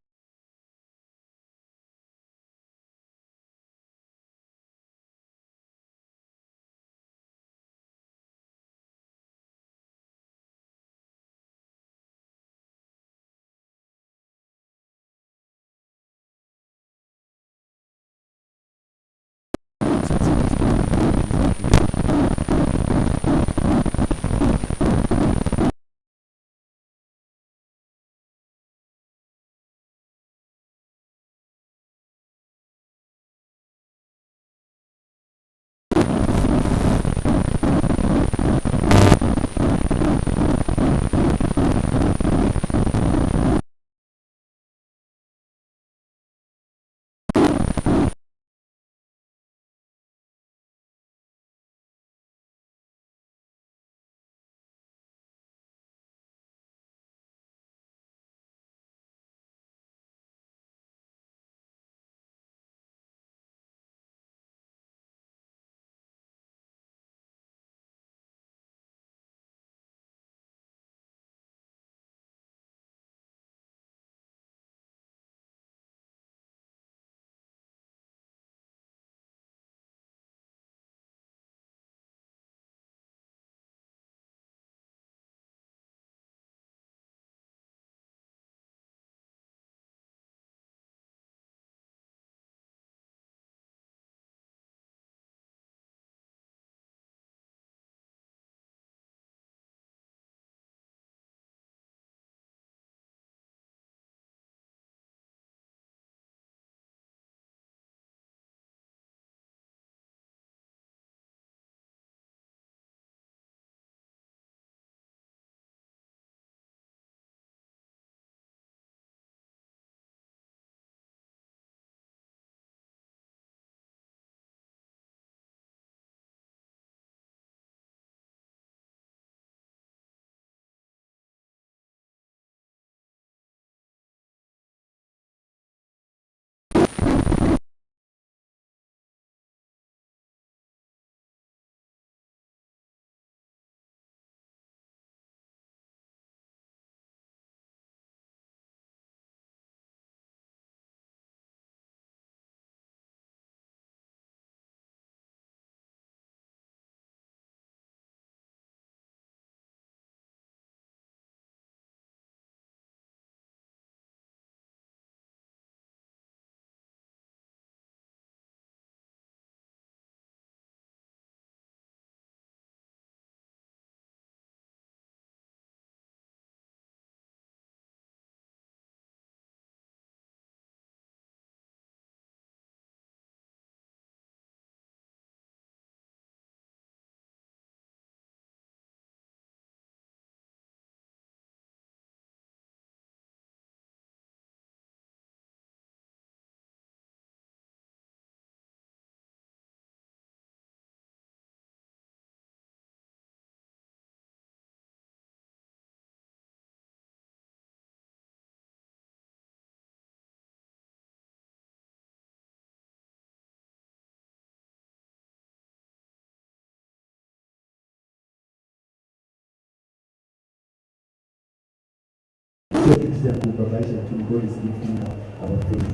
ya kubabaisha tu. God is lifting up our faith.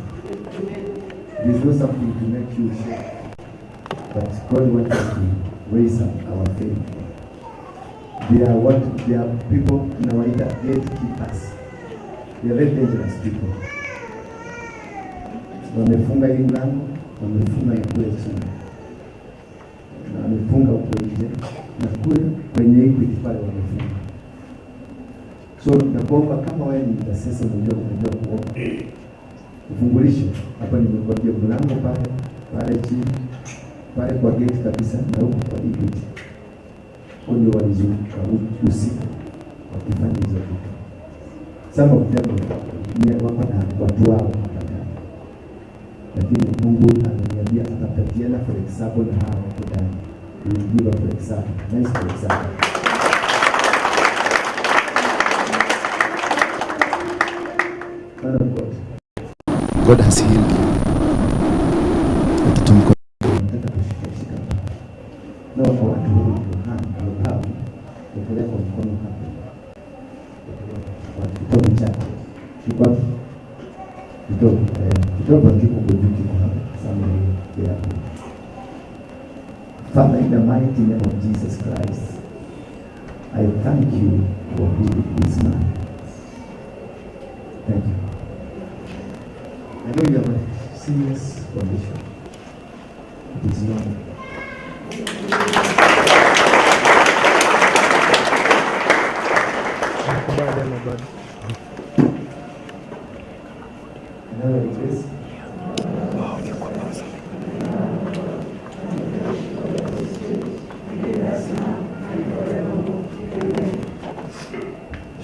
There is not something to make you shake, but God wants us to raise up our faith. There are people nawaita gatekeepers. They are very dangerous people. Wamefunga hii mlango, wamefunga na kule chini, na wamefunga huko nje, na kule kwenye Equity pale wamefunga. So nakuomba kama wewe ni intercessor, unajua kuomba, ufungulishe hapa. Nimekwambia mlango pale chini pale kwa gate kabisa, na huko kwa Equity ndio walizunguka usiku wakifanya hizo vitu. Some of them ni wako na watu wao, lakini Mungu ananiambia atapatiana for example na hao wako ndani. Will give a for example. Nice for example. Man of God. God has healed you. Watoto mko nataka kushika na wako watu hapa kupeleka mkono hapa kitoto chake kiko kitoto kiko kwa hapa sana ya Father, in the mighty name of Jesus Christ, I thank you for healing this man. Thank you. I know you have a serious condition. It is not. Another is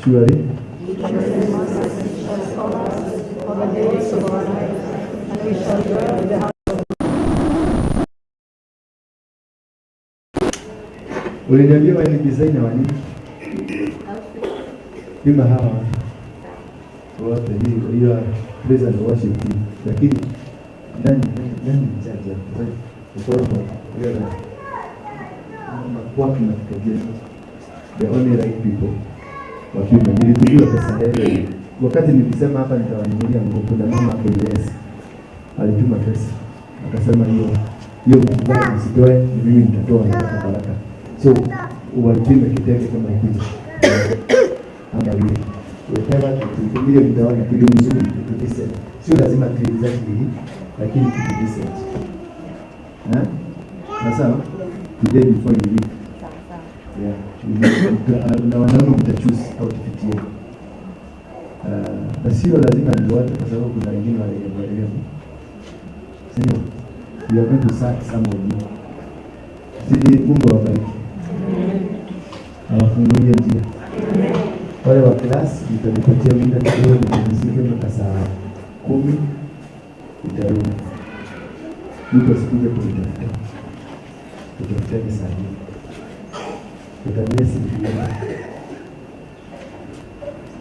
surely uliniambia wewe ni designer wa nini? Kama hawa wote hiyo praise and worship team, lakini nani mchaji hapo hiyo kwa tunafikiria the only right people wakiwa nilitujua pesa ile wakati nilisema hapa nitawanunulia nguo. Kuna mama KS alituma pesa akasema hiyo mkubwa msitoe, mimi nitatoa na baraka. So walipime kitenge kama hivi angalia whatever tutumie mtaona kitu mzuri kitu decent, sio lazima exactly lakini kitu decent. Na sawa today before you leave, na wanaume mtachoose outfit yenu, na sio lazima ni wote, kwa sababu kuna wengine wale sio you are going to search some of you. Sisi Mungu awabariki, awafungulie njia. Wale wa class nitakupatia muda kidogo nipumzike mpaka saa 10 nitarudi. Mtu asikuje kunitafuta. Tutafuta saa hii. Tutamesi pia.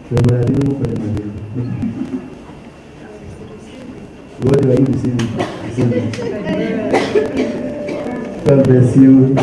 Kwa maana ndio kwa maana. What do I need to say? God bless you.